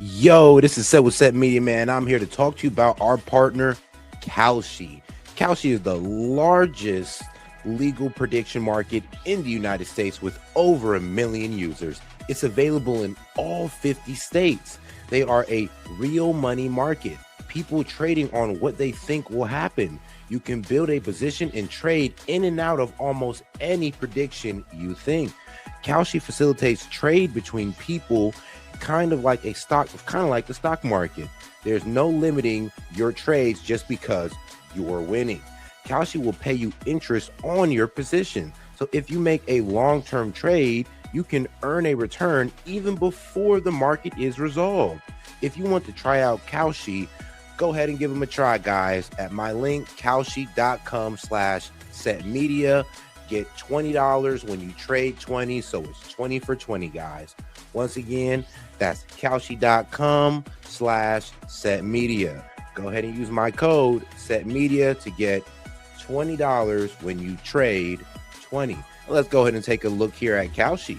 Yo, this is S.E.T Media, man. I'm here to talk to you about our partner, Kalshi. Kalshi is the largest legal prediction market in the United States with over 1 million users. It's available in all 50 states. They are a real money market. People trading on what they think will happen. You can build a position and trade in and out of almost any prediction you think. Kalshi facilitates trade between people kind of like the stock market. There's no limiting your trades just because you're winning. Kalshi will pay you interest on your position. So if you make a long-term trade, you can earn a return even before the market is resolved. If you want to try out Kalshi, go ahead and give them a try, guys, at my link, kalshi.com/setmedia. Get $20 when you trade 20, so it's 20 for 20, guys. Once again, that's kalshi.com/setmedia. Go ahead and use my code setmedia to get $20 when you trade 20. Let's go ahead and take a look here at Kalshi,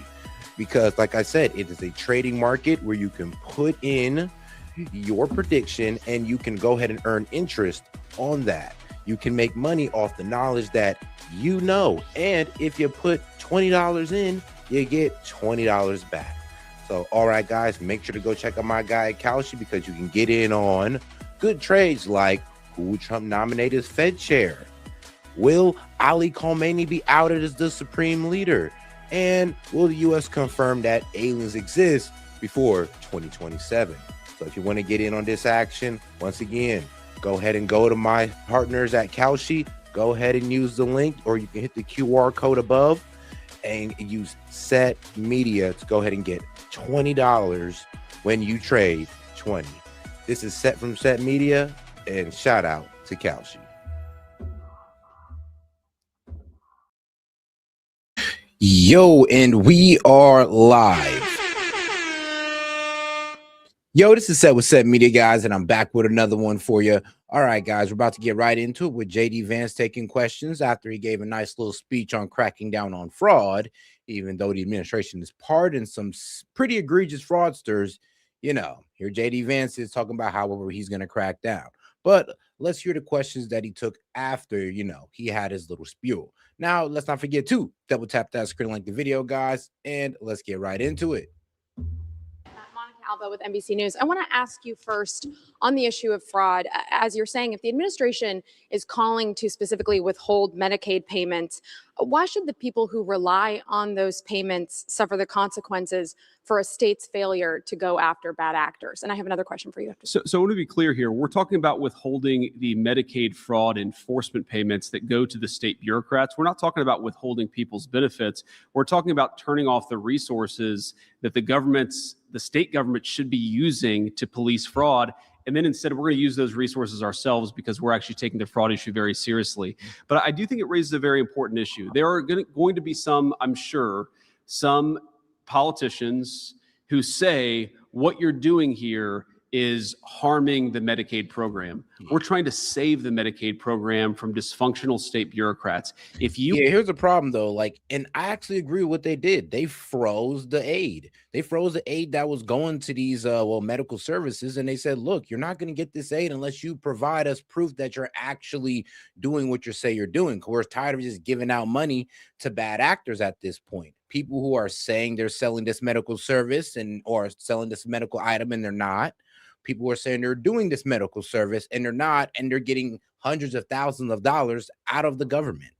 because like I said, it is a trading market where you can put in your prediction and you can go ahead and earn interest on that. You can make money off the knowledge that you know, and if you put $20 in, you get $20 back. So all right, guys, make sure to go check out my guy at Kalshi, because you can get in on good trades like who Trump nominated as Fed chair, will Ali Khamenei be outed as the supreme leader, and will the US confirm that aliens exist before 2027. So if you want to get in on this action, once again, go ahead and go to my partners at Kalshi. Go ahead and use the link, or you can hit the QR code above and use Set Media to go ahead and get $20 when you trade 20. This is Set from Set Media, and shout out to Kalshi. Yo, and we are live. Yo, this is Set with Set Media, guys, and I'm back with another one for you. All right, guys, we're about to get right into it with JD Vance taking questions after he gave a nice little speech on cracking down on fraud. Even though the administration has pardoned some pretty egregious fraudsters, you know, here JD Vance is talking about however he's going to crack down. But let's hear the questions that he took after, you know, he had his little spew. Now, let's not forget to double tap that screen, like the video, guys, and let's get right into it. Alba with NBC News. I want to ask you first on the issue of fraud. As you're saying, if the administration is calling to specifically withhold Medicaid payments, why should the people who rely on those payments suffer the consequences for a state's failure to go after bad actors? And I have another question for you. So I want to be clear here. We're talking about withholding the Medicaid fraud enforcement payments that go to the state bureaucrats. We're not talking about withholding people's benefits. We're talking about turning off the resources that the state government should be using to police fraud. And then instead, we're going to use those resources ourselves, because we're actually taking the fraud issue very seriously. But I do think it raises a very important issue. There are going to be some, I'm sure, some politicians who say what you're doing here is harming the Medicaid program. We're trying to save the Medicaid program from dysfunctional state bureaucrats. Here's the problem though, and I actually agree with what they did. They froze the aid. They froze the aid that was going to these medical services, and they said, look, you're not going to get this aid unless you provide us proof that you're actually doing what you say you're doing. We're tired of just giving out money to bad actors at this point. People who are saying they're selling this medical service or selling this medical item and they're not. People are saying they're doing this medical service and they're not, and they're getting hundreds of thousands of dollars out of the government.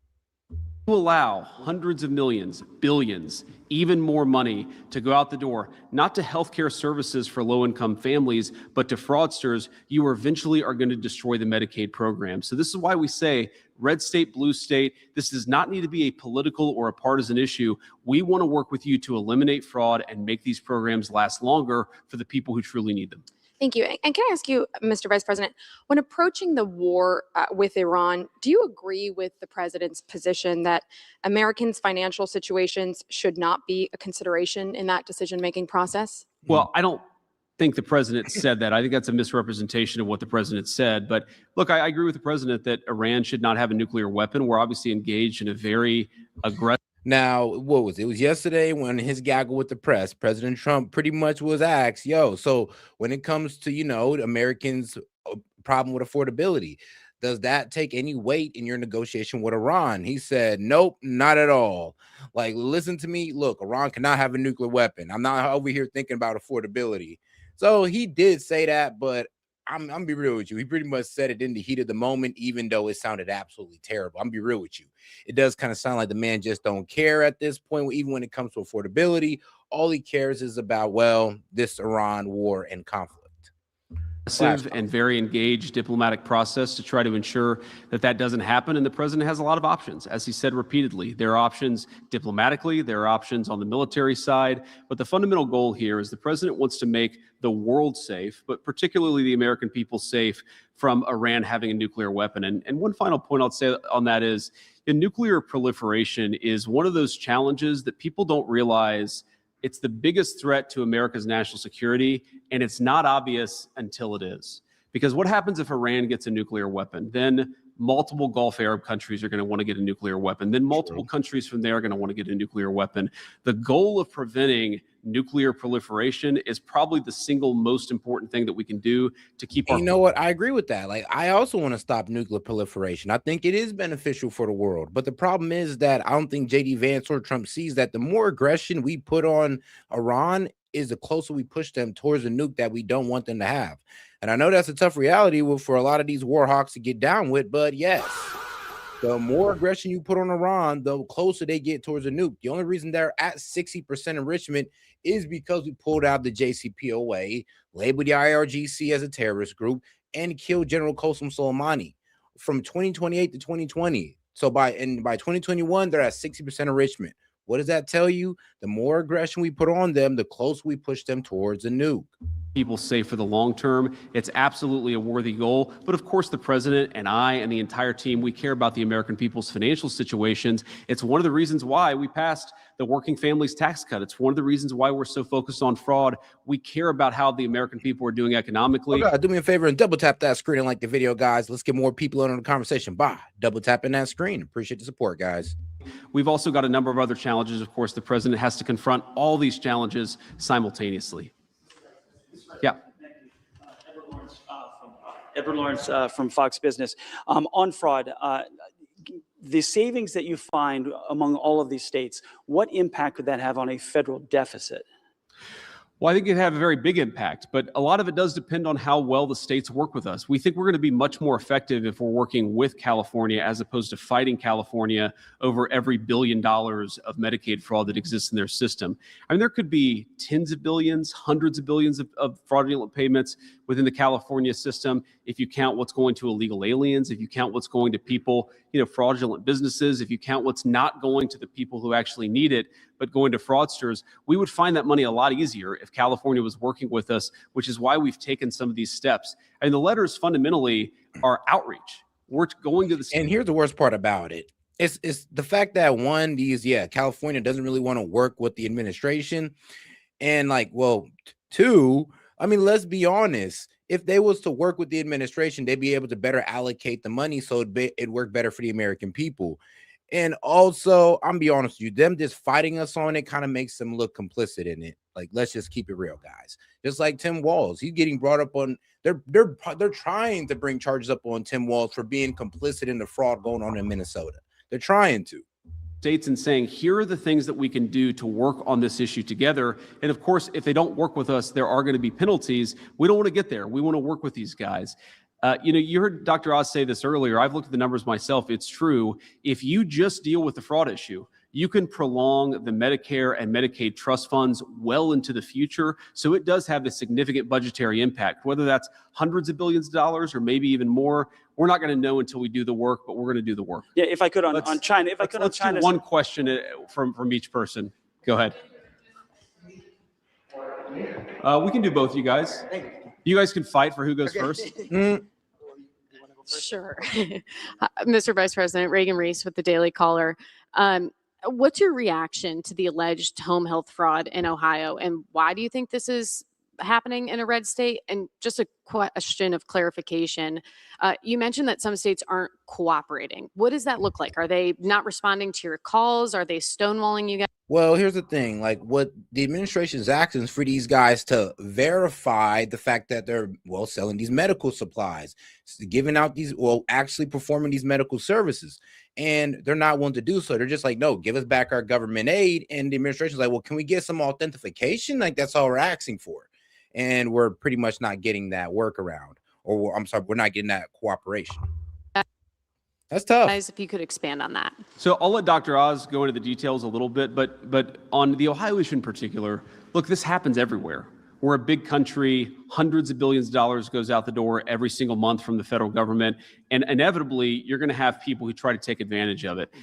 To allow hundreds of millions, billions, even more money to go out the door, not to healthcare services for low-income families, but to fraudsters, you eventually are going to destroy the Medicaid program. So this is why we say red state, blue state. This does not need to be a political or a partisan issue. We want to work with you to eliminate fraud and make these programs last longer for the people who truly need them. Thank you. And can I ask you, Mr. Vice President, when approaching the war with Iran, do you agree with the president's position that Americans' financial situations should not be a consideration in that decision-making process? Well, I don't think the president said that. I think that's a misrepresentation of what the president said. But look, I agree with the president that Iran should not have a nuclear weapon. We're obviously engaged in a very aggressive Now, what was it? It was yesterday when his gaggle with the press, President Trump pretty much was asked, yo, so when it comes to, Americans' problem with affordability, does that take any weight in your negotiation with Iran? He said, nope, not at all. Like, listen to me. Look, Iran cannot have a nuclear weapon. I'm not over here thinking about affordability. So he did say that, but I'm be real with you. He pretty much said it in the heat of the moment, even though it sounded absolutely terrible. I'm be real with you. It does kind of sound like the man just don't care at this point, even when it comes to affordability. All he cares is about, well, this Iran war and conflict. And very engaged diplomatic process to try to ensure that that doesn't happen. And the president has a lot of options, as he said repeatedly. There are options diplomatically, there are options on the military side. But the fundamental goal here is the president wants to make the world safe, but particularly the American people safe from Iran having a nuclear weapon. And one final point I'll say on that is nuclear proliferation is one of those challenges that people don't realize. It's the biggest threat to America's national security, and it's not obvious until it is. Because what happens if Iran gets a nuclear weapon? Then multiple Gulf Arab countries are going to want to get a nuclear weapon. Then multiple countries from there are going to want to get a nuclear weapon. The goal of preventing nuclear proliferation is probably the single most important thing that we can do to keep our— You know what? I agree with that. Like, I also want to stop nuclear proliferation. I think it is beneficial for the world. But the problem is that I don't think JD Vance or Trump sees that the more aggression we put on Iran is the closer we push them towards a nuke that we don't want them to have. And I know that's a tough reality for a lot of these war hawks to get down with, but yes, the more aggression you put on Iran, the closer they get towards a nuke. The only reason they're at 60% enrichment is because we pulled out the JCPOA, labeled the IRGC as a terrorist group, and killed General Qasem Soleimani from 2028 to 2020. So by 2021, they're at 60% enrichment. What does that tell you? The more aggression we put on them, the closer we push them towards a nuke. People safe for the long term. It's absolutely a worthy goal. But of course, the president and I and the entire team, we care about the American people's financial situations. It's one of the reasons why we passed the working families tax cut. It's one of the reasons why we're so focused on fraud. We care about how the American people are doing economically. Okay, do me a favor and double tap that screen and like the video, guys. Let's get more people in on the conversation by double tapping that screen. Appreciate the support, guys. We've also got a number of other challenges. Of course, the president has to confront all these challenges simultaneously. Yeah. Edward Lawrence from Fox Business. On fraud, the savings that you find among all of these states, what impact could that have on a federal deficit? Well, I think it'd have a very big impact, but a lot of it does depend on how well the states work with us. We think we're going to be much more effective if we're working with California as opposed to fighting California over every $1 billion of Medicaid fraud that exists in their system. I mean, there could be tens of billions, hundreds of billions of fraudulent payments within the California system. If you count what's going to illegal aliens, if you count what's going to people, fraudulent businesses, if you count what's not going to the people who actually need it, but going to fraudsters, we would find that money a lot easier if California was working with us, which is why we've taken some of these steps. And the letters fundamentally are outreach. We're going to the— And here's the worst part about it. It's the fact that California doesn't really want to work with the administration. And two, I mean, let's be honest. If they was to work with the administration, they'd be able to better allocate the money so it'd work better for the American people. And also, I'm be honest with you, them just fighting us on it kind of makes them look complicit in it. Like, let's just keep it real, guys. Just like Tim Walz, he's getting brought up on. They're trying to bring charges up on Tim Walz for being complicit in the fraud going on in Minnesota. They're trying to. States and saying, here are the things that we can do to work on this issue together. And of course, if they don't work with us, there are going to be penalties. We don't want to get there. We want to work with these guys. You heard Dr. Oz say this earlier. I've looked at the numbers myself. It's true. If you just deal with the fraud issue, you can prolong the Medicare and Medicaid trust funds well into the future. So it does have a significant budgetary impact, whether that's hundreds of billions of dollars or maybe even more. We're not going to know until we do the work, but we're going to do the work. Yeah, if I could on China, let's do one question from each person. Go ahead. We can do both, you guys. You guys can fight for who goes first. Sure. Mr. Vice President, Reagan Reese with the Daily Caller. What's your reaction to the alleged home health fraud in Ohio? And why do you think this is happening in a red state? And just a question of clarification. You mentioned that some states aren't cooperating. What does that look like? Are they not responding to your calls? Are they stonewalling you guys? Well, here's the thing, like what the administration's asking is for these guys to verify the fact that they're, well, selling these medical supplies, giving out these, well, actually performing these medical services. And they're not willing to do so. They're just like, no, give us back our government aid. And the administration's like, well, can we get some authentication? Like, that's all we're asking for. And we're pretty much not getting that workaround, or I'm sorry, we're not getting that cooperation. That's tough. Guys, if you could expand on that. So I'll let Dr. Oz go into the details a little bit, but on the Ohio issue in particular, look, this happens everywhere. We're a big country, hundreds of billions of dollars goes out the door every single month from the federal government, and inevitably you're going to have people who try to take advantage of it.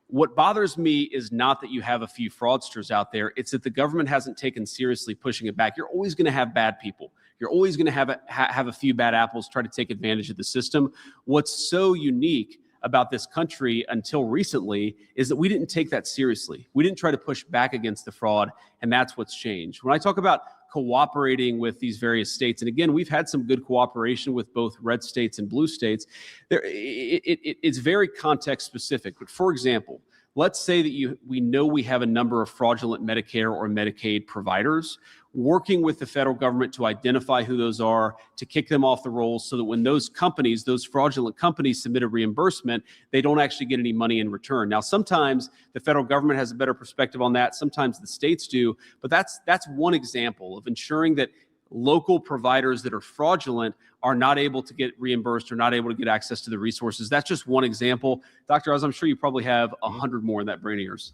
What bothers me is not that you have a few fraudsters out there, it's that the government hasn't taken seriously pushing it back. You're always going to have bad people. You're always going to have a few bad apples try to take advantage of the system. What's so unique about this country until recently is that we didn't take that seriously. We didn't try to push back against the fraud, and that's what's changed. When I talk about cooperating with these various states, and again, we've had some good cooperation with both red states and blue states, it's very context specific. But for example, let's say that we know we have a number of fraudulent Medicare or Medicaid providers. Working with the federal government to identify who those are, to kick them off the rolls so that when those companies, those fraudulent companies submit a reimbursement, they don't actually get any money in return. Now, sometimes the federal government has a better perspective on that. Sometimes the states do, but that's one example of ensuring that local providers that are fraudulent are not able to get reimbursed or not able to get access to the resources. That's just one example. Dr. Oz, I'm sure you probably have 100 more in that brain of yours.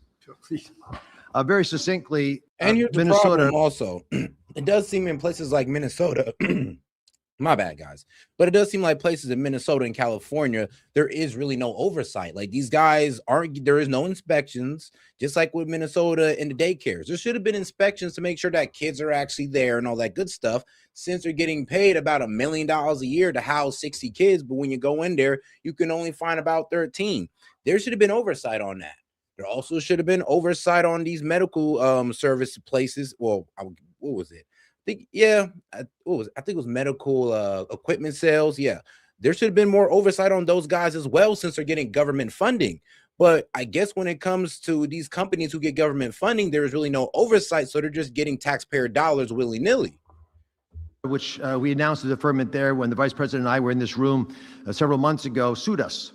Very succinctly, and here's the Minnesota problem also. It does seem in places like Minnesota, my bad, guys, but it does seem like places in Minnesota and California, there is really no oversight. Like these guys there is no inspections, just like with Minnesota and the daycares. There should have been inspections to make sure that kids are actually there and all that good stuff, since they're getting paid about $1 million a year to house 60 kids. But when you go in there, you can only find about 13. There should have been oversight on that. There also should have been oversight on these medical service places. Well, what was it? I think it was medical equipment sales. Yeah, there should have been more oversight on those guys as well, since they're getting government funding. But I guess when it comes to these companies who get government funding, there is really no oversight, so they're just getting taxpayer dollars willy-nilly. Which we announced the deferment there when the vice president and I were in this room several months ago, sued us.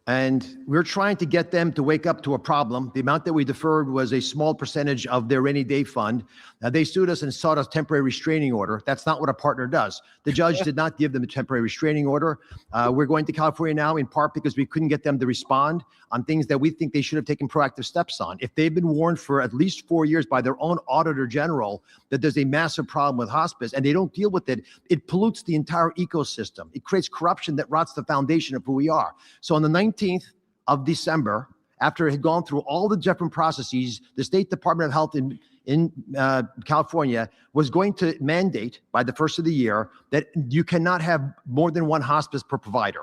And we're trying to get them to wake up to a problem. The amount that we deferred was a small percentage of their rainy day fund. They sued us and sought a temporary restraining order. That's not what a partner does. The judge did not give them a temporary restraining order. We're going to California now in part because we couldn't get them to respond on things that we think they should have taken proactive steps on. If they've been warned for at least 4 years by their own auditor general that there's a massive problem with hospice and they don't deal with it, it pollutes the entire ecosystem. It creates corruption that rots the foundation of who we are. So on the 19th of December, after it had gone through all the different processes, the State Department of Health in California was going to mandate by the first of the year that you cannot have more than one hospice per provider.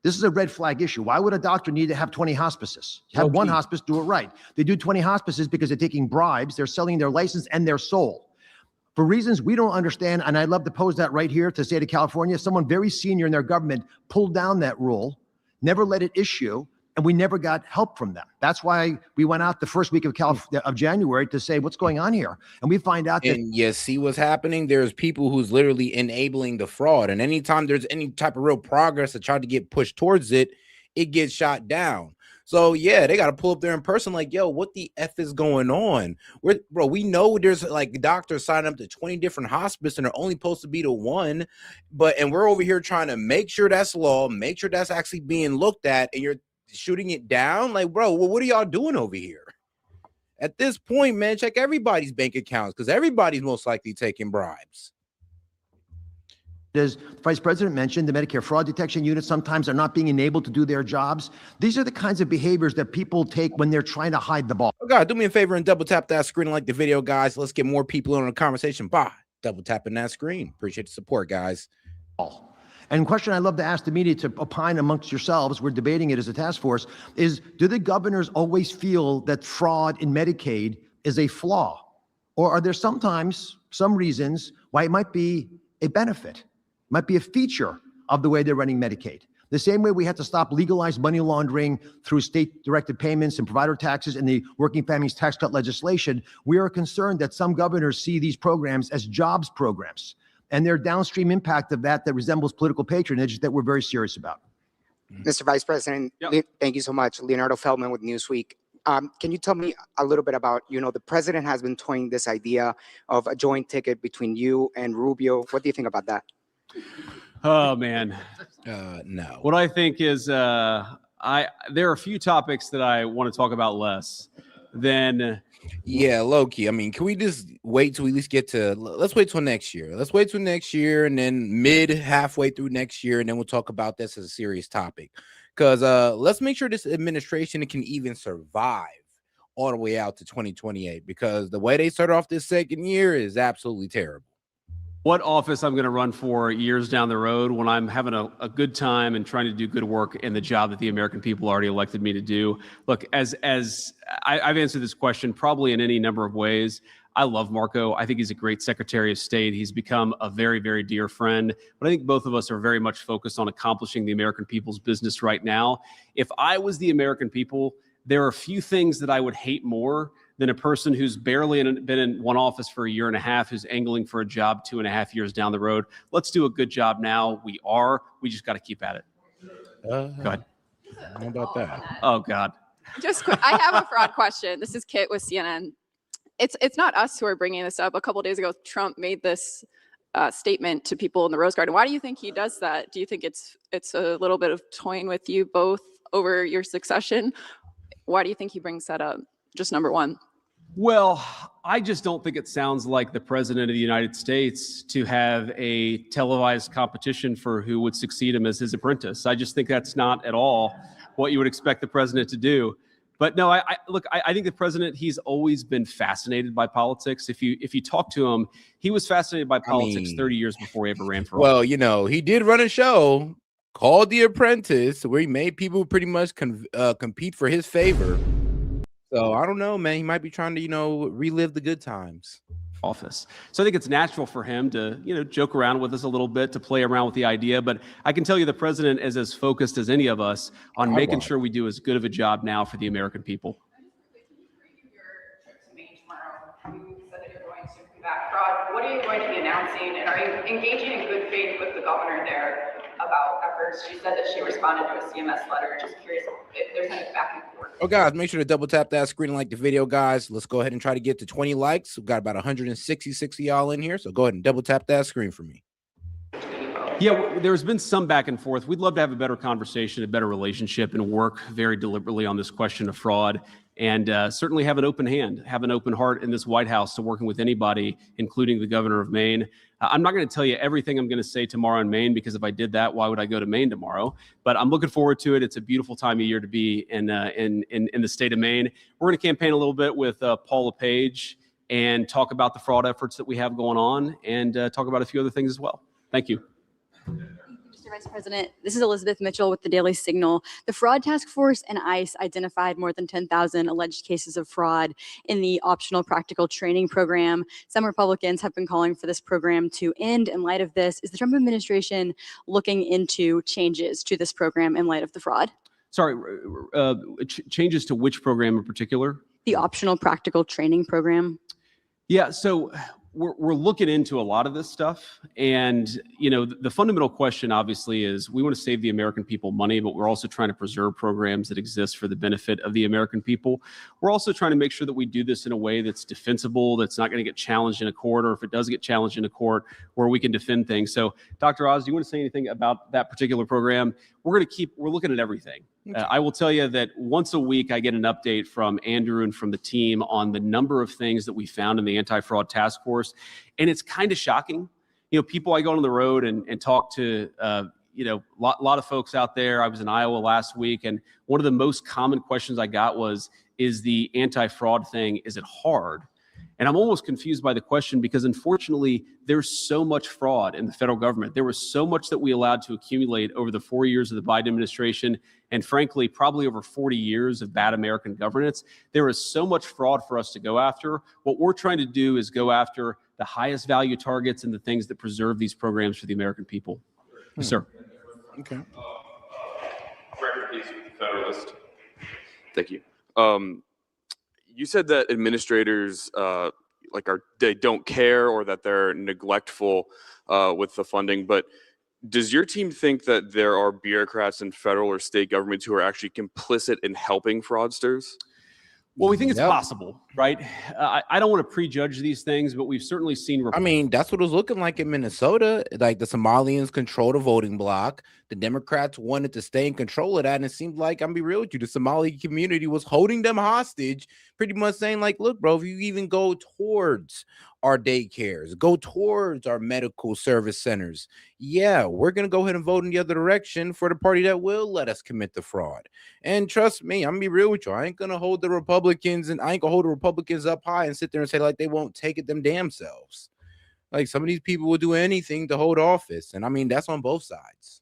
This is a red flag issue. Why would a doctor need to have 20 hospices? Have one hospice, do it right. They do 20 hospices because they're taking bribes. They're selling their license and their soul. For reasons we don't understand, and I'd love to pose that right here to the state of California, someone very senior in their government pulled down that rule, never let it issue, and we never got help from them. That's why we went out the first week of January to say, what's going on here? And we find out that— And you see what's happening? There's people who's literally enabling the fraud. And anytime there's any type of real progress that tried to get pushed towards it, it gets shot down. So yeah, they got to pull up there in person like, yo, what the F is going on? Bro, we know there's like doctors signing up to 20 different hospice and they're only supposed to be the one. And we're over here trying to make sure that's law, make sure that's actually being looked at, and you're shooting it down. Like, bro, well, what are y'all doing over here? At this point, man, check everybody's bank accounts because everybody's most likely taking bribes. As the Vice President mentioned, the Medicare fraud detection units sometimes are not being enabled to do their jobs. These are the kinds of behaviors that people take when they're trying to hide the ball. Oh God, do me a favor and double tap that screen and like the video, guys. Let's get more people in on the conversation by double tapping that screen. Appreciate the support, guys. And question I'd love to ask the media to opine amongst yourselves, we're debating it as a task force, is do the governors always feel that fraud in Medicaid is a flaw? Or are there sometimes some reasons why it might be a benefit, might be a feature of the way they're running Medicaid. The same way we had to stop legalized money laundering through state-directed payments and provider taxes and the working families tax cut legislation, we are concerned that some governors see these programs as jobs programs, and their downstream impact of that resembles political patronage that we're very serious about. Mr. Vice President, thank you so much. Leonardo Feldman with Newsweek. Can you tell me a little bit about, the president has been toying this idea of a joint ticket between you and Rubio. What do you think about that? Oh, man. No. What I think is there are a few topics that I want to talk about less than. Yeah, low key. I mean, can we just wait till we at least get to, let's wait till next year. Let's wait till next year, and then halfway through next year, and then we'll talk about this as a serious topic. Because let's make sure this administration can even survive all the way out to 2028, because the way they started off this second year is absolutely terrible. What office I'm going to run for years down the road when I'm having a good time and trying to do good work in the job that the American people already elected me to do. Look, as I've answered this question probably in any number of ways. I love Marco. I think he's a great Secretary of State. He's become a very, very dear friend. But I think both of us are very much focused on accomplishing the American people's business right now. If I was the American people, there are a few things that I would hate more than a person who's barely been in one office for a year and a half, who's angling for a job 2.5 years down the road. Let's do a good job now. We just got to keep at it. Go ahead. How about that? Oh, God. Just quick, I have a fraud question. This is Kit with CNN. It's not us who are bringing this up. A couple of days ago, Trump made this statement to people in the Rose Garden. Why do you think he does that? Do you think it's a little bit of toying with you both over your succession? Why do you think he brings that up? Just number one. Well, I just don't think it sounds like the president of the United States to have a televised competition for who would succeed him as his apprentice. I just think that's not at all what you would expect the president to do. But no, I think the president, he's always been fascinated by politics. If you talk to him, he was fascinated by politics 30 years before he ever ran for office. Well, he did run a show called The Apprentice where he made people pretty much compete for his favor. So I don't know, man. He might be trying to, relive the good times. Office. So I think it's natural for him to, joke around with us a little bit, to play around with the idea. But I can tell you the president is as focused as any of us on making sure we do as good of a job now for the American people. What are you going to be announcing, and are you engaging in good faith with the governor there about efforts? She said that she responded to a CMS letter. Just curious if there's any back and forth. Oh, guys, make sure to double tap that screen and like the video, guys. Let's go ahead and try to get to 20 likes. We've got about 166 of y'all in here, so go ahead and double tap that screen for me. Yeah, there's been some back and forth. We'd love to have a better conversation, a better relationship, and work very deliberately on this question of fraud. And certainly have an open hand, have an open heart in this White House to working with anybody, including the governor of Maine. I'm not going to tell you everything I'm going to say tomorrow in Maine, because if I did that, why would I go to Maine tomorrow? But I'm looking forward to it. It's a beautiful time of year to be in the state of Maine. We're going to campaign a little bit with Paul LePage and talk about the fraud efforts that we have going on, and talk about a few other things as well. Thank you. Mr. Vice President, this is Elizabeth Mitchell with the Daily Signal. The Fraud Task Force and ICE identified more than 10,000 alleged cases of fraud in the optional practical training program. Some Republicans have been calling for this program to end in light of this. Is the Trump administration looking into changes to this program in light of the fraud? Sorry, changes to which program in particular? The optional practical training program. Yeah, so we're looking into a lot of this stuff. And, the fundamental question, obviously, is we want to save the American people money, but we're also trying to preserve programs that exist for the benefit of the American people. We're also trying to make sure that we do this in a way that's defensible, that's not going to get challenged in a court, or if it does get challenged in a court, where we can defend things. So, Dr. Oz, do you want to say anything about that particular program? We're looking at everything. I will tell you that once a week I get an update from Andrew and from the team on the number of things that we found in the anti-fraud task force. And it's kind of shocking. People, I go on the road and talk to, lot of folks out there. I was in Iowa last week, and one of the most common questions I got was, is the anti-fraud thing, is it hard? And I'm almost confused by the question because unfortunately, there's so much fraud in the federal government. There was so much that we allowed to accumulate over the 4 years of the Biden administration, and frankly, probably over 40 years of bad American governance. There is so much fraud for us to go after. What we're trying to do is go after the highest value targets and the things that preserve these programs for the American people. Yes, sir. Okay. Record please with the Federalist. Thank you. You said that administrators they don't care or that they're neglectful with the funding, but does your team think that there are bureaucrats in federal or state governments who are actually complicit in helping fraudsters? Well, we think it's possible, right? I don't want to prejudge these things, but we've certainly seen. I mean, that's what it was looking like in Minnesota. Like the Somalians controlled a voting block. The Democrats wanted to stay in control of that. And it seemed like, I'm be real with you, the Somali community was holding them hostage, pretty much saying like, look, bro, if you even go towards our daycares, go towards our medical service centers, yeah, we're going to go ahead and vote in the other direction for the party that will let us commit the fraud. And trust me, I'm going to be real with you. I ain't going to hold the Republicans up high and sit there and say like they won't take it them damn selves. Like some of these people will do anything to hold office. And I mean, that's on both sides.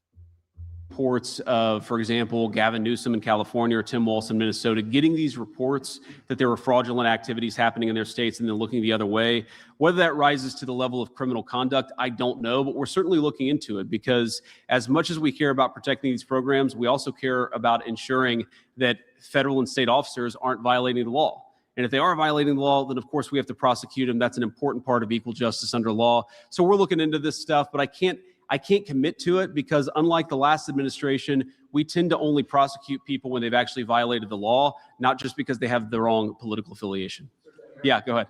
Reports of, for example, Gavin Newsom in California or Tim Walz in Minnesota, getting these reports that there were fraudulent activities happening in their states and then looking the other way. Whether that rises to the level of criminal conduct, I don't know, but we're certainly looking into it because as much as we care about protecting these programs, we also care about ensuring that federal and state officers aren't violating the law. And if they are violating the law, then of course we have to prosecute them. That's an important part of equal justice under law. So we're looking into this stuff, but I can't commit to it because unlike the last administration, we tend to only prosecute people when they've actually violated the law, not just because they have the wrong political affiliation. Yeah, go ahead.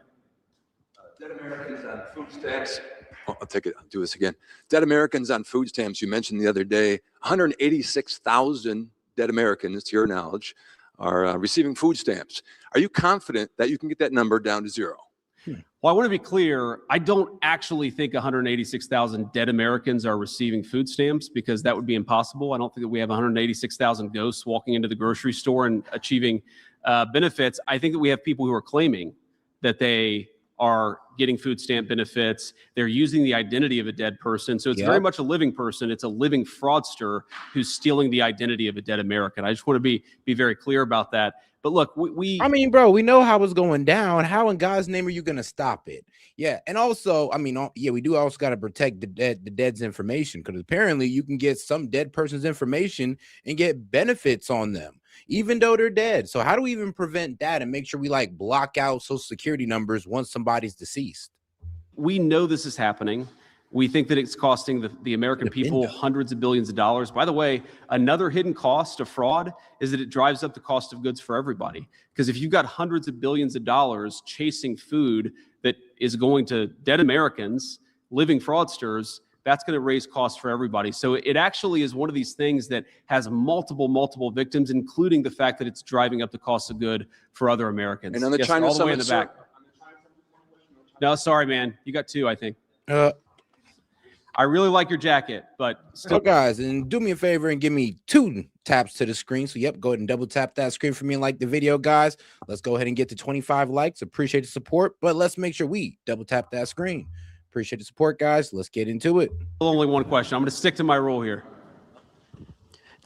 Dead Americans on food stamps. Oh, I'll do this again. Dead Americans on food stamps. You mentioned the other day, 186,000 dead Americans, to your knowledge, are receiving food stamps. Are you confident that you can get that number down to zero? Well, I want to be clear. I don't actually think 186,000 dead Americans are receiving food stamps because that would be impossible. I don't think that we have 186,000 ghosts walking into the grocery store and achieving benefits. I think that we have people who are claiming that they are getting food stamp benefits. They're using the identity of a dead person. So it's very much a living person. It's a living fraudster who's stealing the identity of a dead American. I just want to be very clear about that. But look, I mean, bro, we know how it's going down. How in God's name are you going to stop it? Yeah. And also, I mean, yeah, we do also got to protect the dead's information because apparently you can get some dead person's information and get benefits on them, even though they're dead. So how do we even prevent that and make sure we like block out social security numbers once somebody's deceased? We know this is happening. We think that it's costing the American people hundreds of billions of dollars. By the way, another hidden cost of fraud is that it drives up the cost of goods for everybody. Because if you've got hundreds of billions of dollars chasing food that is going to dead Americans, living fraudsters, that's going to raise costs for everybody. So it actually is one of these things that has multiple victims, including the fact that it's driving up the cost of good for other Americans. And on the China all the way in summit, the back. No, sorry, man. You got two, I think. I really like your jacket, but still. So guys, and do me a favor and give me 2 taps to the screen. So yep, go ahead and double tap that screen for me and like the video, guys. Let's go ahead and get to 25 likes. Appreciate the support, but let's make sure we double tap that screen. Appreciate the support, guys. Let's get into it. Only one question. I'm going to stick to my rule here.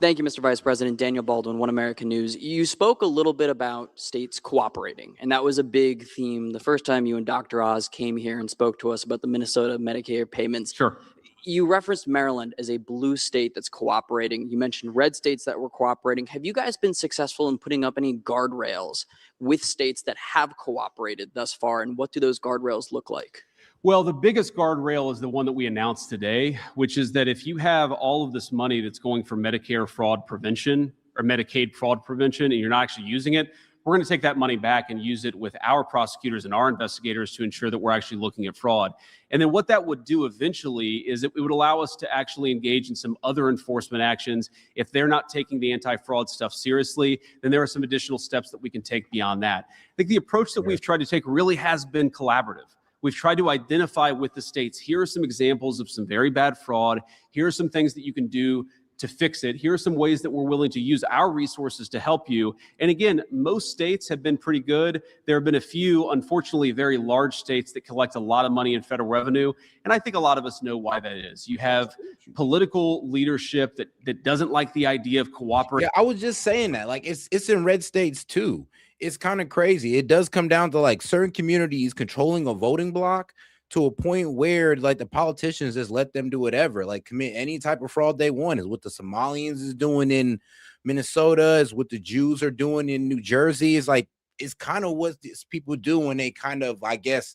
Thank you, Mr. Vice President. Daniel Baldwin, One American News. You spoke a little bit about states cooperating, and that was a big theme the first time you and Dr. Oz came here and spoke to us about the Minnesota Medicare payments. Sure. You referenced Maryland as a blue state that's cooperating. You mentioned red states that were cooperating. Have you guys been successful in putting up any guardrails with states that have cooperated thus far, and what do those guardrails look like? Well, the biggest guardrail is the one that we announced today, which is that if you have all of this money that's going for Medicare fraud prevention or Medicaid fraud prevention and you're not actually using it, we're going to take that money back and use it with our prosecutors and our investigators to ensure that we're actually looking at fraud. And then what that would do eventually is it would allow us to actually engage in some other enforcement actions. If they're not taking the anti-fraud stuff seriously, then there are some additional steps that we can take beyond that. I think the approach that we've tried to take really has been collaborative. We've tried to identify with the states, here are some examples of some very bad fraud. Here are some things that you can do to fix it. Here are some ways that we're willing to use our resources to help you. And again, most states have been pretty good. There have been a few, unfortunately, very large states that collect a lot of money in federal revenue. And I think a lot of us know why that is. You have political leadership that doesn't like the idea of cooperating. Yeah, I was just saying that. Like, it's in red states too. It's kind of crazy. It does come down to like certain communities controlling a voting block to a point where like the politicians just let them do whatever, like commit any type of fraud they want. Is what the Somalians is doing in Minnesota, is what the Jews are doing in New Jersey. Is like, it's kind of what these people do when they kind of, I guess,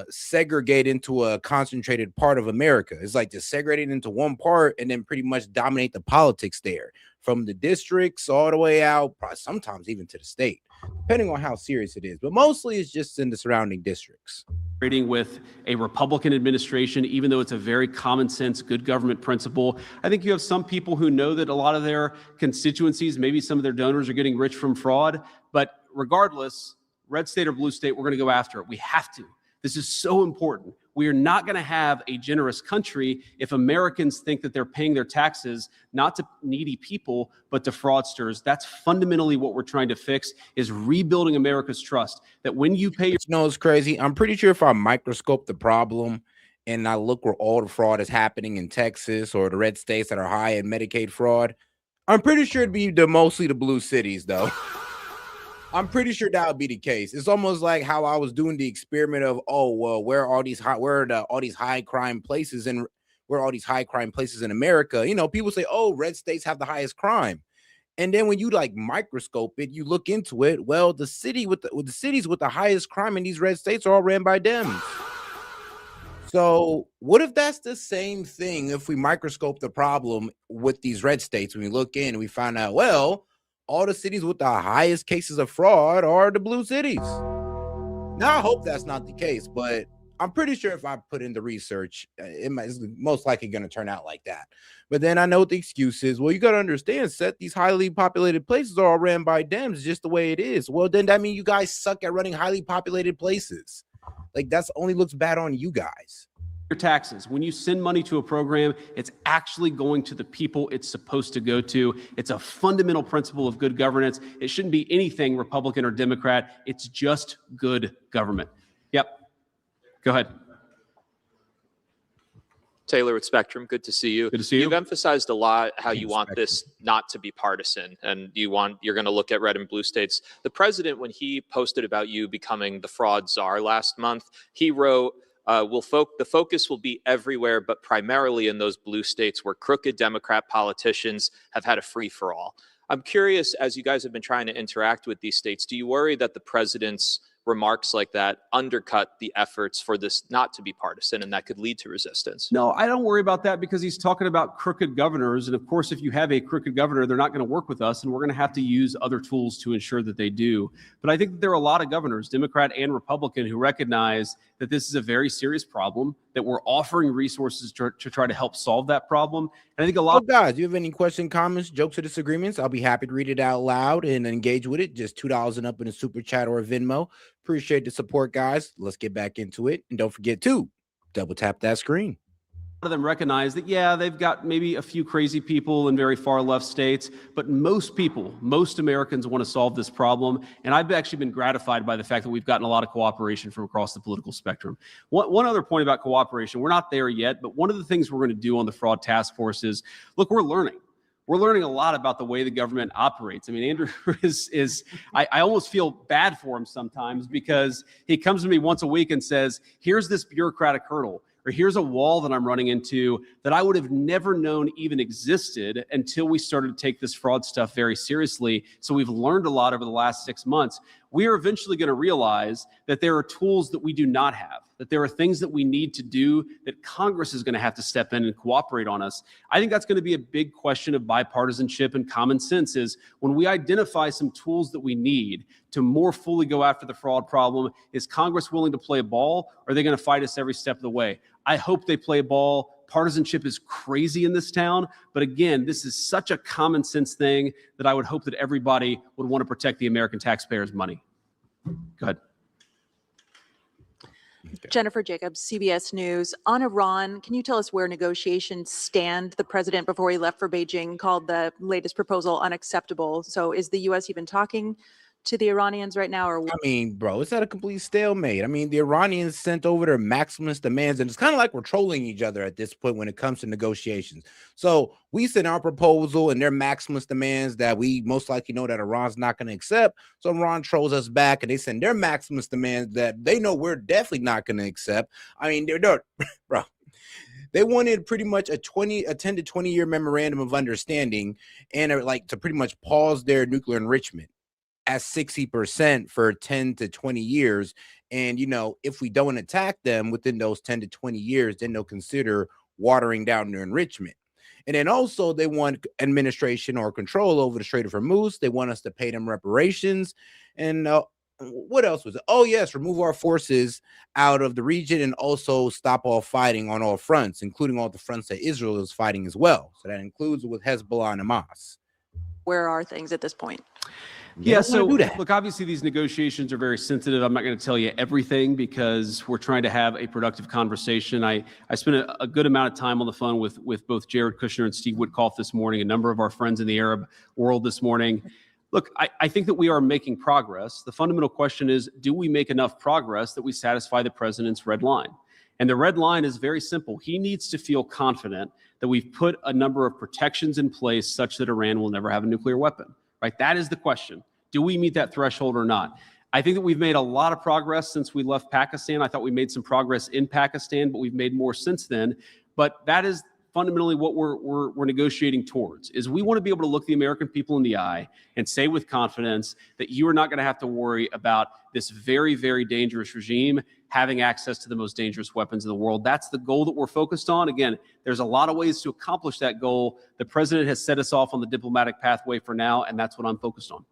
segregate into a concentrated part of America. It's like to segregate it into one part and then pretty much dominate the politics there, from the districts all the way out, probably sometimes even to the state, depending on how serious it is. But mostly it's just in the surrounding districts. With a Republican administration, even though it's a very common sense, good government principle. I think you have some people who know that a lot of their constituencies, maybe some of their donors are getting rich from fraud, but regardless, red state or blue state, we're going to go after it. We have to. This is so important. We are not going to have a generous country if Americans think that they're paying their taxes not to needy people, but to fraudsters. That's fundamentally what we're trying to fix, is rebuilding America's trust. That when you pay your— You know, it's crazy. I'm pretty sure if I microscope the problem and I look where all the fraud is happening in Texas or the red states that are high in Medicaid fraud, I'm pretty sure it'd be mostly the blue cities, though. I'm pretty sure that would be the case. It's almost like how I was doing the experiment of, oh, well, where are all these high crime places and where are all these high crime places in America? You know, people say, oh, red states have the highest crime. And then when you like microscope it, you look into it. Well, the cities with the highest crime in these red states are all ran by Dems. So what if that's the same thing if we microscope the problem with these red states? When we look in and we find out, well, all the cities with the highest cases of fraud are the blue cities. Now, I hope that's not the case, but I'm pretty sure if I put in the research, it's most likely going to turn out like that. But then I know what the excuse is. Well, you got to understand, Seth, these highly populated places are all ran by Dems, just the way it is. Well, then that means you guys suck at running highly populated places. Like, that's only looks bad on you guys. Your taxes. When you send money to a program, it's actually going to the people it's supposed to go to. It's a fundamental principle of good governance. It shouldn't be anything Republican or Democrat. It's just good government. Yep. Go ahead. Taylor with Spectrum, good to see you. Good to see you. You've emphasized a lot how you want this not to be partisan, and you're going to look at red and blue states. The president, when he posted about you becoming the fraud czar last month, he wrote, the focus will be everywhere, but primarily in those blue states where crooked Democrat politicians have had a free-for-all. I'm curious, as you guys have been trying to interact with these states, do you worry that the president's remarks like that undercut the efforts for this not to be partisan, and that could lead to resistance? No, I don't worry about that, because he's talking about crooked governors. And of course, if you have a crooked governor, they're not going to work with us, and we're going to have to use other tools to ensure that they do. But I think that there are a lot of governors, Democrat and Republican, who recognize that this is a very serious problem, that we're offering resources to try to help solve that problem. And I think a lot— Oh, guys, you have any questions, comments, jokes, or disagreements? I'll be happy to read it out loud and engage with it. Just $2 and up in a super chat or a Venmo. Appreciate the support, guys. Let's get back into it. And don't forget to double tap that screen. of them recognize that, yeah, they've got maybe a few crazy people in very far left states, but most people, most Americans want to solve this problem. And I've actually been gratified by the fact that we've gotten a lot of cooperation from across the political spectrum. One other point about cooperation, we're not there yet, but one of the things we're going to do on the fraud task force is, look, we're learning. We're learning a lot about the way the government operates. I mean, Andrew I almost feel bad for him sometimes, because he comes to me once a week and says, here's this bureaucratic hurdle, or here's a wall that I'm running into that I would have never known even existed until we started to take this fraud stuff very seriously. So we've learned a lot over the last 6 months. We are eventually going to realize that there are tools that we do not have, that there are things that we need to do that Congress is going to have to step in and cooperate on us. I think that's going to be a big question of bipartisanship and common sense, is when we identify some tools that we need to more fully go after the fraud problem, is Congress willing to play ball, or are they going to fight us every step of the way? I hope they play ball. Partisanship is crazy in this town, but again, this is such a common sense thing that I would hope that everybody would want to protect the American taxpayers' money. Go ahead. Jennifer Jacobs, CBS News. On Iran, can you tell us where negotiations stand? The president, before he left for Beijing, called the latest proposal unacceptable. So is the U.S. even talking to the Iranians right now? Or I mean, bro, it's at a complete stalemate. I mean, the Iranians sent over their maximalist demands, and it's kind of like we're trolling each other at this point when it comes to negotiations. So we sent our proposal and their maximalist demands that we most likely know that Iran's not going to accept. So Iran trolls us back, and they send their maximalist demands that they know we're definitely not going to accept. I mean, they're bro. They wanted pretty much a 10 to 20 year memorandum of understanding, and like to pretty much pause their nuclear enrichment at 60% for 10 to 20 years. And, you know, if we don't attack them within those 10 to 20 years, then they'll consider watering down their enrichment. And then also they want administration or control over the Strait of Hormuz. They want us to pay them reparations. And what else was it? Oh, yes, remove our forces out of the region and also stop all fighting on all fronts, including all the fronts that Israel is fighting as well. So that includes with Hezbollah and Hamas. where are things at this point? Yeah, so look, obviously these negotiations are very sensitive. I'm not going to tell you everything because we're trying to have a productive conversation. I spent a good amount of time on the phone with both Jared Kushner and Steve Witkoff this morning, a number of our friends in the Arab world this morning. Look, I think that we are making progress. The fundamental question is, do we make enough progress that we satisfy the president's red line? And the red line is very simple. He needs to feel confident that we've put a number of protections in place such that Iran will never have a nuclear weapon. Right? That is the question. Do we meet that threshold or not? I think that we've made a lot of progress since we left Pakistan. I thought we made some progress in Pakistan, but we've made more since then. But that is fundamentally what we're negotiating towards, is we want to be able to look the American people in the eye and say with confidence that you are not going to have to worry about this very, very dangerous regime having access to the most dangerous weapons in the world. That's the goal that we're focused on. Again, there's a lot of ways to accomplish that goal. The president has set us off on the diplomatic pathway for now, and that's what I'm focused on.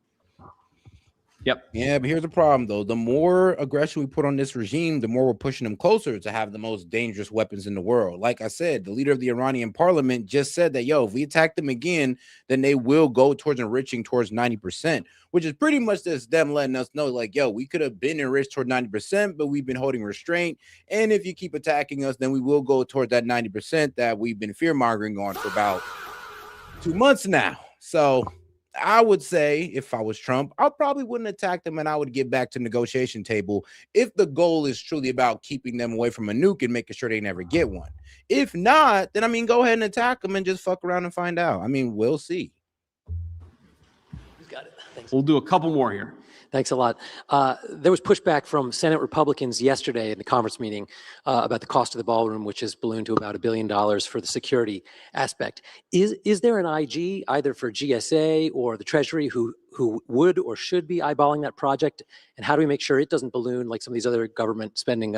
Yep. Yeah, but here's the problem, though. The more aggression we put on this regime, the more we're pushing them closer to have the most dangerous weapons in the world. Like I said, the leader of the Iranian parliament just said that, yo, if we attack them again, then they will go towards enriching towards 90%, which is pretty much just them letting us know, like, yo, we could have been enriched toward 90%, but we've been holding restraint. And if you keep attacking us, then we will go toward that 90% that we've been fear-mongering on for about 2 months now. So I would say if I was Trump, I probably wouldn't attack them and I would get back to the negotiation table if the goal is truly about keeping them away from a nuke and making sure they never get one. If not, then I mean, go ahead and attack them and just fuck around and find out. I mean, we'll see. Got it. Thanks. We'll do a couple more here. Thanks a lot. There was pushback from Senate Republicans yesterday in the conference meeting about the cost of the ballroom, which has ballooned to about $1 billion for the security aspect. Is there an IG either for GSA or the Treasury who would or should be eyeballing that project? And how do we make sure it doesn't balloon like some of these other government spending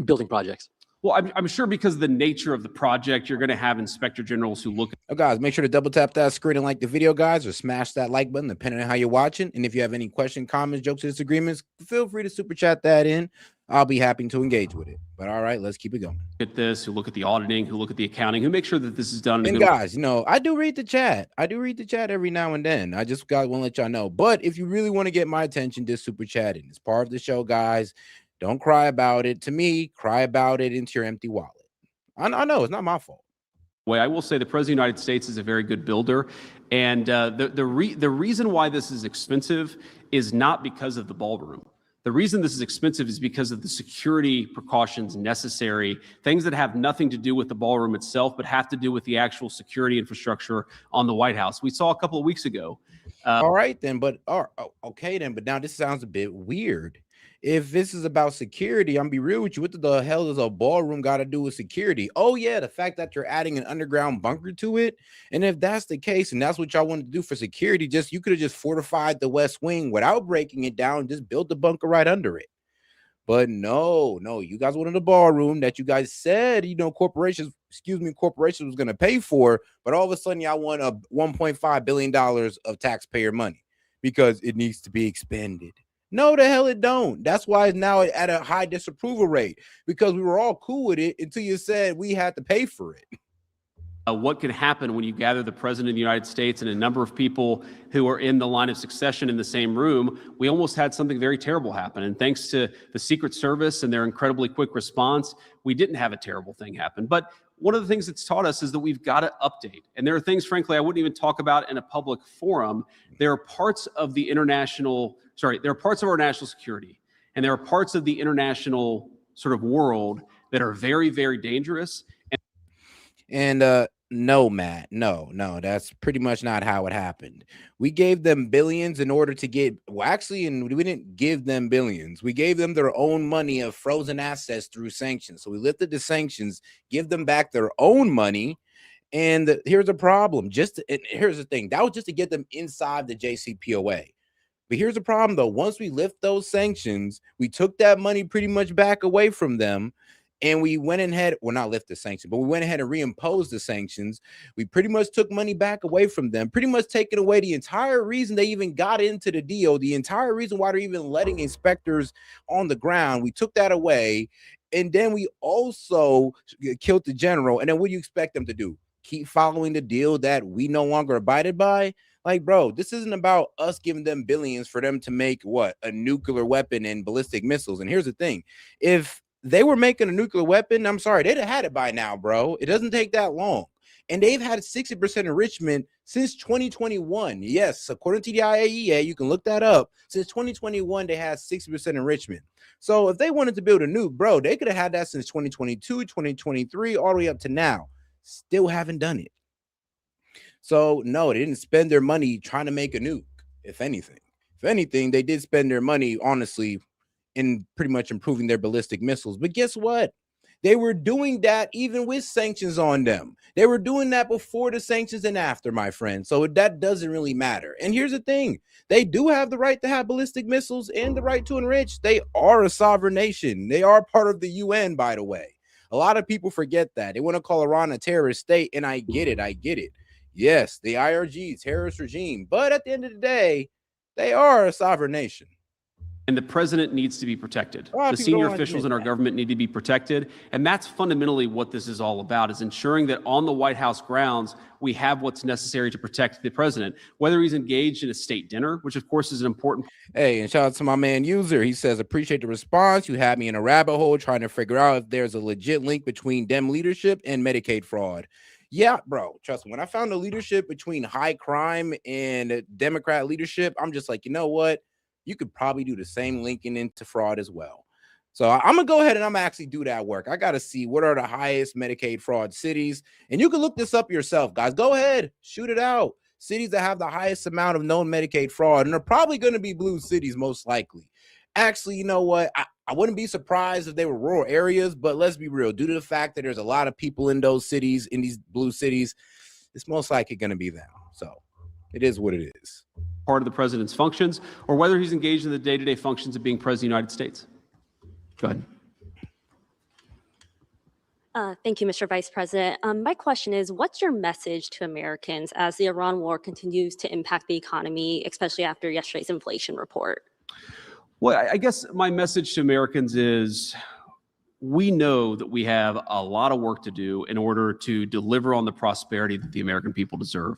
building projects? Well, I'm sure because of the nature of the project, you're going to have inspector generals who look. Oh, guys, make sure to double tap that screen and like the video, guys, or smash that like button, depending on how you're watching. And if you have any questions, comments, jokes, or disagreements, feel free to super chat that in. I'll be happy to engage with it. But all right, let's keep it going. At this, who look at the auditing, who look at the accounting, who make sure that this is done. And guys, you know, I do read the chat. I do read the chat every now and then. I just want to let y'all know. But if you really want to get my attention, just super chatting. It's part of the show, guys. Don't cry about it. To me, cry about it into your empty wallet. I know it's not my fault. Way I will say the President of the United States is a very good builder. And the reason why this is expensive is not because of the ballroom. The reason this is expensive is because of the security precautions necessary, things that have nothing to do with the ballroom itself, but have to do with the actual security infrastructure on the White House. We saw a couple of weeks ago. All right, then. But okay, then. But now this sounds a bit weird. If this is about security, I'm gonna be real with you. What the hell does a ballroom got to do with security? Oh, yeah, the fact that you're adding an underground bunker to it. And if that's the case, and that's what y'all want to do for security, you could have just fortified the West Wing without breaking it down, just build the bunker right under it. But no, you guys wanted a ballroom that you guys said, corporations was going to pay for. But all of a sudden, y'all want a $1.5 billion of taxpayer money because it needs to be expended. No, the hell it don't. That's why it's now at a high disapproval rate, because we were all cool with it until you said we had to pay for it. What can happen when you gather the president of the United States and a number of people who are in the line of succession in the same room. We almost had something very terrible happen. And thanks to the Secret Service and their incredibly quick response, we didn't have a terrible thing happen. But one of the things it's taught us is that we've got to update. And there are things, frankly, I wouldn't even talk about in a public forum. There are parts of there are parts of our national security, and there are parts of the international sort of world that are very, very dangerous. And no, Matt, no, that's pretty much not how it happened. We gave them billions in order to get, and we didn't give them billions. We gave them their own money of frozen assets through sanctions. So we lifted the sanctions, give them back their own money. And here's the problem. Here's the thing. That was just to get them inside the JCPOA. But here's the problem, though. Once we lift those sanctions, we took that money pretty much back away from them. And we went ahead, well, not lift the sanction, but we went ahead and reimposed the sanctions. We pretty much took money back away from them, pretty much taking away the entire reason they even got into the deal, the entire reason why they're even letting inspectors on the ground. We took that away. And then we also killed the general. And then what do you expect them to do? Keep following the deal that we no longer abided by? Like, bro, this isn't about us giving them billions for them to make what? A nuclear weapon and ballistic missiles. And here's the thing. If they were making a nuclear weapon, I'm sorry, they'd have had it by now, bro. It doesn't take that long. And they've had 60% enrichment since 2021. Yes, according to the IAEA, you can look that up. Since 2021, they had 60% enrichment. So if they wanted to build a nuke, bro, they could have had that since 2022, 2023, all the way up to now. Still haven't done it. So no, they didn't spend their money trying to make a nuke, if anything. If anything, they did spend their money, honestly, in pretty much improving their ballistic missiles. But guess what? They were doing that even with sanctions on them. They were doing that before the sanctions and after, my friend. So that doesn't really matter. And here's the thing. They do have the right to have ballistic missiles and the right to enrich. They are a sovereign nation. They are part of the UN, by the way. A lot of people forget that. They want to call Iran a terrorist state, and I get it. Yes, the IRG, terrorist regime. But at the end of the day, they are a sovereign nation. And the president needs to be protected. The senior officials in our government need to be protected. And that's fundamentally what this is all about, is ensuring that on the White House grounds, we have what's necessary to protect the president, whether he's engaged in a state dinner, which of course is an important. Hey, and shout out to my man User. He says, appreciate the response. You had me in a rabbit hole trying to figure out if there's a legit link between Dem leadership and Medicaid fraud. Yeah, bro, trust me. When I found the leadership between high crime and Democrat leadership, I'm just like, you know what? You could probably do the same linking into fraud as well. So I'm going to go ahead and I'm actually do that work. I got to see what are the highest Medicaid fraud cities. And you can look this up yourself, guys. Go ahead, shoot it out. Cities that have the highest amount of known Medicaid fraud, and they're probably going to be blue cities most likely. Actually, you know what? I wouldn't be surprised if they were rural areas, but let's be real. Due to the fact that there's a lot of people in those cities, in these blue cities, it's most likely going to be them. So it is what it is. Part of the president's functions, or whether he's engaged in the day-to-day functions of being president of the United States. Go ahead. Thank you, Mr. Vice President. My question is, what's your message to Americans as the Iran war continues to impact the economy, especially after yesterday's inflation report? Well, I guess my message to Americans is we know that we have a lot of work to do in order to deliver on the prosperity that the American people deserve.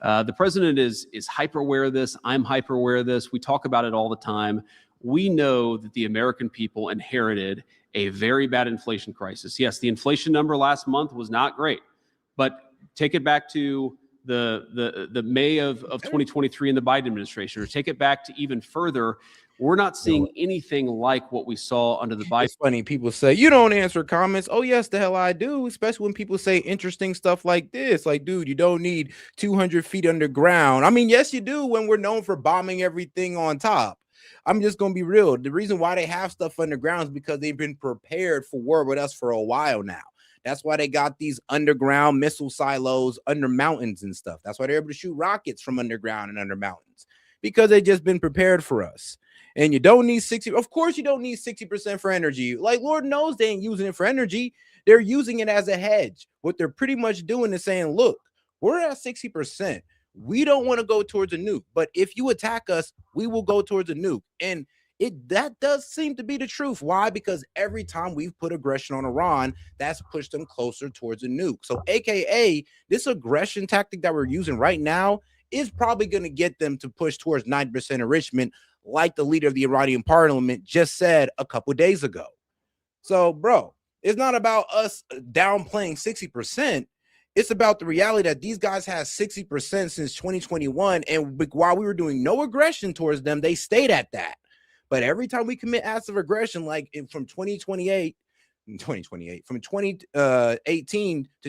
The president is hyper aware of this. I'm hyper aware of this. We talk about it all the time. We know that the American people inherited a very bad inflation crisis. Yes, the inflation number last month was not great, but take it back to the May of 2023 in the Biden administration, or take it back to even further. We're not seeing anything like what we saw under the Biden. It's funny. People say, you don't answer comments. Oh, yes, the hell I do. Especially when people say interesting stuff like this. Like, dude, you don't need 200 feet underground. I mean, yes, you do when we're known for bombing everything on top. I'm just going to be real. The reason why they have stuff underground is because they've been prepared for war with us for a while now. That's why they got these underground missile silos under mountains and stuff. That's why they're able to shoot rockets from underground and under mountains, because they've just been prepared for us. And you don't need 60. Of course, you don't need 60% for energy. Like, Lord knows they ain't using it for energy. They're using it as a hedge. What they're pretty much doing is saying, look, we're at 60%. We don't want to go towards a nuke. But if you attack us, we will go towards a nuke. And That does seem to be the truth. Why? Because every time we've put aggression on Iran, that's pushed them closer towards a nuke. So AKA, this aggression tactic that we're using right now is probably going to get them to push towards 90% enrichment, like the leader of the Iranian parliament just said a couple days ago. So, bro, it's not about us downplaying 60%. It's about the reality that these guys had 60% since 2021. And while we were doing no aggression towards them, they stayed at that. But every time we commit acts of aggression, like from 2018 to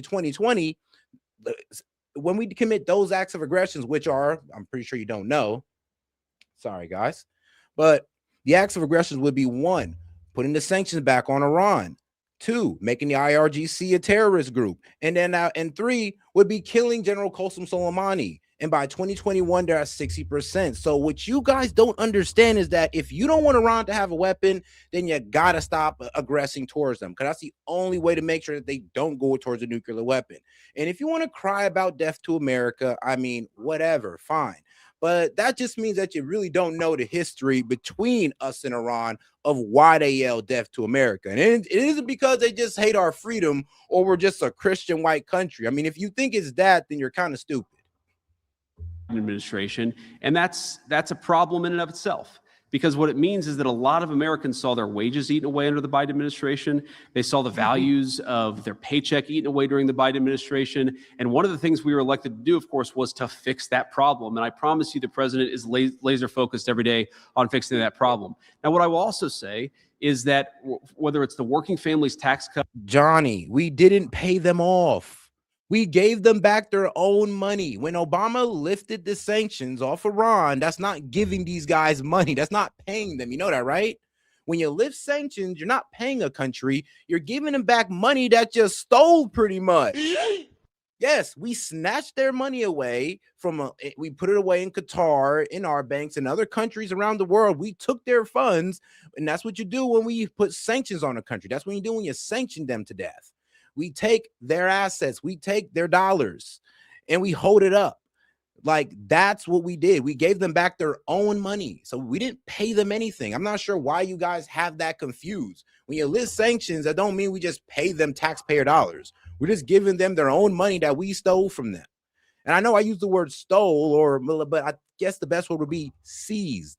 2020, when we commit those acts of aggressions, which are, I'm pretty sure you don't know, sorry guys, but the acts of aggressions would be 1, putting the sanctions back on Iran, 2, making the IRGC a terrorist group, and then and 3 would be killing General Qasem Soleimani. And by 2021, they're at 60%. So what you guys don't understand is that if you don't want Iran to have a weapon, then you gotta stop aggressing towards them, because that's the only way to make sure that they don't go towards a nuclear weapon. And if you want to cry about death to America, I mean, whatever, fine. But that just means that you really don't know the history between us and Iran of why they yell death to America. And it isn't because they just hate our freedom or we're just a Christian white country. I mean, if you think it's that, then you're kind of stupid. Administration, and that's a problem in and of itself, because what it means is that a lot of Americans saw their wages eaten away under the Biden administration. They saw the values of their paycheck eaten away during the Biden administration. And one of the things we were elected to do, of course, was to fix that problem. And I promise you the president is laser focused every day on fixing that problem. Now, what I will also say is that whether it's the working families tax cut, Johnny, we didn't pay them off. We gave them back their own money. When Obama lifted the sanctions off Iran, that's not giving these guys money. That's not paying them. You know that, right? When you lift sanctions, you're not paying a country. You're giving them back money that you stole pretty much. Yes, we snatched their money away from, we put it away in Qatar, in our banks, and other countries around the world. We took their funds, and that's what you do when we put sanctions on a country. That's what you do when you sanction them to death. We take their assets, we take their dollars, and we hold it up. Like, that's what we did. We gave them back their own money. So we didn't pay them anything. I'm not sure why you guys have that confused. When you list sanctions, that don't mean we just pay them taxpayer dollars. We're just giving them their own money that we stole from them. And I know I use the word stole, but I guess the best word would be seized.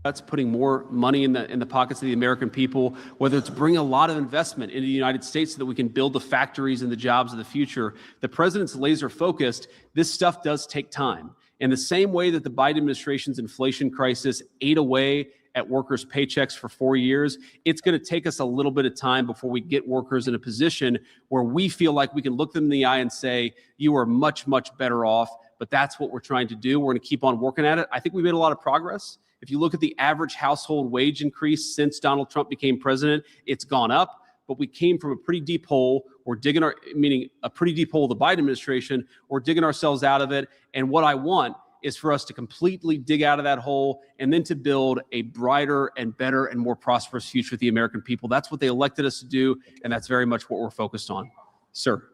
That's putting more money in the pockets of the American people, whether it's bringing a lot of investment into the United States so that we can build the factories and the jobs of the future. The president's laser focused. This stuff does take time. In the same way that the Biden administration's inflation crisis ate away at workers' paychecks for 4 years, it's going to take us a little bit of time before we get workers in a position where we feel like we can look them in the eye and say, you are much, much better off. But that's what we're trying to do. We're going to keep on working at it. I think we made a lot of progress. If you look at the average household wage increase since Donald Trump became president, it's gone up, but we came from a pretty deep hole. We're digging meaning a pretty deep hole, the Biden administration, we're digging ourselves out of it. And what I want is for us to completely dig out of that hole and then to build a brighter and better and more prosperous future with the American people. That's what they elected us to do, and that's very much what we're focused on. Sir.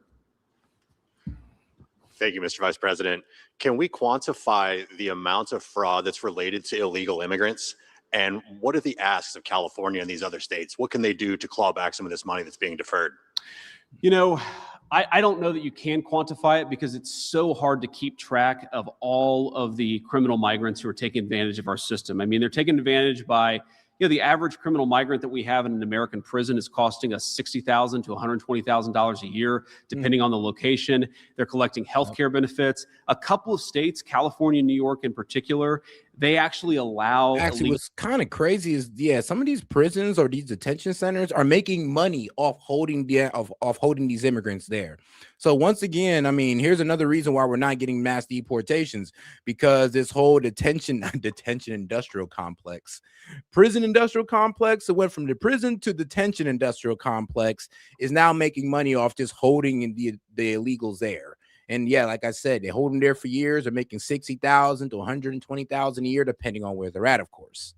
Thank you, Mr. Vice President. Can we quantify the amount of fraud that's related to illegal immigrants? And what are the asks of California and these other states? What can they do to claw back some of this money that's being deferred? You know, I don't know that you can quantify it because it's so hard to keep track of all of the criminal migrants who are taking advantage of our system. I mean, they're taking advantage by, the average criminal migrant that we have in an American prison is costing us $60,000 to $120,000 a year, depending on the location. They're collecting health care benefits. A couple of states, California, New York in particular, they actually allow. Actually, what's kind of crazy is, some of these prisons or these detention centers are making money off holding these immigrants there. So once again, I mean, here's another reason why we're not getting mass deportations, because this whole detention industrial complex, prison industrial complex, it went from the prison to detention industrial complex, is now making money off just holding the illegals there. And yeah, like I said, they hold them there for years. They're making $60,000 to $120,000 a year, depending on where they're at, of course,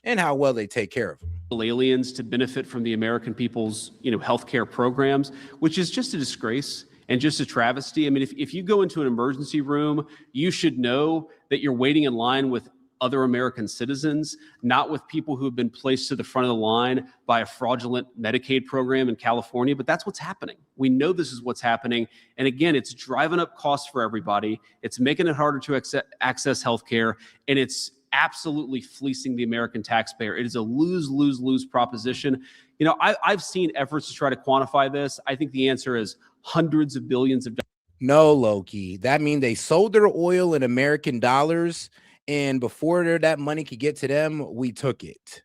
and how well they take care of them. Aliens to benefit from the American people's, healthcare programs, which is just a disgrace and just a travesty. I mean, if you go into an emergency room, you should know that you're waiting in line with other American citizens, not with people who have been placed to the front of the line by a fraudulent Medicaid program in California, but that's what's happening. We know this is what's happening. And again, it's driving up costs for everybody. It's making it harder to access healthcare, and it's absolutely fleecing the American taxpayer. It is a lose-lose-lose proposition. You know, I've seen efforts to try to quantify this. I think the answer is hundreds of billions of dollars. No, Loki. That means they sold their oil in American dollars, and before that money could get to them, we took it.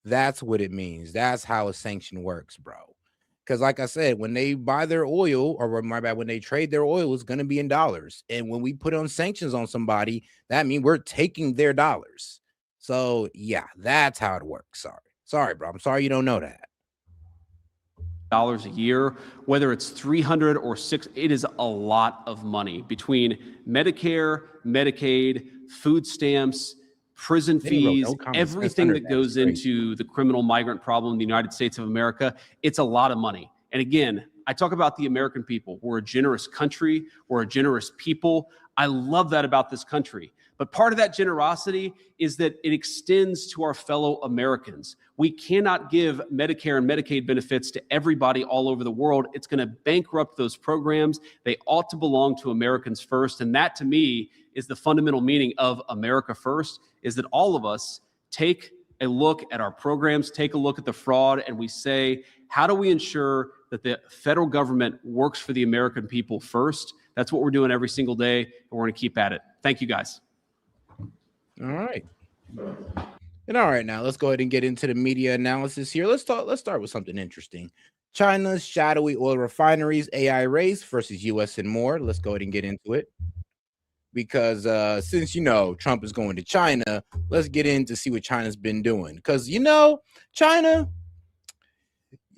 That's what it means. That's how a sanction works, bro. Because like I said, when they buy their oil, or my bad, when they trade their oil, it's going to be in dollars. And when we put on sanctions on somebody, that means we're taking their dollars. So yeah, that's how it works. Sorry, bro. I'm sorry you don't know that. Dollars a year, whether it's 300 or 6, it is a lot of money between Medicare, Medicaid, food stamps, prison fees, everything that goes into the criminal migrant problem in the United States of America. It's a lot of money. And again, I talk about the American people. We're a generous country. We're a generous people. I love that about this country. But part of that generosity is that it extends to our fellow Americans. We cannot give Medicare and Medicaid benefits to everybody all over the world. It's going to bankrupt those programs. They ought to belong to Americans first. And that, to me, is the fundamental meaning of America First, is that all of us take a look at our programs, take a look at the fraud, and we say, how do we ensure that the federal government works for the American people first? That's what we're doing every single day, and we're going to keep at it. Thank you, guys. All right. And all right, now let's go ahead and get into the media analysis here. Let's start with something interesting. China's shadowy oil refineries, AI race versus US and more. Let's go ahead and get into it. Because since Trump is going to China, let's get in to see what China's been doing. Because China,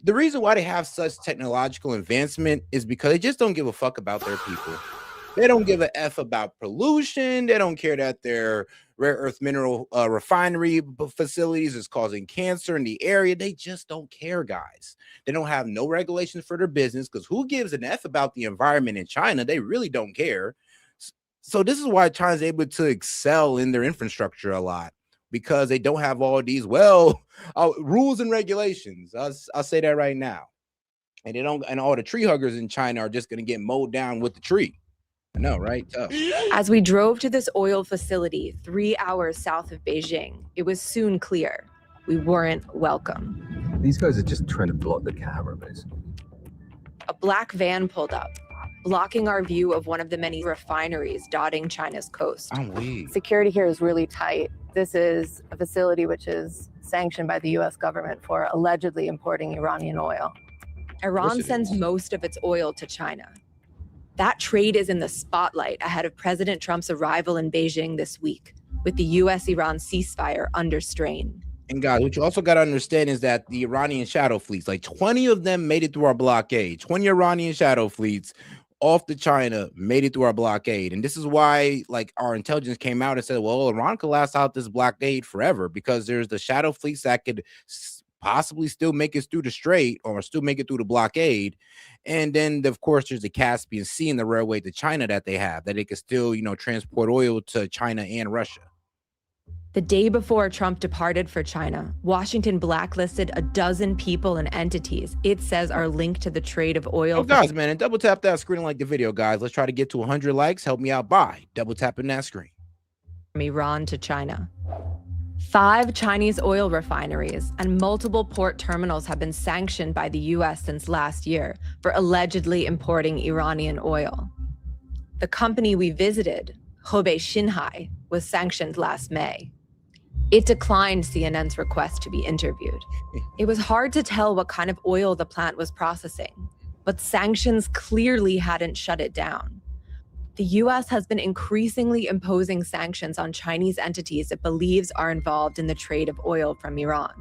the reason why they have such technological advancement is because they just don't give a fuck about their people. They don't give a F about pollution. They don't care that their rare earth mineral refinery facilities is causing cancer in the area. They just don't care, guys. They don't have no regulations for their business, because who gives an F about the environment in China? They really don't care. So this is why China's able to excel in their infrastructure a lot, because they don't have all these rules and regulations. I'll say that right now. And they don't, and all the tree huggers in China are just going to get mowed down with the tree. I know, right? Tough. As we drove to this oil facility 3 hours south of Beijing, it was soon clear we weren't welcome. These guys are just trying to block the camera, basically. A black van pulled up, blocking our view of one of the many refineries dotting China's coast. Security here is really tight. This is a facility which is sanctioned by the US government for allegedly importing Iranian oil. Iran sends most of its oil to China. That trade is in the spotlight ahead of President Trump's arrival in Beijing this week, with the US-Iran ceasefire under strain. And guys, what you also got to understand is that the Iranian shadow fleets, like 20 of them made it through our blockade. 20 Iranian shadow fleets off to China made it through our blockade. And this is why, like, our intelligence came out and said, well, Iran could last out this blockade forever, because there's the shadow fleets that could possibly still make it through the strait, or still make it through the blockade. And then, of course, there's the Caspian Sea and the railway to China that they have, that they could still, transport oil to China and Russia. The day before Trump departed for China, Washington blacklisted a dozen people and entities it says are linked to the trade of oil. Oh, guys, man, and double tap that screen and like the video, guys. Let's try to get to 100 likes. Help me out by double tapping that screen. From Iran to China. 5 Chinese oil refineries and multiple port terminals have been sanctioned by the US since last year for allegedly importing Iranian oil. The company we visited, Hebei Xinhai, was sanctioned last May. It declined CNN's request to be interviewed. It was hard to tell what kind of oil the plant was processing, but sanctions clearly hadn't shut it down. The US has been increasingly imposing sanctions on Chinese entities it believes are involved in the trade of oil from Iran.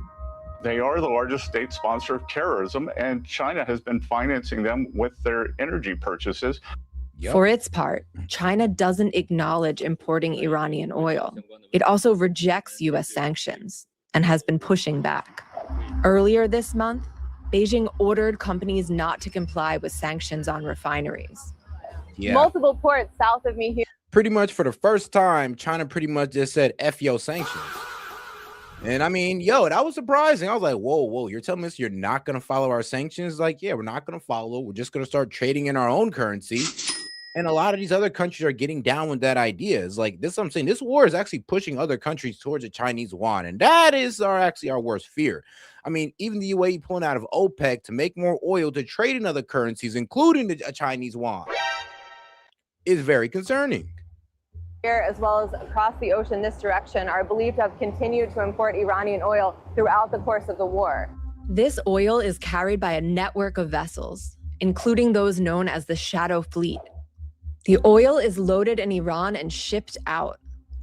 They are the largest state sponsor of terrorism, and China has been financing them with their energy purchases. For its part, China doesn't acknowledge importing Iranian oil. It also rejects US sanctions and has been pushing back. Earlier this month, Beijing ordered companies not to comply with sanctions on refineries. Multiple ports south of me here. pretty much for the first time, China pretty much just said F yo sanctions. And I mean, yo, that was surprising. I was like, whoa, you're telling us you're not going to follow our sanctions? Like, yeah, we're not going to follow. We're just going to start trading in our own currency. And a lot of these other countries are getting down with that idea. It's like, this is what I'm saying. This war is actually pushing other countries towards the Chinese yuan. And that is actually our worst fear. I mean, even the UAE pulling out of OPEC to make more oil to trade in other currencies, including the Chinese yuan, is very concerning. Here, as well as across the ocean this direction, are believed to have continued to import Iranian oil throughout the course of the war. This oil is carried by a network of vessels, including those known as the Shadow Fleet. The oil is loaded in Iran and shipped out,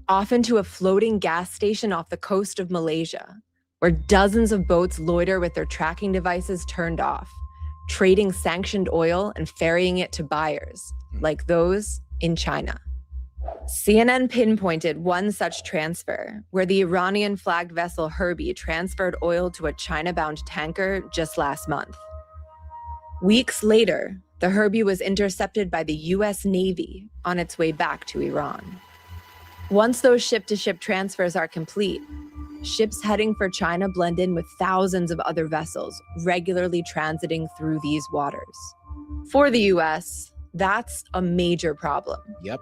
often to a floating gas station off the coast of Malaysia, where dozens of boats loiter with their tracking devices turned off, trading sanctioned oil and ferrying it to buyers, like those in China. CNN pinpointed one such transfer, where the Iranian-flagged vessel Herbie transferred oil to a China-bound tanker just last month. Weeks later, the Herbie was intercepted by the U.S. Navy on its way back to Iran. Once those ship-to-ship transfers are complete, ships heading for China blend in with thousands of other vessels regularly transiting through these waters. For the U.S., that's a major problem. Yep.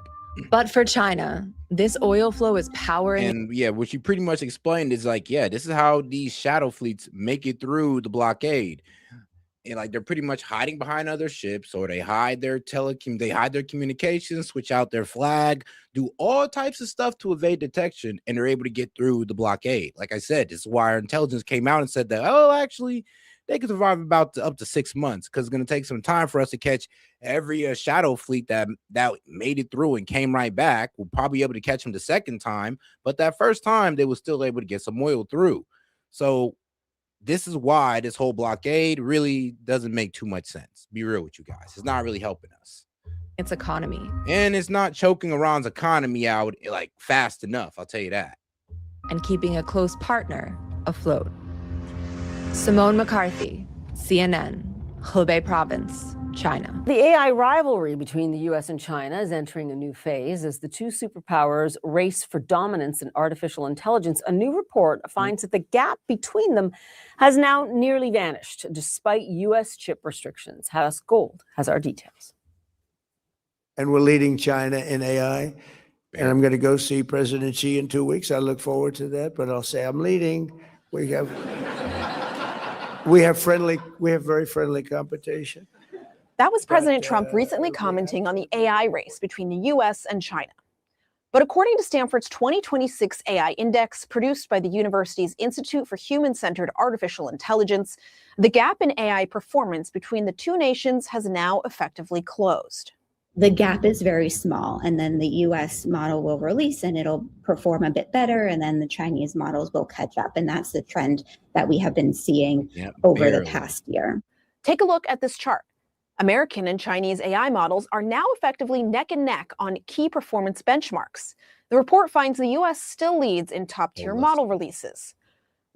But for China, this oil flow is powering. And yeah, what you pretty much explained is like, yeah, this is how these shadow fleets make it through the blockade. And like, they're pretty much hiding behind other ships, or they hide their communications, switch out their flag, do all types of stuff to evade detection, and they're able to get through the blockade. Like I said, this is why our intelligence came out and said that, oh, actually, they could survive about up to 6 months, because it's going to take some time for us to catch every shadow fleet that made it through and came right back. We'll probably be able to catch them the second time, but that first time they were still able to get some oil through. So this is why this whole blockade really doesn't make too much sense. Be real with you guys. It's not really helping us. Its economy. And it's not choking Iran's economy out like fast enough, I'll tell you that. And keeping a close partner afloat. Simone McCarthy, CNN, Hebei Province, China. The AI rivalry between the U.S. and China is entering a new phase as the two superpowers race for dominance in artificial intelligence. A new report finds that the gap between them has now nearly vanished, despite U.S. chip restrictions. House Gold has our details. And we're leading China in AI. And I'm going to go see President Xi in 2 weeks. I look forward to that, but I'll say I'm leading. We have very friendly competition. That was President Trump recently commenting on the AI race between the U.S. and China. But according to Stanford's 2026 AI Index, produced by the university's Institute for Human-Centered Artificial Intelligence, the gap in AI performance between the two nations has now effectively closed. The gap is very small, and then the US model will release and it'll perform a bit better, and then the Chinese models will catch up. And that's the trend that we have been seeing over the past year. Take a look at this chart. American and Chinese AI models are now effectively neck and neck on key performance benchmarks. The report finds the US still leads in top-tier model releases,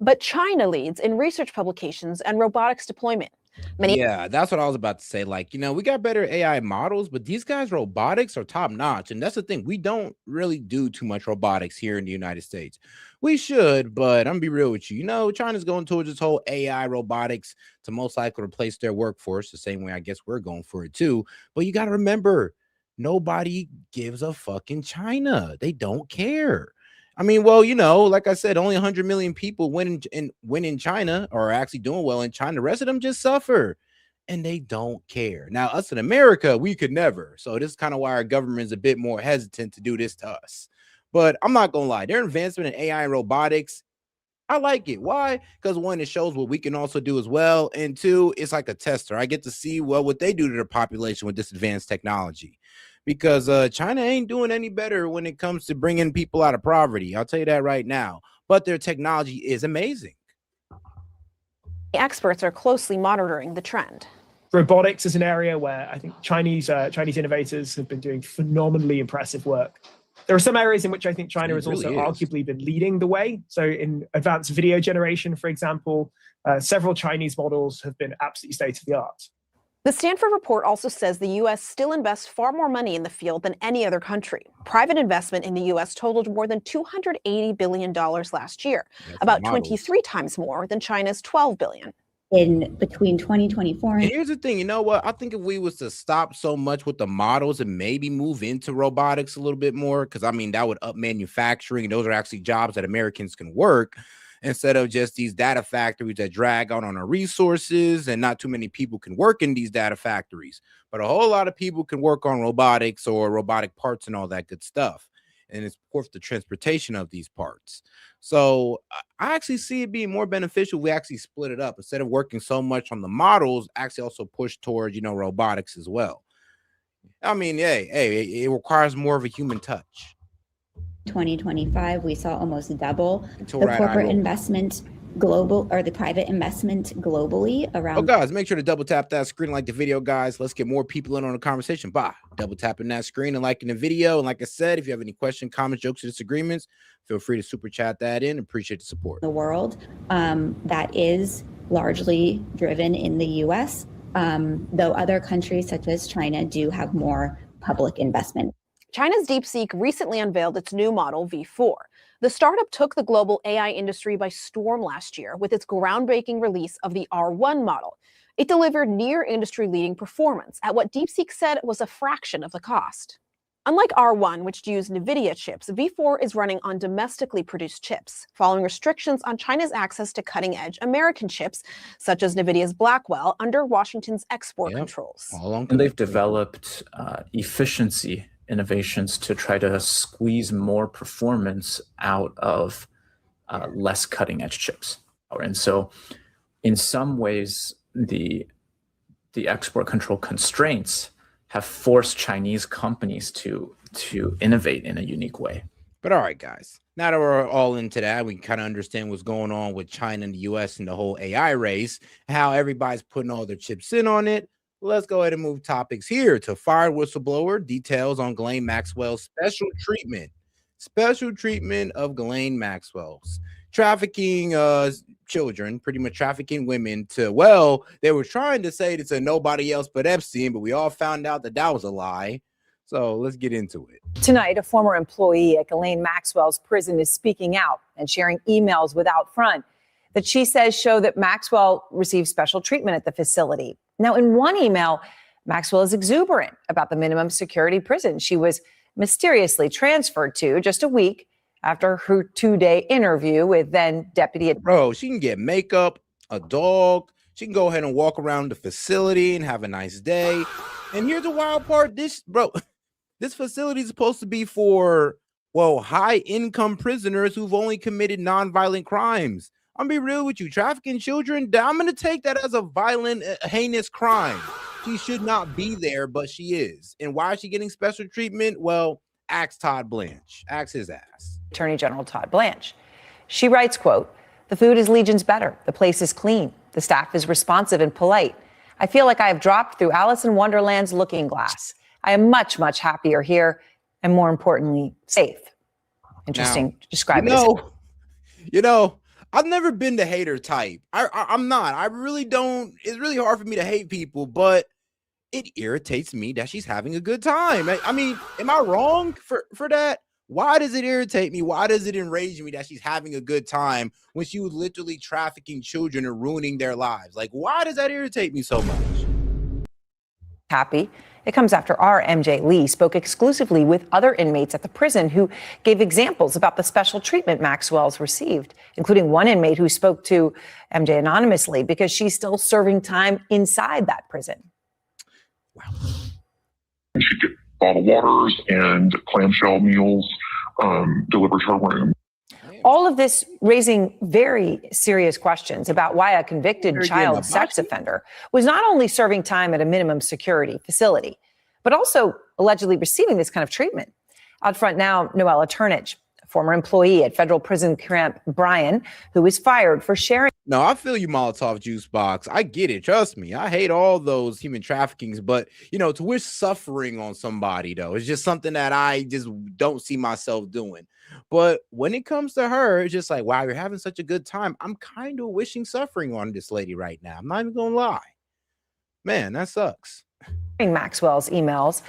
but China leads in research publications and robotics deployment. Yeah, that's what I was about to say. Like, you know, we got better AI models, but these guys' robotics are top notch. And that's the thing. We don't really do too much robotics here in the United States. We should, but I'm gonna be real with you. You know, China's going towards this whole AI robotics to most likely replace their workforce the same way I guess we're going for it too. But you got to remember, nobody gives a fuck in China. They don't care. I mean, well, you know, like I said, only 100 million people win in China, or are actually doing well in China. The rest of them just suffer, and they don't care. Now, us in America, we could never. So this is kind of why our government is a bit more hesitant to do this to us. But I'm not going to lie. Their advancement in AI and robotics, I like it. Why? Because one, it shows what we can also do as well. And two, it's like a tester. I get to see, well, what they do to their population with this advanced technology. Because China ain't doing any better when it comes to bringing people out of poverty. I'll tell you that right now. But their technology is amazing. Experts are closely monitoring the trend. Robotics is an area where I think Chinese innovators have been doing phenomenally impressive work. There are some areas in which I think China has also arguably been leading the way. So in advanced video generation, for example, several Chinese models have been absolutely state of the art. The Stanford report also says the U.S. still invests far more money in the field than any other country. Private investment in the U.S. totaled more than $280 billion last year, about 23 times more than China's $12 billion. In between 2024 And and here's the thing, you know what? I think if we was to stop so much with the models and maybe move into robotics a little bit more, because I mean, that would up manufacturing. And those are actually jobs that Americans can work instead of just these data factories that drag out on our resources, and not too many people can work in these data factories, but a whole lot of people can work on robotics or robotic parts and all that good stuff. And it's of course the transportation of these parts. So I actually see it being more beneficial if we actually split it up instead of working so much on the models, actually also push towards, robotics as well. I mean, hey, it requires more of a human touch. 2025, we saw almost double Until the right eye corporate roll. investment global or the private investment globally Oh, around. guys, make sure to double tap that screen, like the video, guys. Let's get more people in on the conversation by double tapping that screen and liking the video. And like I said, if you have any questions, comments, jokes, or disagreements, feel free to super chat that in. Appreciate the support. The world that is largely driven in the U.S., though other countries such as China do have more public investment. China's DeepSeek recently unveiled its new model, V4. The startup took the global AI industry by storm last year with its groundbreaking release of the R1 model. It delivered near industry-leading performance at what DeepSeek said was a fraction of the cost. Unlike R1, which used NVIDIA chips, V4 is running on domestically produced chips, following restrictions on China's access to cutting-edge American chips, such as NVIDIA's Blackwell, under Washington's export controls. And they've developed efficiency innovations to try to squeeze more performance out of less cutting edge chips. And so in some ways, the export control constraints have forced Chinese companies to innovate in a unique way. But all right, guys, now that we're all into that, we kind of understand what's going on with China and the US and the whole AI race, how everybody's putting all their chips in on it. Let's go ahead and move topics here to fired whistleblower details on Ghislaine Maxwell's special treatment of Ghislaine Maxwell's trafficking children, pretty much trafficking women to, well, they were trying to say it's a nobody else but Epstein, but we all found out that that was a lie. So let's get into it. Tonight, a former employee at Ghislaine Maxwell's prison is speaking out and sharing emails with Outfront that she says show that Maxwell received special treatment at the facility. Now, in one email, Maxwell is exuberant about the minimum security prison she was mysteriously transferred to just a week after her 2-day interview with then deputy. Bro, she can get makeup, a dog. She can go ahead and walk around the facility and have a nice day. And here's the wild part. This facility is supposed to be for, well, high income prisoners who've only committed nonviolent crimes. I'm gonna be real with you. Trafficking children, I'm gonna take that as a violent, heinous crime. She should not be there, but she is. And why is she getting special treatment? Well, ask Todd Blanche. Ask his ass. Attorney General Todd Blanche. She writes, quote, "The food is legions better. The place is clean. The staff is responsive and polite. I feel like I have dropped through Alice in Wonderland's looking glass. I am much, much happier here and more importantly, safe." Interesting. Now, Describe it as I've never been the hater type. I'm not. I really don't. It's really hard for me to hate people, but it irritates me that she's having a good time. I mean, am I wrong for that? Why does it irritate me? Why does it enrage me that she's having a good time when she was literally trafficking children and ruining their lives? Like, why does that irritate me so much? happy. It comes after our MJ Lee spoke exclusively with other inmates at the prison who gave examples about the special treatment Maxwell's received, including one inmate who spoke to MJ anonymously because she's still serving time inside that prison. She'd get bottled waters and clamshell meals delivered to her room. All of this raising very serious questions about why a convicted child sex offender was not only serving time at a minimum security facility, but also allegedly receiving this kind of treatment. Out front now, Noella Turnage, former employee at federal prison camp Bryan, who was fired for sharing. No, I feel you, Molotov Juice Box. I get it. Trust me. I hate all those human traffickings, but to wish suffering on somebody, though, it's just something that I just don't see myself doing. But when it comes to her, it's just like, wow, you're having such a good time. I'm kind of wishing suffering on this lady right now. I'm not even gonna lie. Man, that sucks. Maxwell's emails.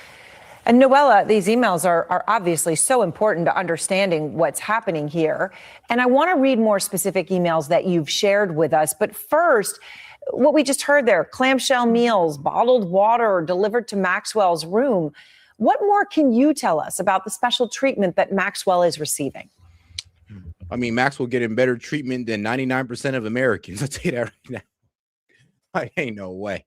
And Noella, these emails are obviously so important to understanding what's happening here. And I want to read more specific emails that you've shared with us. But first, what we just heard there, clamshell meals, bottled water delivered to Maxwell's room. What more can you tell us about the special treatment that Maxwell is receiving? I mean, Maxwell getting better treatment than 99% of Americans. I'll tell you that right now. I ain't no way.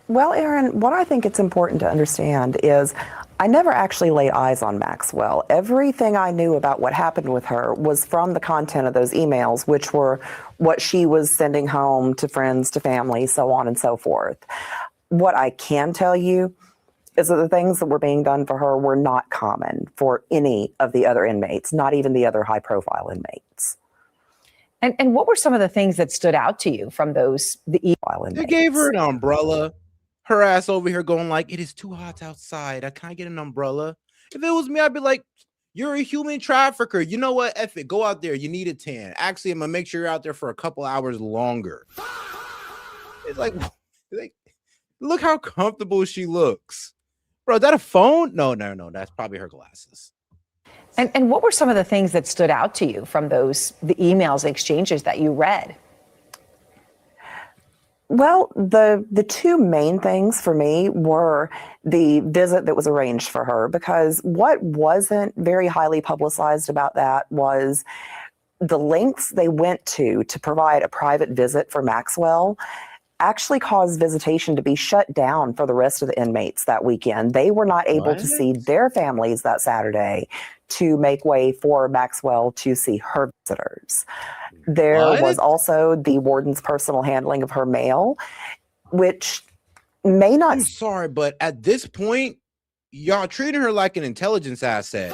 Well, Aaron, what I think it's important to understand is I never actually laid eyes on Maxwell. Everything I knew about what happened with her was from the content of those emails, which were what she was sending home to friends, to family, so on and so forth. What I can tell you is that the things that were being done for her were not common for any of the other inmates, not even the other high-profile inmates. And what were some of the things that stood out to you from the inmates? They gave her an umbrella. Her ass over here going like, it is too hot outside. I can't get an umbrella. If it was me, I'd be like, you're a human trafficker. You know what? F it. Go out there. You need a tan. Actually, I'm going to make sure you're out there for a couple hours longer. It's like, look how comfortable she looks. Bro, is that a phone? No. That's probably her glasses. And what were some of the things that stood out to you from the emails, exchanges that you read? Well, the two main things for me were the visit that was arranged for her, because what wasn't very highly publicized about that was the lengths they went to provide a private visit for Maxwell actually caused visitation to be shut down for the rest of the inmates that weekend. They were not able to see their families that Saturday to make way for Maxwell to see her visitors. There was also the warden's personal handling of her mail, which may not... I'm sorry, but at this point, y'all treating her like an intelligence asset.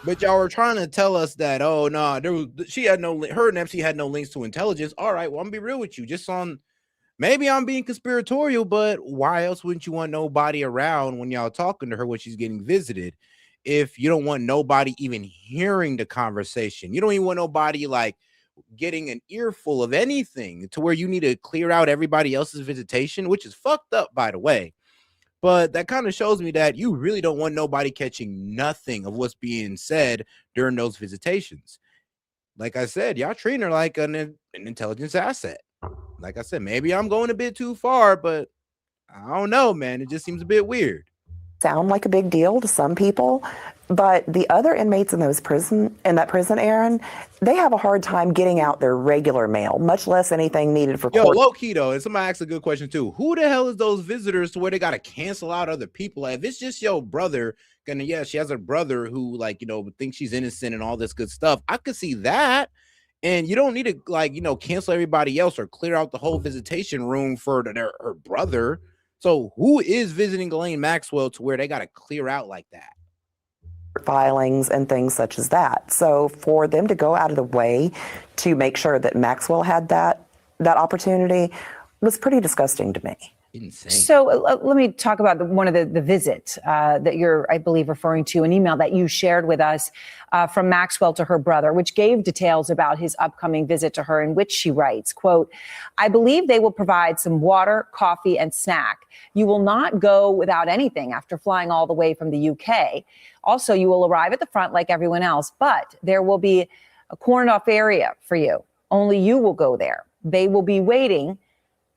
But y'all were trying to tell us that, oh, no, her and MC had no links to intelligence. All right, well, I'm going to be real with you. Just on... Maybe I'm being conspiratorial, but why else wouldn't you want nobody around when y'all talking to her when she's getting visited? If you don't want nobody even hearing the conversation, you don't even want nobody like getting an earful of anything to where you need to clear out everybody else's visitation, which is fucked up, by the way. But that kind of shows me that you really don't want nobody catching nothing of what's being said during those visitations. Like I said, y'all treating her like an intelligence asset. Like I said, maybe I'm going a bit too far, but I don't know, man. It just seems a bit weird. Sound like a big deal to some people, but the other inmates in that prison, Aaron, they have a hard time getting out their regular mail, much less anything needed for court. Low key though, and somebody asked a good question too. Who the hell is those visitors to where they got to cancel out other people? Like, if it's just your brother, she has a brother who thinks she's innocent and all this good stuff. I could see that. And you don't need to cancel everybody else or clear out the whole visitation room for her brother. So who is visiting Ghislaine Maxwell to where they got to clear out like that? Filings and things such as that. So for them to go out of the way to make sure that Maxwell had that opportunity was pretty disgusting to me. Insane. So let me talk about one of the visits that you're, I believe, referring to, an email that you shared with us from Maxwell to her brother, which gave details about his upcoming visit to her, in which she writes, quote, I believe they will provide some water, coffee, and snack. You will not go without anything after flying all the way from the UK. Also, you will arrive at the front like everyone else, but there will be a cordoned-off area for you. Only you will go there. They will be waiting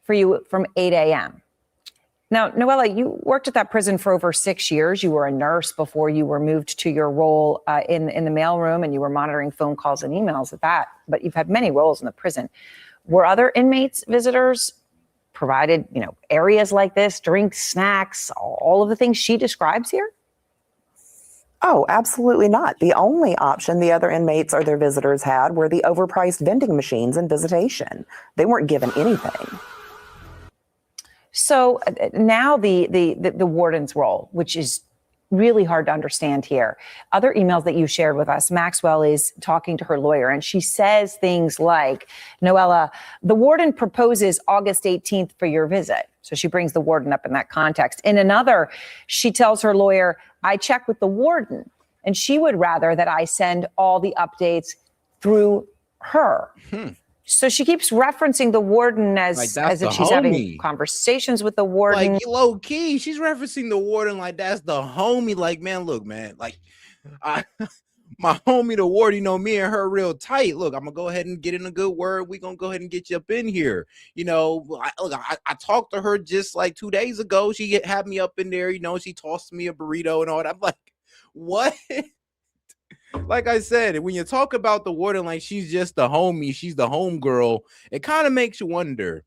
for you from 8 a.m. Now, Noella, you worked at that prison for over 6 years. You were a nurse before you were moved to your role in the mailroom, and you were monitoring phone calls and emails at that. But you've had many roles in the prison. Were other inmates, visitors provided, areas like this, drinks, snacks, all of the things she describes here? Oh, absolutely not. The only option the other inmates or their visitors had were the overpriced vending machines and visitation. They weren't given anything. So now the warden's role, which is really hard to understand here. Other emails that you shared with us, Maxwell is talking to her lawyer, and she says things like, Noella, the warden proposes August 18th for your visit. So she brings the warden up in that context. In another, she tells her lawyer, I checked with the warden, and she would rather that I send all the updates through her. So she keeps referencing the warden as if she's having conversations with the warden. Like, low key, she's referencing the warden like that's the homie. Like, man, look, man, like, my homie, the warden, you know, me and her real tight. Look, I'm gonna go ahead and get in a good word. We gonna go ahead and get you up in here. You know, I talked to her just like 2 days ago. She had me up in there. You know, she tossed me a burrito and all that. I'm like, what? Like I said, when you talk about the warden like she's just the homie, she's the homegirl, it kind of makes you wonder,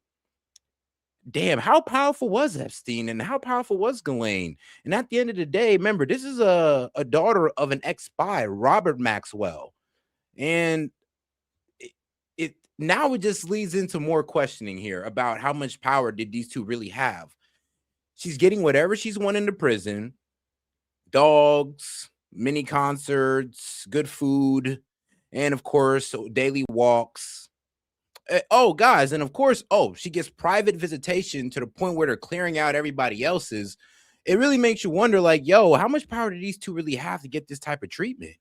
damn, how powerful was Epstein and how powerful was Ghislaine? And at the end of the day, remember, this is a daughter of an ex-spy, Robert Maxwell. And it now it just leads into more questioning here about how much power did these two really have. She's getting whatever she's wanting in the prison, dogs, mini concerts, good food, and of course, daily walks. Oh, guys, and of course, she gets private visitation to the point where they're clearing out everybody else's. It really makes you wonder, like, yo, how much power do these two really have to get this type of treatment?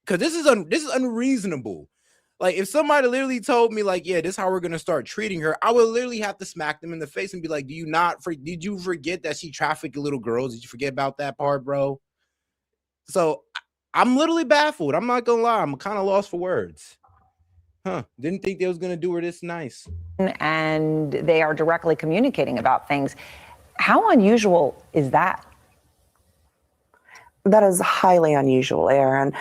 Because this is unreasonable. Like, if somebody literally told me, like, yeah, this is how we're gonna start treating her, I would literally have to smack them in the face and be like, did you forget that she trafficked little girls? Did you forget about that part, bro? So I'm literally baffled. I'm not gonna lie. I'm kind of lost for words. Didn't think they was gonna do her this nice. And they are directly communicating about things. How unusual is that? That is highly unusual, Aaron.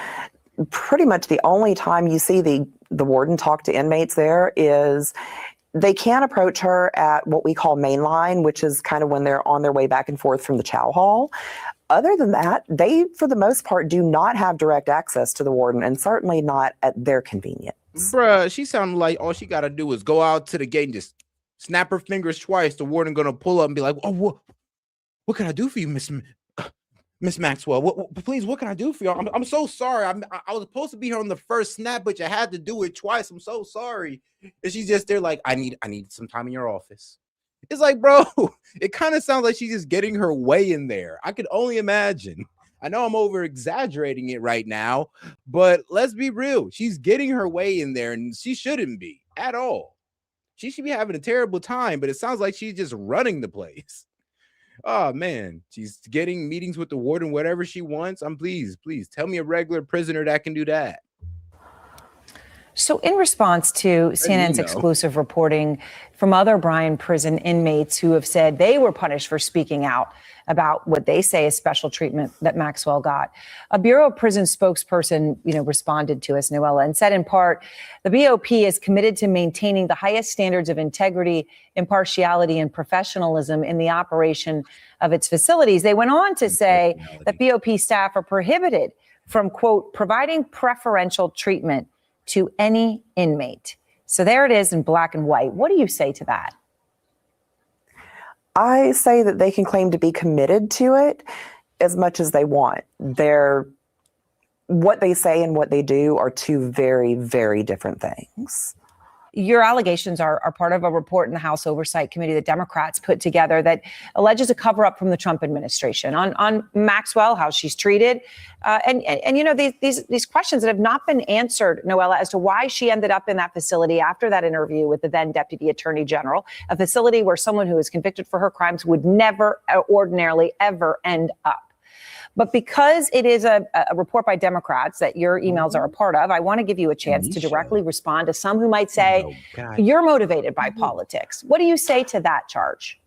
Pretty much the only time you see the warden talk to inmates there is they can't approach her at what we call mainline, which is kind of when they're on their way back and forth from the chow hall. Other than that, they, for the most part, do not have direct access to the warden, and certainly not at their convenience. Bruh, she sounded like all she got to do is go out to the gate and just snap her fingers twice. The warden going to pull up and be like, oh, what can I do for you, Miss Maxwell? Please, what can I do for you? I'm so sorry. I was supposed to be here on the first snap, but you had to do it twice. I'm so sorry. And she's just there like, I need some time in your office. It's like, bro, it kind of sounds like she's just getting her way in there. I could only imagine. I know I'm over exaggerating it right now, but let's be real. She's getting her way in there and she shouldn't be at all. She should be having a terrible time, but it sounds like she's just running the place. Oh man, she's getting meetings with the warden, whatever she wants. Please tell me a regular prisoner that can do that. So in response to CNN's exclusive reporting from other Bryan prison inmates who have said they were punished for speaking out about what they say is special treatment that Maxwell got, a Bureau of Prison spokesperson, responded to us, Noella, and said in part, the BOP is committed to maintaining the highest standards of integrity, impartiality, and professionalism in the operation of its facilities. They went on to say that BOP staff are prohibited from, quote, providing preferential treatment to any inmate. So there it is in black and white. What do you say to that? I say that they can claim to be committed to it as much as they want. What they say and what they do are two very, very different things. Your allegations are part of a report in the House Oversight Committee that Democrats put together that alleges a cover-up from the Trump administration on Maxwell, how she's treated, and these questions that have not been answered, Noella, as to why she ended up in that facility after that interview with the then Deputy Attorney General, a facility where someone who is convicted for her crimes would never ordinarily ever end up. But because it is a report by Democrats that your emails are a part of, I want to give you a chance to directly respond to some who might say you're motivated by politics. What do you say to that charge?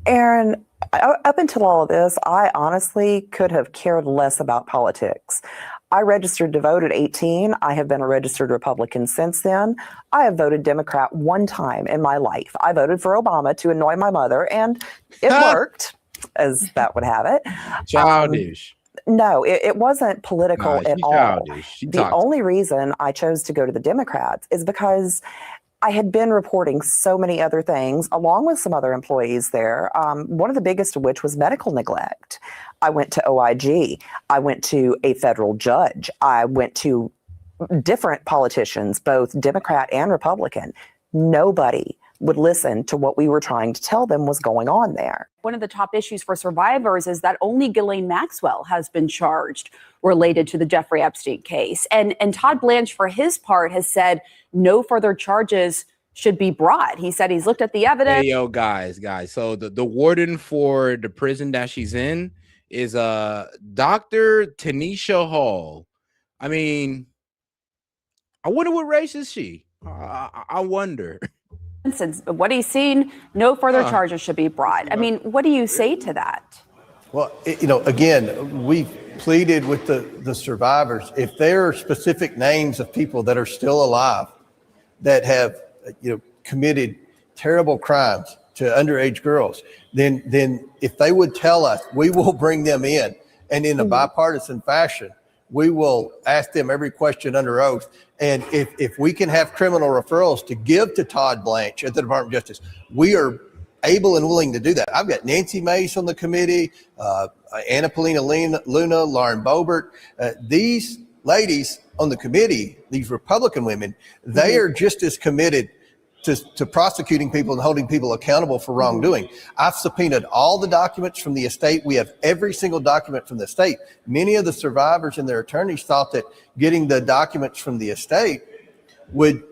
Aaron, up until all of this, I honestly could have cared less about politics. I registered to vote at 18. I have been a registered Republican since then. I have voted Democrat one time in my life. I voted for Obama to annoy my mother, and it worked. As that would have it. Childish. No, it wasn't political at all. Childish. The only reason I chose to go to the Democrats is because I had been reporting so many other things along with some other employees there, one of the biggest of which was medical neglect. I went to OIG. I went to a federal judge. I went to different politicians, both Democrat and Republican. Nobody would listen to what we were trying to tell them was going on there. One of the top issues for survivors is that only Ghislaine Maxwell has been charged related to the Jeffrey Epstein case. And Todd Blanche, for his part, has said no further charges should be brought. He said he's looked at the evidence. Hey, yo, guys. So the warden for the prison that she's in is Dr. Tanisha Hall. I mean, I wonder what race is she? I wonder. Since what he's seen, no further charges should be brought. I mean, what do you say to that? Well, again, we've pleaded with the survivors. If there are specific names of people that are still alive that have, committed terrible crimes to underage girls, then if they would tell us, we will bring them in. And in a bipartisan fashion, we will ask them every question under oath. And if we can have criminal referrals to give to Todd Blanche at the Department of Justice, we are able and willing to do that. I've got Nancy Mace on the committee, Anna Paulina Luna, Lauren Boebert. These ladies on the committee, these Republican women, they are just as committed to prosecuting people and holding people accountable for wrongdoing. I've subpoenaed all the documents from the estate. We have every single document from the estate. Many of the survivors and their attorneys thought that getting the documents from the estate would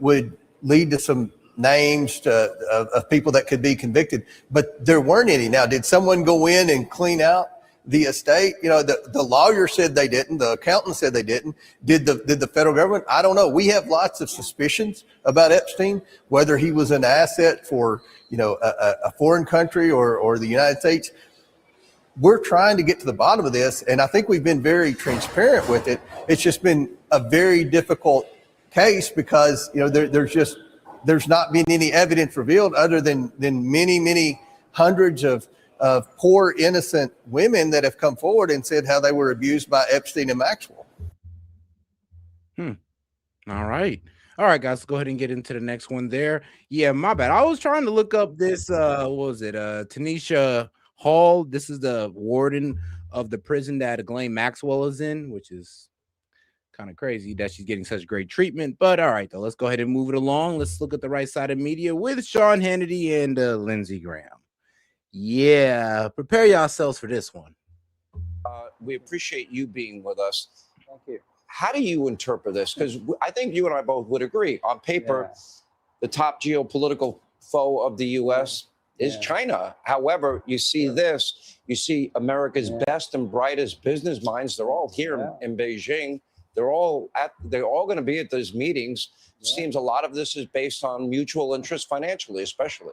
lead to some names of people that could be convicted, but there weren't any. Now, did someone go in and clean out the estate? The lawyer said they didn't. The accountant said they didn't. Did the federal government? I don't know. We have lots of suspicions about Epstein, whether he was an asset for a foreign country or the United States. We're trying to get to the bottom of this, and I think we've been very transparent with it. It's just been a very difficult case because there's not been any evidence revealed other than many hundreds of poor innocent women that have come forward and said how they were abused by Epstein and Maxwell. All right, guys, let's go ahead and get into the next one there. Yeah, my bad. I was trying to look up this, Tanisha Hall. This is the warden of the prison that Ghislaine Maxwell is in, which is kind of crazy that she's getting such great treatment. But all right, though, let's go ahead and move it along. Let's look at the right side of media with Sean Hannity and Lindsey Graham. Yeah, prepare yourselves for this one. We appreciate you being with us. Thank you. How do you interpret this? Because I think you and I both would agree. On paper, the top geopolitical foe of the U.S. is China. However, you see this, you see America's best and brightest business minds. They're all here in Beijing. They're all going to be at those meetings. It seems a lot of this is based on mutual interest financially, especially.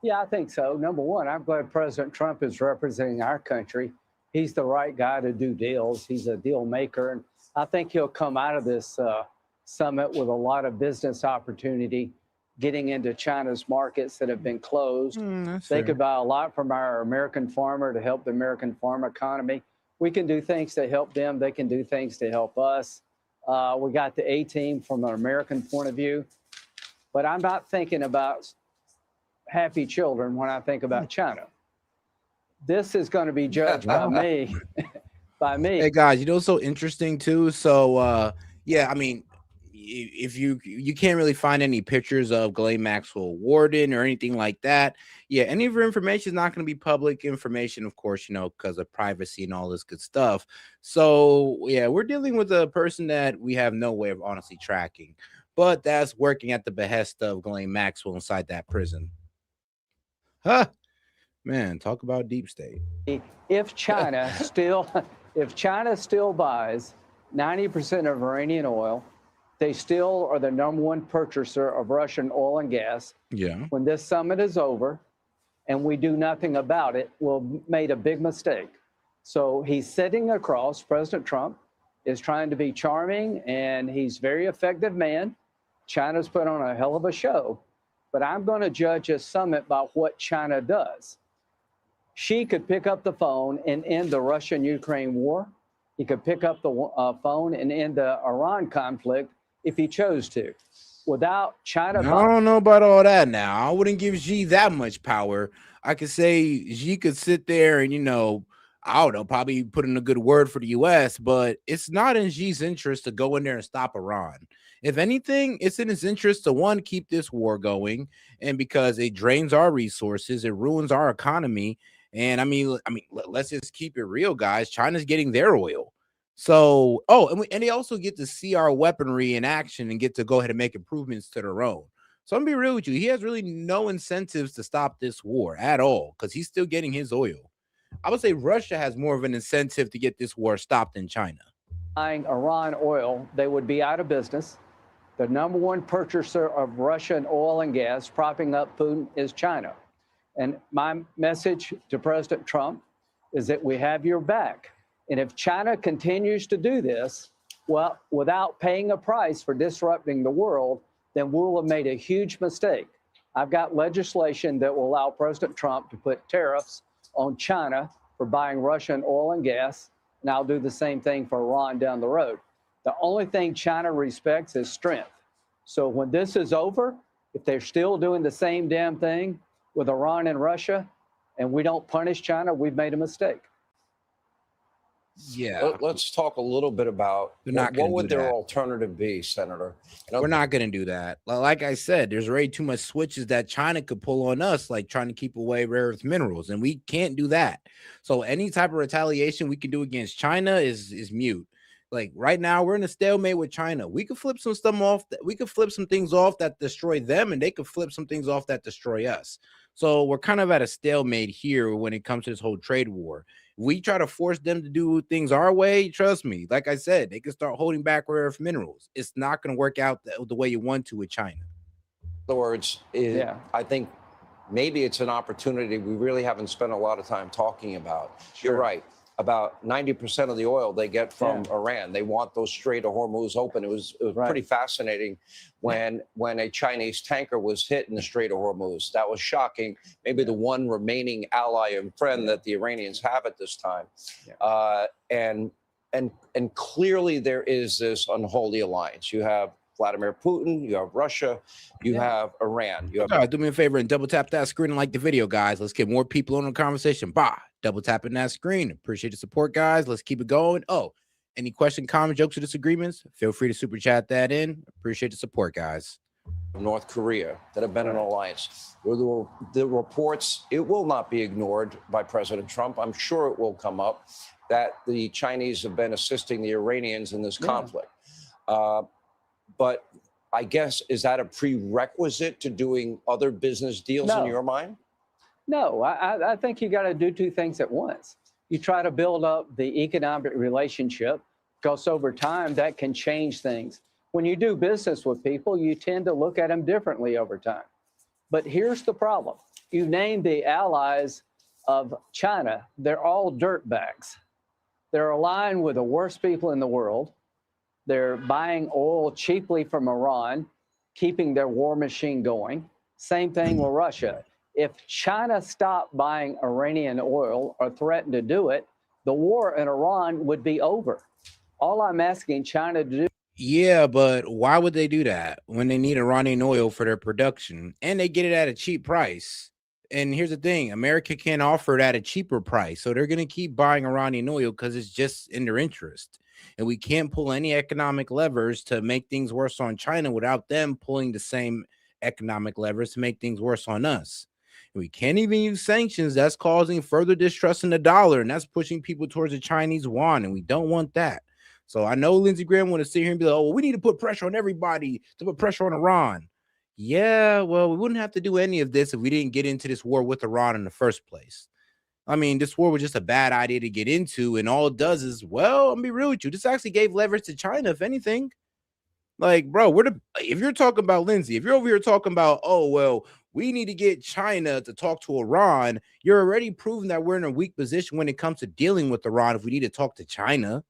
Yeah, I think so. Number one, I'm glad President Trump is representing our country. He's the right guy to do deals. He's a deal maker. And I think he'll come out of this summit with a lot of business opportunity, getting into China's markets that have been closed. They could buy a lot from our American farmer to help the American farm economy. We can do things to help them. They can do things to help us. We got the A-team from an American point of view. But I'm not thinking about happy children when I think about China. This is going to be judged by me. By me. Hey guys, what's so interesting too? So yeah, I mean, if you can't really find any pictures of Ghislaine Maxwell warden or anything like that. Yeah, any of her information is not going to be public information, of course, because of privacy and all this good stuff. So yeah, we're dealing with a person that we have no way of honestly tracking, but that's working at the behest of Ghislaine Maxwell inside that prison. Huh, man, talk about deep state. If China still buys 90% of Iranian oil, they still are the #1 purchaser of Russian oil and gas. Yeah. When this summit is over and we do nothing about it, we'll made a big mistake. So he's sitting across. President Trump is trying to be charming, and he's a very effective man. China's put on a hell of a show. But I'm going to judge a summit by what China does. She could pick up the phone and end the Russian-Ukraine war. He could pick up the phone and end the Iran conflict if he chose to. Without China... I don't know about all that now. I wouldn't give Xi that much power. I could say Xi could sit there and, I don't know, probably put in a good word for the U.S., but it's not in Xi's interest to go in there and stop Iran. If anything, it's in its interest to one, keep this war going, and because it drains our resources, it ruins our economy. And let's just keep it real, guys. China's getting their oil. So, and they also get to see our weaponry in action and get to go ahead and make improvements to their own. So I'm gonna be real with you. He has really no incentives to stop this war at all because he's still getting his oil. I would say Russia has more of an incentive to get this war stopped than China. Buying Iran oil, they would be out of business. The number one purchaser of Russian oil and gas, propping up Putin, is China. And my message to President Trump is that we have your back. And if China continues to do this, well, without paying a price for disrupting the world, then we'll have made a huge mistake. I've got legislation that will allow President Trump to put tariffs on China for buying Russian oil and gas, and I'll do the same thing for Iran down the road. The only thing China respects is strength. So when this is over, if they're still doing the same damn thing with Iran and Russia, and we don't punish China, we've made a mistake. Yeah. Let's talk a little bit about what would their alternative be, Senator? We're not going to do that. Like I said, there's already too much switches that China could pull on us, like trying to keep away rare earth minerals, and we can't do that. So any type of retaliation we can do against China is mute. Like right now, we're in a stalemate with China. We could flip some stuff off. We could flip some things off that destroy them, and they could flip some things off that destroy us. So we're kind of at a stalemate here when it comes to this whole trade war. If we try to force them to do things our way, trust me, like I said, they can start holding back rare earth minerals. It's not going to work out the way you want to with China. In other words, I think maybe it's an opportunity we really haven't spent a lot of time talking about. You're right. About 90% of the oil they get from Iran. They want those Strait of Hormuz open. It was pretty fascinating when a Chinese tanker was hit in the Strait of Hormuz. That was shocking. Maybe the one remaining ally and friend that the Iranians have at this time. And clearly there is this unholy alliance. You have Vladimir Putin, you have Russia, you have Iran. You have do me a favor and double tap that screen and like the video, guys. Let's get more people on the conversation. Double tapping that screen. Appreciate the support, guys. Let's keep it going. Any question, comments, jokes, or disagreements? Feel free to super chat that in. Appreciate the support, guys. North Korea that have been in an alliance. The reports, it will not be ignored by President Trump. I'm sure it will come up that the Chinese have been assisting the Iranians in this conflict. But I guess, is that a prerequisite to doing other business deals in your mind? No, I think you got to do two things at once. You try to build up the economic relationship, because over time that can change things. When you do business with people, you tend to look at them differently over time. But here's the problem. You name the allies of China, they're all dirtbags. They're aligned with the worst people in the world. They're buying oil cheaply from Iran, keeping their war machine going. Same thing with Russia. If China stopped buying Iranian oil or threatened to do it, the war in Iran would be over. All I'm asking China to do. Yeah, but why would they do that when they need Iranian oil for their production and they get it at a cheap price? And here's the thing, America can't offer it at a cheaper price. So they're going to keep buying Iranian oil because it's just in their interest. And we can't pull any economic levers to make things worse on China without them pulling the same economic levers to make things worse on us. And we can't even use sanctions. That's causing further distrust in the dollar, and that's pushing people towards the Chinese yuan, and we don't want that. So I know Lindsey Graham want to sit here and be like, oh, well, we need to put pressure on everybody to put pressure on Iran. Yeah, well, we wouldn't have to do any of this if we didn't get into this war with Iran in the first place. I mean, this war was just a bad idea to get into, and all it does is, well, I'm be real with you, this actually gave leverage to China, if anything. Like, bro, if you're talking about Lindsey, if you're over here talking about, oh, well, we need to get China to talk to Iran, you're already proving that we're in a weak position when it comes to dealing with Iran if we need to talk to China.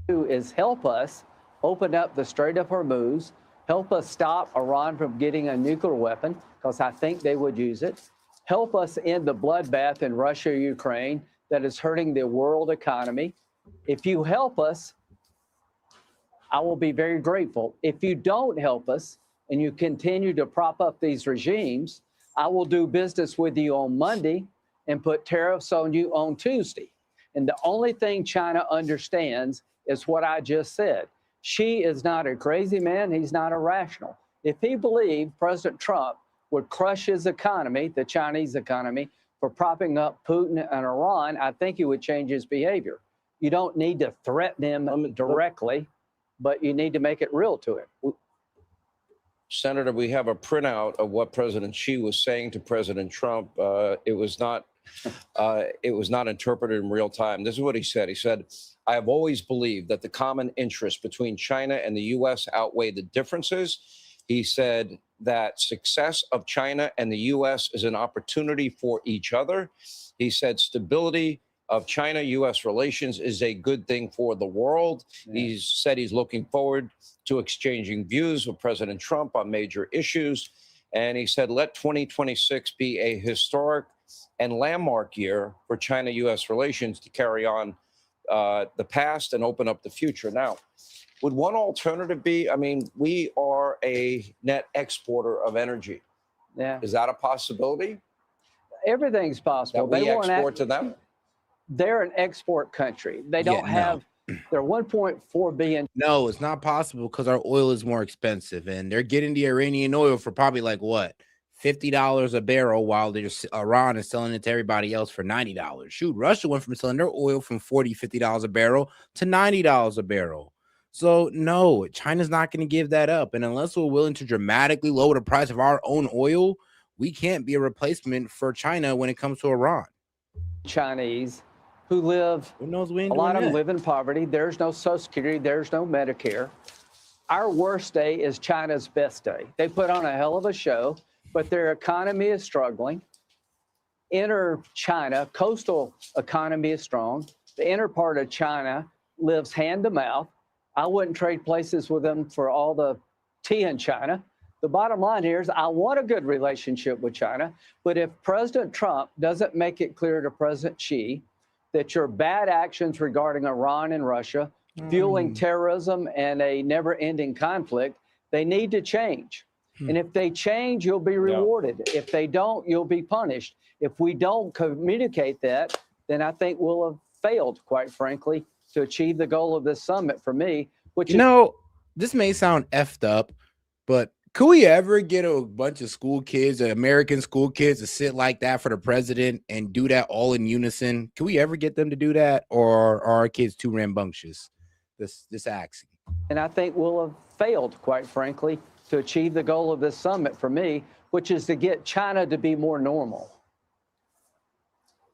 Is help us open up the Strait of Hormuz, help us stop Iran from getting a nuclear weapon, because I think they would use it. Help us end the bloodbath in Russia, Ukraine, that is hurting the world economy. If you help us, I will be very grateful. If you don't help us and you continue to prop up these regimes, I will do business with you on Monday and put tariffs on you on Tuesday. And the only thing China understands is what I just said. Xi is not a crazy man. He's not irrational. If he believed President Trump would crush his economy, the Chinese economy, for propping up Putin and Iran, I think he would change his behavior. You don't need to threaten him directly, but you need to make it real to him. Senator, we have a printout of what President Xi was saying to President Trump. It was not interpreted in real time. This is what he said. He said, "I have always believed that the common interests between China and the U.S. outweigh the differences." He said that success of China and the U.S. is an opportunity for each other. He said stability of China-U.S. relations is a good thing for the world. He said he's looking forward to exchanging views with President Trump on major issues. And he said, let 2026 be a historic and landmark year for China-U.S. relations to carry on the past and open up the future. Now, would one alternative be, I mean, we are a net exporter of energy. Yeah. Is that a possibility? Everything's possible. That we export to them? They're an export country. They don't have, they're 1.4 billion. No, it's not possible because our oil is more expensive and they're getting the Iranian oil for probably like what? $50 a barrel, while Iran is selling it to everybody else for $90. Shoot, Russia went from selling their oil from $40, $50 a barrel to $90 a barrel. So no, China's not going to give that up. And unless we're willing to dramatically lower the price of our own oil, we can't be a replacement for China when it comes to Iran. Chinese who live, a lot of them live in poverty. There's no Social Security. There's no Medicare. Our worst day is China's best day. They put on a hell of a show, but their economy is struggling. Inner China, coastal economy is strong. The inner part of China lives hand to mouth. I wouldn't trade places with them for all the tea in China. The bottom line here is I want a good relationship with China, but if President Trump doesn't make it clear to President Xi that your bad actions regarding Iran and Russia, fueling terrorism and a never-ending conflict, they need to change. And if they change, you'll be rewarded. If they don't, you'll be punished. If we don't communicate that, then I think we'll have failed, quite frankly, to achieve the goal of this summit for me, which You know, this may sound effed up, but could we ever get a bunch of school kids, American school kids, to sit like that for the president and do that all in unison? Can we ever get them to do that, or are our kids too rambunctious? This axing. And I think we'll have failed, quite frankly, to achieve the goal of this summit for me, which is to get China to be more normal.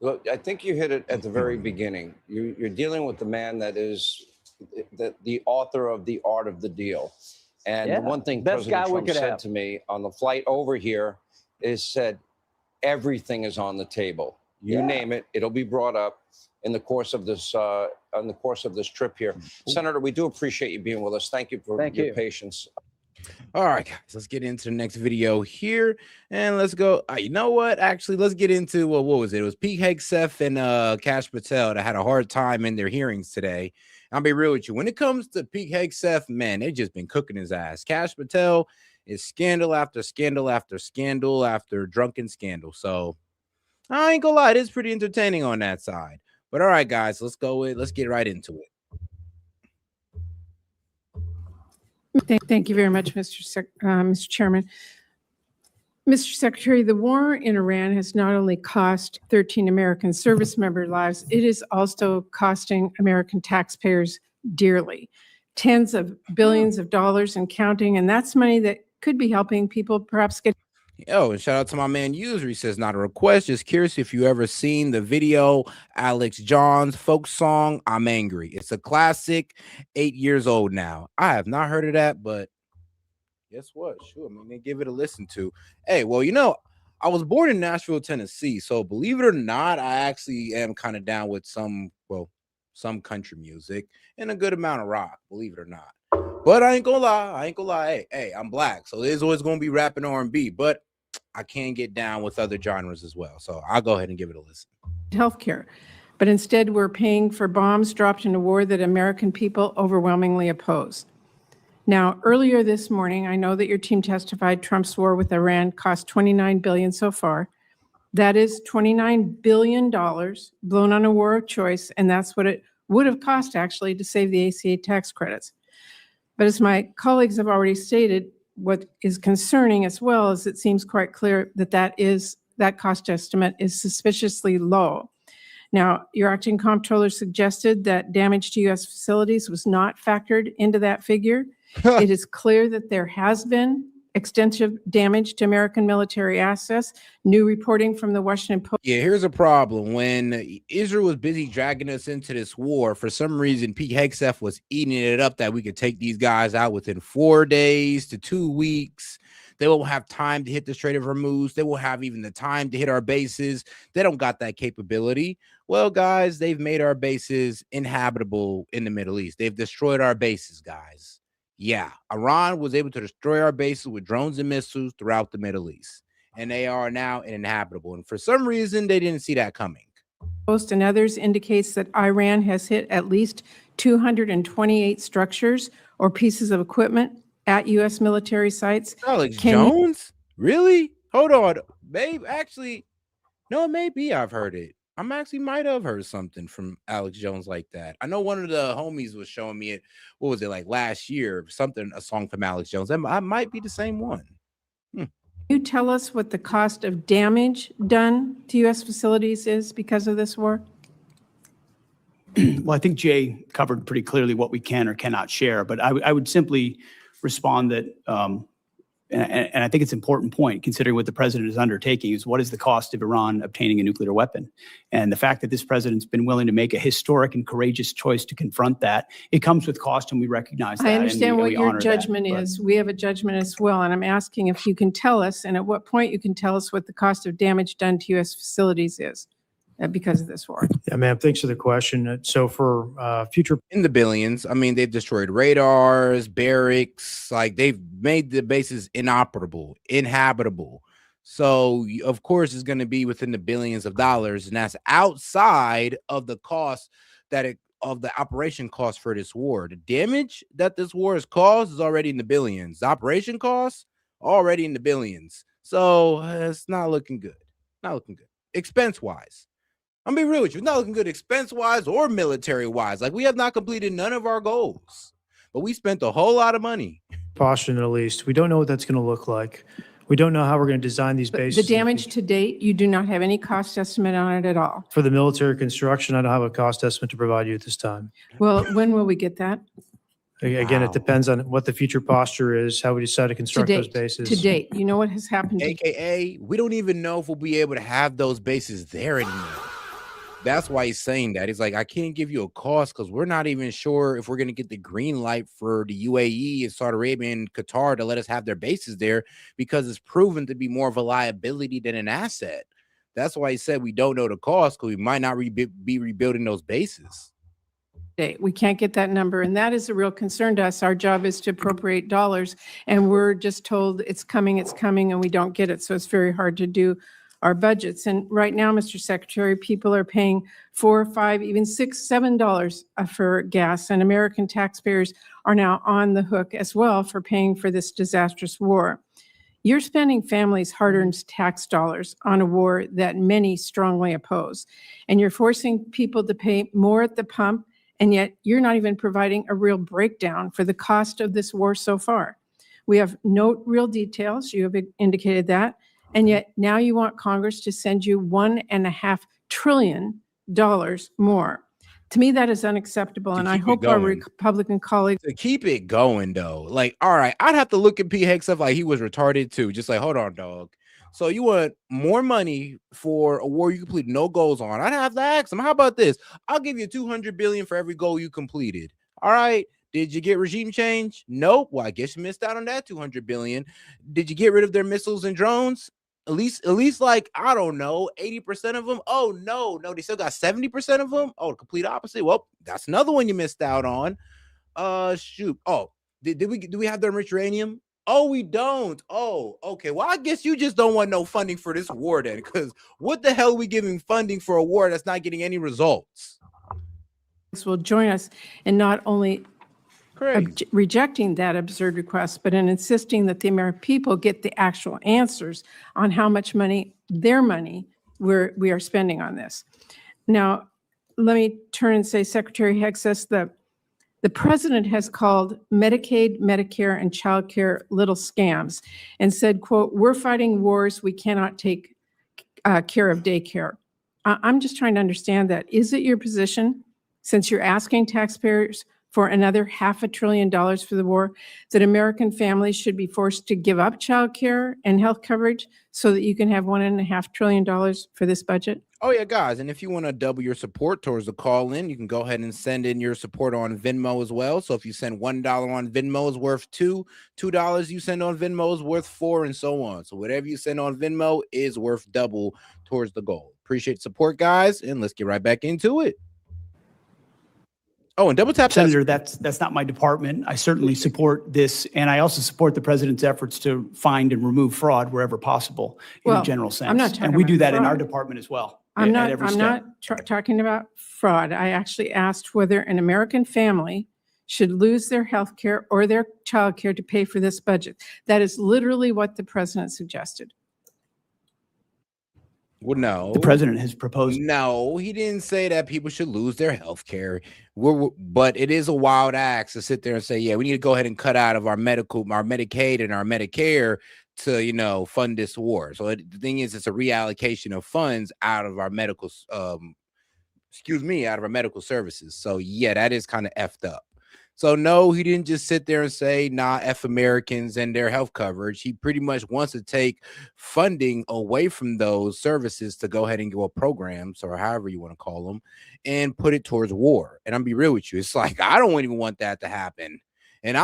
Look, I think you hit it at the very beginning. You're dealing with the man that is the author of The Art of the Deal. And the one thing President Trump said to me on the flight over here is said, everything is on the table. You name it, it'll be brought up in the course of this trip here. Senator, we do appreciate you being with us. Thank you for your patience. All right, guys, let's get into the next video here, and let's go. You know what? Actually, let's get into what was it? It was Pete Hegseth and Kash Patel that had a hard time in their hearings today. I'll be real with you. When it comes to Pete Hegseth, man, they've just been cooking his ass. Kash Patel is scandal after scandal after scandal after drunken scandal. So I ain't gonna lie, it is pretty entertaining on that side. But all right, guys, let's get right into it. Thank you very much, Mr. Chairman. Mr. Secretary, the war in Iran has not only cost 13 American service member lives, it is also costing American taxpayers dearly. Tens of billions of dollars and counting, and that's money that could be helping people perhaps get. And shout out to my man User. He says, not a request, just curious if you ever seen the video, Alex John's folk song, I'm Angry. It's a classic, 8 years old now. I have not heard of that, but guess what? Sure, I mean, they give it a listen to. Hey, well, you know, I was born in Nashville, Tennessee, so believe it or not, I actually am kind of down with some country music and a good amount of rock, believe it or not. But I ain't gonna lie. Hey, I'm black, so there's always gonna be rap and R&B, but I can get down with other genres as well. So I'll go ahead and give it a listen. Healthcare, but instead we're paying for bombs dropped in a war that American people overwhelmingly oppose. Now, earlier this morning, I know that your team testified Trump's war with Iran cost $29 billion so far. That is $29 billion blown on a war of choice, and that's what it would have cost actually to save the ACA tax credits. But as my colleagues have already stated, what is concerning as well is it seems quite clear that that cost estimate is suspiciously low. Now, your acting comptroller suggested that damage to U.S. facilities was not factored into that figure. It is clear that there has been extensive damage to American military assets. New reporting from the Washington Post. Yeah, here's a problem. When Israel was busy dragging us into this war, for some reason, Pete Hegseth was eating it up that we could take these guys out within 4 days to 2 weeks. They won't have time to hit the Strait of Hormuz. They won't have even the time to hit our bases. They don't got that capability. Well, guys, they've made our bases inhabitable in the Middle East. They've destroyed our bases, guys. Yeah, Iran was able to destroy our bases with drones and missiles throughout the Middle East, and they are now uninhabitable. And for some reason, they didn't see that coming. Post and others indicates that Iran has hit at least 228 structures or pieces of equipment at U.S. military sites. Alex Jones? Really? Hold on. Babe, actually, no, maybe I've heard it. I'm actually might have heard something from Alex Jones like that. I know one of the homies was showing me it. What was it, like last year? A song from Alex Jones. That might be the same one. Can you tell us what the cost of damage done to U.S. facilities is because of this war? Well, I think Jay covered pretty clearly what we can or cannot share, but I would simply respond that, and I think it's an important point, considering what the president is undertaking, is what is the cost of Iran obtaining a nuclear weapon? And the fact that this president's been willing to make a historic and courageous choice to confront that, it comes with cost, and we recognize that. I understand what your honor judgment that, is. We have a judgment as well, and I'm asking if you can tell us, and at what point you can tell us what the cost of damage done to U.S. facilities is because of this war. Yeah, ma'am. Thanks for the question. So for future in the billions, I mean, they've destroyed radars, barracks, like they've made the bases inoperable, inhabitable. So of course it's going to be within the billions of dollars, and that's outside of the cost of the operation cost for this war. The damage that this war has caused is already in the billions. The operation costs already in the billions. So it's not looking good. Not looking good. Expense wise. I'm being real with you. It's not looking good expense-wise or military-wise. Like, we have not completed none of our goals, but we spent a whole lot of money. posture in the Middle East, we don't know what that's going to look like. We don't know how we're going to design these bases. The damage to date, you do not have any cost estimate on it at all. For the military construction, I don't have a cost estimate to provide you at this time. Well, when will we get that? Again, it depends on what the future posture is, how we decide to construct those bases. To date, you know what has happened? AKA, we don't even know if we'll be able to have those bases there anymore. That's why he's saying that. He's like, I can't give you a cost because we're not even sure if we're going to get the green light for the UAE and Saudi Arabia and Qatar to let us have their bases there, because it's proven to be more of a liability than an asset. That's why he said we don't know the cost, because we might not be rebuilding those bases. We can't get that number, and that is a real concern to us. Our job is to appropriate dollars, and we're just told it's coming, and we don't get it. So it's very hard to do our budgets. And right now, Mr. Secretary, people are paying $4, $5, even $6, $7 for gas, and American taxpayers are now on the hook as well for paying for this disastrous war. You're spending families' hard-earned tax dollars on a war that many strongly oppose, and you're forcing people to pay more at the pump, and yet you're not even providing a real breakdown for the cost of this war so far. We have no real details. You have indicated that. And yet now you want Congress to send you $1.5 trillion more. To me, that is unacceptable. And I hope our Republican colleagues to keep it going, though. Like, all right, I'd have to look at Pete Hegseth like he was retarded too. Just like, hold on, dog. So you want more money for a war you completed no goals on? I'd have to ask him, how about this? I'll give you $200 billion for every goal you completed. All right. Did you get regime change? Nope. Well, I guess you missed out on that $200 billion. Did you get rid of their missiles and drones? At least like, I don't know, 80% of them. Oh, no, they still got 70% of them. Oh, the complete opposite. Well, that's another one you missed out on. Shoot. Oh, do we have the enriched uranium? Oh, we don't. Oh, okay. Well, I guess you just don't want no funding for this war then, because what the hell are we giving funding for a war that's not getting any results? will join us in not only rejecting that absurd request, but in insisting that the American people get the actual answers on how much money, their money, we are spending on this. Now, let me turn and say, Secretary Hegseth, The president has called Medicaid, Medicare, and child care little scams and said, quote, we're fighting wars, we cannot take care of daycare. I'm just trying to understand that. Is it your position, since you're asking taxpayers for another $500 billion for the war, that American families should be forced to give up child care and health coverage so that you can have $1.5 trillion for this budget? Oh yeah, guys, and if you want to double your support towards the call in, you can go ahead and send in your support on Venmo as well. So if you send $1 on Venmo is worth $2 you send on Venmo is worth $4, and so on. So whatever you send on Venmo is worth double towards the goal. Appreciate the support, guys, and let's get right back into it. Oh, and double tap. Senator, that's not my department. I certainly support this, and I also support the president's efforts to find and remove fraud wherever possible in a general sense. I'm not talking and we do about that in our fraud. department as well. I'm at every not step. talking about fraud. I actually asked whether an American family should lose their health care or their child care to pay for this budget. That is literally what the president suggested. Well, no. The president has proposed. No, he didn't say that people should lose their health care. But it is a wild act to sit there and say, yeah, we need to go ahead and cut out of our Medicaid and our Medicare to, you know, fund this war. So the thing is, it's a reallocation of funds out of our medical, out of our medical services. So yeah, that is kind of effed up. So no, he didn't just sit there and say, nah, F Americans and their health coverage. He pretty much wants to take funding away from those services to go ahead and go programs, or however you want to call them, and put it towards war. And I'm be real with you. It's like, I don't even want that to happen. And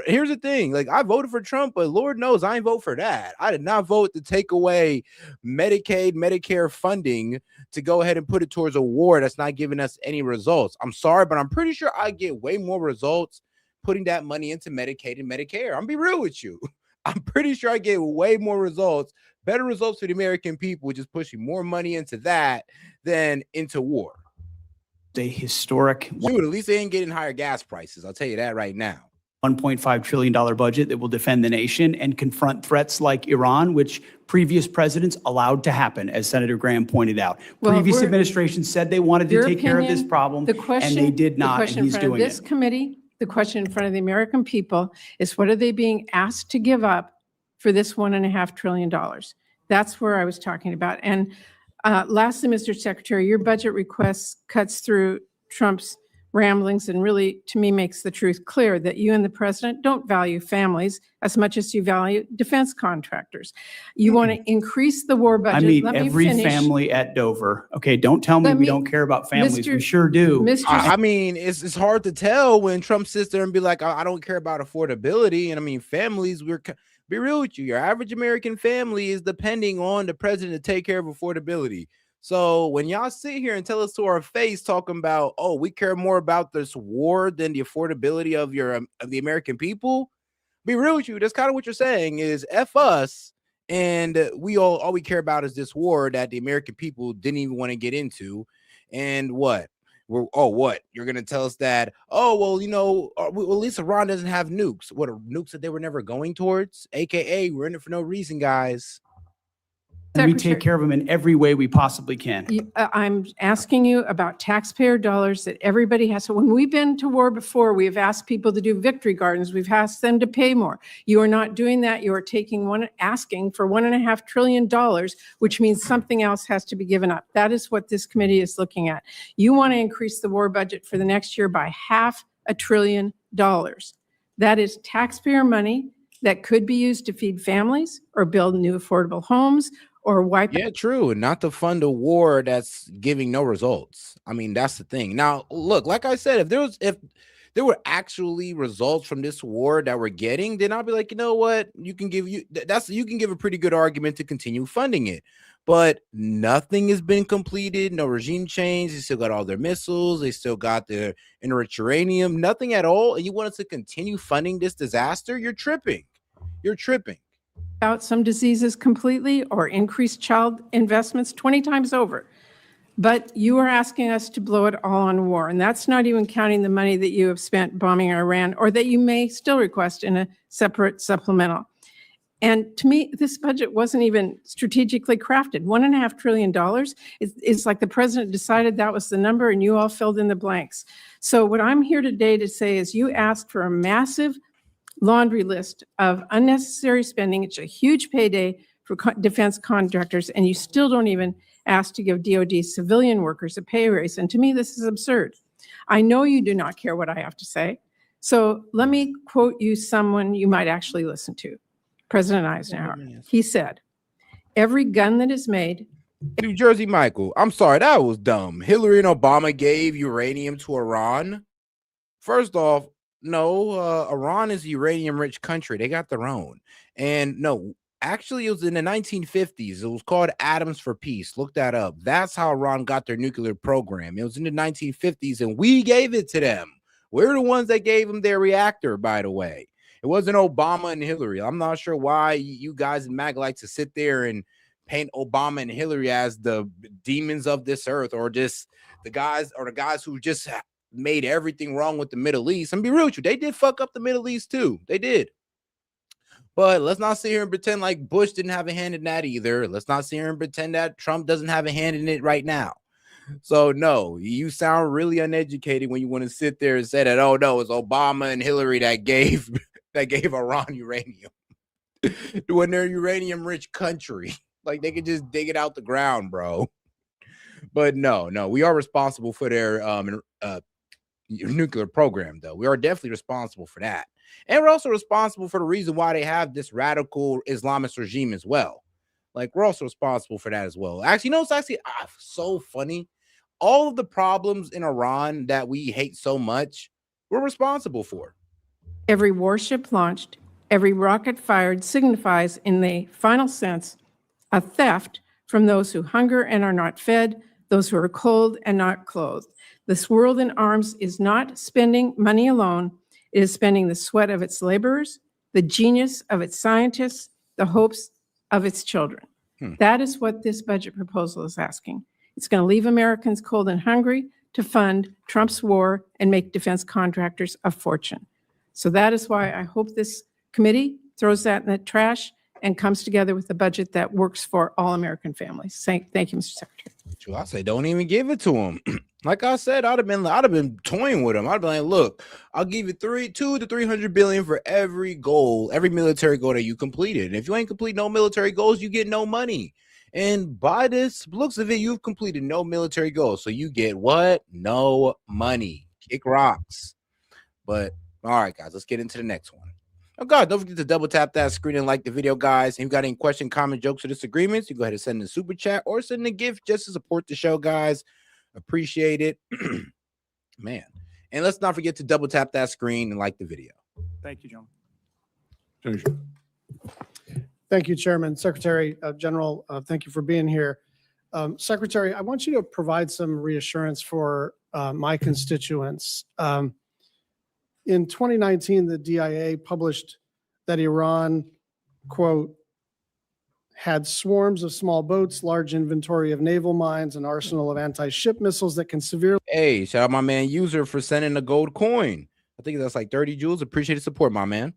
here's the thing, like, I voted for Trump, but Lord knows I ain't vote for that. I did not vote to take away Medicaid, Medicare funding to go ahead and put it towards a war that's not giving us any results. I'm sorry, but I'm pretty sure I get way more results putting that money into Medicaid and Medicare. I'm be real with you. I'm pretty sure I get way more results, better results for the American people, just pushing more money into that than into war. A historic. Dude, at least they ain't getting higher gas prices. I'll tell you that right now. $1.5 trillion budget that will defend the nation and confront threats like Iran, which previous presidents allowed to happen, as Senator Graham pointed out. Well, previous administrations said they wanted to take care of this problem, and they did not, and he's doing this it. Committee, the question in front of the American people is, what are they being asked to give up for this $1.5 trillion? That's where I was talking about. And lastly, Mr. Secretary, your budget request cuts through Trump's ramblings and really, to me, makes the truth clear that you and the president don't value families as much as you value defense contractors. You want to increase the war budget. I mean, every family at Dover. Okay, don't tell me we don't care about families. We sure do. I mean, it's hard to tell when Trump sits there and be like, I don't care about affordability. And I mean, families, be real with you. Your average American family is depending on the president to take care of affordability. So when y'all sit here and tell us to our face talking about, oh, we care more about this war than the affordability of the American people, be real with you. That's kind of what you're saying is F us, and all we care about is this war that the American people didn't even want to get into. And what? What? You're going to tell us that, well, at least Iran doesn't have nukes. What are nukes that they were never going towards? AKA, we're in it for no reason, guys. And we take care of them in every way we possibly can. I'm asking you about taxpayer dollars that everybody has. So when we've been to war before, we've asked people to do victory gardens. We've asked them to pay more. You are not doing that. You are asking for $1.5 trillion, which means something else has to be given up. That is what this committee is looking at. You want to increase the war budget for the next year by $500 billion. That is taxpayer money that could be used to feed families or build new affordable homes or wipe. Yeah, true. And not to fund a war that's giving no results. I mean, that's the thing. Now, look, like I said, if there were actually results from this war that we're getting, then I'll be like, you know what? You can give a pretty good argument to continue funding it. But nothing has been completed. No regime change. They still got all their missiles. They still got their enriched uranium. Nothing at all. And you want us to continue funding this disaster? You're tripping. You're tripping. Out some diseases completely or increase child investments 20 times over. But you are asking us to blow it all on war. And that's not even counting the money that you have spent bombing Iran or that you may still request in a separate supplemental. And to me, this budget wasn't even strategically crafted. $1.5 trillion is like the president decided that was the number and you all filled in the blanks. So what I'm here today to say is you asked for a massive laundry list of unnecessary spending. It's a huge payday for defense contractors, and you still don't even ask to give DoD civilian workers a pay raise. And to me, this is absurd. I know you do not care what I have to say. So let me quote you someone you might actually listen to. President Eisenhower. He said, every gun that is made. New Jersey Michael, I'm sorry, that was dumb. Hillary and Obama gave uranium to Iran. First off, no, Iran is a uranium-rich country. They got their own. And no, actually, it was in the 1950s. It was called Atoms for Peace. Look that up. That's how Iran got their nuclear program. It was in the 1950s, and we gave it to them. We're the ones that gave them their reactor, by the way. It wasn't Obama and Hillary. I'm not sure why you guys in MAG like to sit there and paint Obama and Hillary as the demons of this earth, or just the guys who just made everything wrong with the Middle East. And be real with you, they did fuck up the Middle East too. They did. But let's not sit here and pretend like Bush didn't have a hand in that either. Let's not sit here and pretend that Trump doesn't have a hand in it right now. So no, you sound really uneducated when you want to sit there and say that, oh no, it's Obama and Hillary that gave Iran uranium when they're a uranium rich country. Like they could just dig it out the ground, bro. But no, we are responsible for their nuclear program, though. We are definitely responsible for that. And we're also responsible for the reason why they have this radical Islamist regime as well. Like, we're also responsible for that as well. Actually, it's actually so funny. All of the problems in Iran that we hate so much, we're responsible for. Every warship launched, every rocket fired signifies, in the final sense, a theft from those who hunger and are not fed, those who are cold and not clothed. This world in arms is not spending money alone. It is spending the sweat of its laborers, the genius of its scientists, the hopes of its children. That is what this budget proposal is asking. It's going to leave Americans cold and hungry to fund Trump's war and make defense contractors a fortune. So that is why I hope this committee throws that in the trash and comes together with a budget that works for all American families. Thank you, Mr. Secretary. I say don't even give it to him. Like I said, I'd have been toying with him. I'd be like, look, I'll give you $200 to $300 billion for every goal, every military goal that you completed. And if you ain't complete no military goals, you get no money. And by this looks of it, you've completed no military goals. So you get what? No money. Kick rocks. But all right, guys, let's get into the next one. Oh, God, don't forget to double tap that screen and like the video, guys. If you got any question, comment, jokes, or disagreements, you go ahead and send a super chat or send a gift just to support the show, guys. Appreciate it. Man. And let's not forget to double tap that screen and like the video. Thank you, John. Thank you, Chairman. Secretary General, thank you for being here. Secretary, I want you to provide some reassurance for my constituents. In 2019, the DIA published that Iran, quote, had swarms of small boats, large inventory of naval mines, and arsenal of anti-ship missiles that can severely... Hey, shout out my man User for sending a gold coin. I think that's like 30 joules. Appreciate the support, my man.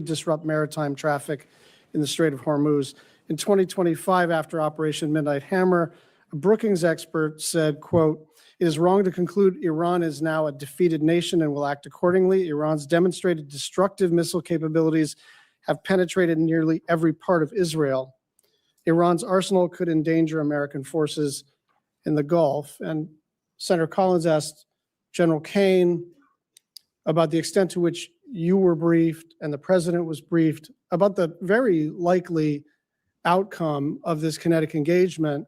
...disrupt maritime traffic in the Strait of Hormuz. In 2025, after Operation Midnight Hammer, a Brookings expert said, quote, "It is wrong to conclude Iran is now a defeated nation and will act accordingly. Iran's demonstrated destructive missile capabilities have penetrated nearly every part of Israel. Iran's arsenal could endanger American forces in the Gulf." And Senator Collins asked General Kane about the extent to which you were briefed and the president was briefed about the very likely outcome of this kinetic engagement.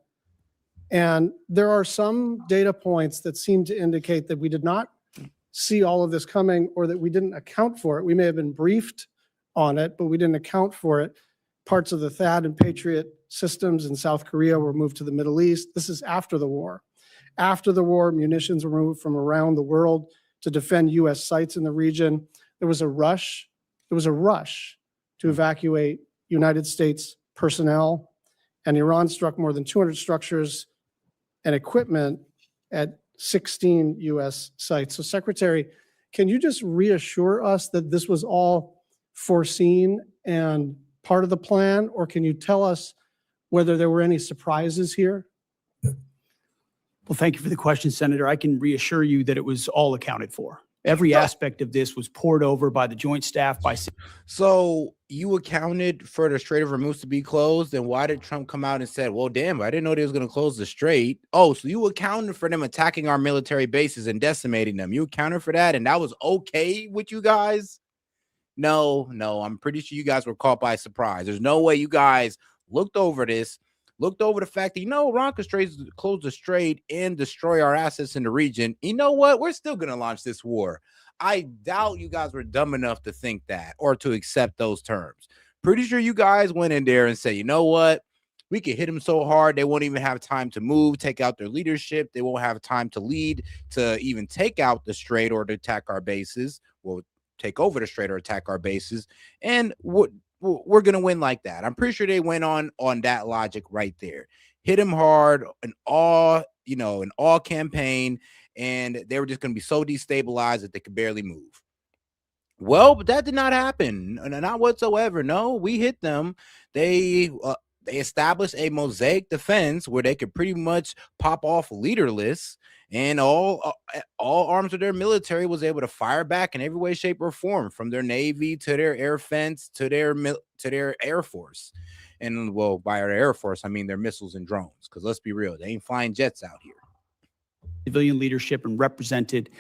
And there are some data points that seem to indicate that we did not see all of this coming, or that we didn't account for it. We may have been briefed on it, but we didn't account for it. Parts of the THAAD and Patriot systems in South Korea were moved to the Middle East. This is after the war. After the war, munitions were moved from around the world to defend U.S. sites in the region. There was a rush to evacuate United States personnel, and Iran struck more than 200 structures and equipment at 16 U.S. sites. So, Secretary, can you just reassure us that this was all foreseen and part of the plan, or can you tell us whether there were any surprises here? Well, thank you for the question, Senator. I can reassure you that it was all accounted for. Every aspect of this was poured over by the Joint Staff. So you accounted for the Strait of Hormuz to be closed, and why did Trump come out and said, well, damn, I didn't know they was going to close the strait? Oh, so you accounted for them attacking our military bases and decimating them. You accounted for that, and that was okay with you guys? No, I'm pretty sure you guys were caught by surprise. There's no way you guys looked over this, looked over the fact that, Iran could close the strait and destroy our assets in the region. You know what? We're still going to launch this war. I doubt you guys were dumb enough to think that or to accept those terms. Pretty sure you guys went in there and said, you know what? We could hit them so hard, they won't even have time to move, take out their leadership. They won't have time to lead to even take out the strait or to attack our bases. Well, take over the strait or attack our bases. And we're going to win like that. I'm pretty sure they went on that logic right there. Hit him hard, an all campaign, and they were just going to be so destabilized that they could barely move. Well, but that did not happen. Not whatsoever. No, we hit them. They established a mosaic defense where they could pretty much pop off leaderless, and all arms of their military was able to fire back in every way, shape, or form, from their Navy to their air fence to their Air Force. And well, by our Air Force, I mean their missiles and drones, because let's be real, they ain't flying jets out here. Civilian leadership and represented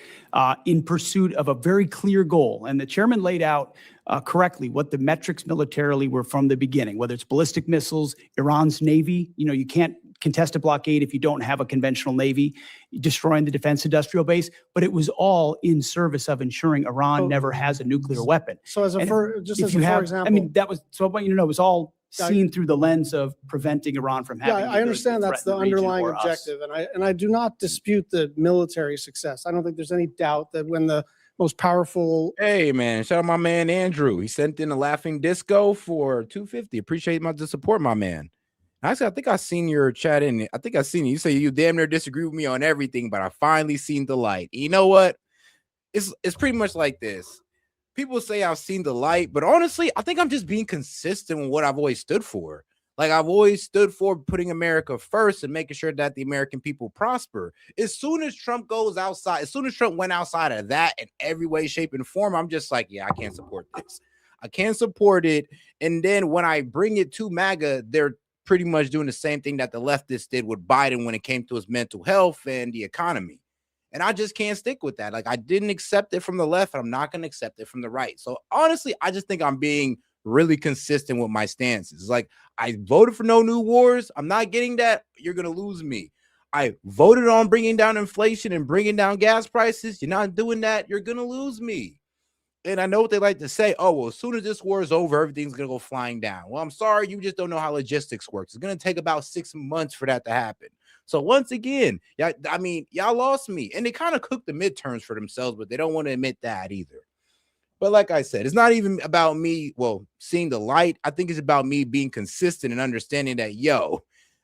in pursuit of a very clear goal. And the chairman laid out correctly what the metrics militarily were from the beginning, whether it's ballistic missiles, Iran's Navy. You can't contest a blockade if you don't have a conventional Navy, destroying the defense industrial base. But it was all in service of ensuring Iran never has a nuclear weapon. So as a for example, I mean, that was, so I want you to know, it was all seen through the lens of preventing Iran from having. I understand that's the underlying objective, and I do not dispute the military success. I don't think there's any doubt that when the most powerful. Hey man, shout out my man Andrew. He sent in a laughing disco for $250. Appreciate the support, my man. Actually, I think I seen your chat in. I think I seen you say you damn near disagree with me on everything, but I finally seen the light. You know what? It's pretty much like this. People say I've seen the light, but honestly, I think I'm just being consistent with what I've always stood for. Like, I've always stood for putting America first and making sure that the American people prosper. As soon as Trump goes outside, as soon as Trump went outside of that in every way, shape, and form, I'm just like, yeah, I can't support this. I can't support it. And then when I bring it to MAGA, they're pretty much doing the same thing that the leftists did with Biden when it came to his mental health and the economy. And I just can't stick with that. Like, I didn't accept it from the left, and I'm not going to accept it from the right. So honestly, I just think I'm being really consistent with my stances. Like, I voted for no new wars. I'm not getting that. You're going to lose me. I voted on bringing down inflation and bringing down gas prices. You're not doing that. You're going to lose me. And I know what they like to say. Oh, well, as soon as this war is over, everything's going to go flying down. Well, I'm sorry. You just don't know how logistics works. It's going to take about 6 months for that to happen. So once again, y'all lost me. And they kind of cooked the midterms for themselves, but they don't want to admit that either. But like I said, it's not even about me, seeing the light. I think it's about me being consistent and understanding that,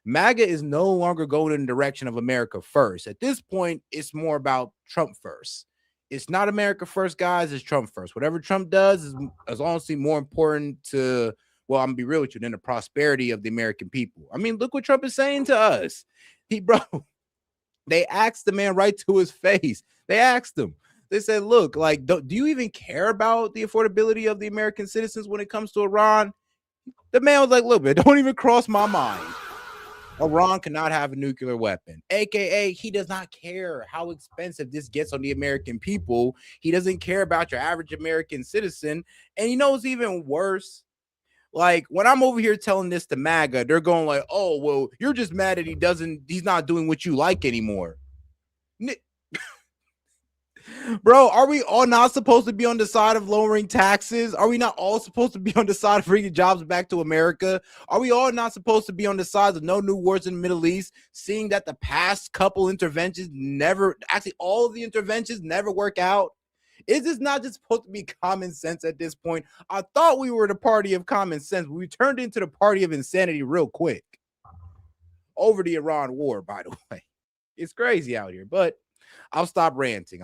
MAGA is no longer going in the direction of America first. At this point, it's more about Trump first. It's not America first, guys. It's Trump first. Whatever Trump does is honestly more important to, I'm going to be real with you, than the prosperity of the American people. I mean, look what Trump is saying to us. They asked the man right to his face. They asked him. They said, look, like, do you even care about the affordability of the American citizens when it comes to Iran? The man was like, look, man, don't even cross my mind. Iran cannot have a nuclear weapon, aka he does not care how expensive this gets on the American people. He doesn't care about your average American citizen. And you know what's even worse? Like, when I'm over here telling this to MAGA, they're going like, oh, well, you're just mad that he's not doing what you like anymore. Bro, are we all not supposed to be on the side of lowering taxes? Are we not all supposed to be on the side of bringing jobs back to America? Are we all not supposed to be on the side of no new wars in the Middle East, seeing that the past couple interventions all of the interventions never work out? Is this not just supposed to be common sense at this point? I thought we were the party of common sense, but we turned into the party of insanity real quick. Over the Iran war, by the way. It's crazy out here, but I'll stop ranting.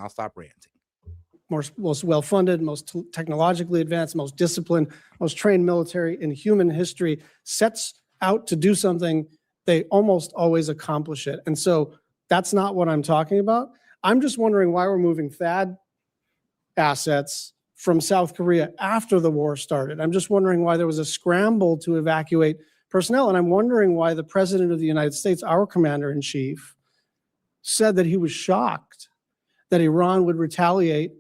most well-funded, most technologically advanced, most disciplined, most trained military in human history sets out to do something, they almost always accomplish it. And so that's not what I'm talking about. I'm just wondering why we're moving THAAD assets from South Korea after the war started. I'm just wondering why there was a scramble to evacuate personnel. And I'm wondering why the President of the United States, our commander-in-chief, said that he was shocked that Iran would retaliate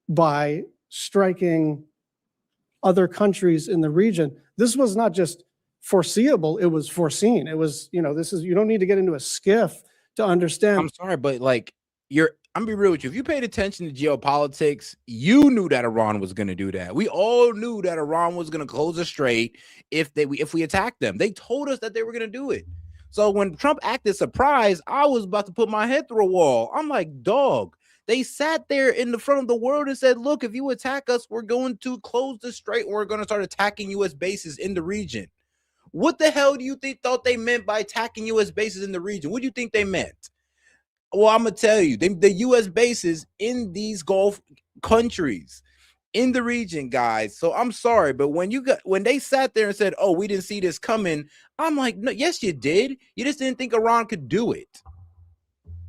by striking other countries in the region. This was not just foreseeable, it was foreseen. It was, you don't need to get into a skiff to understand. I'm sorry, but like I'm gonna be real with you. If you paid attention to geopolitics, you knew that Iran was gonna do that. We all knew that Iran was gonna close the strait if we attacked them. They told us that they were gonna do it. So when Trump acted surprised, I was about to put my head through a wall. I'm like, dog. They sat there in the front of the world and said, look, if you attack us, we're going to close the strait and we're going to start attacking U.S. bases in the region. What the hell do you thought they meant by attacking U.S. bases in the region? What do you think they meant? Well, I'm going to tell you, the U.S. bases in these Gulf countries, in the region, guys. So I'm sorry, but when they sat there and said, oh, we didn't see this coming, I'm like, no, yes, you did. You just didn't think Iran could do it.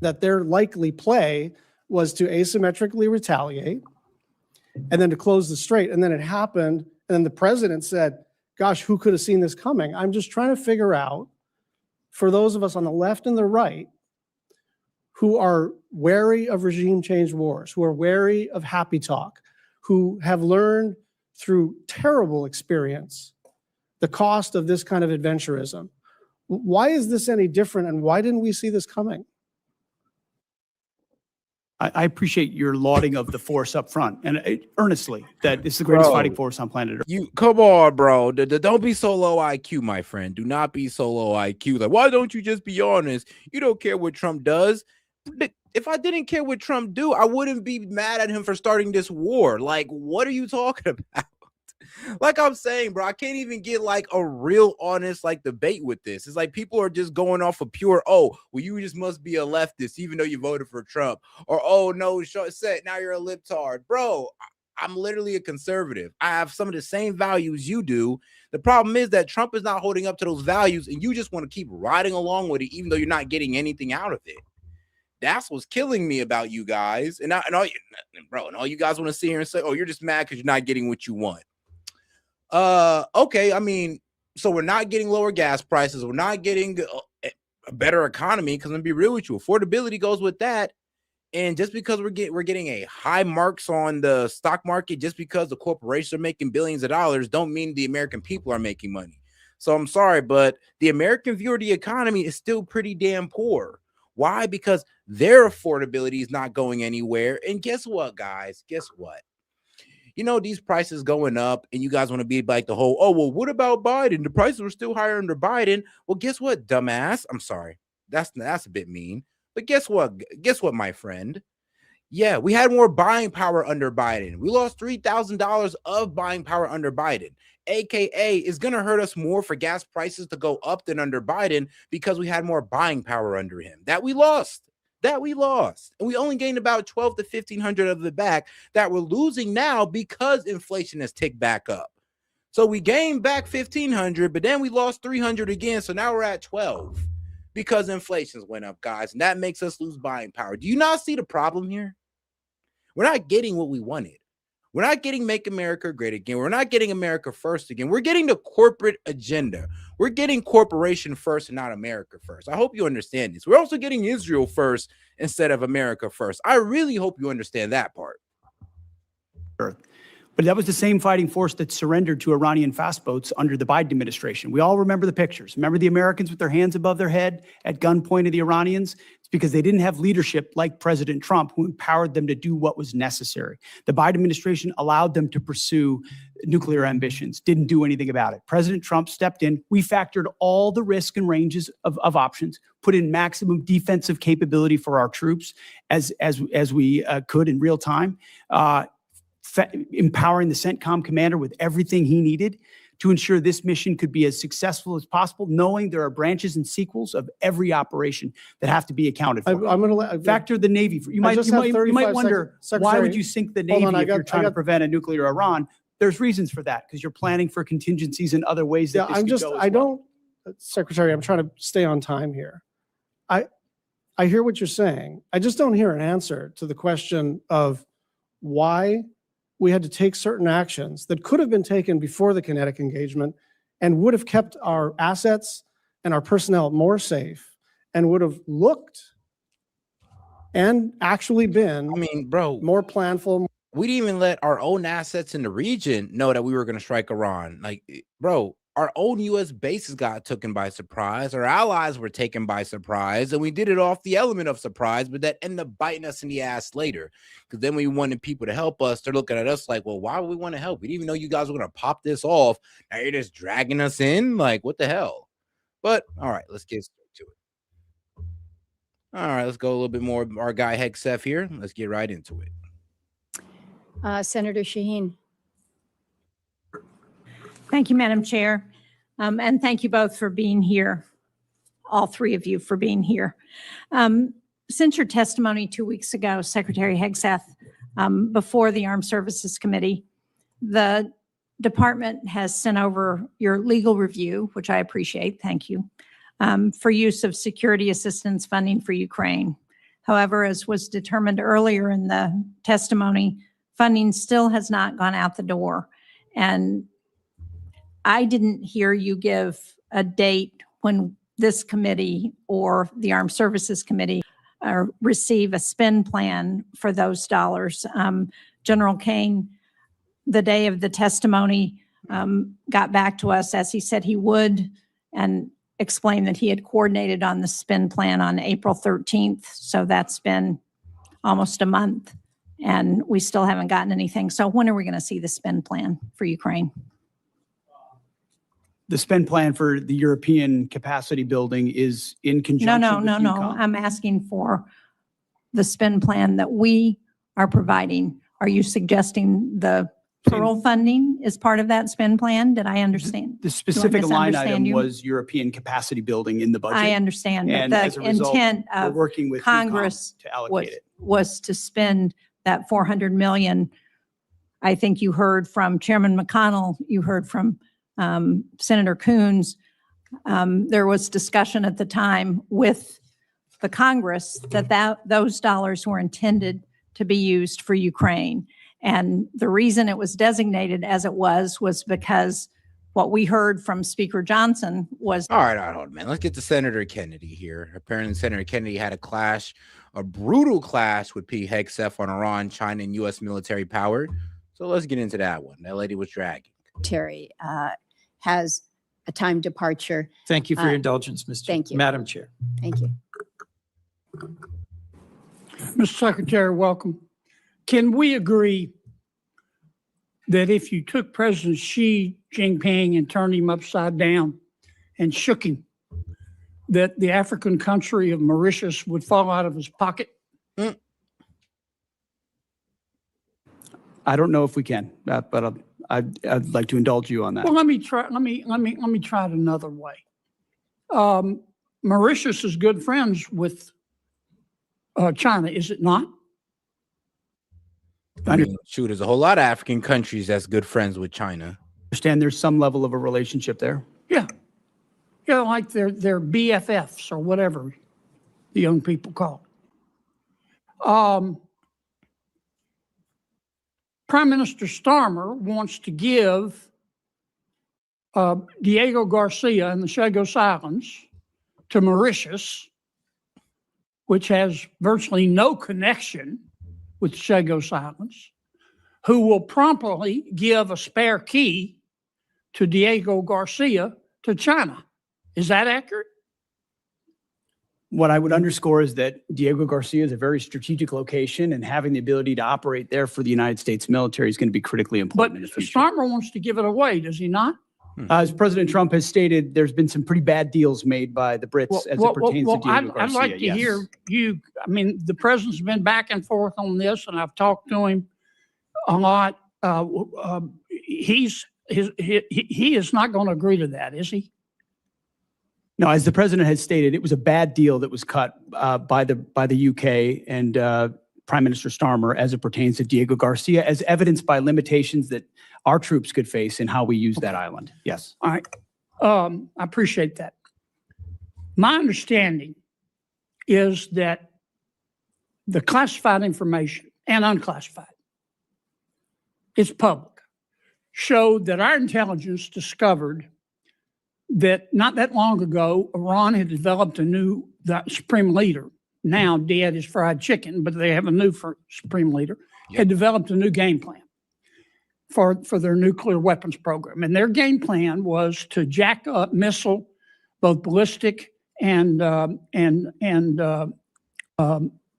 That their likely play was to asymmetrically retaliate and then to close the strait. And then it happened. And then the president said, gosh, who could have seen this coming? I'm just trying to figure out, for those of us on the left and the right who are wary of regime change wars, who are wary of happy talk, who have learned through terrible experience the cost of this kind of adventurism. Why is this any different, and why didn't we see this coming? I appreciate your lauding of the force up front, and earnestly, that it's the greatest fighting force on planet Earth. You come on, bro. Don't be so low IQ, my friend. Do not be so low IQ. Like, why don't you just be honest? You don't care what Trump does. If I didn't care what Trump do, I wouldn't be mad at him for starting this war. Like, what are you talking about? Like I'm saying, bro, I can't even get like a real honest like debate with this. It's like people are just going off of pure, oh, well, you just must be a leftist even though you voted for Trump, or oh no, set now you're a libtard, bro. I'm literally a conservative. I have some of the same values you do. The problem is that Trump is not holding up to those values, and you just want to keep riding along with it, even though you're not getting anything out of it. That's what's killing me about you guys, and all you guys want to sit here and say, oh, you're just mad because you're not getting what you want. Okay, I mean, so we're not getting lower gas prices, we're not getting a better economy, because I'm gonna be real with you, affordability goes with that. And just because we're getting a high marks on the stock market, just because the corporations are making billions of dollars, don't mean the American people are making money. So I'm sorry, but the American view of the economy is still pretty damn poor. Why? Because their affordability is not going anywhere. And guess what, guys? Guess what? You know, these prices going up, and you guys want to be like the whole, oh, well, what about Biden? The prices were still higher under Biden. Well, guess what, dumbass? I'm sorry. That's a bit mean. But guess what? Guess what, my friend? Yeah, we had more buying power under Biden. We lost $3,000 of buying power under Biden. AKA is going to hurt us more for gas prices to go up than under Biden, because we had more buying power under him that we lost. And we only gained about 12 to 1,500 of it back that we're losing now because inflation has ticked back up. So we gained back 1,500, but then we lost 300 again. So now we're at 12 because inflation's went up, guys. And that makes us lose buying power. Do you not see the problem here? We're not getting what we wanted. We're not getting Make America Great Again. We're not getting America First again. We're getting the corporate agenda. We're getting corporation first and not America first. I hope you understand this. We're also getting Israel first instead of America first. I really hope you understand that part. But that was the same fighting force that surrendered to Iranian fast boats under the Biden administration. We all remember the pictures. Remember the Americans with their hands above their head at gunpoint of the Iranians? It's because they didn't have leadership like President Trump, who empowered them to do what was necessary. The Biden administration allowed them to pursue nuclear ambitions, didn't do anything about it. President Trump stepped in. We factored all the risk and ranges of options, put in maximum defensive capability for our troops as we could in real time. Empowering the CENTCOM commander with everything he needed to ensure this mission could be as successful as possible, knowing there are branches and sequels of every operation that have to be accounted for. I'm going to factor the Navy. You might wonder, why would you sink the Navy if you're trying to prevent a nuclear Iran? There's reasons for that, because you're planning for contingencies in other ways that Secretary, I'm trying to stay on time here. I hear what you're saying. I just don't hear an answer to the question of why we had to take certain actions that could have been taken before the kinetic engagement and would have kept our assets and our personnel more safe and would have looked and actually been, more planful. We didn't even let our own assets in the region know that we were going to strike Iran. Like, bro, our own U.S. bases got taken by surprise. Our allies were taken by surprise, and we did it off the element of surprise, but that ended up biting us in the ass later. Because then we wanted people to help us. They're looking at us like, well, why would we want to help? We didn't even know you guys were going to pop this off. Now you're just dragging us in? Like, what the hell? But, all right, let's get straight to it. All right, let's go a little bit more. Our guy, Hegseth here. Let's get right into it. Senator Shaheen. Thank you, Madam Chair. And thank you both for being here, all three of you for being here. Since your testimony 2 weeks ago, Secretary Hegseth, before the Armed Services Committee, the department has sent over your legal review, which I appreciate, thank you, for use of security assistance funding for Ukraine. However, as was determined earlier in the testimony, funding still has not gone out the door. And I didn't hear you give a date when this committee or the Armed Services Committee receive a spend plan for those dollars. General Kane, the day of the testimony, got back to us as he said he would and explained that he had coordinated on the spend plan on April 13th. So that's been almost a month and we still haven't gotten anything. So when are we going to see the spend plan for Ukraine? The spend plan for the European capacity building is in conjunction with No. I'm asking for the spend plan that we are providing. Are you suggesting the plural funding is part of that spend plan? Did I understand? The specific line item was European capacity building in the budget. I understand, And but as a the result, intent we're of working with Congress to allocate it. was to spend that $400 million. I think you heard from Chairman McConnell, you heard from Senator Coons. There was discussion at the time with the Congress that those dollars were intended to be used for Ukraine. And the reason it was designated as it was because what we heard from Speaker Johnson was. All right, hold on, man. Let's get to Senator Kennedy here. Apparently, Senator Kennedy had a brutal clash with Pete Hegseth on Iran, China, and U.S. military power. So let's get into that one. That lady was dragging. Terry has a time departure. Thank you for your indulgence, Thank you. Madam Chair. Thank you. Mr. Secretary, welcome. Can we agree that if you took President Xi Jinping and turned him upside down and shook him, that the African country of Mauritius would fall out of his pocket? I don't know if we can, but I'd like to indulge you on that. Well, let me try it another way. Mauritius is good friends with China, is it not? I mean, shoot, there's a whole lot of African countries that's good friends with China. Understand there's some level of a relationship there. Yeah. Yeah, like they're BFFs or whatever the young people call it. Prime Minister Starmer wants to give Diego Garcia and the Chagos Islands to Mauritius, which has virtually no connection with the Chagos Islands, who will promptly give a spare key to Diego Garcia to China. Is that accurate? What I would underscore is that Diego Garcia is a very strategic location, and having the ability to operate there for the United States military is going to be critically important in the future. Starmer wants to give it away, does he not? As President Trump has stated, there's been some pretty bad deals made by the Brits as it pertains to Diego Garcia. I'd like to hear you. I mean, the president's been back and forth on this, and I've talked to him a lot. He's he is not going to agree to that, is he? No, as the president has stated, it was a bad deal that was cut by the UK and Prime Minister Starmer as it pertains to Diego Garcia, as evidenced by limitations that our troops could face in how we use that island. Yes. All right. I appreciate that. My understanding is that the classified information and unclassified, it's public, showed that our intelligence discovered that not that long ago, Iran had developed the supreme leader, now dead is fried chicken, but they have a new supreme leader, had developed a new game plan for their nuclear weapons program. And their game plan was to jack up missile, both ballistic and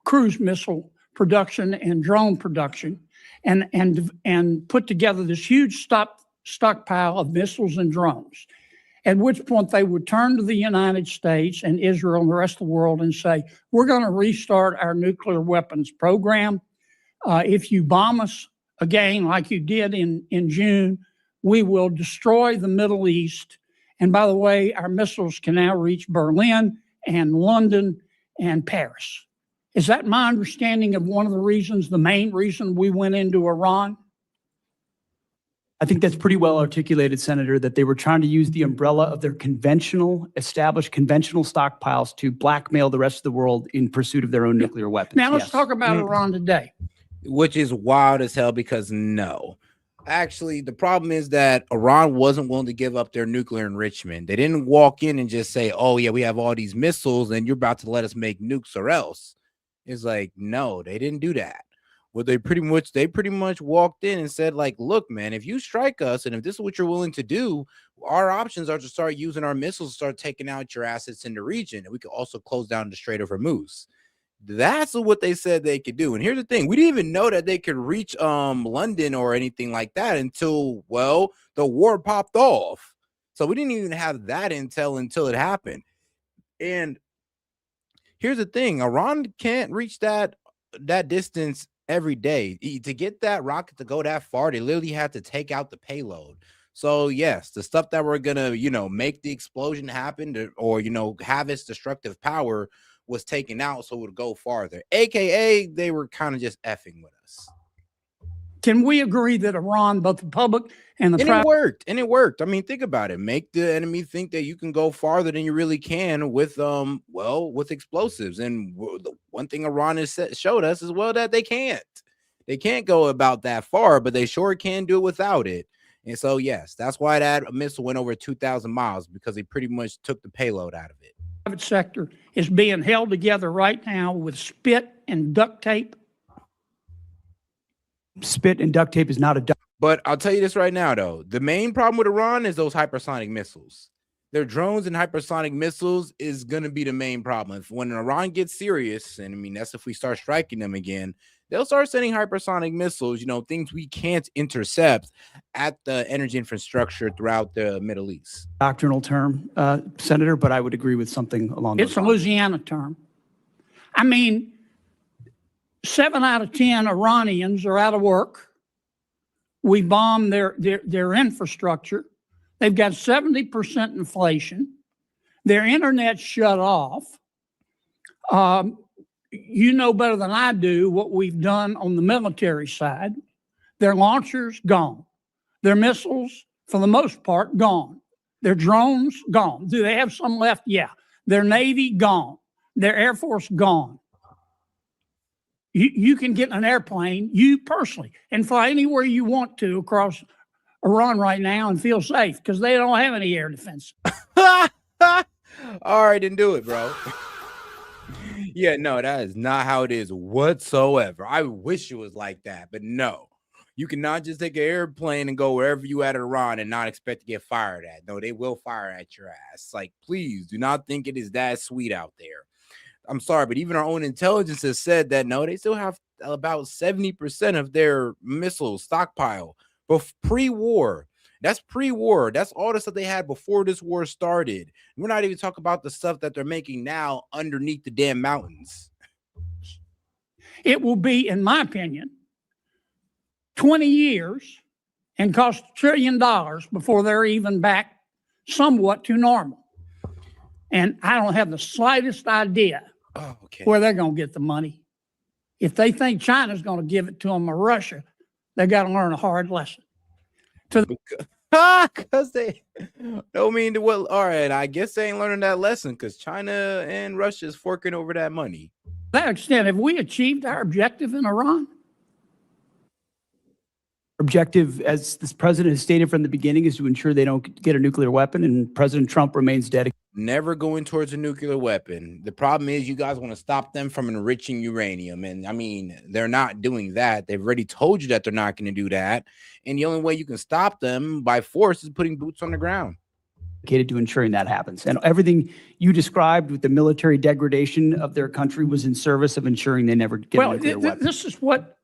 cruise missile production and drone production, and put together this huge stockpile of missiles and drones. At which point they would turn to the United States and Israel and the rest of the world and say, we're going to restart our nuclear weapons program. If you bomb us again, like you did in June, we will destroy the Middle East. And by the way, our missiles can now reach Berlin and London and Paris. Is that my understanding of one of the reasons, the main reason we went into Iran? I think that's pretty well articulated, Senator, that they were trying to use the umbrella of their established conventional stockpiles to blackmail the rest of the world in pursuit of their own nuclear weapons. Now let's talk about Iran today. Which is wild as hell because no. Actually, the problem is that Iran wasn't willing to give up their nuclear enrichment. They didn't walk in and just say, oh, yeah, we have all these missiles and you're about to let us make nukes or else. It's like, no, they didn't do that. Well, they pretty much walked in and said, like, look, man, if you strike us and if this is what you're willing to do, our options are to start using our missiles, start taking out your assets in the region. And we could also close down the Strait of Hormuz. That's what they said they could do. And here's the thing. We didn't even know that they could reach London or anything like that until, well, the war popped off. So we didn't even have that intel until it happened. And here's the thing. Iran can't reach that distance every day. To get that rocket to go that far, they literally had to take out the payload. So yes, the stuff that we're gonna, make the explosion happen or have its destructive power was taken out so it would go farther. AKA, they were kind of just effing with us. Can we agree that Iran, both the public and the private, it worked. I mean, think about it. Make the enemy think that you can go farther than you really can with with explosives. And the one thing Iran has showed us is that they can't. They can't go about that far, but they sure can do it without it. And so yes, that's why that missile went over 2,000 miles, because they pretty much took the payload out of it. The private sector is being held together right now with spit and duct tape. Spit and duct tape is not a duct. But I'll tell you this right now, though. The main problem with Iran is those hypersonic missiles. Their drones and hypersonic missiles is going to be the main problem. When Iran gets serious, and I mean, that's if we start striking them again, they'll start sending hypersonic missiles, things we can't intercept at the energy infrastructure throughout the Middle East. Doctrinal term, Senator, but I would agree with something along those lines. It's a Louisiana term. I mean, 7 out of 10 Iranians are out of work. We bomb their infrastructure. They've got 70% inflation. Their internet's shut off. You know better than I do what we've done on the military side. Their launchers, gone. Their missiles, for the most part, gone. Their drones, gone. Do they have some left? Yeah. Their Navy, gone. Their Air Force, gone. You can get in an airplane, you personally, and fly anywhere you want to across Iran right now and feel safe because they don't have any air defense. All right, then do it, bro. Yeah, no, that is not how it is whatsoever. I wish it was like that, but no. You cannot just take an airplane and go wherever you at in Iran and not expect to get fired at. No, they will fire at your ass. Like, please do not think it is that sweet out there. I'm sorry, but even our own intelligence has said that no, they still have about 70% of their missiles stockpile. But pre-war, that's pre-war. That's all the stuff they had before this war started. We're not even talking about the stuff that they're making now underneath the damn mountains. It will be, in my opinion, 20 years and cost $1 trillion before they're even back somewhat to normal. And I don't have the slightest idea where they're going to get the money. If they think China's going to give it to them or Russia, they got to learn a hard lesson. Because they don't mean to. Well, all right, I guess they ain't learning that lesson because China and Russia is forking over that money. To that extent, have we achieved our objective in Iran? Objective, as this president has stated from the beginning, is to ensure they don't get a nuclear weapon, and President Trump remains dedicated. Never going towards a nuclear weapon. The problem is you guys want to stop them from enriching uranium. And I mean, they're not doing that. They've already told you that they're not going to do that. And the only way you can stop them by force is putting boots on the ground. Dedicated to ensuring that happens. And everything you described with the military degradation of their country was in service of ensuring they never get a nuclear weapon. This is what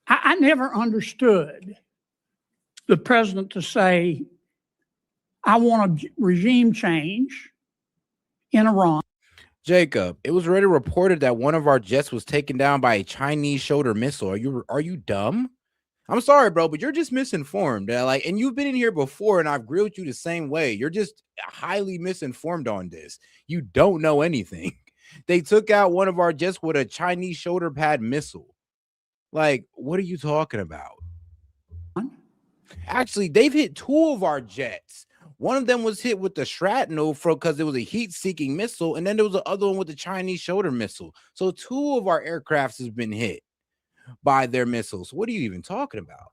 I never understood the president to say, I want a regime change in Iran. Jacob, it was already reported that one of our jets was taken down by a Chinese shoulder missile. Are you dumb? I'm sorry, bro, but you're just misinformed. And you've been in here before, and I've grilled you the same way. You're just highly misinformed on this. You don't know anything. They took out one of our jets with a Chinese shoulder pad missile. Like, what are you talking about? Actually, they've hit 2 of our jets. One of them was hit with the shrapnel because it was a heat-seeking missile, and then there was the other one with the Chinese shoulder missile. So 2 of our aircrafts has been hit by their missiles. What are you even talking about?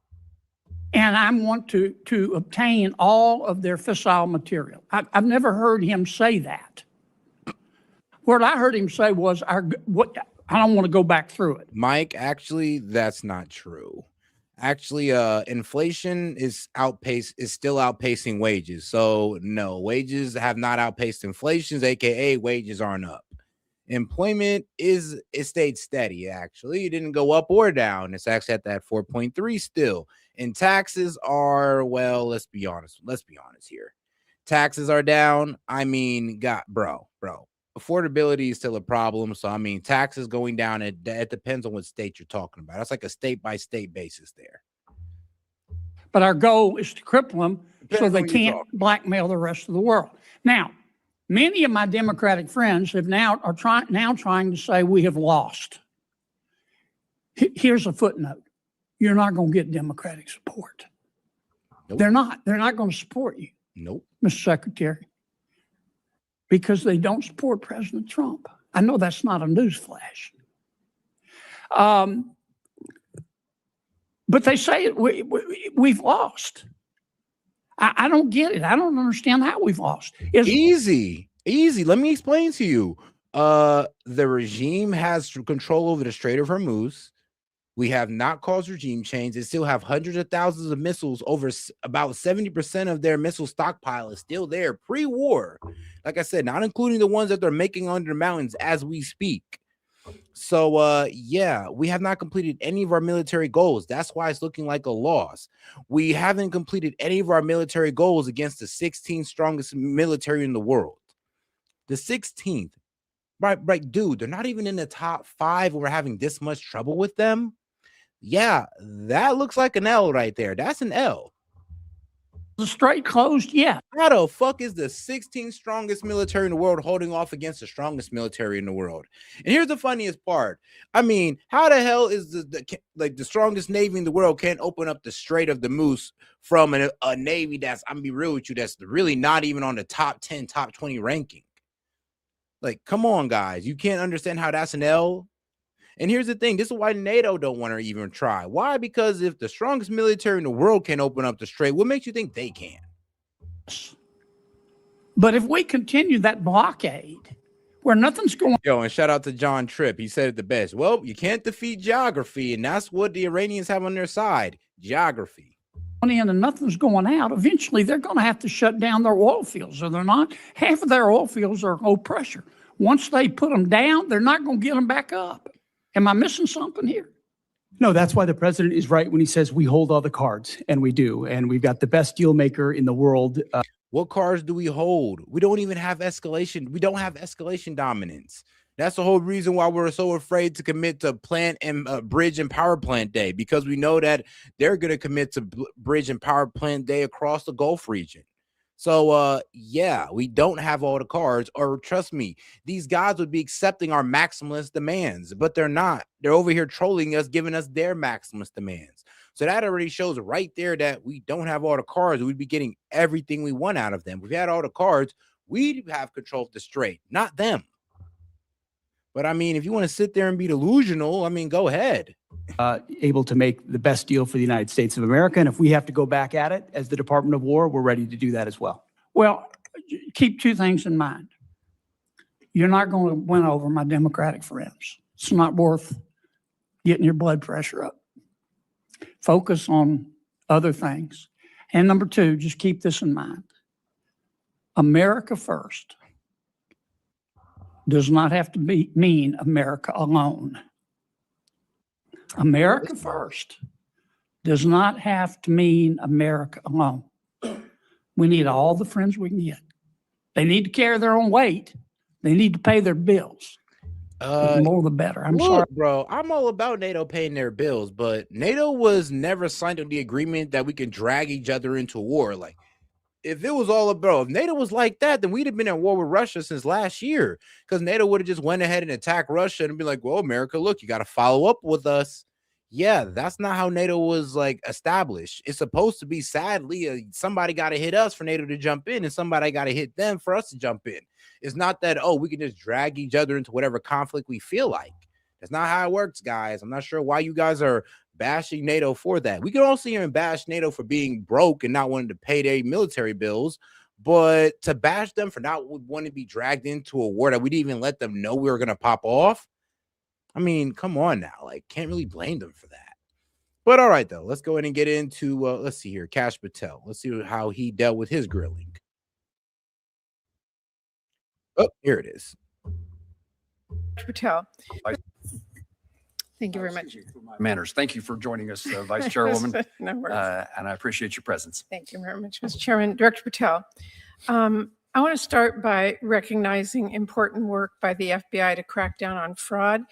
And I want to obtain all of their fissile material. I've never heard him say that. What I heard him say was, I don't want to go back through it. Mike, actually, that's not true. Actually, inflation is still outpacing wages. So no, wages have not outpaced inflation, aka wages aren't up. Employment it stayed steady. Actually, it didn't go up or down. It's actually at that 4.3 still. And taxes are, well, let's be honest here. Taxes are down. I mean, bro. Affordability is still a problem. So, I mean, taxes going down, it depends on what state you're talking about. That's like a state-by-state basis there. But our goal is to cripple them so they can't blackmail the rest of the world. Now, many of my Democratic friends are trying to say we have lost. Here's a footnote. You're not going to get Democratic support. Nope. They're not going to support you. Nope. Mr. Secretary. Because they don't support President Trump. I know that's not a newsflash. But they say we've lost. I don't get it. I don't understand how we've lost. Easy. Let me explain to you. The regime has control over the Strait of Hormuz. We have not caused regime change. They still have hundreds of thousands of missiles. Over about 70% of their missile stockpile is still there pre-war. Like I said, not including the ones that they're making under the mountains as we speak. So, yeah, we have not completed any of our military goals. That's why it's looking like a loss. We haven't completed any of our military goals against the 16th strongest military in the world. The 16th. Right, dude, they're not even in the top 5 where we're having this much trouble with them. Yeah, that looks like an L right there. That's an L. The strait closed, yeah. How the fuck is the 16th strongest military in the world holding off against the strongest military in the world? And here's the funniest part. I mean, how the hell is the strongest navy in the world can't open up the Strait of the Moose from a navy that's, I'm gonna be real with you, that's really not even on the top 10, top 20 ranking? Like, come on, guys. You can't understand how that's an L. And here's the thing. This is why NATO don't want to even try. Why? Because if the strongest military in the world can open up the strait, what makes you think they can? But if we continue that blockade where nothing's going... Yo, and shout out to John Tripp. He said it the best. Well, you can't defeat geography, and that's what the Iranians have on their side. Geography. In and nothing's going out, eventually they're going to have to shut down their oil fields, are they not? Half of their oil fields are low pressure. Once they put them down, they're not going to get them back up. Am I missing something here? No, that's why the president is right when he says we hold all the cards, and we do. And we've got the best deal maker in the world. What cards do we hold? We don't even have escalation. We don't have escalation dominance. That's the whole reason why we're so afraid to commit to plant and bridge and power plant day, because we know that they're going to commit to bridge and power plant day across the Gulf region. So, yeah, we don't have all the cards, or trust me, these guys would be accepting our maximalist demands, but they're not. They're over here trolling us, giving us their maximalist demands. So that already shows right there that we don't have all the cards. We'd be getting everything we want out of them. If we had all the cards, we'd have control of the strait, not them. But I mean, if you want to sit there and be delusional, I mean, go ahead. Able to make the best deal for the United States of America. And if we have to go back at it as the Department of War, we're ready to do that as well. Well, keep two things in mind. You're not going to win over my Democratic friends. It's not worth getting your blood pressure up. Focus on other things. And number two, just keep this in mind. America first does not have to mean America alone. America first does not have to mean America alone. We need all the friends we can get. They need to carry their own weight. They need to pay their bills. The more the better. I'm sorry, bro. I'm all about NATO paying their bills, but NATO was never signed on the agreement that we can drag each other into war. Like, if it was all about, if NATO was like that, then we'd have been at war with Russia since last year, because NATO would have just went ahead and attacked Russia and be like, well, America, look, you got to follow up with us. Yeah, that's not how NATO was like established. It's supposed to be, sadly, somebody got to hit us for NATO to jump in, and somebody got to hit them for us to jump in. It's not that, oh, we can just drag each other into whatever conflict we feel like. That's not how it works, guys. I'm not sure why you guys are bashing NATO for that. We can also even bash NATO for being broke and not wanting to pay their military bills, but to bash them for not wanting to be dragged into a war that we didn't even let them know we were going to pop off. I mean, come on now. Like, can't really blame them for that. But all right, though, let's go ahead and get into, let's see here, Kash Patel. Let's see how he dealt with his grilling. Oh, here it is. Patel. Thank you very much. Manners. Thank you for joining us, Vice Chairwoman. No worries. And I appreciate your presence. Thank you very much, Mr. Chairman. Director Patel, I want to start by recognizing important work by the FBI to crack down on fraud.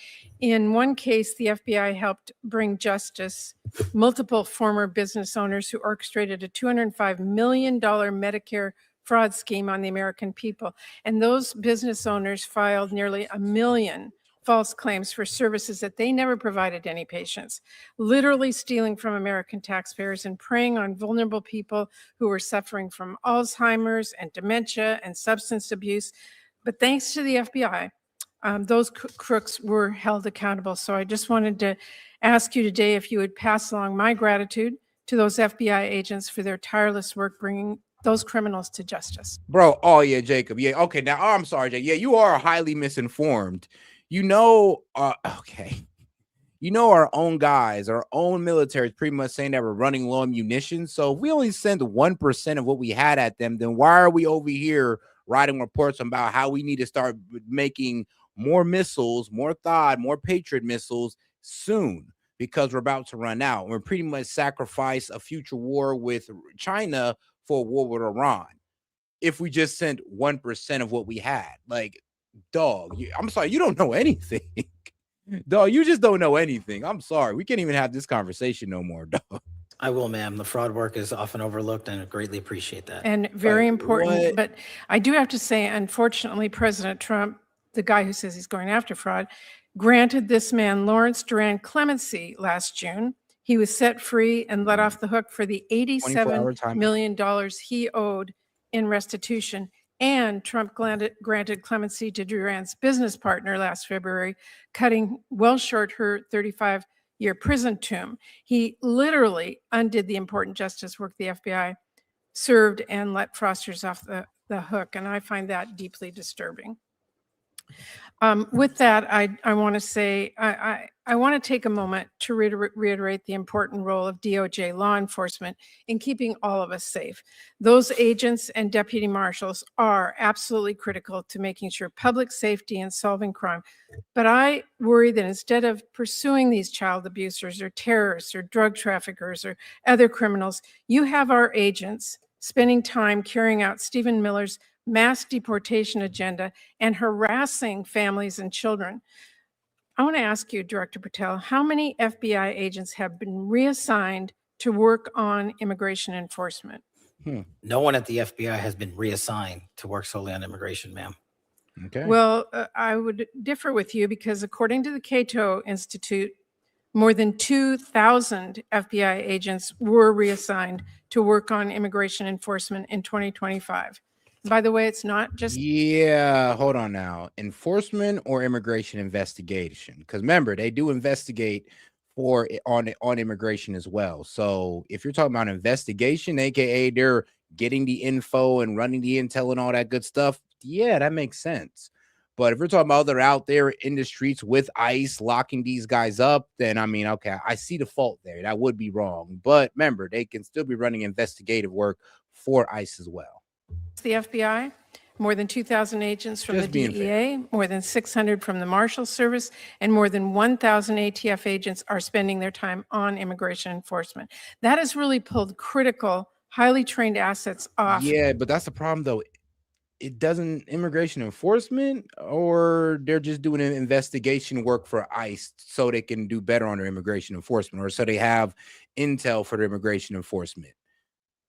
In one case, the FBI helped bring justice multiple former business owners who orchestrated a $205 million Medicare fraud scheme on the American people. And those business owners filed nearly 1 million false claims for services that they never provided to any patients, literally stealing from American taxpayers and preying on vulnerable people who were suffering from Alzheimer's and dementia and substance abuse. But thanks to the FBI, those crooks were held accountable. So I just wanted to ask you today if you would pass along my gratitude to those FBI agents for their tireless work bringing those criminals to justice. Bro, oh yeah, Jacob. Yeah, okay. Now, I'm sorry, Jake. Yeah, you are highly misinformed. You know, okay. You know, our own guys, our own military is pretty much saying that we're running low on munitions. So if we only send 1% of what we had at them, then why are we over here writing reports about how we need to start making more missiles, more THAAD, more Patriot missiles soon? Because we're about to run out. We're pretty much sacrifice a future war with China for a war with Iran if we just sent 1% of what we had. Like, dog, I'm sorry, you don't know anything. Dog, you just don't know anything. I'm sorry. We can't even have this conversation no more, dog. I will, ma'am. The fraud work is often overlooked, and I greatly appreciate that. And very important. But I do have to say, unfortunately, President Trump, the guy who says he's going after fraud, granted this man, Lawrence Duran, clemency last June. He was set free and let off the hook for the $87 million he owed in restitution. And Trump granted clemency to Duran's business partner last February, cutting well short her 35-year prison term. He literally undid the important justice work the FBI served and let fraudsters off the hook. And I find that deeply disturbing. With that, I want to say, I want to take a moment to reiterate the important role of DOJ law enforcement in keeping all of us safe. Those agents and deputy marshals are absolutely critical to making sure public safety and solving crime. But I worry that instead of pursuing these child abusers or terrorists or drug traffickers or other criminals, you have our agents spending time carrying out Stephen Miller's mass deportation agenda and harassing families and children. I want to ask you, Director Patel, how many FBI agents have been reassigned to work on immigration enforcement? No one at the FBI has been reassigned to work solely on immigration, ma'am. Okay. Well, I would differ with you because according to the Cato Institute, more than 2,000 FBI agents were reassigned to work on immigration enforcement in 2025. By the way, it's not just Yeah, hold on now. Enforcement or immigration investigation? Because remember, they do investigate on immigration as well. So if you're talking about investigation, aka they're getting the info and running the intel and all that good stuff, yeah, that makes sense. But if we're talking about they're out there in the streets with ICE locking these guys up, then I mean, okay, I see the fault there. That would be wrong. But remember, they can still be running investigative work for ICE as well. the FBI, more than 2,000 agents from Just the being DEA, more than 600 from the Marshal Service, and more than 1,000 ATF agents are spending their time on immigration enforcement. That has really pulled critical, highly trained assets off. Yeah, but that's the problem though. It doesn't immigration enforcement, or they're just doing an investigation work for ICE so they can do better on their immigration enforcement, or so they have intel for their immigration enforcement.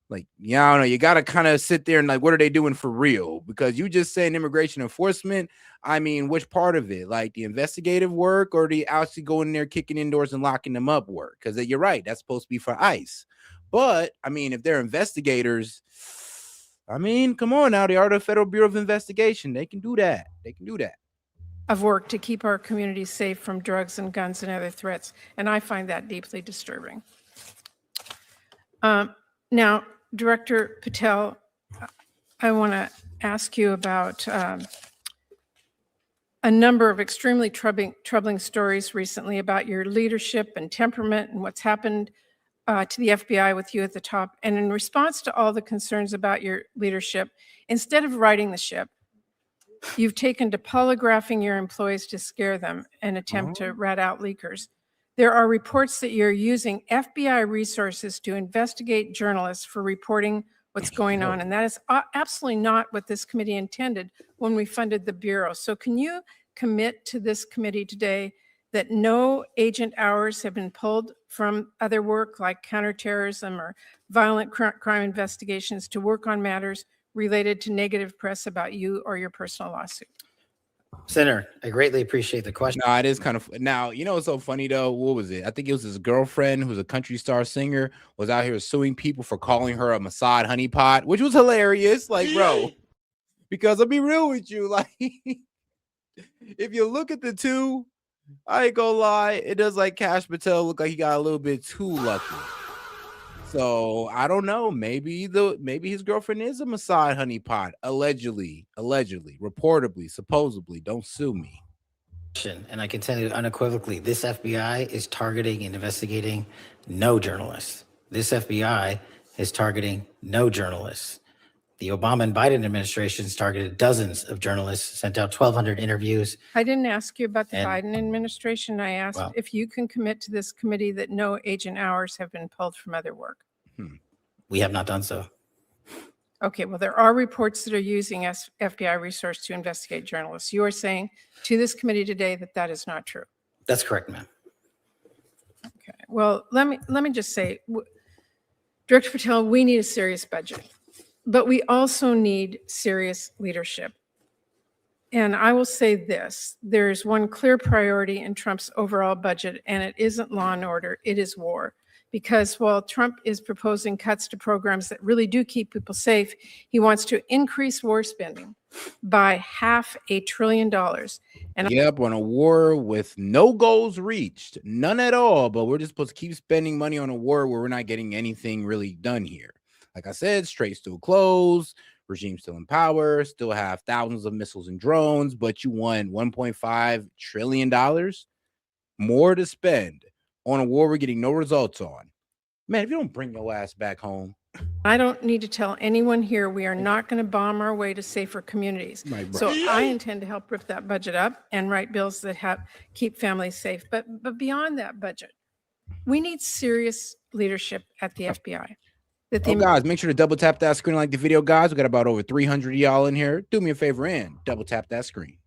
Like, yeah, I don't know. You got to kind of sit there and like, what are they doing for real? Because you just saying immigration enforcement. I mean, which part of it? Like the investigative work or the actually going in there, kicking indoors and locking them up work? Because you're right. That's supposed to be for ICE. But I mean, if they're investigators, I mean, come on now. They are the Federal Bureau of Investigation. They can do that. They can do that. Of work to keep our communities safe from drugs and guns and other threats. And I find that deeply disturbing. Now, Director Patel, I want to ask you about a number of extremely troubling stories recently about your leadership and temperament and what's happened to the FBI with you at the top. And in response to all the concerns about your leadership, instead of righting the ship, you've taken to polygraphing your employees to scare them and attempt to rat out leakers. There are reports that you're using FBI resources to investigate journalists for reporting what's going on. And that is absolutely not what this committee intended when we funded the Bureau. So can you commit to this committee today that no agent hours have been pulled from other work like counterterrorism or violent crime investigations to work on matters related to negative press about you or your personal lawsuit? Senator, I greatly appreciate the question. No, it is kind of now, you know, it's so funny though. What was it? I think it was his girlfriend who's a country star singer was out here suing people for calling her a Mossad honeypot, which was hilarious. Like, bro, because I'll be real with you. Like, if you look at the two, I ain't gonna lie, it does like Cash Patel look like he got a little bit too lucky. So I don't know. Maybe his girlfriend is a Mossad honeypot. Allegedly, reportedly, supposedly. Don't sue me. And I can tell you unequivocally, this FBI is targeting and investigating no journalists. This FBI is targeting no journalists. The Obama and Biden administrations targeted dozens of journalists, sent out 1,200 interviews. I didn't ask you about the Biden administration. I asked Well, if you can commit to this committee that no agent hours have been pulled from other work. We have not done so. Okay, well, there are reports that are using FBI resource to investigate journalists. You are saying to this committee today that that is not true. That's correct, ma'am. Okay, well, let me just say, Director Patel, we need a serious budget, but we also need serious leadership. And I will say this, there's one clear priority in Trump's overall budget, and it isn't law and order, it is war. Because while Trump is proposing cuts to programs that really do keep people safe, he wants to increase war spending by $500 billion. And Yep, on a war with no goals reached, none at all. But we're just supposed to keep spending money on a war where we're not getting anything really done here. Like I said, Strait still closed, regime still in power, still have thousands of missiles and drones, but you want $1.5 trillion more to spend on a war we're getting no results on. Man, if you don't bring your ass back home. I don't need to tell anyone here we are not going to bomb our way to safer communities. So I intend to help rip that budget up and write bills that keep families safe. But beyond that budget, we need serious leadership at the FBI. that Oh, guys, make sure to double tap that screen, like the video, guys. We got about over 300 of y'all in here. Do me a favor and double tap that screen.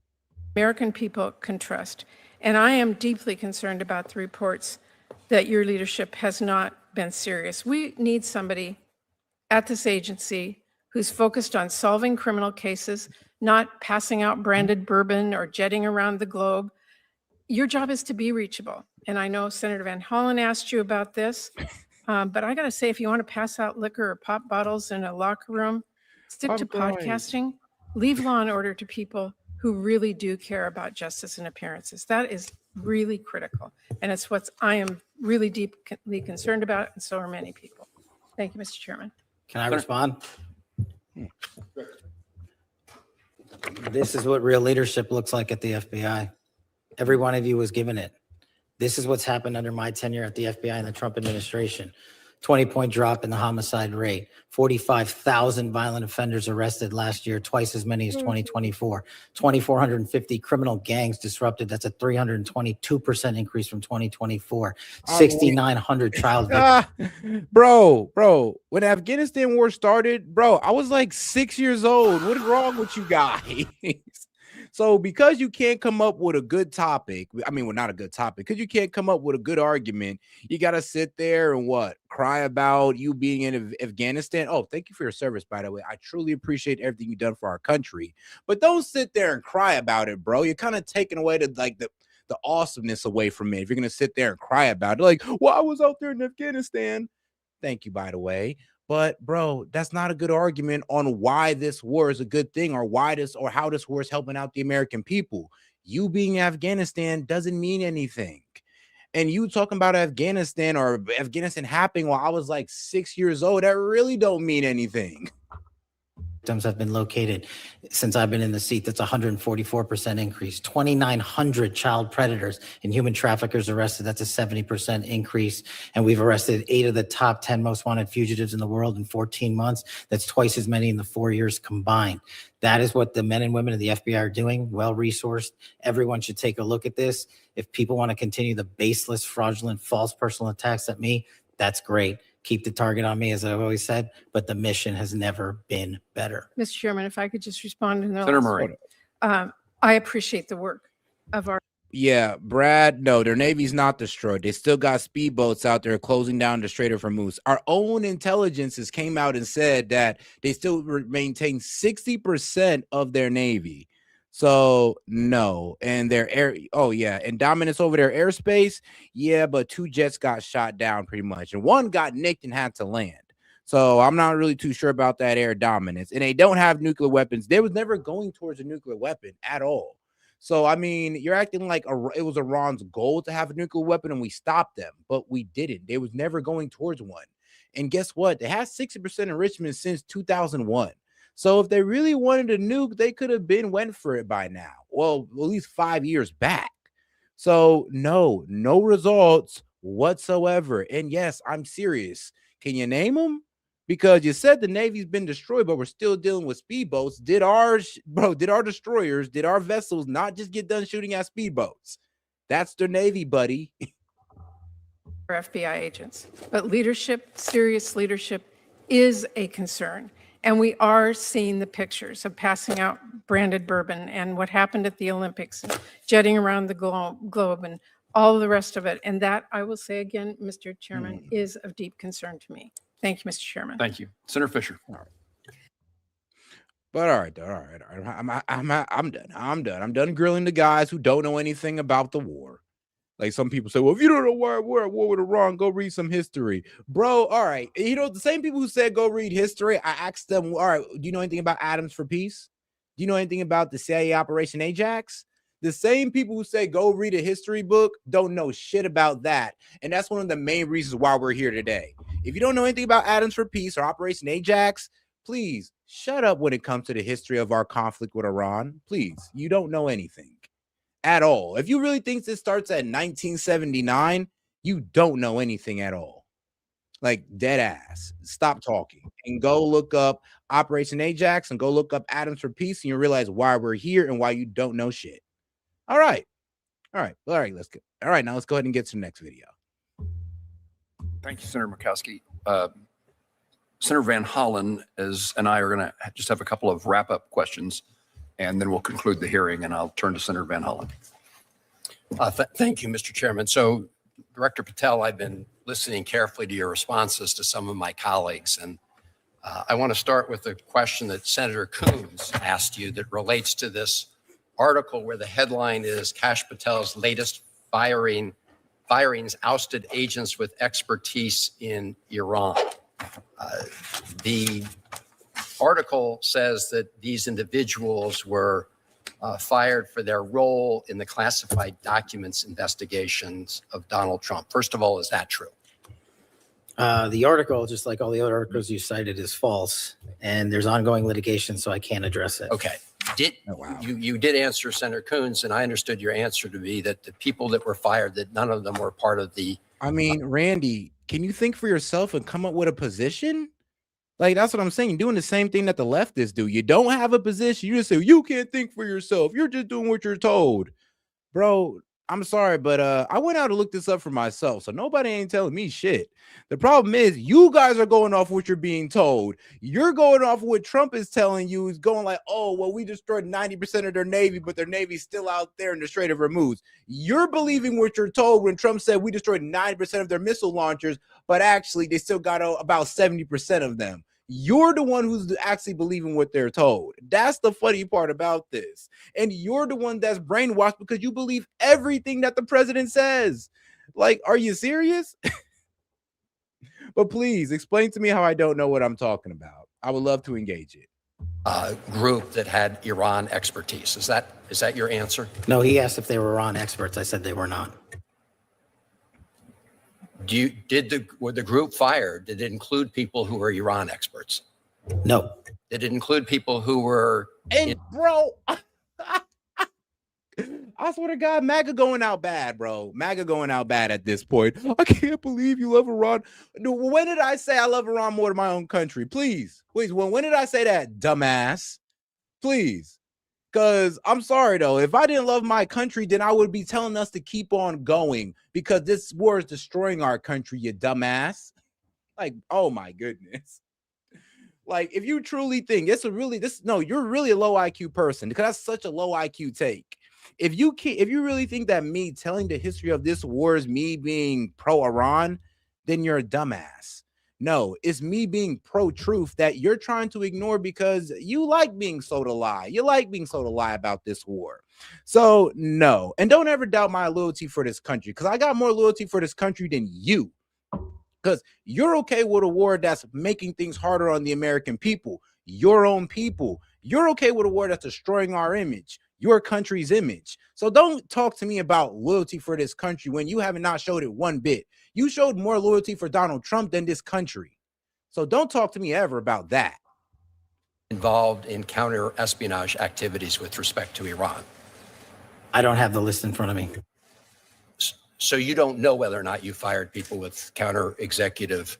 American people can trust. And I am deeply concerned about the reports that your leadership has not been serious. We need somebody at this agency who's focused on solving criminal cases, not passing out branded bourbon or jetting around the globe. Your job is to be reachable. And I know Senator Van Hollen asked you about this, but I got to say, if you want to pass out liquor or pop bottles in a locker room, stick to podcasting, leave law and order to people who really do care about justice and appearances. That is really critical. And it's what I am really deeply concerned about, and so are many people. Thank you, Mr. Chairman. Can I respond? This is what real leadership looks like at the FBI. Every one of you was given it. This is what's happened under my tenure at the FBI and the Trump administration. 20-point drop in the homicide rate, 45,000 violent offenders arrested last year, twice as many as 2024, 2,450 criminal gangs disrupted. That's a 322% increase from 2024, 6,900 child victims. Bro, when the Afghanistan war started, bro, I was like 6 years old. What is wrong with you guys? So because you can't come up with a good topic, I mean, well, not a good topic, because you can't come up with a good argument, you got to sit there and cry about you being in Afghanistan. Oh, thank you for your service, by the way. I truly appreciate everything you've done for our country. But don't sit there and cry about it, bro. You're kind of taking away the awesomeness away from it if you're going to sit there and cry about it. Like, well, I was out there in Afghanistan. Thank you, by the way. But bro, that's not a good argument on why this war is a good thing or how this war is helping out the American people. You being in Afghanistan doesn't mean anything. And you talking about Afghanistan or Afghanistan happening while I was like 6 years old, that really don't mean anything. Victims have been located since I've been in the seat. That's 144% increase. 2,900 child predators and human traffickers arrested. That's a 70% increase. And we've arrested 8 of the top 10 most wanted fugitives in the world in 14 months. That's twice as many in the 4 years combined. That is what the men and women of the FBI are doing, well-resourced. Everyone should take a look at this. If people want to continue the baseless, fraudulent, false personal attacks at me, that's great. Keep the target on me, as I've always said, but the mission has never been better. Mr. Chairman, if I could just respond to Senator Murray. I appreciate the work of our. Yeah, Brad, no, their Navy's not destroyed. They still got speedboats out there closing down the Strait of Hormuz. Our own intelligences came out and said that they still maintain 60% of their Navy. So no, and their and dominance over their airspace, yeah, but 2 jets got shot down pretty much, and 1 got nicked and had to land. So I'm not really too sure about that air dominance, and they don't have nuclear weapons. They was never going towards a nuclear weapon at all. So I mean, you're acting like it was Iran's goal to have a nuclear weapon, and we stopped them, but we didn't. They was never going towards one. And guess what? They had 60% enrichment since 2001. So if they really wanted to nuke, they could have went for it by now. Well, at least 5 years back. So no results whatsoever. And yes, I'm serious. Can you name them? Because you said the Navy's been destroyed, but we're still dealing with speedboats. Did our destroyers, did our vessels not just get done shooting at speedboats? That's their Navy, buddy. FBI agents, but leadership, serious leadership, is a concern. And we are seeing the pictures of passing out branded bourbon and what happened at the Olympics, and jetting around the globe and all the rest of it. And that, I will say again, Mr. Chairman, is of deep concern to me. Thank you, Mr. Chairman. Thank you. Senator Fisher. All right. But all right. I'm done. I'm done grilling the guys who don't know anything about the war. Like some people say, well, if you don't know why we're at war with Iran, go read some history. Bro, all right. You know, the same people who said go read history, I asked them, all right, do you know anything about Atoms for Peace? Do you know anything about the CIA Operation Ajax? The same people who say go read a history book don't know shit about that. And that's one of the main reasons why we're here today. If you don't know anything about Atoms for Peace or Operation Ajax, please shut up when it comes to the history of our conflict with Iran. Please, you don't know anything at all. If you really think this starts at 1979, you don't know anything at all. Like dead ass. Stop talking and go look up Operation Ajax and go look up Atoms for Peace, and you realize why we're here and why you don't know shit. All right. Let's go. All right, now let's go ahead and get to the next video. Thank you, Senator Murkowski. Senator Van Hollen and I are going to just have a couple of wrap-up questions, and then we'll conclude the hearing, and I'll turn to Senator Van Hollen. Thank you, Mr. Chairman. So, Director Patel, I've been listening carefully to your responses to some of my colleagues, and I want to start with a question that Senator Coons asked you that relates to this article where the headline is Kash Patel's latest firings ousted agents with expertise in Iran. The article says that these individuals were fired for their role in the classified documents investigations of Donald Trump. First of all, is that true? The article, just like all the other articles you cited, is false, and there's ongoing litigation, so I can't address it. Okay. You did answer Senator Coons, and I understood your answer to be that the people that were fired, that none of them were part of the. I mean, Randy, can you think for yourself and come up with a position? Like, that's what I'm saying. You're doing the same thing that the leftists do. You don't have a position. You just say, you can't think for yourself. You're just doing what you're told. Bro, I'm sorry, but I went out to look this up for myself, so nobody ain't telling me shit. The problem is you guys are going off what you're being told. You're going off what Trump is telling you. Is going like, oh, well, we destroyed 90% of their Navy, but their Navy's still out there in the Strait of Hormuz. You're believing what you're told when Trump said we destroyed 90% of their missile launchers, but actually they still got about 70% of them. You're the one who's actually believing what they're told. That's the funny part about this. And you're the one that's brainwashed because you believe everything that the president says. Like, are you serious? But please explain to me how I don't know what I'm talking about. I would love to engage it. Group that had Iran expertise. Is that your answer? No, he asked if they were Iran experts. I said they were not. Were the group fired? Did it include people who were Iran experts? No. Did it include people who were? Bro, I swear to God, MAGA going out bad, bro. MAGA going out bad at this point. I can't believe you love Iran. When did I say I love Iran more than my own country? Please. When did I say that, dumbass? Please. Because I'm sorry, though. If I didn't love my country, then I would be telling us to keep on going because this war is destroying our country, you dumbass. Like, oh, my goodness. Like, if you truly think you're really a low IQ person because that's such a low IQ take. If you really think that me telling the history of this war is me being pro-Iran, then you're a dumbass. No, it's me being pro-truth that you're trying to ignore because you like being so to lie. You like being so to lie about this war. So, no. And don't ever doubt my loyalty for this country because I got more loyalty for this country than you. Because you're okay with a war that's making things harder on the American people, your own people. You're okay with a war that's destroying our image, your country's image. So don't talk to me about loyalty for this country when you have not showed it one bit. You showed more loyalty for Donald Trump than this country. So don't talk to me ever about that. Involved in counter-espionage activities with respect to Iran? I don't have the list in front of me. So you don't know whether or not you fired people with counter-espionage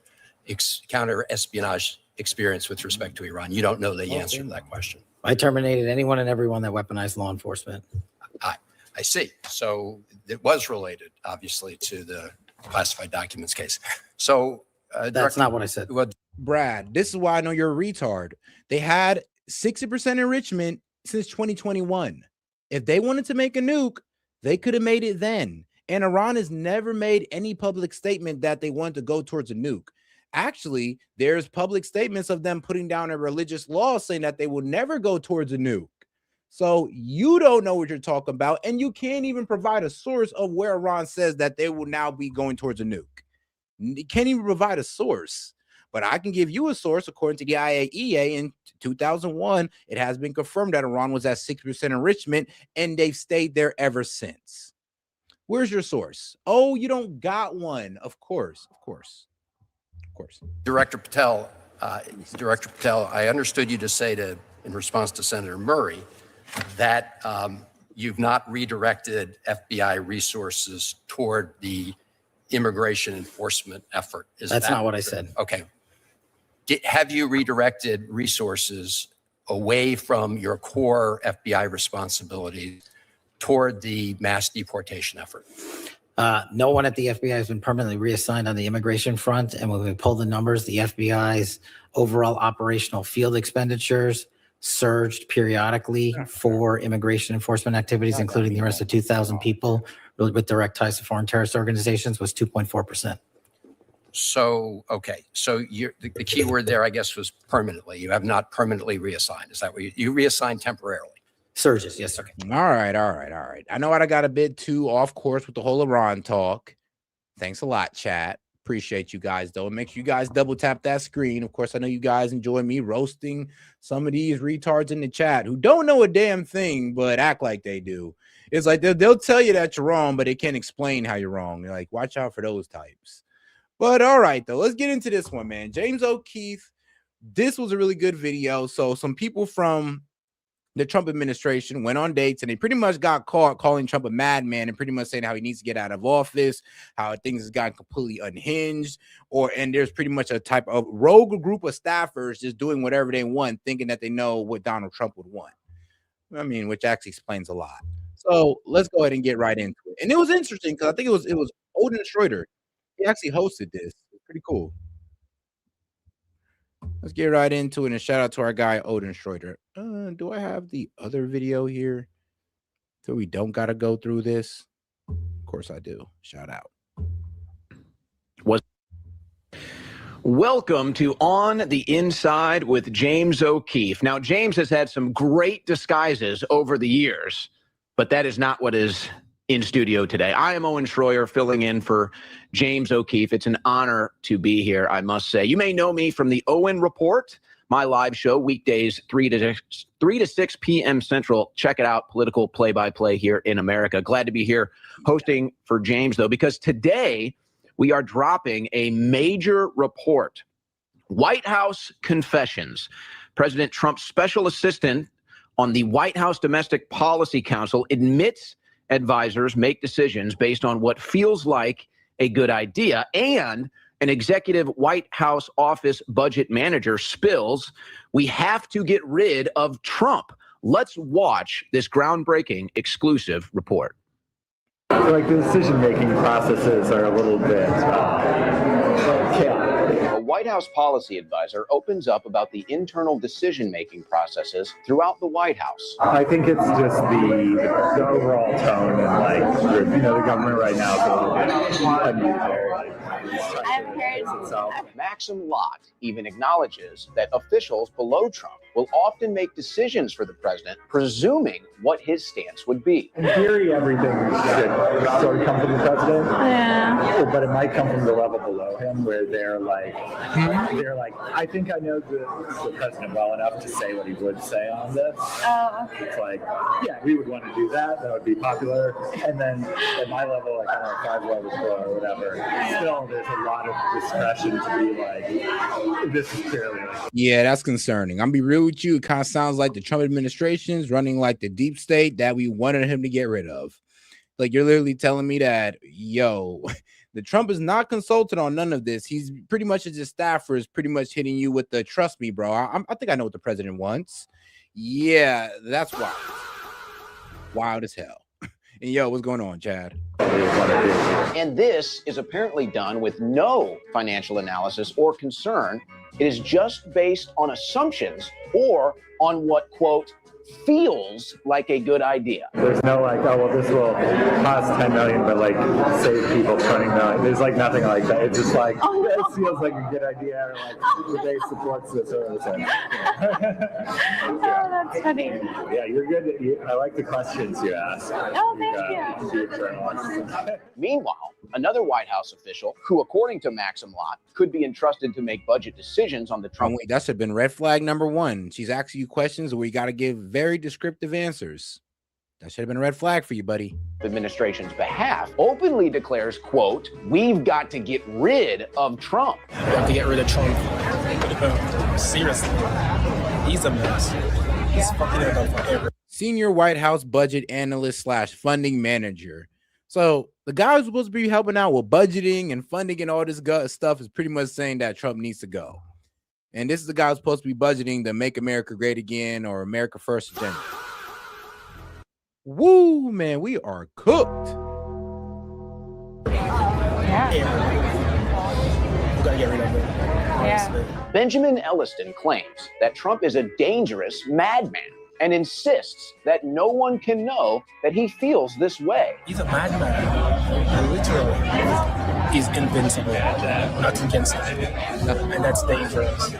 experience with respect to Iran. You don't know the answer to that question. I terminated anyone and everyone that weaponized law enforcement. I see. So it was related, obviously, to the classified documents case. So that's not what I said. Brad, this is why I know you're a retard. They had 60% enrichment since 2021. If they wanted to make a nuke, they could have made it then. And Iran has never made any public statement that they want to go towards a nuke. Actually, there's public statements of them putting down a religious law saying that they will never go towards a nuke. So you don't know what you're talking about, and you can't even provide a source of where Iran says that they will now be going towards a nuke. You can't even provide a source. But I can give you a source. According to the IAEA in 2001, it has been confirmed that Iran was at 6% enrichment, and they've stayed there ever since. Where's your source? Oh, you don't got one. Of course. Director Patel, I understood you to say in response to Senator Murray that you've not redirected FBI resources toward the immigration enforcement effort. That's not what I said. Okay. Have you redirected resources away from your core FBI responsibilities toward the mass deportation effort? No one at the FBI has been permanently reassigned on the immigration front. And when we pull the numbers, the FBI's overall operational field expenditures surged periodically for immigration enforcement activities, including the arrest of 2,000 people with direct ties to foreign terrorist organizations, was 2.4%. So, okay. So the key word there, I guess, was permanently. You have not permanently reassigned. Is that what you reassigned temporarily? Surges, yes, sir. All right. I know I got a bit too off course with the whole Iran talk. Thanks a lot, chat. Appreciate you guys, though. Make sure you guys double tap that screen. Of course, I know you guys enjoy me roasting some of these retards in the chat who don't know a damn thing, but act like they do. It's like they'll tell you that you're wrong, but they can't explain how you're wrong. They're like, watch out for those types. But all right, though, let's get into this one, man. James O'Keefe, this was a really good video. So some people from the Trump administration went on dates and they pretty much got caught calling Trump a madman and pretty much saying how he needs to get out of office, how things has gotten completely unhinged, and there's pretty much a type of rogue group of staffers just doing whatever they want, thinking that they know what Donald Trump would want. I mean, which actually explains a lot. So let's go ahead and get right into it. And it was interesting because I think it was Odin Schroeder. He actually hosted this. It's pretty cool. Let's get right into it, and shout out to our guy Odin Schroeder. Do I have the other video here so we don't got to go through this? Of course I do. Shout out. Welcome to On the Inside with James O'Keefe. Now, James has had some great disguises over the years, but that is not what is in studio today. I am Owen Schroyer filling in for James O'Keefe. It's an honor to be here, I must say. You may know me from the Owen Report, my live show, weekdays 3 to 6 p.m. Central. Check it out, political play-by-play here in America. Glad to be here hosting for James, though, because today we are dropping a major report. White House Confessions. President Trump's special assistant on the White House Domestic Policy Council admits advisors make decisions based on what feels like a good idea, and an executive White House office budget manager spills, we have to get rid of Trump. Let's watch this groundbreaking exclusive report. Like the decision-making processes are a little bit chaotic. A White House policy advisor opens up about the internal decision-making processes throughout the White House. I think it's just the overall tone and like, the government right now is a little bit unusual. Maxim Lott even acknowledges that officials below Trump will often make decisions for the president, presuming what his stance would be. In theory, everything should sort of come from the president. Yeah. But it might come from the level below him where they're like, I think I know the president well enough to say what he would say on this. Oh, okay. It's like, yeah, we would want to do that. That would be popular. And then at my level, like, I don't know, 5 levels below or whatever, still there's a lot of discretion to be like, this is clearly like. Yeah, that's concerning. I'm gonna be real with you. It kind of sounds like the Trump administration is running like the deep state that we wanted him to get rid of. Like, you're literally telling me that, the Trump is not consulted on none of this. He's pretty much as his staffer is pretty much hitting you with the trust me, bro. I think I know what the president wants. Yeah, that's wild. Wild as hell. And what's going on, Chad? And this is apparently done with no financial analysis or concern. It is just based on assumptions or on what, quote, feels like a good idea. There's no like, oh, well, this will cost 10 million, but like save people 20 million. There's like nothing like that. It's just like, it feels like a good idea, or like the base supports this or this. Oh, that's funny. Yeah, you're good. I like the questions you ask. Oh, thank you. Meanwhile, another White House official who, according to Maxim Lott, could be entrusted to make budget decisions on the Trump. That should have been red flag number 1. She's asking you questions where you got to give very descriptive answers. That should have been a red flag for you, buddy. Administration's behalf openly declares, quote, we've got to get rid of Trump. We have to get rid of Trump. Seriously. He's a mess. He's fucking it up for everyone. Senior White House budget analyst / funding manager. So the guy who's supposed to be helping out with budgeting and funding and all this stuff is pretty much saying that Trump needs to go. And this is the guy who's supposed to be budgeting the Make America Great Again or America First agenda. Woo, man, we are cooked. We gotta get rid of it. Yeah. Benjamin Elliston claims that Trump is a dangerous madman and insists that no one can know that he feels this way. He's a madman. Literally. He's invincible. Nothing can stop him. And that's dangerous.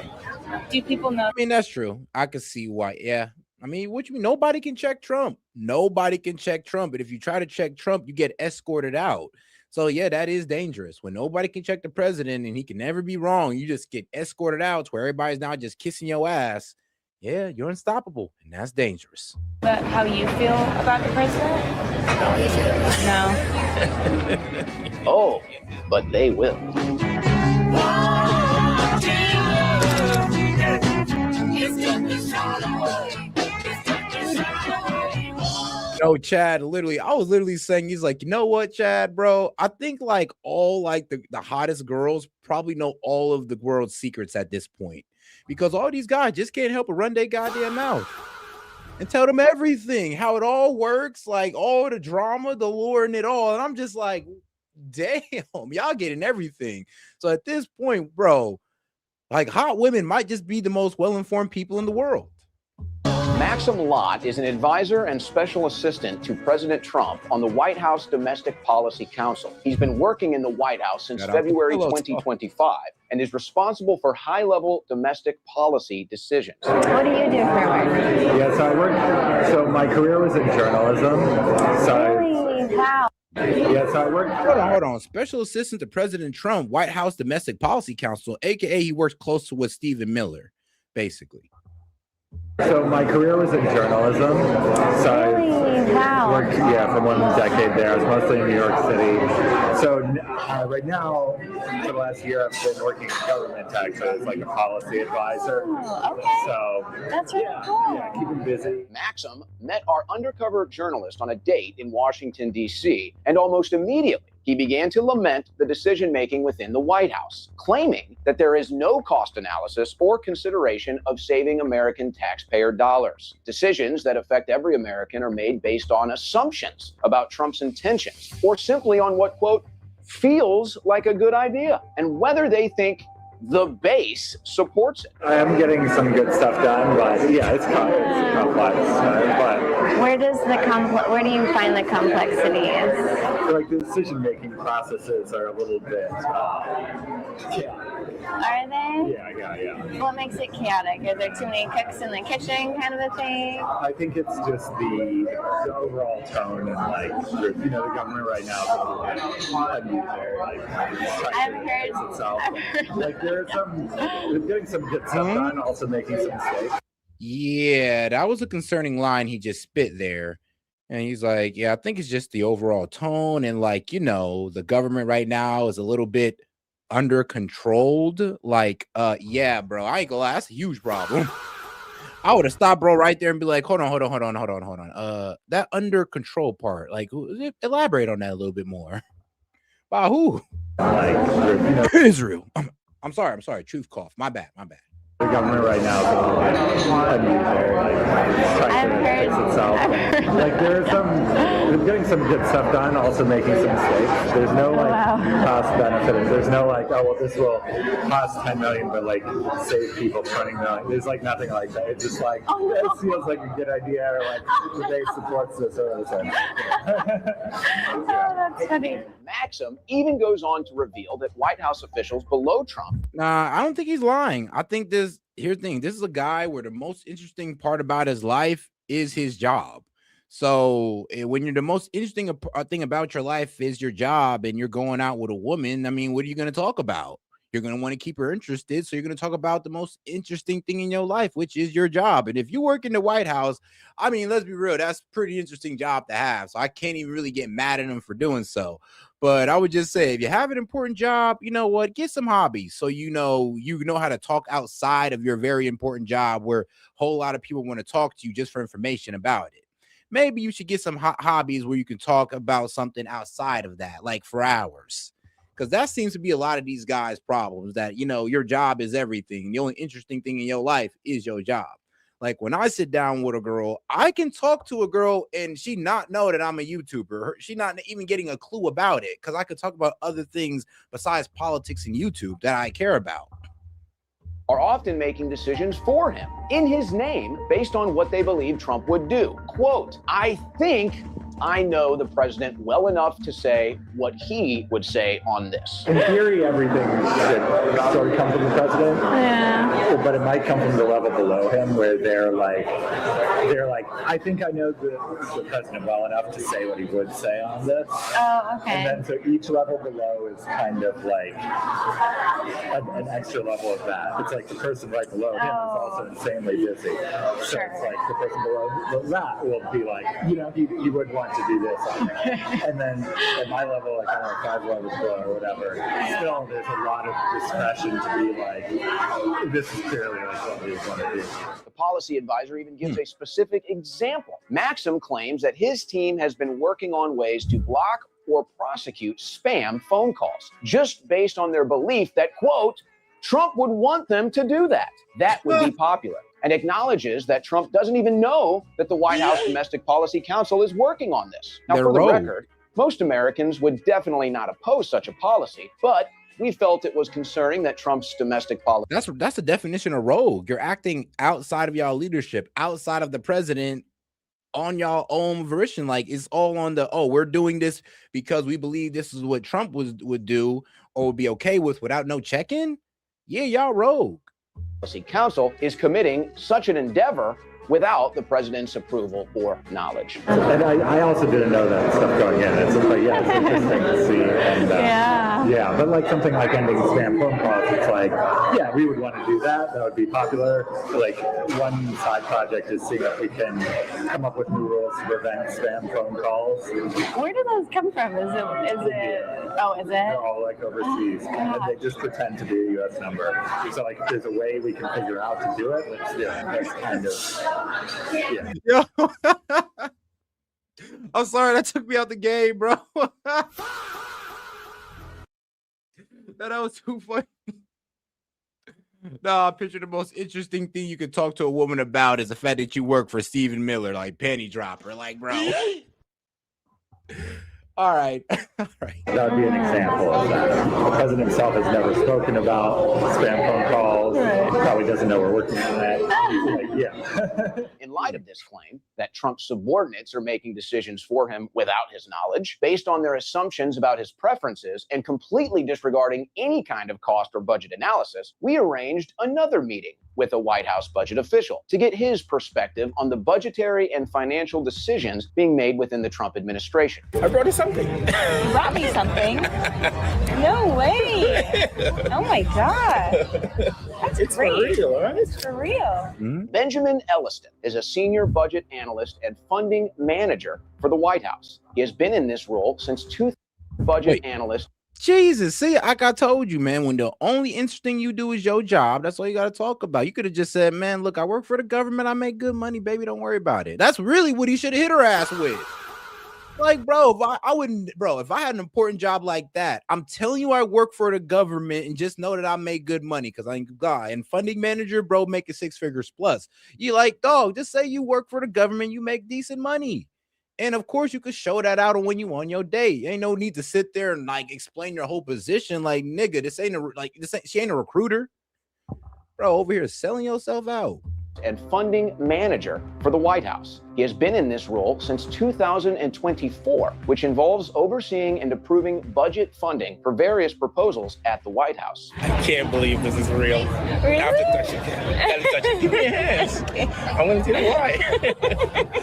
Do people know? I mean, that's true. I could see why. Yeah. I mean, what you mean? Nobody can check Trump. Nobody can check Trump. But if you try to check Trump, you get escorted out. So yeah, that is dangerous. When nobody can check the president and he can never be wrong, you just get escorted out to where everybody's now just kissing your ass. Yeah, you're unstoppable, and that's dangerous. But how you feel about the president? No. Oh, but they will. No, Chad, literally, I was literally saying, he's like, you know what, Chad, bro? I think like all like the hottest girls probably know all of the world's secrets at this point, because all these guys just can't help but run their goddamn mouth and tell them everything, how it all works, like all the drama, the lore, and it all. And I'm just like, damn, y'all getting everything. So at this point, bro, like hot women might just be the most well-informed people in the world. Maxim Lott is an advisor and special assistant to President Trump on the White House Domestic Policy Council. He's been working in the White House since February 2025 and is responsible for high-level domestic policy decisions. What do you do for work? Yeah, so my career was in journalism. Really? How? Yeah, so I worked. Hold on. Special assistant to President Trump, White House Domestic Policy Council, aka he works close with Stephen Miller, basically. So my career was in journalism. So Really? How? I worked, for 1 decade there. I was mostly in New York City. So right now, for the last year, I've been working in government tech, so it's like a policy advisor. Oh, okay. So That's really cool. Yeah, keep him busy. Maxim met our undercover journalist on a date in Washington, D.C., and almost immediately he began to lament the decision-making within the White House, claiming that there is no cost analysis or consideration of saving American taxpayer dollars. Decisions that affect every American are made based on assumptions about Trump's intentions, or simply on what, quote, feels like a good idea, and whether they think the base supports it. I am getting some good stuff done, but yeah, it's complex. But Where do you find the complexity is? like the decision-making processes are a little bit. Are they? Yeah. What makes it chaotic? Are there too many cooks in the kitchen, kind of a thing? I think it's just the overall tone and like the government right now is a little bit unusual. Like I've heard. Itself. Like they're getting some good stuff done, also making some mistakes. Yeah, that was a concerning line he just spit there. And he's like, yeah, I think it's just the overall tone. And like, the government right now is a little bit under controlled. Like, yeah, bro, I ain't gonna lie, that's a huge problem. I would have stopped bro right there and be like, hold on. That under control part, like elaborate on that a little bit more. By who? Israel. I'm sorry. Truth cough. My bad. The government right now is a little bit unusual. Like they're getting some good stuff done, also making some mistakes. There's no cost benefit. There's no this will cost $10 million, but like save people $20 million. There's like nothing like that. It's just like it feels like a good idea, or like the base supports this or other thing. Oh, that's funny. Maxim even goes on to reveal that White House officials below Trump. Nah, I don't think he's lying. I think here's the thing. This is a guy where the most interesting part about his life is his job. So when you're the most interesting thing about your life is your job, and you're going out with a woman, I mean, what are you going to talk about? You're going to want to keep her interested. So you're going to talk about the most interesting thing in your life, which is your job. And if you work in the White House, I mean, let's be real, that's a pretty interesting job to have. So I can't even really get mad at him for doing so. But I would just say, if you have an important job, you know what, get some hobbies. So you know how to talk outside of your very important job, where a whole lot of people want to talk to you just for information about it. Maybe you should get some hobbies where you can talk about something outside of that, like for hours. Because that seems to be a lot of these guys' problems, that, your job is everything. The only interesting thing in your life is your job. Like when I sit down with a girl, I can talk to a girl and she not know that I'm a YouTuber. She not even getting a clue about it because I could talk about other things besides politics and YouTube that I care about. Are often making decisions for him in his name based on what they believe Trump would do. Quote, I think I know the president well enough to say what he would say on this. In theory, everything should sort of come from the president. Yeah. But it might come from the level below him where they're like, I think I know the president well enough to say what he would say on this. Oh, okay. And then so each level below is kind of like an extra level of that. It's like the person right below him is also insanely busy. So it's like the person below that will be like, you would want to do this on there. And then at my level, like I don't know, 5 levels below or whatever, still there's a lot of discretion to be like, this is clearly like what we want to do. The policy advisor even gives a specific example. Maxim claims that his team has been working on ways to block or prosecute spam phone calls, just based on their belief that, quote, Trump would want them to do that. That would be popular. And acknowledges that Trump doesn't even know that the White House Domestic Policy Council is working on this. Now, for the record, most Americans would definitely not oppose such a policy, but we felt it was concerning that Trump's domestic policy. That's the definition of rogue. You're acting outside of y'all leadership, outside of the president, on y'all own volition. Like it's all on the, we're doing this because we believe this is what Trump would do or would be okay with without no check-in. Yeah, y'all rogue. Policy Council is committing such an endeavor without the president's approval or knowledge. And I also didn't know that stuff going in. It's interesting to see. And, yeah, but like something like ending spam phone calls, it's like, yeah, we would want to do that. That would be popular. Like one side project is seeing if we can come up with new rules to prevent spam phone calls. Where do those come from? Is it? They're all like overseas, and they just pretend to be a U.S. number. So like, if there's a way we can figure out to do it, that's kind of. Yeah. Yo. I'm sorry, that took me out the game, bro. That was too funny. No, I picture the most interesting thing you could talk to a woman about is the fact that you work for Stephen Miller, like penny dropper, like bro. All right. All right. That would be an example of that. The president himself has never spoken about spam phone calls. Right. Probably doesn't know we're working on that. Like, yeah. In light of this claim that Trump's subordinates are making decisions for him without his knowledge, based on their assumptions about his preferences and completely disregarding any kind of cost or budget analysis, we arranged another meeting with a White House budget official to get his perspective on the budgetary and financial decisions being made within the Trump administration. I brought you something. You brought me something? No way. Oh my God. It's great. For real, right? It's for real. Mm-hmm. Benjamin Elliston is a senior budget analyst and funding manager for the White House. He has been in this role since analyst. Jesus, see, like I told you, man, when the only interesting you do is your job, that's all you got to talk about. You could have just said, man, look, I work for the government. I make good money, baby. Don't worry about it. That's really what he should have hit her ass with. Like, bro, if I had an important job like that, I'm telling you, I work for the government and just know that I make good money because I'm a guy. And funding manager, bro, making 6 figures plus. You like, dog, just say you work for the government, you make decent money. And of course, you could show that out when you on your day. Ain't no need to sit there and like explain your whole position. Like, nigga, she ain't a recruiter, bro. Over here selling yourself out. And funding manager for the White House. He has been in this role since 2024, which involves overseeing and approving budget funding for various proposals at the White House. I can't believe this is real. Really? I have to touch it. I have to touch it. Give me a hand. Okay. I'm going to tell you why.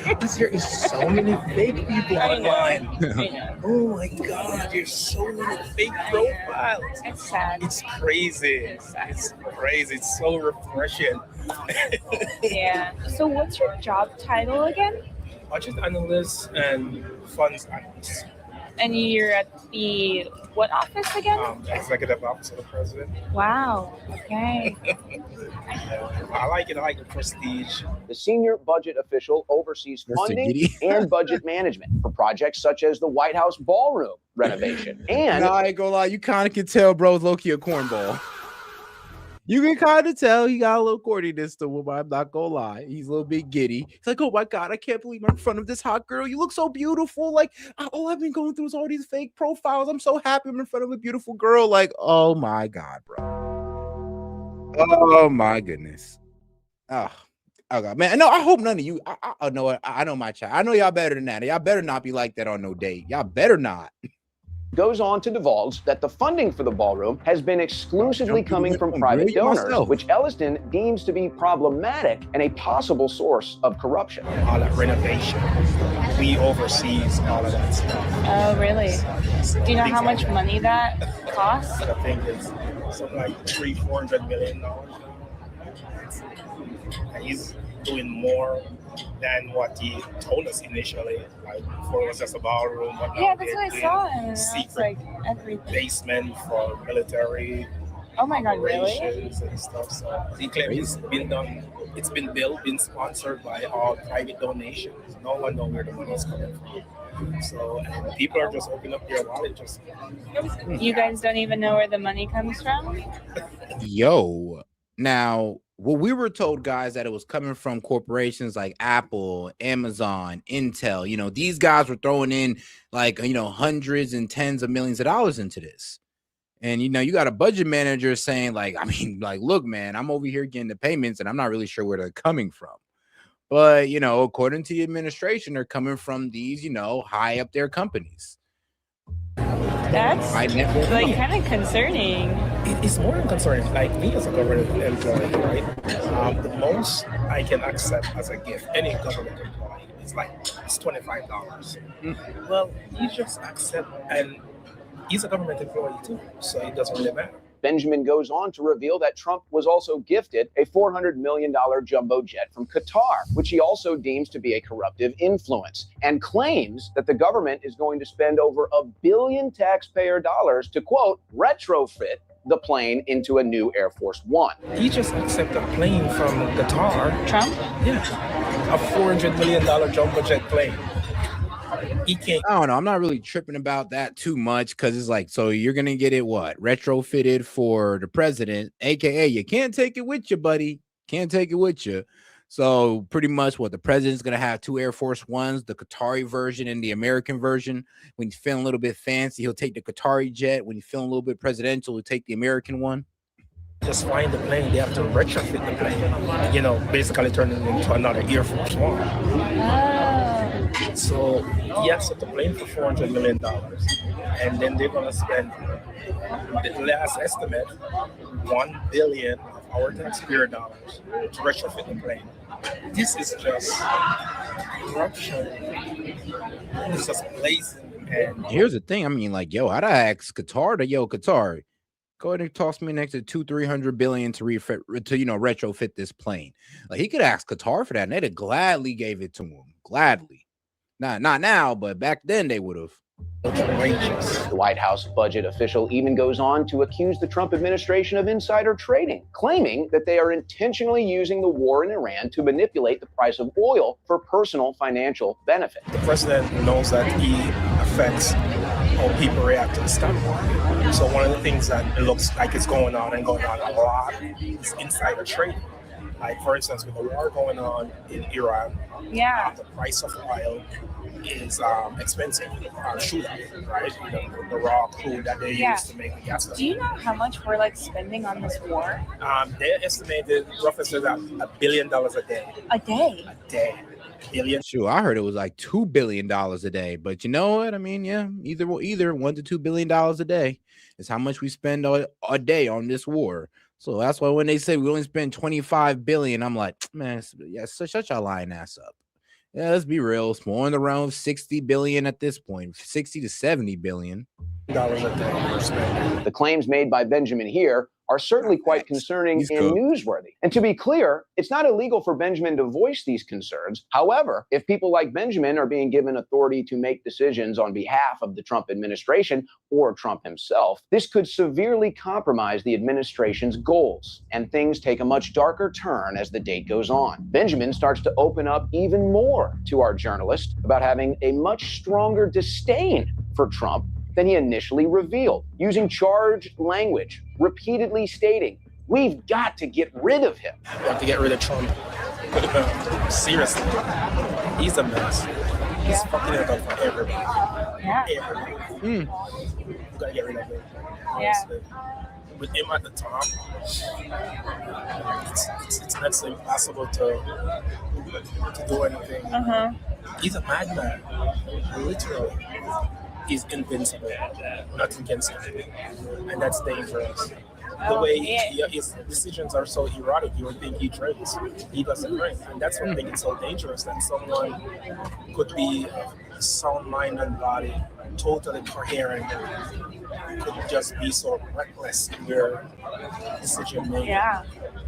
Because there is so many fake people online. Oh my God, there's so many fake profiles. It's sad. It's crazy. It's crazy. It's so refreshing. Yeah. So what's your job title again? Budget analyst and funds analyst. And you're at the what office again? Executive office of the president. Wow. Okay. I like it. I like the prestige. The senior budget official oversees funding and budget management for projects such as the White House ballroom renovation. And I ain't gonna lie, you kind of can tell, bro, low-key a cornball. You can kind of tell he got a little corniness to him. I'm not gonna lie. He's a little bit giddy. He's like, oh my God, I can't believe I'm in front of this hot girl. You look so beautiful. Like, all I've been going through is all these fake profiles. I'm so happy I'm in front of a beautiful girl. Like, oh my God, bro. Oh my goodness. Oh God, man. No, I hope none of you. I know what I know my child. I know y'all better than that. Y'all better not be like that on no date. Y'all better not. Goes on to divulge that the funding for the ballroom has been exclusively coming from private donors, which Elliston deems to be problematic and a possible source of corruption. All that renovation, we oversees all of that stuff. Oh, really? Do you know how much money that costs? I think it's something like $300-400 million. And he's doing more than what he told us initially. Like before it was just a ballroom, but now Yeah, that's what I saw. And it's secret like everything. basement for military Oh my God, really? operations and stuff. So he claims it's been done. It's been built, been sponsored by all private donations. No one knows where the money is coming from. So and people are just opening up their wallet. Just You guys don't even know where the money comes from? Yo, now what we were told, guys, that it was coming from corporations like Apple, Amazon, Intel. You know, these guys were throwing in like, you know, hundreds and tens of millions of dollars into this. And, you know, you got a budget manager saying like, I mean, like, look, man, I'm over here getting the payments and I'm not really sure where they're coming from. But, you know, according to the administration, they're coming from these, you know, high up their companies. That's High net worth like companies. kind of concerning. it's more than concerning. Like me as a government employee, right? The most I can accept as a gift, any government employee, it's $25. Well, you just accept, and he's a government employee too, so it doesn't really matter. Benjamin goes on to reveal that Trump was also gifted a $400 million jumbo jet from Qatar, which he also deems to be a corruptive influence, and claims that the government is going to spend over $1 billion taxpayer dollars to, quote, retrofit the plane into a new Air Force One. He just accepted a plane from Qatar. Trump? Yeah, a $400 million jumbo jet plane. He can't. I don't know. I'm not really tripping about that too much because it's like, so you're gonna get it what retrofitted for the president, aka you can't take it with you, buddy. Can't take it with you. So pretty much what the president's gonna have 2 Air Force Ones, the Qatari version and the American version. When he's feeling a little bit fancy, he'll take the Qatari jet. When he's feeling a little bit presidential, he'll take the American one. Just flying the plane, they have to retrofit the plane. You know, basically turn it into another Air Force One. So he accepted the plane for $400 million, and then they're going to spend the last estimate $1 billion of our taxpayer dollars to retrofit the plane. This is just corruption. It's just blatant. And Here's the thing. I mean, like, yo, I'd ask Qatar to, yo, Qatar, go ahead and toss me next to $200-300 billion to retrofit this plane. Like, he could ask Qatar for that, and they'd have gladly gave it to him. Gladly. Not now, but back then they would have. The White House budget official even goes on to accuse the Trump administration of insider trading, claiming that they are intentionally using the war in Iran to manipulate the price of oil for personal financial benefit. the president knows that he affects how people react to the stock market. So one of the things that it looks like it's going on a lot is insider trading. Like, for instance, with the war going on in Iran, the price of oil is expensive, shoot up, right? The raw crude that they use to make the gasoline. Do you know how much we're like spending on this war? They estimated roughly said that $1 billion a day. A day? A day. Billion. Shoot, I heard it was like $2 billion a day. But you know what? I mean, yeah, either $1 to $2 billion a day is how much we spend a day on this war. So that's why when they say we only spend 25 billion, I'm like, man, yeah, shut your lying ass up. Yeah, let's be real. It's more in the realm of 60 billion at this point, 60 to 70 billion. The claims made by Benjamin here are certainly quite concerning and newsworthy. And to be clear, it's not illegal for Benjamin to voice these concerns. However, if people like Benjamin are being given authority to make decisions on behalf of the Trump administration or Trump himself, this could severely compromise the administration's goals. And things take a much darker turn as the date goes on. Benjamin starts to open up even more to our journalist about having a much stronger disdain for Trump than he initially revealed, using charged language, repeatedly stating, We've got to get rid of him. We have to get rid of Trump. Seriously. He's a mess. He's fucking it up for everybody. Yeah. Everybody. We gotta get rid of him. Honestly. With him at the top, it's next to impossible to do anything. He's a madman. Literally. He's invincible. Nothing can stop him. And that's dangerous. The way his decisions are so erratic, you would think he drinks. He doesn't drink. And that's what makes it so dangerous, that someone could be a sound mind and body, totally coherent, could just be so reckless in their decision making. Yeah.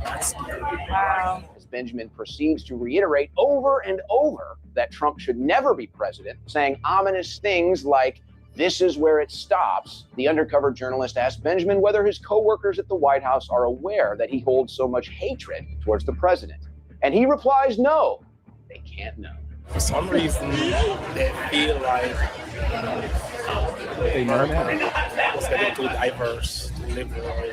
That's scary. Wow. As Benjamin proceeds to reiterate over and over that Trump should never be president, saying ominous things like, "This is where it stops." The undercover journalist asked Benjamin whether his co-workers at the White House are aware that he holds so much hatred towards the president. And he replies, no, they can't know. For some reason, they feel like they're too diverse, too liberal.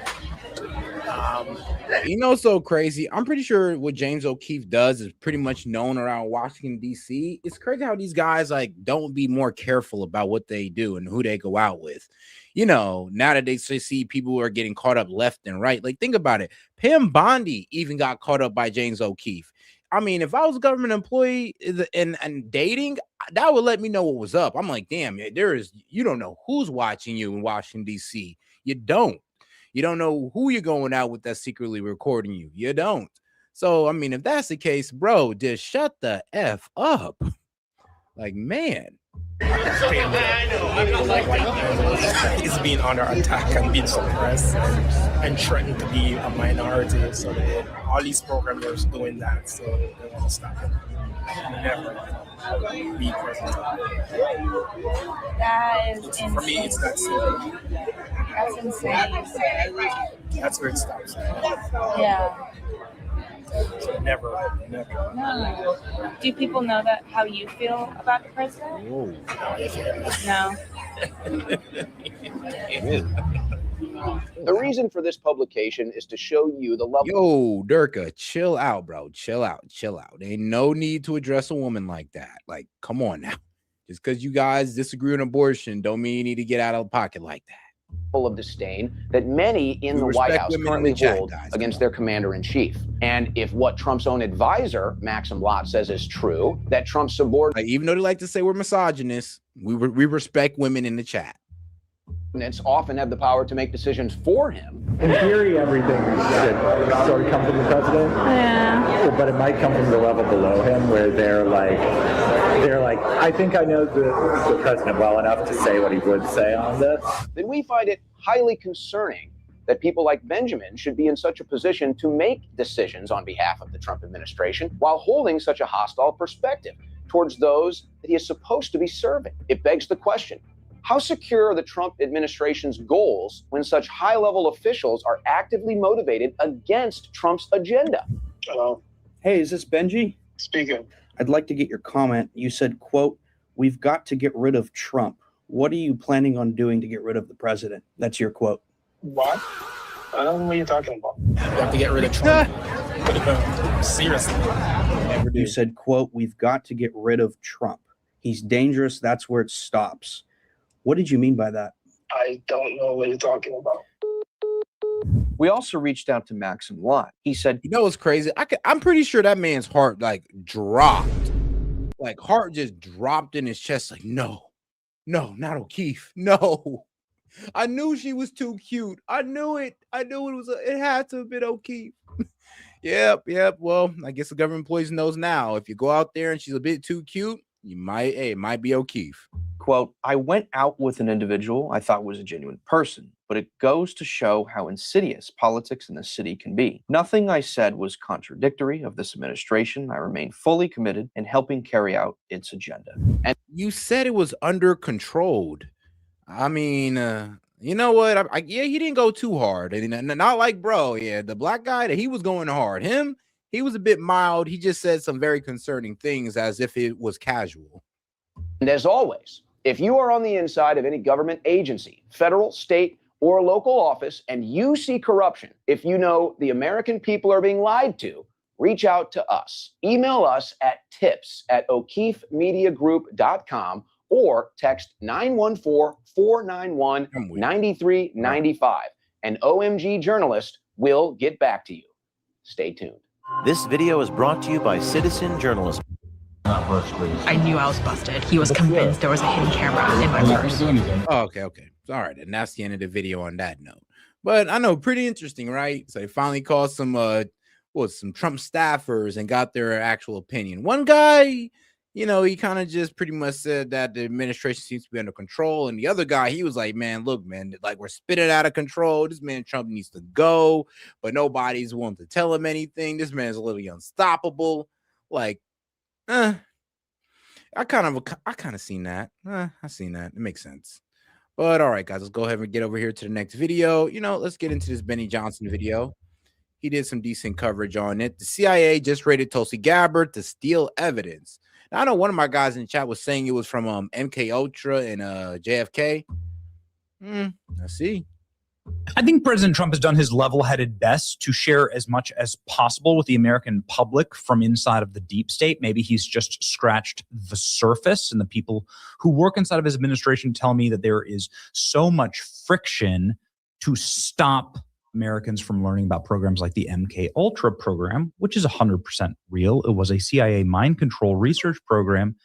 You know, so crazy. I'm pretty sure what James O'Keefe does is pretty much known around Washington, D.C. It's crazy how these guys like don't be more careful about what they do and who they go out with. You know, now that they see people who are getting caught up left and right, like think about it. Pam Bondi even got caught up by James O'Keefe. I mean, if I was a government employee and dating, that would let me know what was up. I'm like, damn, you don't know who's watching you in Washington, D.C. You don't. You don't know who you're going out with that's secretly recording you. You don't. So, I mean, if that's the case, bro, just shut the F up. Like, man. He's being under attack and being suppressed and threatened to be a minority. So all these programmers doing that, so they want to stop him. Never be president. That is insane. For me, it's that simple. That's insane. That's where it stops. Yeah. So never. No. Do people know that how you feel about the president? Whoa. No. The reason for this publication is to show you the level. Yo, Durka, chill out, bro. Chill out. There ain't no need to address a woman like that. Like, come on now. Just because you guys disagree on abortion don't mean you need to get out of pocket like that. Full of disdain that many in the White House currently hold against their commander-in-chief. And if what Trump's own advisor, Maxim Lott, says is true, that Trump's subordinates, even though they like to say we're misogynists, we respect women in the chat. Often have the power to make decisions for him. In theory, everything should sort of come from the president. Yeah. But it might come from the level below him, where they're like, I think I know the president well enough to say what he would say on this. Then we find it highly concerning that people like Benjamin should be in such a position to make decisions on behalf of the Trump administration while holding such a hostile perspective towards those that he is supposed to be serving. It begs the question, how secure are the Trump administration's goals when such high-level officials are actively motivated against Trump's agenda? Hello. Hey, is this Benji? Speaking. I'd like to get your comment. You said, quote, "We've got to get rid of Trump." What are you planning on doing to get rid of the president? That's your quote. What? I don't know what you're talking about. We have to get rid of Trump. Seriously. You said, quote, "We've got to get rid of Trump. He's dangerous. That's where it stops." What did you mean by that? I don't know what you're talking about. We also reached out to Maxim Lott. He said, you know what's crazy? I'm pretty sure that man's heart like dropped. Like heart just dropped in his chest. Like, no, not O'Keefe. No. I knew she was too cute. I knew it. It had to have been O'Keefe. Yep. Well, I guess the government employees knows now. If you go out there and she's a bit too cute, it might be O'Keefe. quote, "I went out with an individual I thought was a genuine person, but it goes to show how insidious politics in the city can be. Nothing I said was contradictory of this administration. I remain fully committed in helping carry out its agenda." And you said it was under controlled. I mean, you know what? Yeah, he didn't go too hard. And not like, bro, yeah, the black guy that he was going hard. He was a bit mild. He just said some very concerning things as if it was casual. And as always, if you are on the inside of any government agency, federal, state, or a local office and you see corruption, if you know the American people are being lied to, reach out to us. Email us at tips@o'keefemediagroup.com or text 914-491-9395. An OMG journalist will get back to you. Stay tuned. This video is brought to you by Citizen Journalism. I knew I was busted. He was convinced there was a hidden camera in my purse. Okay. All right. And that's the end of the video on that note. But I know, pretty interesting, right? So they finally called some Trump staffers and got their actual opinion. One guy, he kind of just pretty much said that the administration seems to be under control. And the other guy, he was like, man, look, man, like we're spinning out of control. This man Trump needs to go, but nobody's willing to tell him anything. This man's literally unstoppable. Like, I kind of seen that. I seen that. It makes sense. But all right, guys, let's go ahead and get over here to the next video. Let's get into this Benny Johnson video. He did some decent coverage on it. The CIA just raided Tulsi Gabbard to steal evidence. Now, I know one of my guys in the chat was saying it was from MK Ultra and JFK. Let's see. I think President Trump has done his level-headed best to share as much as possible with the American public from inside of the deep state. Maybe he's just scratched the surface, and the people who work inside of his administration tell me that there is so much friction to stop Americans from learning about programs like the MK Ultra program, which is 100% real. It was a CIA mind control research program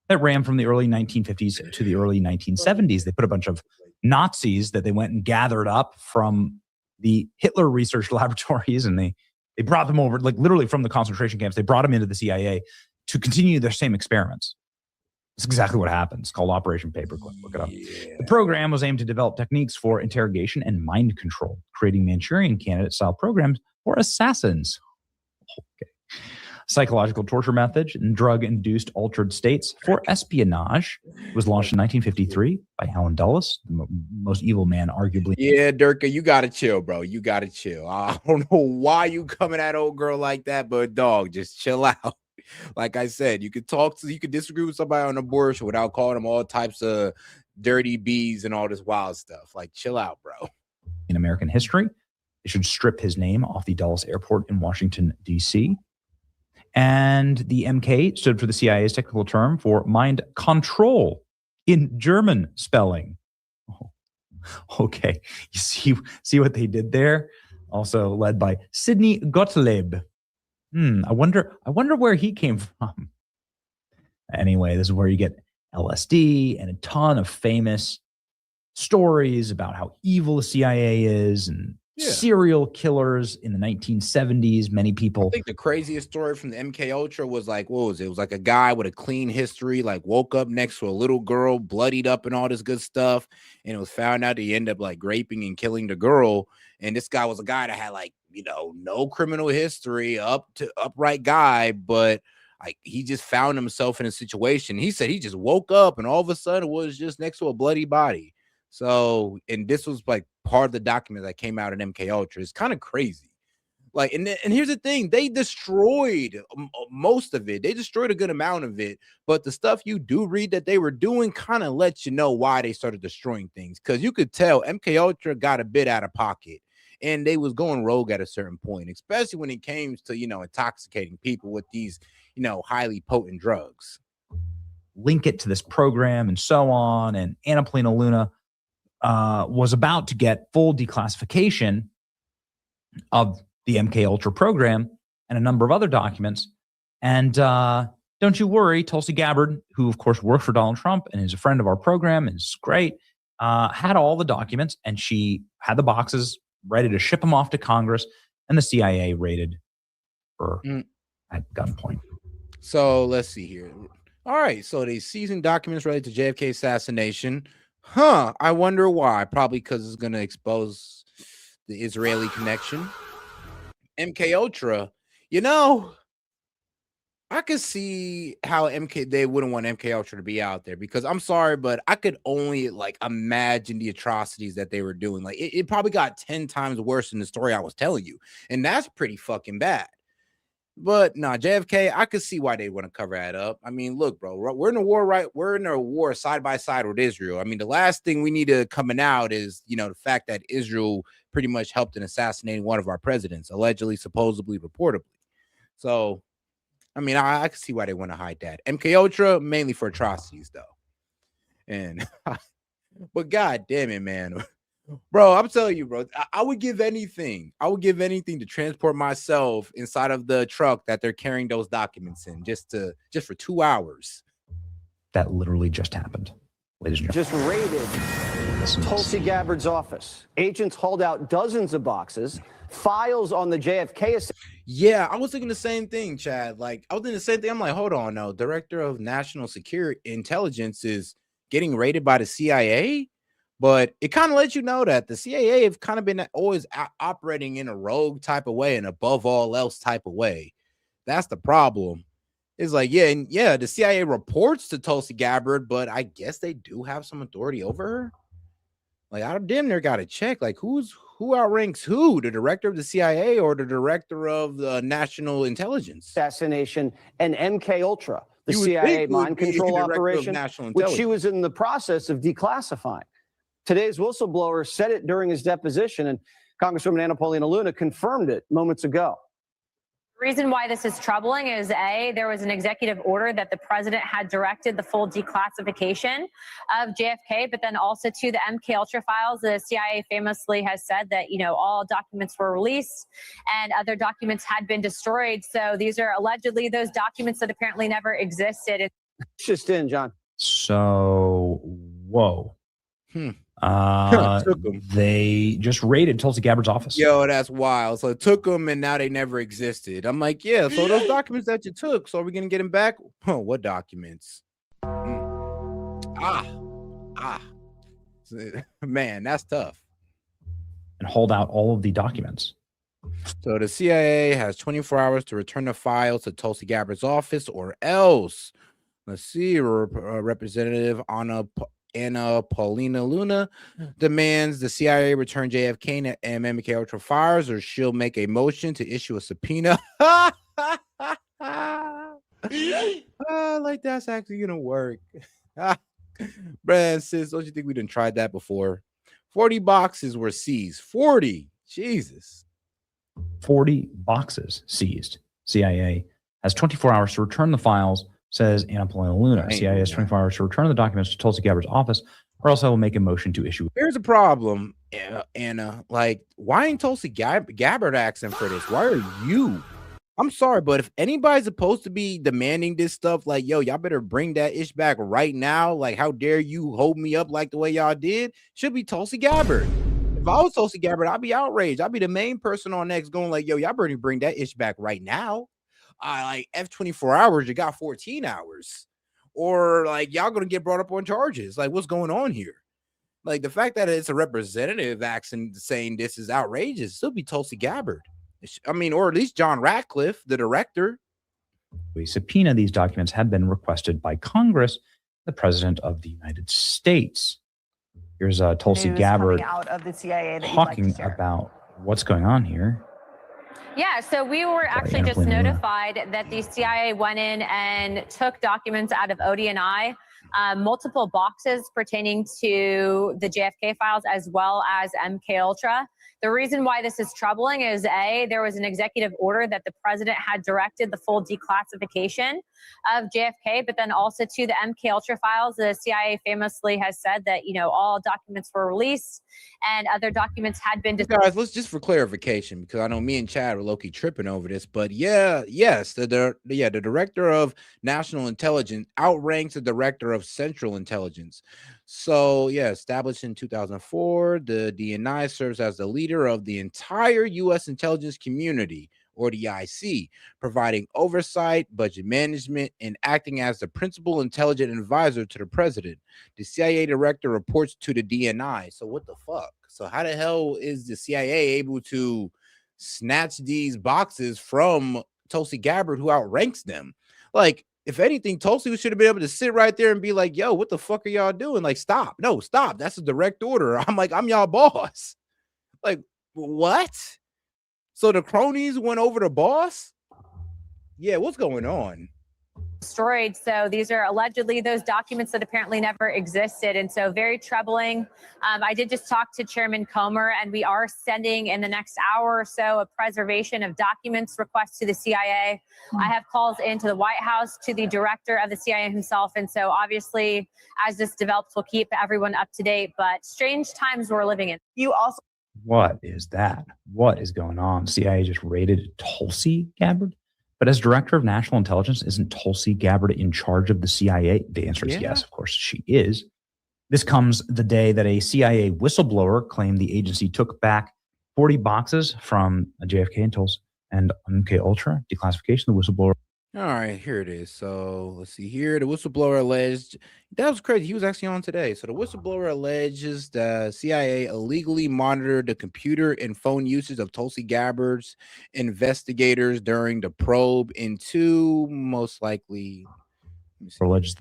that ran from the early 1950s to the early 1970s. They put a bunch of Nazis that they went and gathered up from the Hitler research laboratories, and they brought them over, like literally from the concentration camps. They brought them into the CIA to continue their same experiments. That's exactly what happened. It's called Operation Paperclip. Look it up. The program was aimed to develop techniques for interrogation and mind control, creating Manchurian candidate-style programs for assassins. Okay. Psychological torture methods and drug-induced altered states for espionage. It was launched in 1953 by Alan Dulles, the most evil man, arguably. Yeah, Durka, you gotta chill, bro. You gotta chill. I don't know why you coming at old girl like that, but dog, just chill out. Like I said, you could disagree with somebody on abortion without calling them all types of dirty bees and all this wild stuff. Like, chill out, bro. In American history, they should strip his name off the Dulles Airport in Washington, D.C. And the MK stood for the CIA's technical term for mind control in German spelling. Oh, okay, you see what they did there? Also led by Sidney Gottlieb. I wonder where he came from. Anyway, this is where you get LSD and a ton of famous stories about how evil the CIA is and serial killers in the 1970s. Many people. I think the craziest story from the MK Ultra was like, what was it? It was like a guy with a clean history, like woke up next to a little girl, bloodied up and all this good stuff. And it was found out he ended up like raping and killing the girl. And this guy was a guy that had like, no criminal history, upright guy, but like he just found himself in a situation. He said he just woke up and all of a sudden was just next to a bloody body. So, and this was like part of the document that came out in MK Ultra. It's kind of crazy. Like, and here's the thing, they destroyed most of it. They destroyed a good amount of it, but the stuff you do read that they were doing kind of lets you know why they started destroying things. Because you could tell MK Ultra got a bit out of pocket. And they was going rogue at a certain point, especially when it came to, intoxicating people with these, highly potent drugs. Link it to this program and so on. And Anna Polina Luna was about to get full declassification of the MK Ultra program and a number of other documents. And don't you worry, Tulsi Gabbard, who of course worked for Donald Trump and is a friend of our program, is great, had all the documents, and she had the boxes ready to ship them off to Congress, and the CIA raided her at gunpoint. So let's see here. All right, so they seizing documents related to JFK assassination. I wonder why. Probably because it's going to expose the Israeli connection. MK Ultra, I could see how they wouldn't want MK Ultra to be out there, because I'm sorry, but I could only like imagine the atrocities that they were doing. Like it probably got 10 times worse than the story I was telling you. And that's pretty fucking bad. But nah, JFK, I could see why they want to cover that up. I mean, look, bro, we're in a war, right? We're in a war side by side with Israel. I mean, the last thing we need to coming out is, the fact that Israel pretty much helped in assassinating one of our presidents, allegedly, supposedly, reportedly. So, I mean, I can see why they want to hide that. MK Ultra mainly for atrocities, though. And but god damn it, man. Bro, I'm telling you, bro, I would give anything. I would give anything to transport myself inside of the truck that they're carrying those documents in just for 2 hours. That literally just happened, ladies and gentlemen. Just raided Tulsi Gabbard's office. Agents hauled out dozens of boxes, files on the JFK. Yeah, I was thinking the same thing, Chad. Like, I was thinking the same thing. I'm like, hold on, no, Director of National Security Intelligence is getting raided by the CIA. But it kind of lets you know that the CIA have kind of been always operating in a rogue type of way and above all else type of way. That's the problem. It's like, the CIA reports to Tulsi Gabbard, but I guess they do have some authority over her. Like, I damn near got to check, like, who outranks who, the director of the CIA or the director of the National Intelligence? Assassination and MK Ultra, the CIA mind control operation, which she was in the process of declassifying. Today's whistleblower said it during his deposition, and Congresswoman Anna Paulina Luna confirmed it moments ago. The reason why this is troubling is there was an executive order that the president had directed the full declassification of JFK, but then also to the MK Ultra files. The CIA famously has said that, all documents were released and other documents had been destroyed. So these are allegedly those documents that apparently never existed. Just in, John. So, whoa. They just raided Tulsi Gabbard's office. Yo, that's wild. So it took them and now they never existed. I'm like, yeah, so those documents that you took, so are we gonna get them back? Oh, what documents? Man, that's tough. And hold out all of the documents. So the CIA has 24 hours to return the files to Tulsi Gabbard's office, or else, let's see, Representative Anna Paulina Luna demands the CIA return JFK and MK Ultra files, or she'll make a motion to issue a subpoena. Like that's actually gonna work. Brad, sis, don't you think we done tried that before? 40 boxes were seized. 40. Jesus. 40 boxes seized. CIA has 24 hours to return the files, says Anna Paulina Luna. CIA has 24 hours to return the documents to Tulsi Gabbard's office, or else I will make a motion to issue. Here's a problem, Anna. Like, why ain't Tulsi Gabbard asking for this? Why are you? I'm sorry, but if anybody's supposed to be demanding this stuff, like, yo, y'all better bring that ish back right now. Like, how dare you hold me up like the way y'all did? Should be Tulsi Gabbard. If I was Tulsi Gabbard, I'd be outraged. I'd be the main person on X going like, yo, y'all better bring that ish back right now. Like F24 hours, you got 14 hours. Or like, y'all gonna get brought up on charges. Like, what's going on here? Like, the fact that it's a representative action saying this is outrageous, still be Tulsi Gabbard. I mean, or at least John Ratcliffe, the director. A subpoena. These documents have been requested by Congress, the President of the United States. Here's Tulsi Gabbard out of the CIA that talking about what's going on here. Yeah, so we were actually just notified that the CIA went in and took documents out of ODNI, multiple boxes pertaining to the JFK files as well as MK Ultra. The reason why this is troubling is there was an executive order that the president had directed the full declassification of JFK, but then also to the MK Ultra files. The CIA famously has said that, all documents were released and other documents had been. Guys, let's just for clarification, because I know me and Chad are low-key tripping over this, but the director of national intelligence outranks the director of central intelligence. So, established in 2004, the DNI serves as the leader of the entire U.S. intelligence community, or the IC, providing oversight, budget management, and acting as the principal intelligence advisor to the president. The CIA director reports to the DNI. So what the fuck? So how the hell is the CIA able to snatch these boxes from Tulsi Gabbard, who outranks them? Like, if anything, Tulsi should have been able to sit right there and be like, yo, what the fuck are y'all doing? Like, stop. No, stop. That's a direct order. I'm like, I'm y'all boss. Like, what? So the cronies went over the boss? Yeah, what's going on? Destroyed. So these are allegedly those documents that apparently never existed. And so very troubling. I did just talk to Chairman Comer, and we are sending in the next hour or so a preservation of documents request to the CIA. I have calls into the White House, to the director of the CIA himself. And so obviously, as this develops, we'll keep everyone up to date. But strange times we're living in. You also. What is that? What is going on? CIA just raided Tulsi Gabbard? But as director of national intelligence, isn't Tulsi Gabbard in charge of the CIA? The answer is yes, of course she is. This comes the day that a CIA whistleblower claimed the agency took back 40 boxes from JFK and Tulsi and MK Ultra declassification. The whistleblower. All right, here it is. So let's see here. The whistleblower alleged, that was crazy. He was actually on today. So the whistleblower alleges the CIA illegally monitored the computer and phone usage of Tulsi Gabbard's investigators during the probe into most likely. Alleged.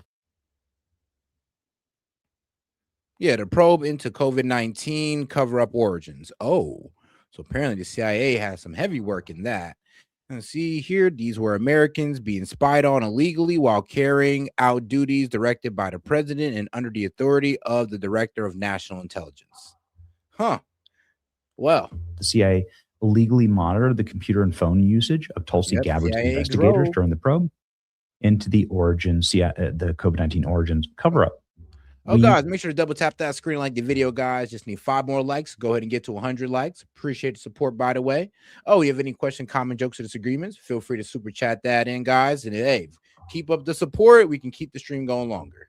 Yeah, the probe into COVID-19 cover-up origins. Oh, so apparently the CIA has some heavy work in that. And see here, these were Americans being spied on illegally while carrying out duties directed by the president and under the authority of the director of national intelligence. Huh. Well, the CIA illegally monitored the computer and phone usage of Tulsi Gabbard's CIA investigators drove. during the probe into the origins, the COVID-19 origins cover-up. Oh, guys, make sure to double tap that screen, like the video, guys. Just need 5 more likes. Go ahead and get to 100 likes. Appreciate the support, by the way. Oh, you have any question, comment, jokes, or disagreements? Feel free to super chat that in, guys. And hey, keep up the support. We can keep the stream going longer.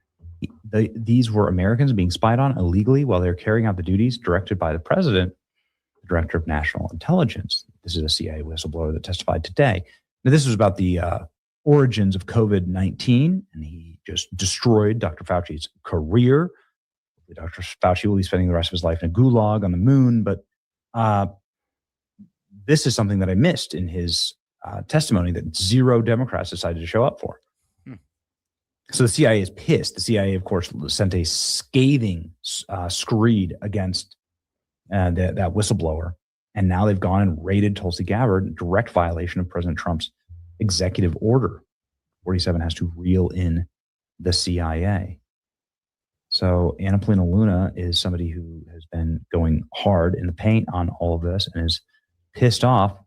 These were Americans being spied on illegally while they're carrying out the duties directed by the president, the director of national intelligence. This is a CIA whistleblower that testified today. Now, this was about the origins of COVID-19, and he just destroyed Dr. Fauci's career. Dr. Fauci will be spending the rest of his life in a gulag on the moon, but this is something that I missed in his testimony that 0 Democrats decided to show up for. So the CIA is pissed. The CIA, of course, sent a scathing screed against that whistleblower, and now they've gone and raided Tulsi Gabbard in direct violation of President Trump's executive order. 47 has to reel in the CIA. So Anna Polina Luna is somebody who has been going hard in the paint on all of this and is pissed off.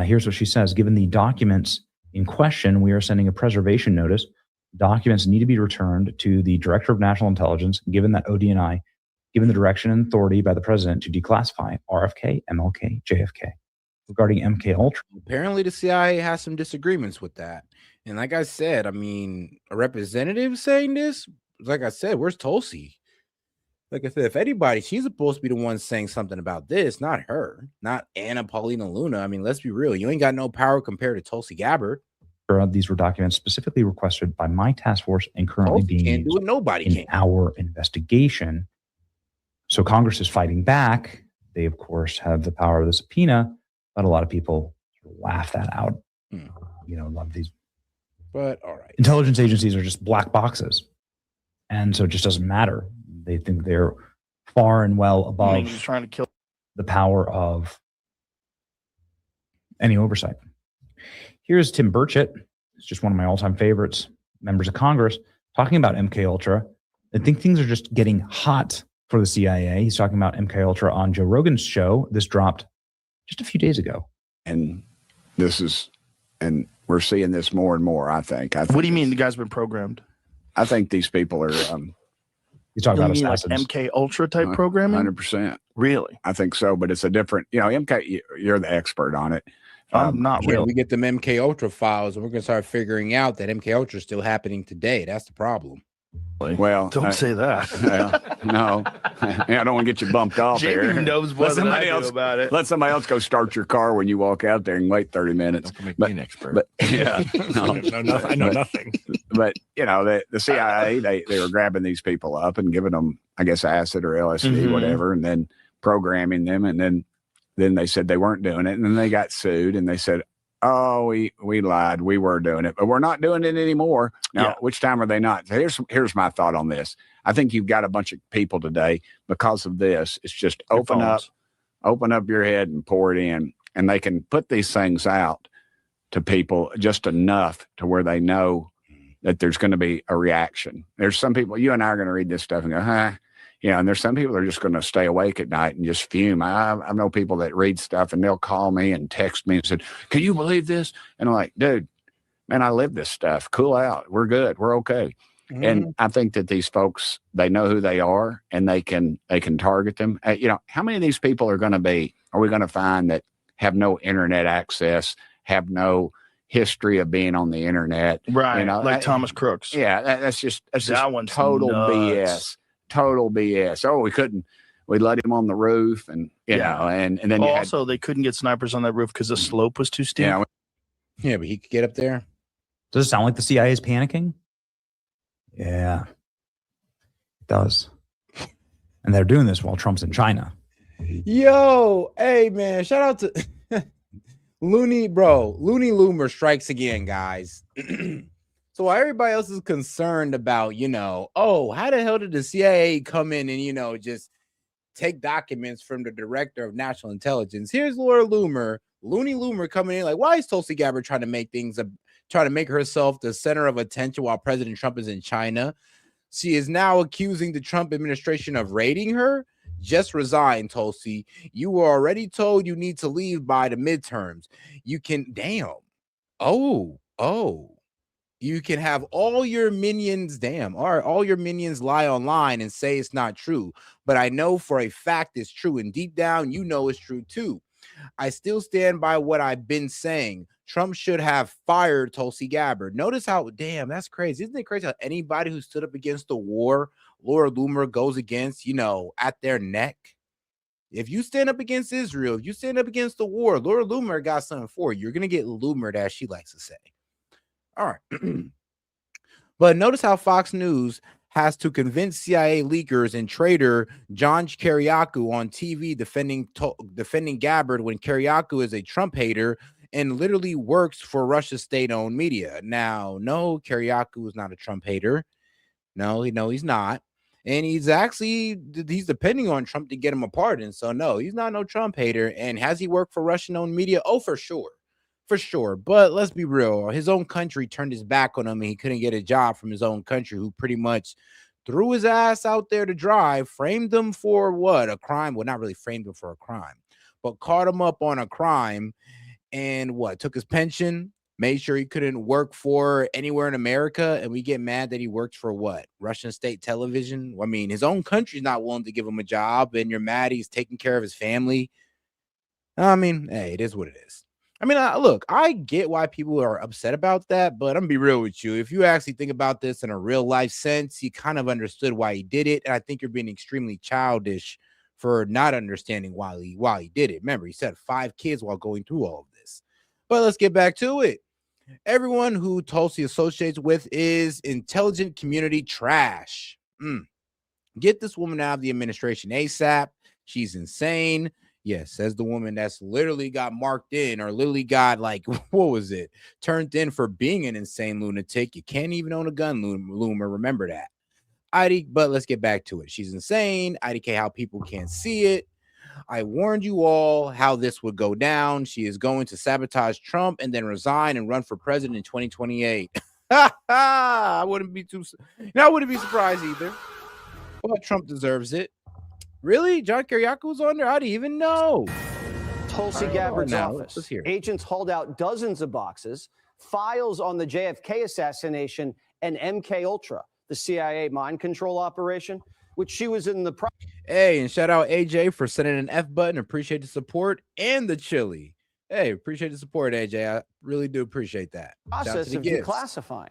Here's what she says. Given the documents in question, we are sending a preservation notice. Documents need to be returned to the Director of National Intelligence, given that ODNI, given the direction and authority by the president to declassify RFK, MLK, JFK. Regarding MK Ultra. Apparently the CIA has some disagreements with that. And like I said, I mean, a representative saying this, like I said, where's Tulsi? Like I said, if anybody, she's supposed to be the one saying something about this, not her, not Anna Paulina Luna. I mean, let's be real. You ain't got no power compared to Tulsi Gabbard. These were documents specifically requested by my task force and currently being can't do it. Nobody in can. Our investigation. So Congress is fighting back. They, of course, have the power of the subpoena, but a lot of people laugh that out. You know, a lot of these. But all right. Intelligence agencies are just black boxes. And so it just doesn't matter. They think they're far and well above just trying to kill the power of any oversight. Here's Tim Burchett. It's just one of my all-time favorites, members of Congress, talking about MK Ultra. I think things are just getting hot for the CIA. He's talking about MK Ultra on Joe Rogan's show. This dropped just a few days ago. And we're seeing this more and more, I think. What do you mean the guy's been programmed? I think these people are he's talking about like assassins. MK Ultra type programming? 100%. Really? I think so, but it's a different, MK, you're the expert on it. I'm not Yeah, really. we get them MK Ultra files, and we're gonna start figuring out that MK Ultra is still happening today. That's the problem. Well, don't say that. No, I don't want to get you bumped off Jamie here. knows more than I do about it. Let somebody else go start your car when you walk out there and wait 30 minutes. Don't make me an expert. But yeah, I know nothing. But the CIA, they were grabbing these people up and giving them, I guess, acid or LSD, whatever, and then programming them, and then they said they weren't doing it, and then they got sued, and they said, "Oh, we lied. We were doing it, but we're not doing it anymore." Now, which time are they not? Here's my thought on this. I think you've got a bunch of people today because of this. It's just open up your head and pour it in, and they can put these things out to people just enough to where they know that there's going to be a reaction. There's some people, you and I are going to read this stuff and go, huh? And there's some people that are just going to stay awake at night and just fume. I know people that read stuff and they'll call me and text me and said, can you believe this? And I'm like, dude, man, I live this stuff. Cool out. We're good. We're okay. Mm-hmm. And I think that these folks, they know who they are and they can target them. How many of these people are we going to find that have no internet access, have no history of being on the internet? Right. Like Thomas Crooks. Yeah. That's just one's total nuts. BS. Total BS. Oh, we let him on the roof and, you know, and then also they couldn't get snipers on that roof because the slope was too steep. Yeah, but he could get up there. Does it sound like the CIA is panicking? Yeah, it does. And they're doing this while Trump's in China. Yo, hey, man, shout out to Looney Loomer strikes again, guys. So while everybody else is concerned about, how the hell did the CIA come in and, just take documents from the director of national intelligence? Here's Laura Loomer, Looney Loomer coming in like, why is Tulsi Gabbard trying to make herself the center of attention while President Trump is in China? She is now accusing the Trump administration of raiding her. Just resign, Tulsi. You were already told you need to leave by the midterms. You can, you can have all your minions, all your minions lie online and say it's not true. But I know for a fact it's true. And deep down, you know it's true too. I still stand by what I've been saying. Trump should have fired Tulsi Gabbard. Notice how, that's crazy. Isn't it crazy how anybody who stood up against the war, Laura Loomer goes against, at their neck? If you stand up against Israel, if you stand up against the war, Laura Loomer got something for you. You're going to get Loomer, as she likes to say. All right. But notice how Fox News has to convince CIA leakers and traitor John Kiriakou on TV defending Gabbard when Kiriakou is a Trump hater and literally works for Russia's state-owned media. Now, no, Kiriakou is not a Trump hater. No, he's not. And he's depending on Trump to get him a pardon. So no, he's not no Trump hater. And has he worked for Russian-owned media? Oh, for sure. For sure. But let's be real. His own country turned his back on him and he couldn't get a job from his own country, who pretty much threw his ass out there to dry, framed him for what? A crime? Well, not really framed him for a crime, but caught him up on a crime and took his pension, made sure he couldn't work for anywhere in America. And we get mad that he worked for what? Russian state television? I mean, his own country's not willing to give him a job and you're mad he's taking care of his family. I mean, hey, it is what it is. I mean, look, I get why people are upset about that, but I'm gonna be real with you. If you actually think about this in a real life sense, you kind of understood why he did it. And I think you're being extremely childish for not understanding why he did it. Remember, he said 5 kids while going through all of this. But let's get back to it. Everyone who Tulsi associates with is intelligent community trash. Get this woman out of the administration ASAP. She's insane. Yes, says the woman that's literally got marked in or literally got turned in for being an insane lunatic. You can't even own a gun, Loomer. Remember that. But let's get back to it. She's insane. IDK, how people can't see it. I warned you all how this would go down. She is going to sabotage Trump and then resign and run for president in 2028. I wouldn't be surprised either. But Trump deserves it. Really? John Kiriakou was on there? I didn't even know. Tulsi Gabbard's office. Agents hauled out dozens of boxes, files on the JFK assassination and MK Ultra, the CIA mind control operation, which she was in the Hey, and shout out AJ for sending an F button. Appreciate the support and the chili. Hey, appreciate the support, AJ. I really do appreciate that. Process of declassifying.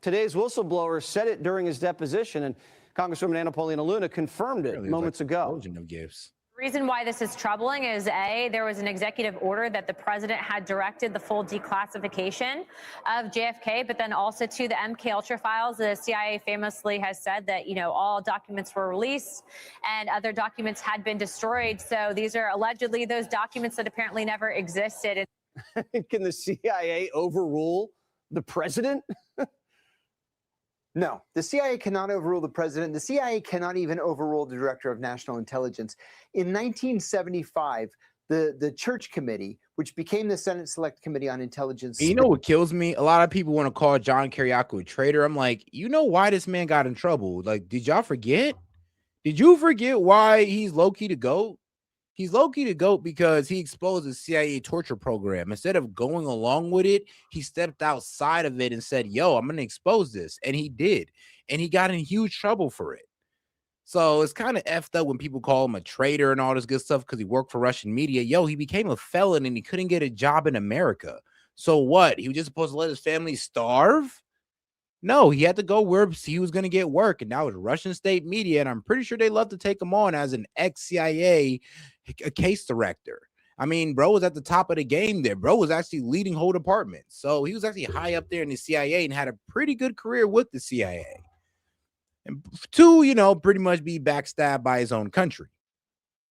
Today's whistleblower said it during his deposition, and Congresswoman Anna Paulina Luna confirmed it moments ago. The reason why this is troubling is there was an executive order that the president had directed the full declassification of JFK, but then also to the MK Ultra files. The CIA famously has said that, all documents were released and other documents had been destroyed. So these are allegedly those documents that apparently never existed. Can the CIA overrule the president? No, the CIA cannot overrule the president. The CIA cannot even overrule the director of national intelligence. In 1975, the Church Committee, which became the Senate Select Committee on Intelligence. You know what kills me? A lot of people want to call John Kiriakou a traitor. I'm like, you know why this man got in trouble? Like, did y'all forget? Did you forget why he's low-key the GOAT? He's low-key the GOAT because he exposed the CIA torture program. Instead of going along with it, he stepped outside of it and said, yo, I'm going to expose this. And he did. And he got in huge trouble for it. So it's kind of effed up when people call him a traitor and all this good stuff because he worked for Russian media. Yo, he became a felon and he couldn't get a job in America. So what? He was just supposed to let his family starve? No, he had to go where he was going to get work. And now it's Russian state media. And I'm pretty sure they love to take him on as an ex-CIA case director. I mean, bro was at the top of the game there. Bro was actually leading whole departments. So he was actually high up there in the CIA and had a pretty good career with the CIA. And to, you know, pretty much be backstabbed by his own country.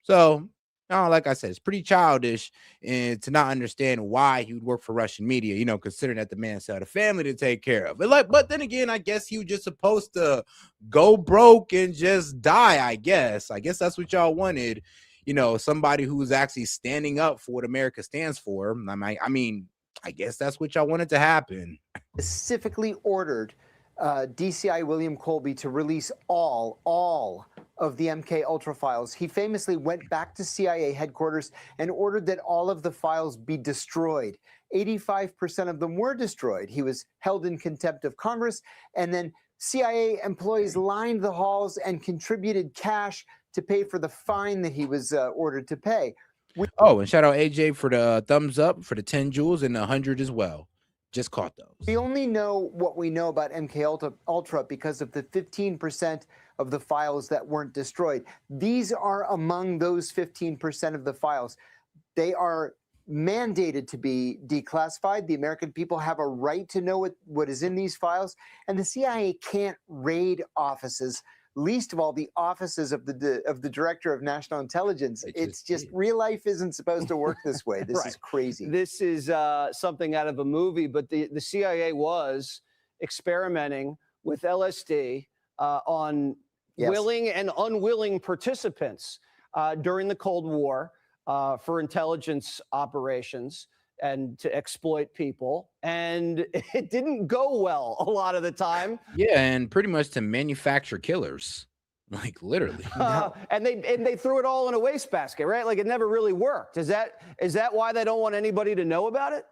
So, like I said, it's pretty childish and to not understand why he would work for Russian media, you know, considering that the man still had a family to take care of. But then again, I guess he was just supposed to go broke and just die, I guess. That's what y'all wanted, you know, somebody who's actually standing up for what America stands for. I mean, I guess that's what y'all wanted to happen. Specifically ordered DCI William Colby to release all of the MK Ultra files. He famously went back to CIA headquarters and ordered that all of the files be destroyed. 85% of them were destroyed. He was held in contempt of Congress, and then CIA employees lined the halls and contributed cash to pay for the fine that he was ordered to pay. And shout out AJ for the thumbs up for the 10 jewels and the 100 as well. Just caught those. We only know what we know about MK Ultra because of the 15% of the files that weren't destroyed. These are among those 15% of the files. They are mandated to be declassified. The American people have a right to know what is in these files, and the CIA can't raid offices, least of all the offices of the Director of National Intelligence. It's just real life isn't supposed to work this way. This is crazy. This is something out of a movie, but the CIA was experimenting with LSD on willing and unwilling participants during the Cold War for intelligence operations and to exploit people. And it didn't go well a lot of the time. Yeah, and pretty much to manufacture killers, like literally. And they threw it all in a wastebasket, right? Like it never really worked. Is that why they don't want anybody to know about it?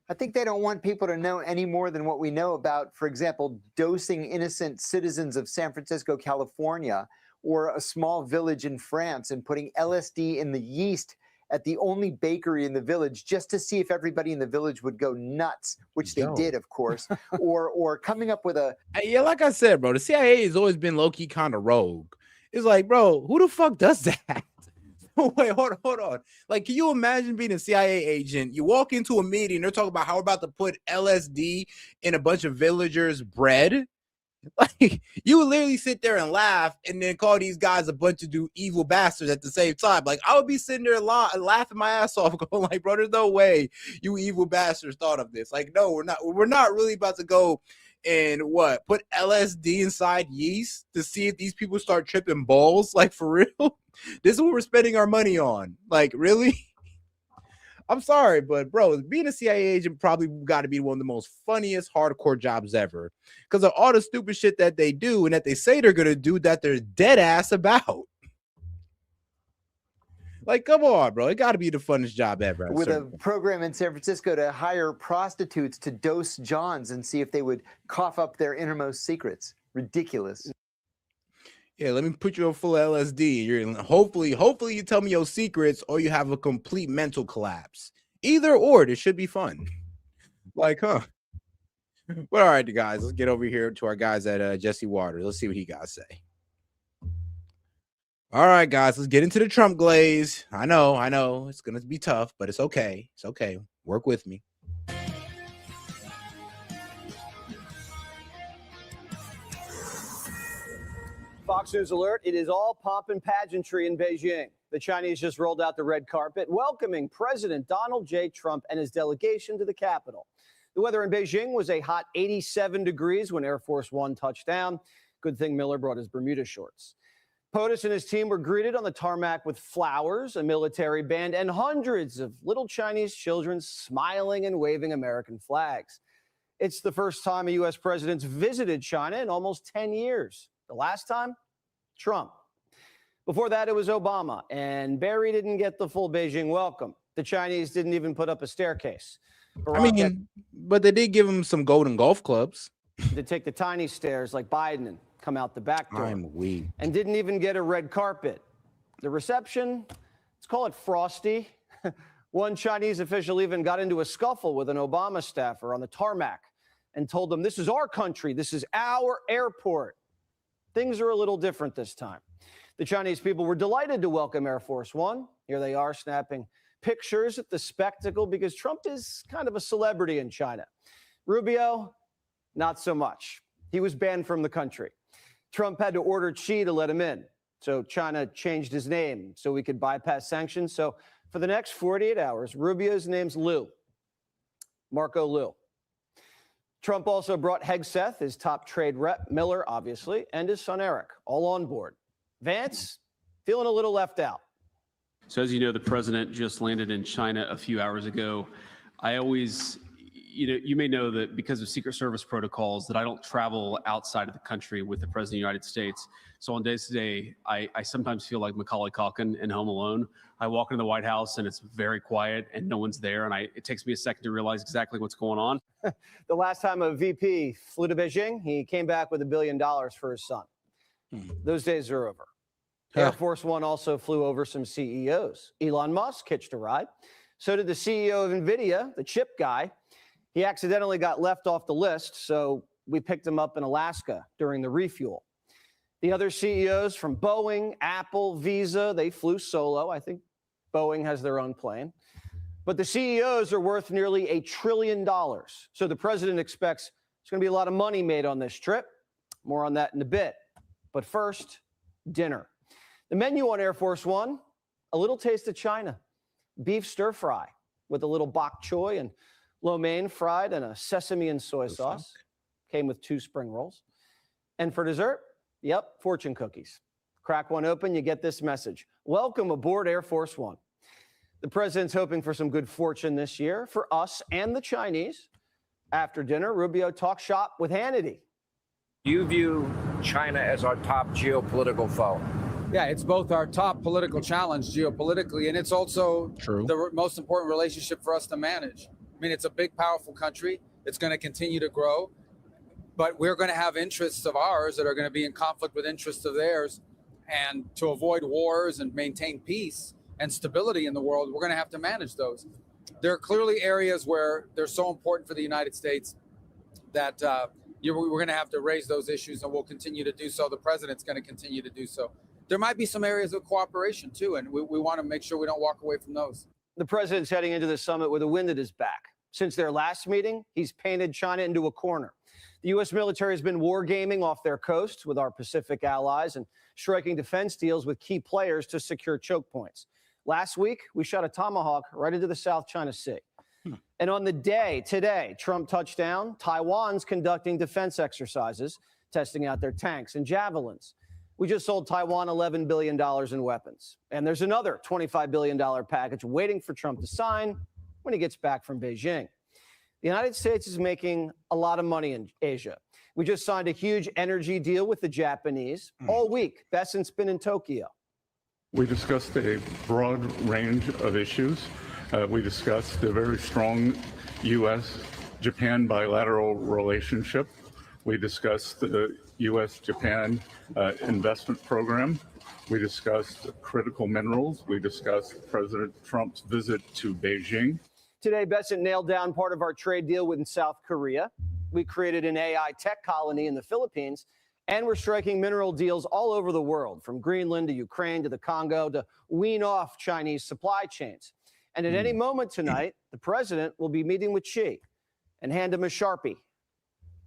I think they don't want people to know any more than what we know about, for example, dosing innocent citizens of San Francisco, California, or a small village in France and putting LSD in the yeast at the only bakery in the village just to see if everybody in the village would go nuts, which they did, of course, or coming up with a... Yeah, like I said, bro, the CIA has always been low-key kind of rogue. It's like, bro, who the fuck does that? Wait, hold on. Like, can you imagine being a CIA agent? You walk into a meeting, they're talking about how we're about to put LSD in a bunch of villagers' bread. Like, you would literally sit there and laugh and then call these guys a bunch of evil bastards at the same time. Like, I would be sitting there laughing my ass off going like, bro, there's no way you evil bastards thought of this. Like, no, we're not really about to go and put LSD inside yeast to see if these people start tripping balls. Like, for real? This is what we're spending our money on. Like, really? I'm sorry, but bro, being a CIA agent probably got to be one of the most funniest hardcore jobs ever because of all the stupid shit that they do and that they say they're going to do that they're dead ass about. Like, come on, bro. It got to be the funnest job ever. With a program in San Francisco to hire prostitutes to dose Johns and see if they would cough up their innermost secrets. Ridiculous. Yeah, let me put you on full LSD. You're hopefully you tell me your secrets or you have a complete mental collapse. Either or, this should be fun. Like, huh? Well, all right, guys, let's get over here to our guys at Jesse Waters. Let's see what he got to say. All right, guys, let's get into the Trump glaze. I know it's gonna be tough, but it's okay. It's okay. Work with me. Fox News alert, it is all pomp and pageantry in Beijing. The Chinese just rolled out the red carpet, welcoming President Donald J. Trump and his delegation to the Capitol. The weather in Beijing was a hot 87 degrees when Air Force One touched down. Good thing Miller brought his Bermuda shorts. POTUS and his team were greeted on the tarmac with flowers, a military band, and hundreds of little Chinese children smiling and waving American flags. It's the first time a U.S. president's visited China in almost 10 years. The last time, Trump. Before that, it was Obama, and Barry didn't get the full Beijing welcome. The Chinese didn't even put up a staircase. But they did give him some golden golf clubs. To take the tiny stairs like Biden and come out the back door. I'm weak. And didn't even get a red carpet. The reception, let's call it frosty. One Chinese official even got into a scuffle with an Obama staffer on the tarmac and told them, "This is our country. This is our airport." Things are a little different this time. The Chinese people were delighted to welcome Air Force One. Here they are snapping pictures at the spectacle because Trump is kind of a celebrity in China. Rubio, not so much. He was banned from the country. Trump had to order Xi to let him in. So China changed his name so we could bypass sanctions. So for the next 48 hours, Rubio's name's Liu, Marco Liu. Trump also brought Hegseth, his top trade rep, Miller, obviously, and his son Eric, all on board. Vance, feeling a little left out. So as you know, the president just landed in China a few hours ago. I always, you may know that because of Secret Service protocols that I don't travel outside of the country with the president of the United States. So on days today, I sometimes feel like Macaulay Culkin in Home Alone. I walk into the White House and it's very quiet and no one's there. And it takes me a second to realize exactly what's going on. The last time a VP flew to Beijing, he came back with $1 billion for his son. Those days are over. Air Force One also flew over some CEOs. Elon Musk hitched a ride. So did the CEO of NVIDIA, the chip guy. He accidentally got left off the list, so we picked him up in Alaska during the refuel. The other CEOs from Boeing, Apple, Visa, they flew solo. I think Boeing has their own plane. But the CEOs are worth nearly $1 trillion. So the president expects there's going to be a lot of money made on this trip. More on that in a bit. But first, dinner. The menu on Air Force One, a little taste of China. Beef stir fry with a little bok choy and lo mein fried in a sesame and soy sauce. Came with 2 spring rolls. And for dessert, fortune cookies. Crack one open, you get this message. Welcome aboard Air Force One. The president's hoping for some good fortune this year for us and the Chinese. After dinner, Rubio talked shop with Hannity. You view China as our top geopolitical foe. Yeah, it's both our top political challenge geopolitically, and it's also the most important relationship for us to manage. I mean, it's a big, powerful country. It's going to continue to grow, but we're going to have interests of ours that are going to be in conflict with interests of theirs. And to avoid wars and maintain peace and stability in the world, we're going to have to manage those. There are clearly areas where they're so important for the United States that we're going to have to raise those issues, and we'll continue to do so. The president's going to continue to do so. There might be some areas of cooperation, too, and we want to make sure we don't walk away from those. The president's heading into the summit with a wind at his back. Since their last meeting, he's painted China into a corner. The U.S. military has been wargaming off their coast with our Pacific allies and striking defense deals with key players to secure choke points. Last week, we shot a Tomahawk right into the South China Sea. And on the day today, Trump touched down, Taiwan's conducting defense exercises, testing out their tanks and javelins. We just sold Taiwan $11 billion in weapons. And there's another $25 billion package waiting for Trump to sign when he gets back from Beijing. The United States is making a lot of money in Asia. We just signed a huge energy deal with the Japanese. All week, Bessent's been in Tokyo. We discussed a broad range of issues. We discussed a very strong U.S.-Japan bilateral relationship. We discussed the U.S.-Japan investment program. We discussed critical minerals. We discussed President Trump's visit to Beijing. Today, Bessent nailed down part of our trade deal with South Korea. We created an AI tech colony in the Philippines, and we're striking mineral deals all over the world, from Greenland to Ukraine to the Congo, to wean off Chinese supply chains. And at any moment tonight, the president will be meeting with Xi and hand him a Sharpie.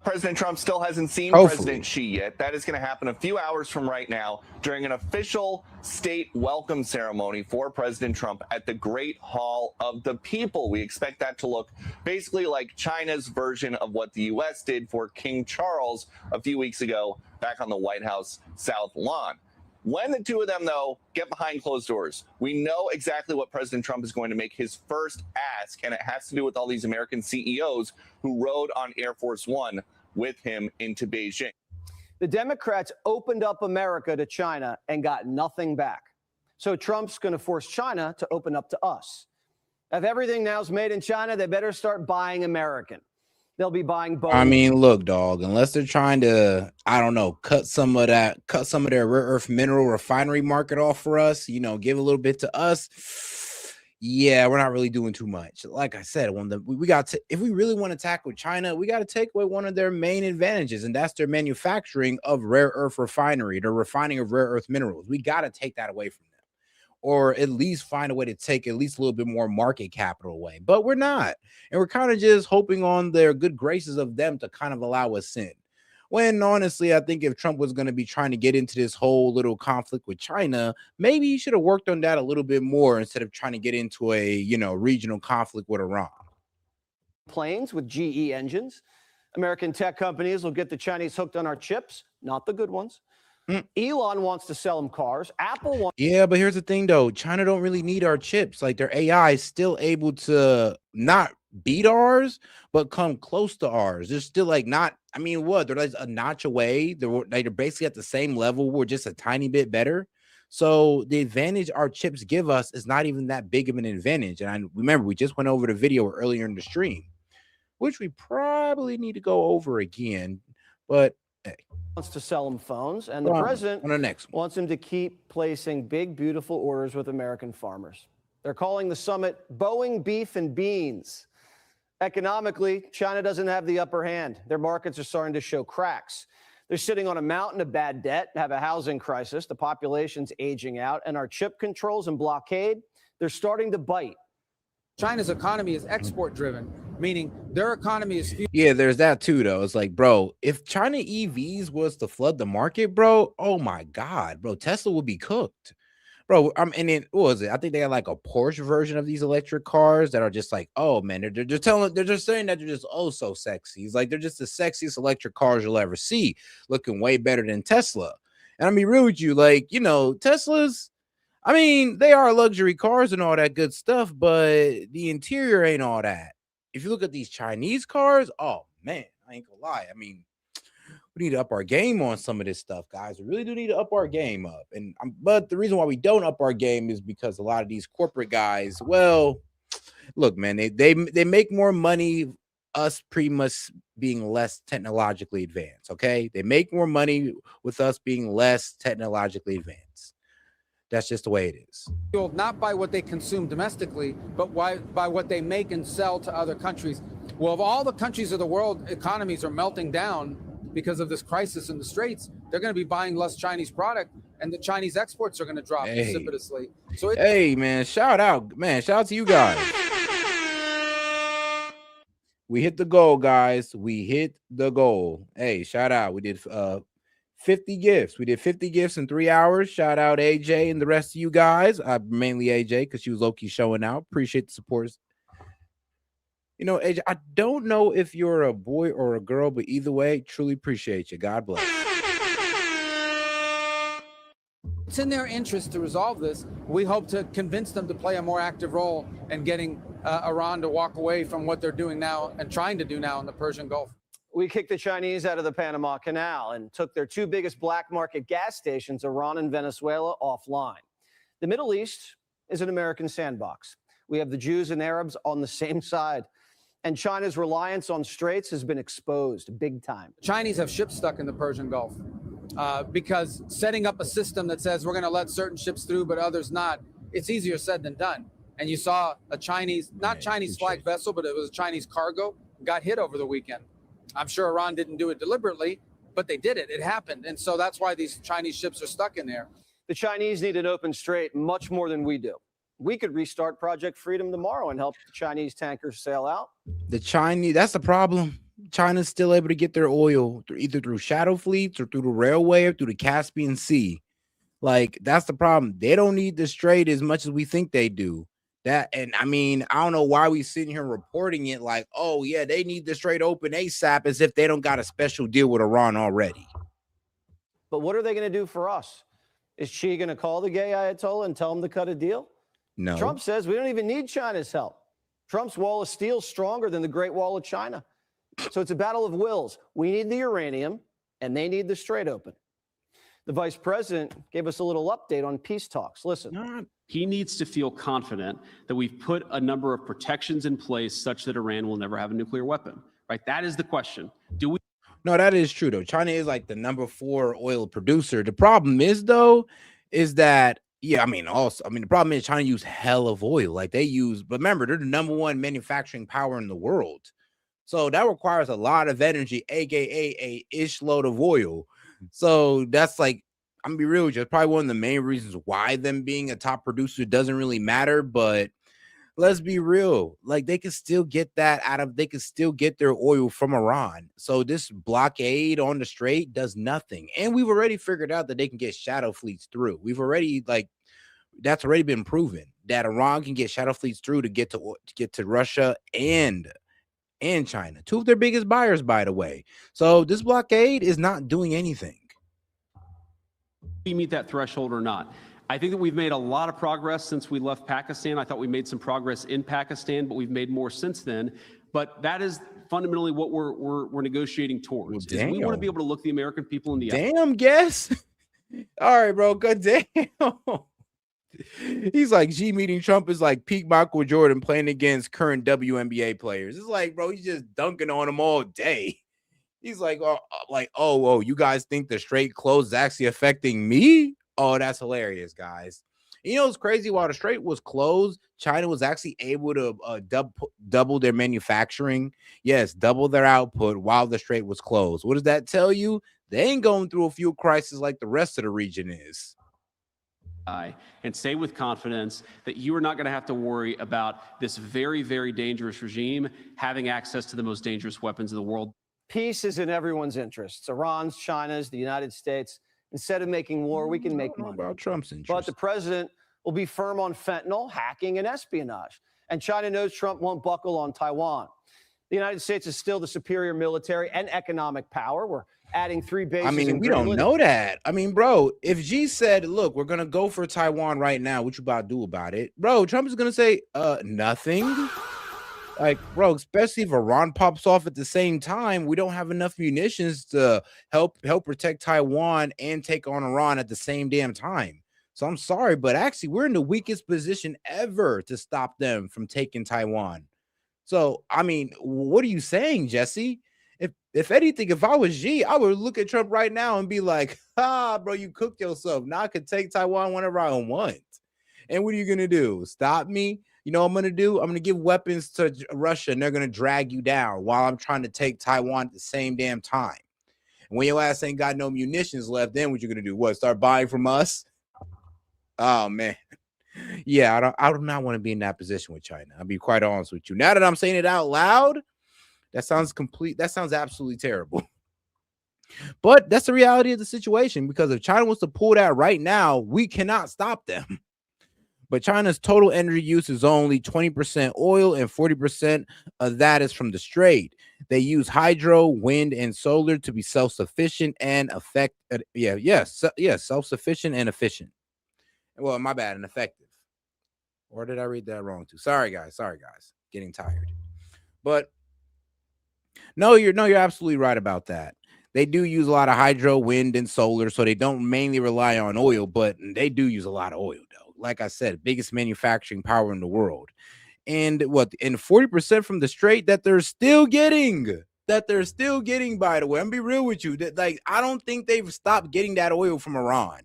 President Trump still hasn't seen President Xi yet. That is going to happen a few hours from right now during an official state welcome ceremony for President Trump at the Great Hall of the People. We expect that to look basically like China's version of what the U.S. did for King Charles a few weeks ago back on the White House South Lawn. When the two of them, though, get behind closed doors, we know exactly what President Trump is going to make his first ask, and it has to do with all these American CEOs who rode on Air Force One with him into Beijing. The Democrats opened up America to China and got nothing back. So Trump's going to force China to open up to us. If everything now is made in China, they better start buying American. They'll be buying Boeing. I mean, look, dog, unless they're trying to, I don't know, cut some of their rare earth mineral refinery market off for us, you know, give a little bit to us. Yeah, we're not really doing too much. Like I said, if we really want to tackle China, we got to take away one of their main advantages, and that's their manufacturing of rare earth refinery, their refining of rare earth minerals. We got to take that away from them, or at least find a way to take at least a little bit more market capital away. But we're not. And we're kind of just hoping on their good graces of them to kind of allow us in. When honestly, I think if Trump was going to be trying to get into this whole little conflict with China, maybe he should have worked on that a little bit more instead of trying to get into a, you know, regional conflict with Iran. Planes with GE engines. American tech companies will get the Chinese hooked on our chips, not the good ones. Elon wants to sell them cars. Apple wants. Yeah, but here's the thing, though. China don't really need our chips. Like, their AI is still able to not beat ours, but come close to ours. They're still like not. I mean, what? They're like a notch away. They're basically at the same level. We're just a tiny bit better. So the advantage our chips give us is not even that big of an advantage. And I remember we just went over the video earlier in the stream, which we probably need to go over again. But hey, wants to sell them phones, and the president on the next one wants him to keep placing big, beautiful orders with American farmers. They're calling the summit Boeing Beef and Beans. Economically, China doesn't have the upper hand. Their markets are starting to show cracks. They're sitting on a mountain of bad debt, have a housing crisis, the population's aging out, and our chip controls and blockade, they're starting to bite. China's economy is export driven, meaning their economy is. Yeah, there's that too, though. It's like, bro, if China EVs was to flood the market, bro, oh my God, bro, Tesla would be cooked. Bro, and then what was it? I think they got like a Porsche version of these electric cars that are just like, oh man, they're just saying that they're just so sexy. It's like they're just the sexiest electric cars you'll ever see, looking way better than Tesla. And I'm be real with you, like, you know, Teslas, I mean, they are luxury cars and all that good stuff, but the interior ain't all that. If you look at these Chinese cars, oh man, I ain't gonna lie. I mean, we need to up our game on some of this stuff, guys. We really do need to up our game up. But the reason why we don't up our game is because a lot of these corporate guys, well, look, man, they make more money, us pretty much being less technologically advanced, okay? They make more money with us being less technologically advanced. That's just the way it is. Fueled not by what they consume domestically, but by what they make and sell to other countries. Well, if all the countries of the world economies are melting down because of this crisis in the Straits, they're going to be buying less Chinese product, and the Chinese exports are going to drop precipitously. So hey, man, shout out to you guys. We hit the goal, guys. We hit the goal. Hey, shout out. We did 50 gifts. We did 50 gifts in 3 hours. Shout out AJ and the rest of you guys. Mainly AJ because she was low-key showing out. Appreciate the support. You know, AJ, I don't know if you're a boy or a girl, but either way, truly appreciate you. God bless. it's in their interest to resolve this. We hope to convince them to play a more active role in getting Iran to walk away from what they're doing now and trying to do now in the Persian Gulf. We kicked the Chinese out of the Panama Canal and took their two biggest black market gas stations, Iran and Venezuela, offline. The Middle East is an American sandbox. We have the Jews and Arabs on the same side. And China's reliance on straits has been exposed big time. Chinese have ships stuck in the Persian Gulf because setting up a system that says we're going to let certain ships through but others not, it's easier said than done. And you saw a Chinese, not Chinese flag vessel, but it was a Chinese cargo, got hit over the weekend. I'm sure Iran didn't do it deliberately, but they did it. It happened. And so that's why these Chinese ships are stuck in there. The Chinese need an open strait much more than we do. We could restart Project Freedom tomorrow and help the Chinese tankers sail out. The Chinese, that's the problem. China's still able to get their oil either through shadow fleets or through the railway or through the Caspian Sea. Like, that's the problem. They don't need the strait as much as we think they do. That, and I mean, I don't know why we sitting here reporting it like, oh yeah, they need the strait open ASAP, as if they don't got a special deal with Iran already. But what are they going to do for us? Is Xi going to call the gay Ayatollah and tell him to cut a deal? No. Trump says we don't even need China's help. Trump's wall of steel is stronger than the Great Wall of China. So it's a battle of wills. We need the uranium, and they need the Strait open. The vice president gave us a little update on peace talks. Listen. He needs to feel confident that we've put a number of protections in place such that Iran will never have a nuclear weapon, right? That is the question. Do we? No, that is true, though. China is like the #4 oil producer. The problem is, though, is that, the problem is China use hell of oil. Like they use, but remember, they're the #1 manufacturing power in the world. So that requires a lot of energy, aka a ish load of oil. So that's like, I'm gonna be real with you, it's probably one of the main reasons why them being a top producer doesn't really matter. But let's be real, like they can still get they can still get their oil from Iran. So this blockade on the strait does nothing. And we've already figured out that they can get shadow fleets through. We've already that's already been proven that Iran can get shadow fleets through to get to Russia and China, two of their biggest buyers, by the way. So this blockade is not doing anything. We meet that threshold or not. I think that we've made a lot of progress since we left Pakistan. I thought we made some progress in Pakistan, but we've made more since then. But that is fundamentally what we're negotiating towards. Is we want to be able to look the American people in the eye. Damn, guess. All right, bro. Good damn. He's like, Xi meeting Trump is like peak Michael Jordan playing against current WNBA players. It's like, bro, he's just dunking on them all day. He's like, oh, you guys think the strait closed is actually affecting me? Oh, that's hilarious, guys. You know, it's crazy. While the strait was closed, China was actually able to double their manufacturing. Yes, double their output while the strait was closed. What does that tell you? They ain't going through a fuel crisis like the rest of the region is. And say with confidence that you are not going to have to worry about this very, very dangerous regime having access to the most dangerous weapons in the world. Peace is in everyone's interests. Iran's, China's, the United States. Instead of making war, we can make money. About Trump's interest. But the president will be firm on fentanyl, hacking, and espionage. And China knows Trump won't buckle on Taiwan. The United States is still the superior military and economic power. We're adding 3 bases. I mean, we Greenland. don't know that. I mean, bro, if Xi said, look, we're going to go for Taiwan right now, what you about to do about it? Bro, Trump is going to say, nothing. Like, bro, especially if Iran pops off at the same time, we don't have enough munitions to help protect Taiwan and take on Iran at the same damn time. So I'm sorry, but actually, we're in the weakest position ever to stop them from taking Taiwan. So, I mean, what are you saying, Jesse? If anything, if I was Xi, I would look at Trump right now and be like, bro, you cooked yourself. Now I could take Taiwan whenever I want. And what are you going to do? Stop me? You know what I'm going to do? I'm going to give weapons to Russia, and they're going to drag you down while I'm trying to take Taiwan at the same damn time. And when your ass ain't got no munitions left, then what you going to do? What, start buying from us? Oh, man. Yeah, I do not want to be in that position with China. I'll be quite honest with you. Now that I'm saying it out loud, that sounds absolutely terrible. But that's the reality of the situation, because if China wants to pull that right now, we cannot stop them. But China's total energy use is only 20% oil, and 40% of that is from the strait. They use hydro, wind, and solar to be self-sufficient and self-sufficient and efficient. Well, my bad, and effective. Or did I read that wrong too? Sorry, guys. Getting tired. But no, you're absolutely right about that. They do use a lot of hydro, wind, and solar, so they don't mainly rely on oil, but they do use a lot of oil, though. Like I said, biggest manufacturing power in the world. And 40% from the strait that they're still getting, by the way. I'm be real with you. That, like, I don't think they've stopped getting that oil from Iran.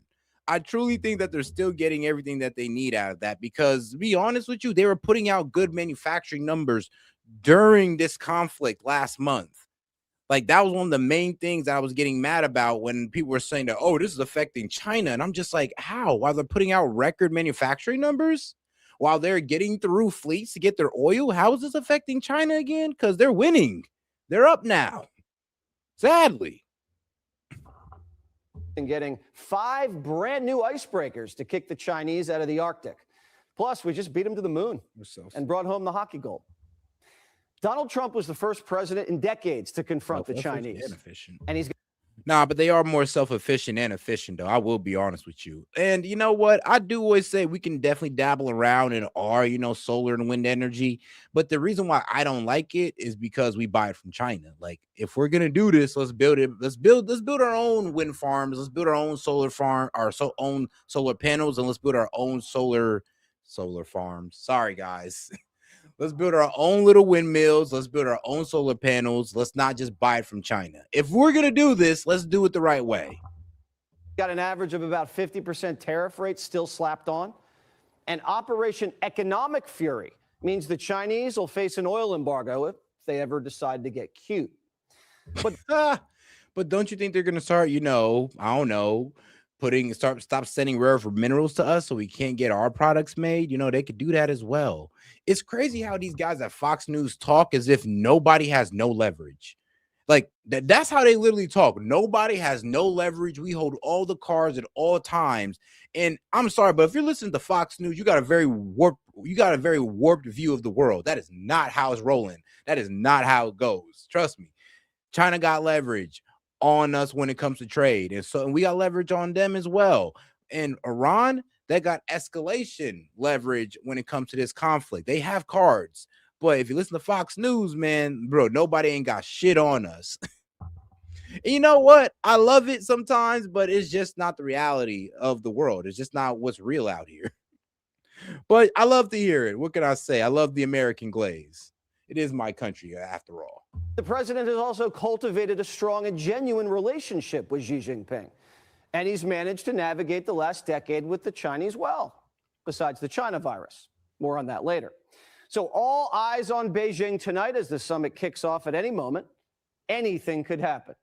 I truly think that they're still getting everything that they need out of that, because to be honest with you, they were putting out good manufacturing numbers during this conflict last month. Like, that was one of the main things that I was getting mad about when people were saying that, oh, this is affecting China. And I'm just like, how? While they're putting out record manufacturing numbers, while they're getting through fleets to get their oil, how is this affecting China again? Because they're winning. They're up now. Sadly. And getting 5 brand new icebreakers to kick the Chinese out of the Arctic. Plus, we just beat them to the moon and brought home the hockey gold. Donald Trump was the first president in decades to confront the Chinese. And he's Nah, but they are more self-efficient and efficient, though. I will be honest with you. And you know what? I do always say we can definitely dabble around in our, solar and wind energy. But the reason why I don't like it is because we buy it from China. Like, if we're gonna do this, let's build it. Let's build our own wind farms. Let's build our own solar farm, own solar panels, and let's build our own solar farms. Sorry, guys. Let's build our own little windmills. Let's build our own solar panels. Let's not just buy it from China. If we're going to do this, let's do it the right way. Got an average of about 50% tariff rate still slapped on. And Operation Economic Fury means the Chinese will face an oil embargo if they ever decide to get cute. But don't you think they're going to start, I don't know, stop sending rare earth minerals to us so we can't get our products made? They could do that as well. It's crazy how these guys at Fox News talk as if nobody has no leverage. Like that's how they literally talk. Nobody has no leverage. We hold all the cards at all times. And I'm sorry, but if you're listening to Fox News, you got a very warped view of the world. That is not how it's rolling. That is not how it goes. Trust me. China got leverage on us when it comes to trade. And we got leverage on them as well. And Iran, they got escalation leverage when it comes to this conflict. They have cards. But if you listen to Fox News, man, bro, nobody ain't got shit on us. And you know what? I love it sometimes, but it's just not the reality of the world. It's just not what's real out here. But I love to hear it. What can I say? I love the American glaze. It is my country, after all. The president has also cultivated a strong and genuine relationship with Xi Jinping. And he's managed to navigate the last decade with the Chinese well, besides the China virus. More on that later. So all eyes on Beijing tonight as the summit kicks off at any moment. Anything could happen.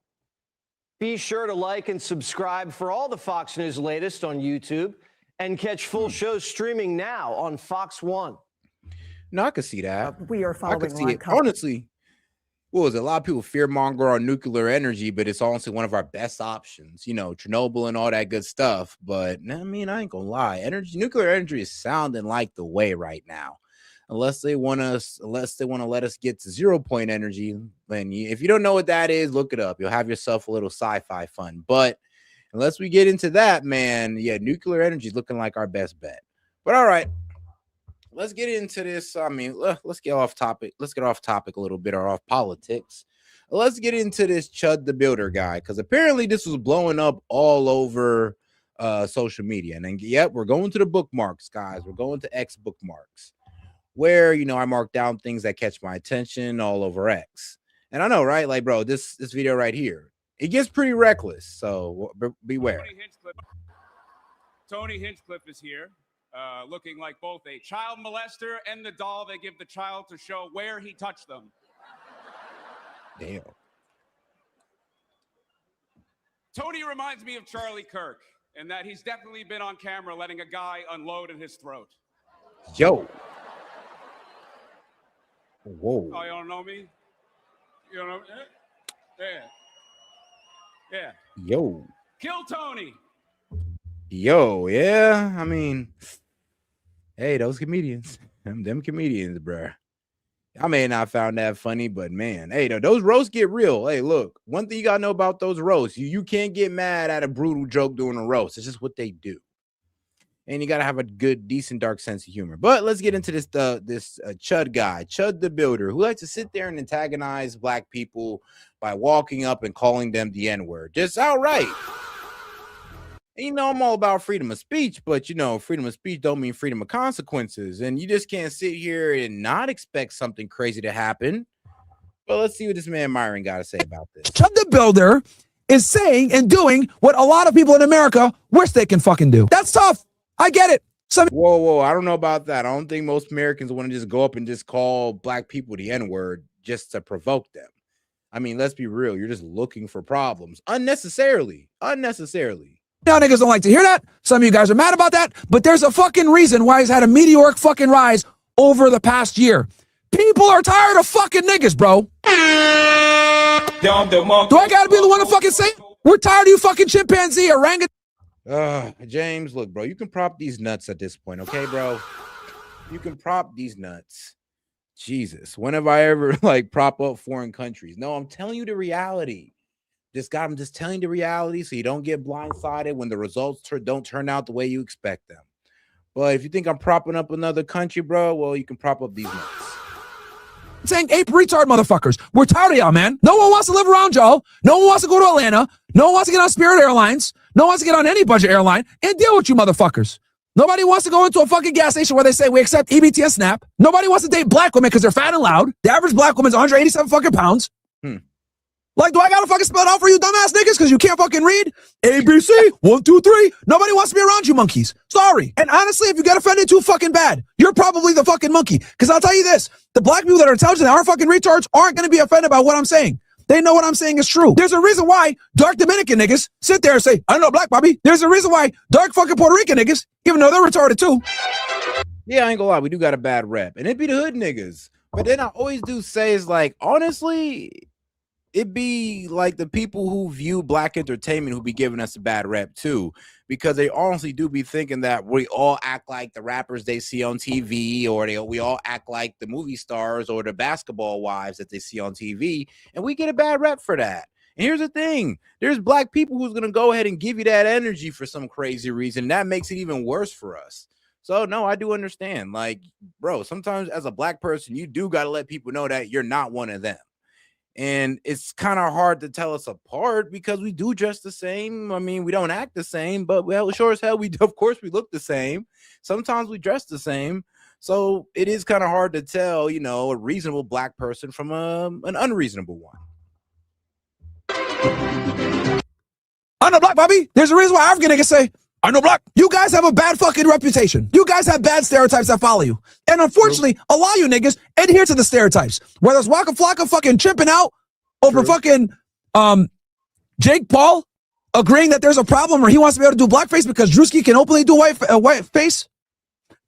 Be sure to like and subscribe for all the Fox News latest on YouTube and catch full shows streaming now on Fox One. No, I can see that. We are following. I can see it. Honestly, what was it? A lot of people fearmonger on nuclear energy, but it's honestly one of our best options. Chernobyl and all that good stuff. But I mean, I ain't gonna lie. Nuclear energy is sounding like the way right now. Unless they want to let us get to 0 point energy. Then if you don't know what that is, look it up. You'll have yourself a little sci-fi fun. But unless we get into that, man, yeah, nuclear energy is looking like our best bet. But all right, let's get into this. I mean, let's get off topic. Let's get off topic a little bit, or off politics. Let's get into this Chud the Builder guy, because apparently this was blowing up all over social media. And then, yep, we're going to the bookmarks, guys. We're going to X bookmarks, where I mark down things that catch my attention all over X. And I know, right? Like, bro, this video right here, it gets pretty reckless. So beware. Tony Hinchcliffe is here, looking like both a child molester and the doll they give the child to show where he touched them. Damn. Tony reminds me of Charlie Kirk in that he's definitely been on camera letting a guy unload in his throat. Yo. Whoa. Oh, you don't know me? You don't know me? Yeah. Yo. Kill Tony. Yo, yeah. I mean, hey, those comedians. Them comedians, bruh. I may not found that funny, but man, hey, those roasts get real. Hey, look, one thing you gotta know about those roasts, you can't get mad at a brutal joke during a roast. It's just what they do. And you got to have a good, decent, dark sense of humor. But let's get into this Chud guy, Chud the Builder, who likes to sit there and antagonize black people by walking up and calling them the N-word. Just outright. And I'm all about freedom of speech, but freedom of speech don't mean freedom of consequences. And you just can't sit here and not expect something crazy to happen. But let's see what this man Myron got to say about this. Chud the Builder is saying and doing what a lot of people in America wish they can fucking do. That's tough. I get it. Whoa. I don't know about that. I don't think most Americans want to just go up and just call black people the N-word just to provoke them. I mean, let's be real. You're just looking for problems unnecessarily. Now niggas don't like to hear that. Some of you guys are mad about that, but there's a fucking reason why he's had a meteoric fucking rise over the past year. People are tired of fucking niggas, bro. Do I gotta be the one to fucking say it? We're tired of you fucking chimpanzee, orangutan. James, look, bro, you can prop these nuts at this point, okay, bro? You can prop these nuts. Jesus, when have I ever prop up foreign countries? No, I'm telling you the reality. I'm just telling the reality so you don't get blindsided when the results don't turn out the way you expect them. But if you think I'm propping up another country, bro, well, you can prop up these nuts. Saying ape retard motherfuckers. We're tired of y'all, man. No one wants to live around y'all. No one wants to go to Atlanta. No one wants to get on Spirit Airlines. No one wants to get on any budget airline and deal with you motherfuckers. Nobody wants to go into a fucking gas station where they say we accept EBT and SNAP. Nobody wants to date black women because they're fat and loud. The average black woman's 187 fucking pounds. Like, do I gotta fucking spell it out for you dumbass niggas because you can't fucking read? A, B, C, 1, 2, 3. Nobody wants to be around you monkeys. Sorry. And honestly, if you get offended too fucking bad, you're probably the fucking monkey. Because I'll tell you this, the black people that are intelligent and are fucking retards aren't gonna be offended by what I'm saying. They know what I'm saying is true. There's a reason why dark Dominican niggas sit there and say, I don't know black, Bobby. There's a reason why dark fucking Puerto Rican niggas, even though they're retarded too. Yeah, I ain't gonna lie, we do got a bad rep. And it be the hood niggas. But then I always do say is like, honestly, it be like the people who view black entertainment who be giving us a bad rep too, because they honestly do be thinking that we all act like the rappers they see on TV, or we all act like the movie stars or the basketball wives that they see on TV, and we get a bad rep for that. And here's the thing, there's black people who's gonna go ahead and give you that energy for some crazy reason. That makes it even worse for us. So no, I do understand. Like, bro, sometimes as a black person, you do gotta let people know that you're not one of them. And it's kind of hard to tell us apart because we do dress the same. I mean, we don't act the same, but well, sure as hell, of course we look the same. Sometimes we dress the same. So it is kind of hard to tell, you know, a reasonable black person from an unreasonable one. I know black, Bobby. There's a reason why African niggas say, I know black. You guys have a bad fucking reputation. You guys have bad stereotypes that follow you. And unfortunately, a lot of you niggas adhere to the stereotypes. Whether it's Waka Flocka fucking tripping out over fucking Jake Paul agreeing that there's a problem or he wants to be able to do blackface because Drewski can openly do white face.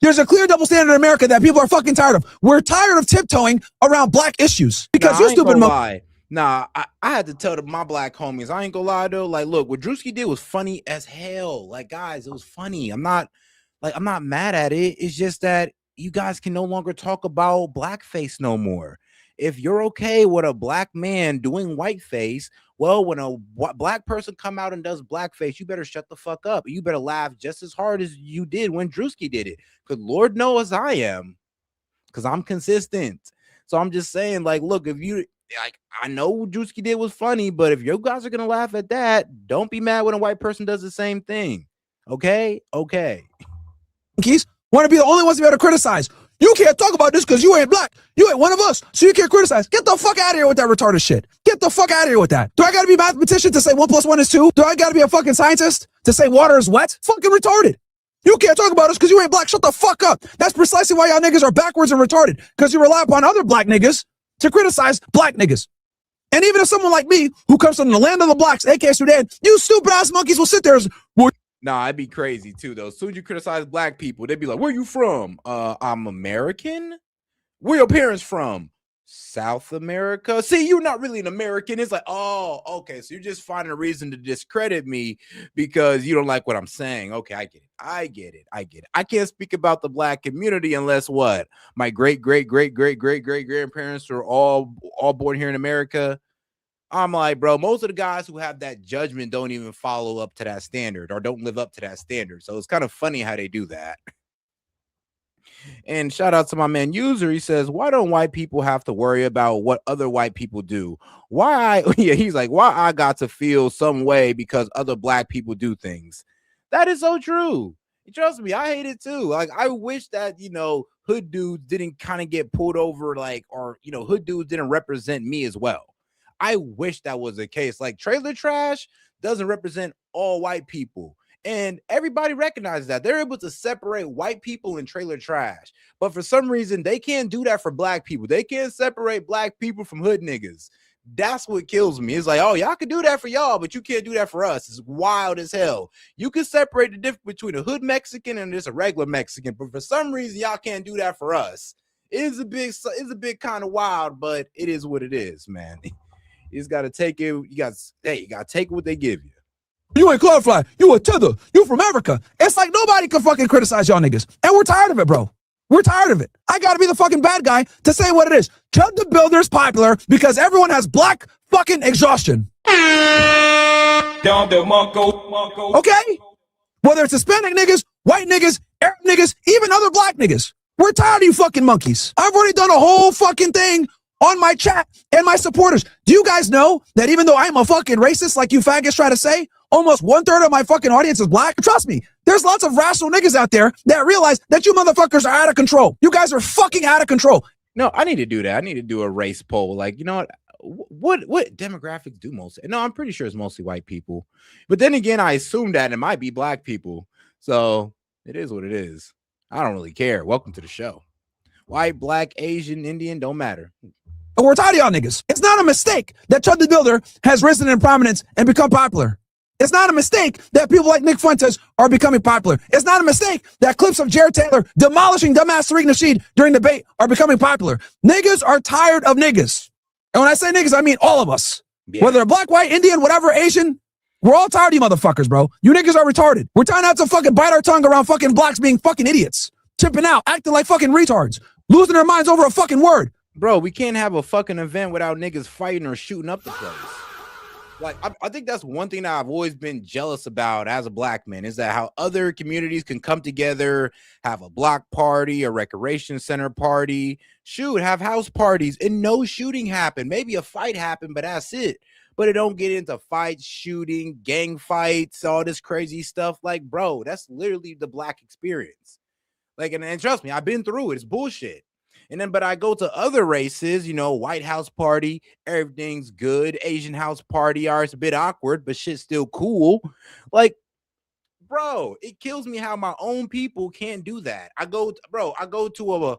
There's a clear double standard in America that people are fucking tired of. We're tired of tiptoeing around black issues because you stupid lie. Nah, I had to tell my black homies, I ain't gonna lie though. Like, look, what Drewski did was funny as hell. Like, guys, it was funny. I'm not mad at it. It's just that you guys can no longer talk about blackface no more. If you're okay with a black man doing whiteface, well, when a black person come out and does blackface, you better shut the fuck up. You better laugh just as hard as you did when Drewski did it. Because Lord knows I am. Because I'm consistent. So I'm just saying, like, look, if you... Like, I know what Drewski did was funny, but if you guys are gonna laugh at that, don't be mad when a white person does the same thing. Okay? Okay. Keys want to be the only ones to be able to criticize. You can't talk about this because you ain't black. You ain't one of us, so you can't criticize. Get the fuck out of here with that retarded shit. Get the fuck out of here with that. Do I gotta be a mathematician to say 1 + 1 is 2? Do I gotta be a fucking scientist to say water is wet? Fucking retarded. You can't talk about us because you ain't black. Shut the fuck up. That's precisely why y'all niggas are backwards and retarded, because you rely upon other black niggas to criticize black niggas. And even if someone like me, who comes from the land of the blacks, aka Sudan, you stupid ass monkeys will sit there and nah, I'd be crazy too though. As soon as you criticize black people, they'd be like, where you from? I'm American. Where your parents from? South America. See, you're not really an American. It's like, oh, okay, so you're just finding a reason to discredit me because you don't like what I'm saying. Okay, I get it. I can't speak about the black community unless what? My great grandparents are all born here in America. I'm like, bro, most of the guys who have that judgment don't even follow up to that standard or don't live up to that standard. So it's kind of funny how they do that. And shout out to my man User. He says, why don't white people have to worry about what other white people do? He's like, why I got to feel some way because other black people do things. That is so true. Trust me, I hate it too. Like, I wish that, you know, hood dudes didn't kind of get pulled over, like, or, you know, hood dudes didn't represent me as well. I wish that was the case. Like, trailer trash doesn't represent all white people. And everybody recognizes that. They're able to separate white people and trailer trash. But for some reason, they can't do that for black people. They can't separate black people from hood niggas. That's what kills me. It's like, oh, y'all can do that for y'all, but you can't do that for us. It's wild as hell. You can separate the difference between a hood Mexican and just a regular Mexican. But for some reason, y'all can't do that for us. It's a big kind of wild, but it is what it is, man. You just got to take it. You got to take what they give you. You ain't Cloudfly. You a tether. You from Africa. It's like nobody can fucking criticize y'all niggas. And we're tired of it, bro. We're tired of it. I got to be the fucking bad guy to say what it is. Judd the Builder's popular because everyone has black fucking exhaustion. Okay? Whether it's Hispanic niggas, white niggas, Arab niggas, even other black niggas. We're tired of you fucking monkeys. I've already done a whole fucking thing on my chat and my supporters. Do you guys know that even though I'm a fucking racist like you faggots try to say, almost 1/3 of my fucking audience is black? Trust me, there's lots of rational niggas out there that realize that you motherfuckers are out of control. You guys are fucking out of control. No, I need to do that. I need to do a race poll. Like, you know what demographics do most? No, I'm pretty sure it's mostly white people. But then again, I assume that it might be black people. So it is what it is. I don't really care. Welcome to the show. White, black, Asian, Indian, don't matter. And we're tired of y'all niggas. It's not a mistake that Chud the Builder has risen in prominence and become popular. It's not a mistake that people like Nick Fuentes are becoming popular. It's not a mistake that clips of Jared Taylor demolishing dumbass Tariq Nasheed during debate are becoming popular. Niggas are tired of niggas. And when I say niggas, I mean all of us. Yeah. Whether black, white, Indian, whatever, Asian, we're all tired of you motherfuckers, bro. You niggas are retarded. We're trying not to fucking bite our tongue around fucking blacks being fucking idiots. Chipping out, acting like fucking retards. Losing their minds over a fucking word. Bro, we can't have a fucking event without niggas fighting or shooting up the place. Like, I think that's one thing that I've always been jealous about as a black man, is that how other communities can come together, have a block party, a recreation center party, have house parties, and no shooting happen. Maybe a fight happened, but that's it. But it don't get into fights, shooting, gang fights, all this crazy stuff. Like, bro, that's literally the black experience. Like, and trust me, I've been through it. It's bullshit. And then, but I go to other races, you know, white house party, everything's good. Asian house party, it's a bit awkward, but shit's still cool. Like, bro, it kills me how my own people can't do that. I go to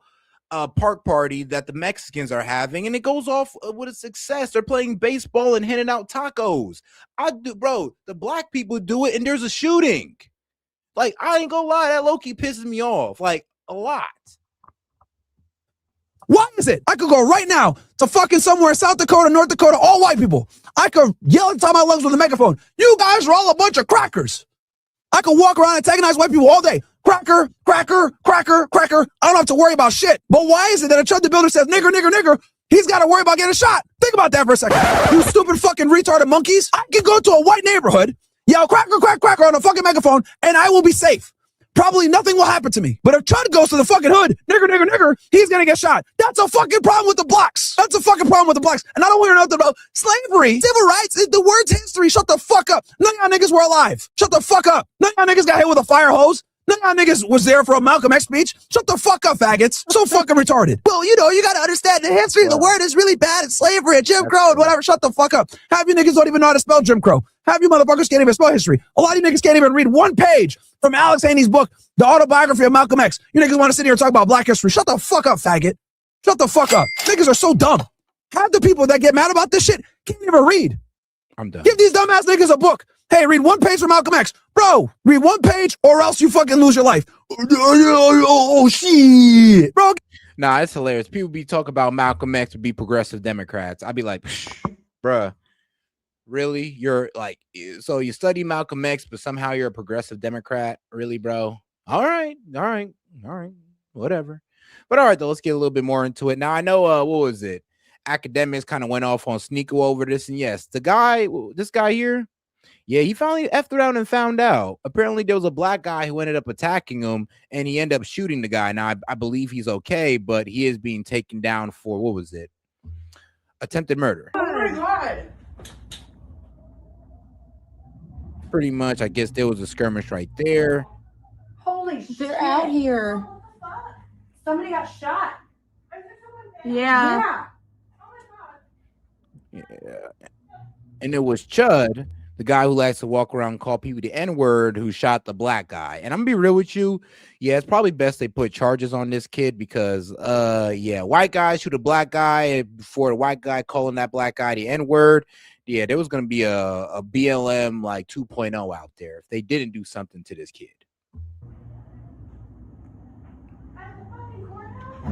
a park party that the Mexicans are having, and it goes off with a success. They're playing baseball and handing out tacos. The black people do it, and there's a shooting. Like, I ain't gonna lie, that low-key pisses me off, like, a lot. Why is it? I could go right now to fucking somewhere, South Dakota, North Dakota, all white people. I could yell at the top of my lungs with a megaphone. You guys are all a bunch of crackers. I could walk around and antagonize white people all day. Cracker, cracker, cracker, cracker. I don't have to worry about shit. But why is it that a Chud the Builder says nigger, nigger, nigger? He's got to worry about getting shot. Think about that for a second. You stupid fucking retarded monkeys. I can go to a white neighborhood, yell cracker, crack, cracker on a fucking megaphone, and I will be safe. Probably nothing will happen to me. But if Chud goes to the fucking hood, nigger, nigger, nigger, he's gonna get shot. That's a fucking problem with the blacks. That's a fucking problem with the blacks. And I don't want to know nothing about slavery, civil rights. The word's history. Shut the fuck up. None of y'all niggas were alive. Shut the fuck up. None of y'all niggas got hit with a fire hose. None of y'all niggas was there for a Malcolm X speech. Shut the fuck up, faggots. So fucking retarded. Well, you know, you gotta understand the history of the word is really bad. It's slavery and Jim Crow and whatever. Shut the fuck up. Half you niggas don't even know how to spell Jim Crow. Half you motherfuckers can't even spell history. A lot of you niggas can't even read one page from Alex Haney's book, The Autobiography of Malcolm X. You niggas want to sit here and talk about black history. Shut the fuck up, faggot. Shut the fuck up. Niggas are so dumb. Half the people that get mad about this shit can't even read. I'm done. Give these dumbass niggas a book. Hey, read one page from Malcolm X. Bro, read one page or else you fucking lose your life. Oh, shit. Bro. Nah, it's hilarious. People be talking about Malcolm X to be progressive Democrats. I'd be like, bruh, really? You're like, so you study Malcolm X, but somehow you're a progressive Democrat? Really, bro? All right. Whatever. But all right, though, let's get a little bit more into it. Now, I know, what was it? Academics kind of went off on Sneako over this. And yes, this guy here, yeah, he finally effed around and found out. Apparently, there was a black guy who ended up attacking him, and he ended up shooting the guy. Now, I believe he's okay, but he is being taken down for, what was it? Attempted murder. Oh, my God. Pretty much, I guess there was a skirmish right there. Holy shit. They're out here. Somebody got shot. Yeah. Yeah. And it was Chud, the guy who likes to walk around and call people the N-word, who shot the black guy. And I'm gonna be real with you. Yeah, it's probably best they put charges on this kid because, yeah, white guy shoot a black guy for the white guy calling that black guy the N-word. Yeah, there was gonna be a BLM like 2.0 out there if they didn't do something to this kid.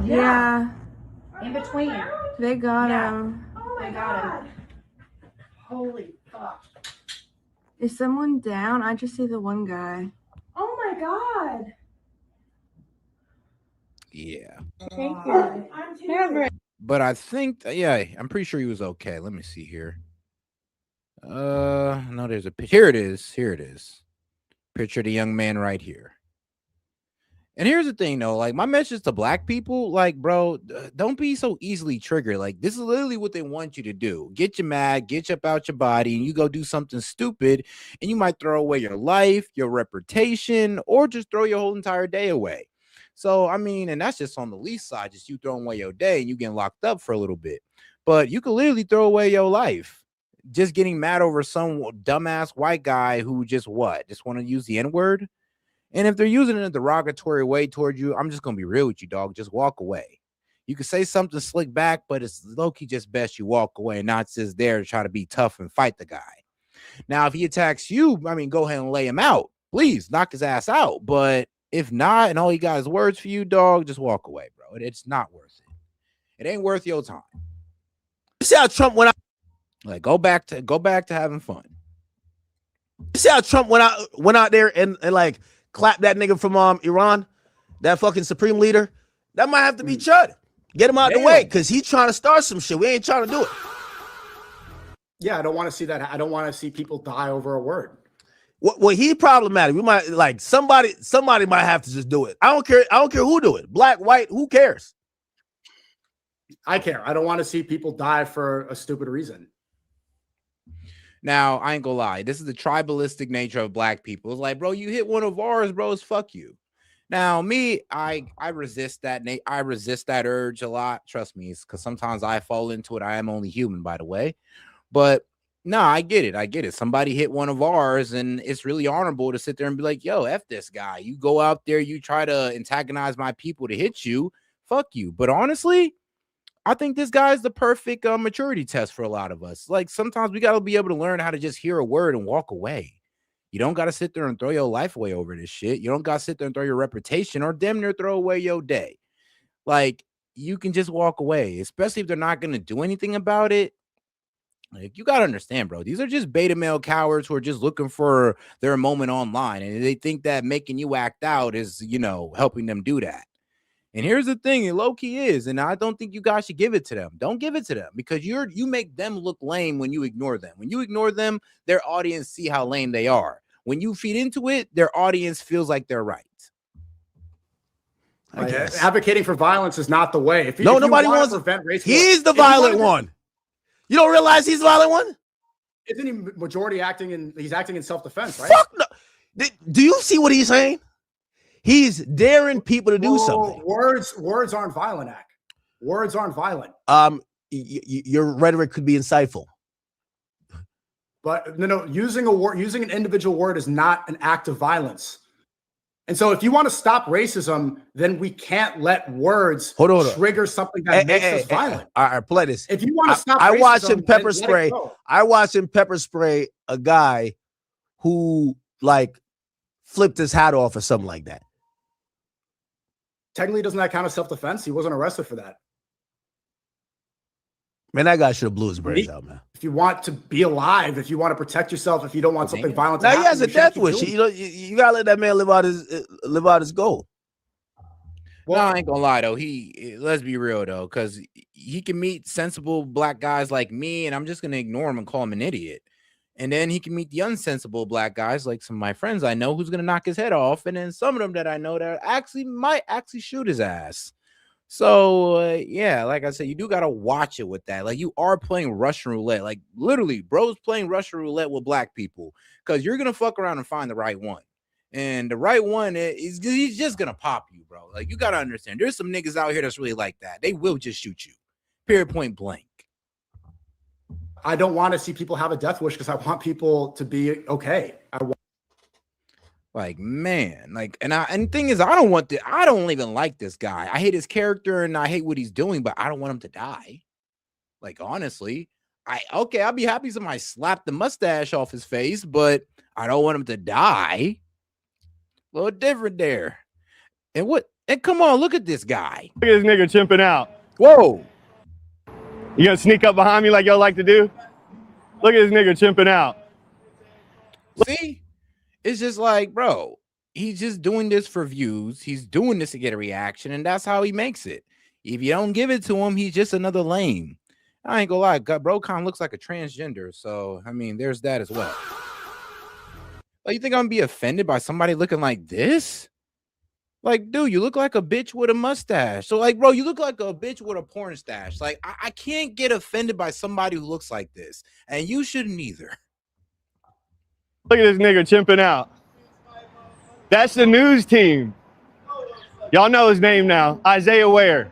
Yeah. In between. They got him. Oh my God. Holy fuck. Is someone down? I just see the one guy. Oh my God. Yeah. Thank you. I'm too. But I think, yeah, I'm pretty sure he was okay. Let me see here. No, there's a here it is. Here it is. Picture the young man right here. And here's the thing, though, like my message to black people, like, bro, don't be so easily triggered. Like, this is literally what they want you to do. Get you mad, get you up out your body, and you go do something stupid, and you might throw away your life, your reputation, or just throw your whole entire day away. So, I mean, and that's just on the least side, just you throwing away your day and you getting locked up for a little bit. But you could literally throw away your life just getting mad over some dumbass white guy who just want to use the N-word. And if they're using it in a derogatory way toward you, I'm just going to be real with you, dog. Just walk away. You can say something slick back, but it's low-key just best you walk away and not just there to try to be tough and fight the guy. Now, if he attacks you, I mean, go ahead and lay him out. Please, knock his ass out. But if not, and all he got is words for you, dog, just walk away, bro. It's not worth it. It ain't worth your time. You see how Trump went out? Like, go back to having fun. You see how Trump went out there and like clap that nigga from Iran, that fucking supreme leader. That might have to be Chud. Get him out the way because he's trying to start some shit. We ain't trying to do it. Yeah, I don't want to see that. I don't want to see people die over a word. Well, he's problematic. We might like somebody might have to just do it. I don't care who do it. Black, white, who cares? I care. I don't want to see people die for a stupid reason. Now, I ain't gonna lie. This is the tribalistic nature of black people. It's like, bro, you hit one of ours, bro, it's fuck you. Now, me, I resist that. I resist that urge a lot. Trust me, it's because sometimes I fall into it. I am only human, by the way. But no, I get it. I get it. Somebody hit one of ours, and it's really honorable to sit there and be like, yo, F this guy. You go out there, you try to antagonize my people to hit you. Fuck you. But honestly, I think this guy is the perfect maturity test for a lot of us. Like, sometimes we got to be able to learn how to just hear a word and walk away. You don't got to sit there and throw your life away over this shit. You don't got to sit there and throw your reputation or damn near throw away your day. Like, you can just walk away, especially if they're not going to do anything about it. Like, you got to understand, bro. These are just beta male cowards who are just looking for their moment online. And they think that making you act out is, helping them do that. And here's the thing, it low-key is, and I don't think you guys should give it to them. Don't give it to them because you make them look lame when you ignore them. When you ignore them, their audience see how lame they are. When you feed into it, their audience feels like they're right. I guess. Advocating for violence is not the way. If nobody wants to prevent race. He's the violent one. You don't realize he's the violent one? Isn't he majority acting he's acting in self-defense, right? Fuck no. Do you see what he's saying? He's daring people to do something. Words aren't violent, Ack. Words aren't violent. Your rhetoric could be insightful. But no, using an individual word is not an act of violence. And so if you want to stop racism, then we can't let words trigger something that makes us violent. All right, play this. If you want to stop I racism, watched him pepper then spray. I watched him pepper spray a guy who like flipped his hat off or something like that. Technically, doesn't that count as self-defense? He wasn't arrested for that. Man, that guy should have blew his brains out, man. If you want to be alive, if you want to protect yourself, if you don't want something violent to now happen, he has a death wish. You gotta let that man live out his goal. Well, I ain't gonna lie though. Let's be real though, because he can meet sensible black guys like me, and I'm just gonna ignore him and call him an idiot. And then he can meet the unsensible black guys like some of my friends I know who's gonna knock his head off, and then some of them that I know that might actually shoot his ass. So yeah, like I said, you do gotta watch it with that. Like, you are playing Russian roulette. Like, literally, bro's playing Russian roulette with black people because you're gonna fuck around and find the right one. And the right one he's just gonna pop you, bro. Like, you gotta understand, there's some niggas out here that's really like that. They will just shoot you, period, point blank. I don't want to see people have a death wish because I want people to be okay. Like, man, like, and the thing is, I don't even like this guy. I hate his character and I hate what he's doing, but I don't want him to die. Like, honestly, I'll be happy somebody slapped the mustache off his face, but I don't want him to die. A little different there. And come on, look at this guy. Look at this nigga chimping out. Whoa. You gonna sneak up behind me like y'all like to do? Look at this nigga chimping out. See? It's just like, bro, he's just doing this for views. He's doing this to get a reaction, and that's how he makes it. If you don't give it to him, he's just another lame. I ain't gonna lie, Brocom looks like a transgender. So I mean, there's that as well. Like, you think I'm gonna be offended by somebody looking like this? Like, dude, you look like a bitch with a mustache. So, like, bro, you look like a bitch with a porn stash. Like, I can't get offended by somebody who looks like this, and you shouldn't either. Look at this nigga chimping out. That's the news team. Y'all know his name now. Isaiah Ware.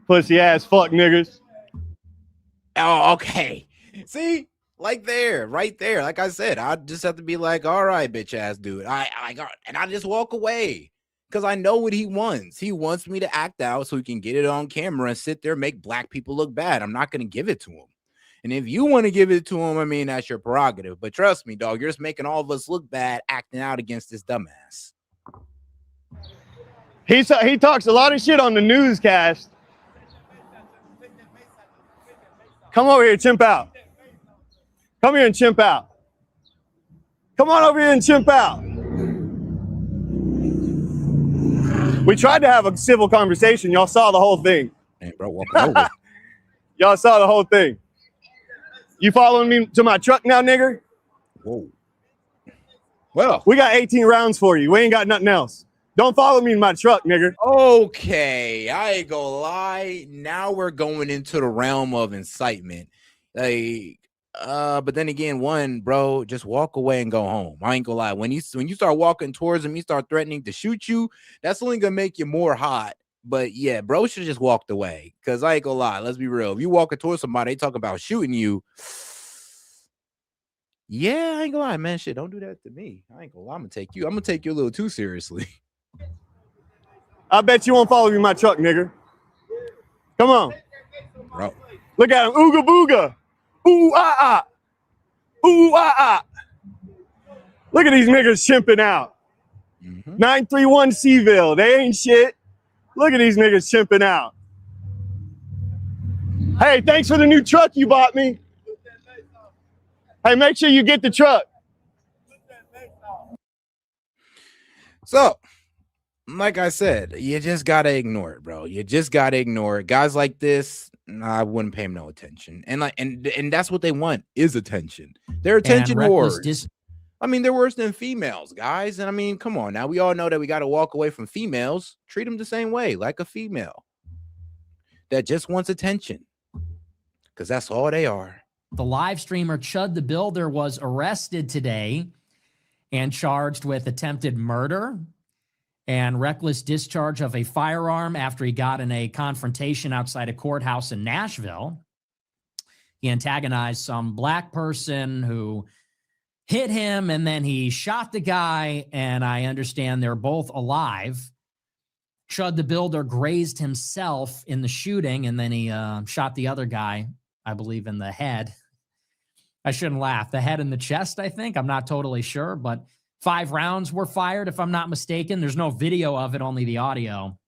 Pussy ass fuck niggas. Oh, okay. See, like there, right there. Like I said, I just have to be like, all right, bitch ass dude. And I just walk away because I know what he wants. He wants me to act out so he can get it on camera and sit there and make black people look bad. I'm not going to give it to him. And if you want to give it to him, I mean, that's your prerogative. But trust me, dog, you're just making all of us look bad acting out against this dumbass. He talks a lot of shit on the newscast. Come over here, chimp out. Come here and chimp out. Come on over here and chimp out. We tried to have a civil conversation. Y'all saw the whole thing. Hey, bro, walking over. Y'all saw the whole thing. You following me to my truck now, nigger? Whoa. Well, we got 18 rounds for you. We ain't got nothing else. Don't follow me in my truck, nigger. Okay, I ain't gonna lie. Now we're going into the realm of incitement. Like, but then again, bro, just walk away and go home. I ain't gonna lie. When you start walking towards him, he start threatening to shoot you. That's only gonna make you more hot. But yeah, bro should have just walked away. Cause I ain't gonna lie. Let's be real. If you walking towards somebody, they talk about shooting you. Yeah, I ain't gonna lie, man. Shit, don't do that to me. I ain't gonna lie. I'm gonna take you a little too seriously. I bet you won't follow me in my truck, nigger. Come on. Bro. Look at him. Ooga booga. Ooh ah ah. Ooh ah ah. Look at these niggas chimping out. 931 Seville. They ain't shit. Look at these niggas chimping out. Hey, thanks for the new truck you bought me. Hey, make sure you get the truck. So, like I said, you just gotta ignore it, bro. You just gotta ignore it. Guys like this, I wouldn't pay them no attention. And that's what they want is attention. They're attention whores. I mean, they're worse than females, guys. And I mean, come on now. We all know that we gotta walk away from females. Treat them the same way, like a female that just wants attention, because that's all they are. The live streamer Chud the Builder was arrested today and charged with attempted murder and reckless discharge of a firearm after he got in a confrontation outside a courthouse in Nashville. He antagonized some black person who hit him, and then he shot the guy, and I understand they're both alive. Chud the Builder grazed himself in the shooting, and then he shot the other guy, I believe, in the head. I shouldn't laugh. The head and the chest, I think. I'm not totally sure, but 5 rounds were fired, if I'm not mistaken. There's no video of it, only the audio.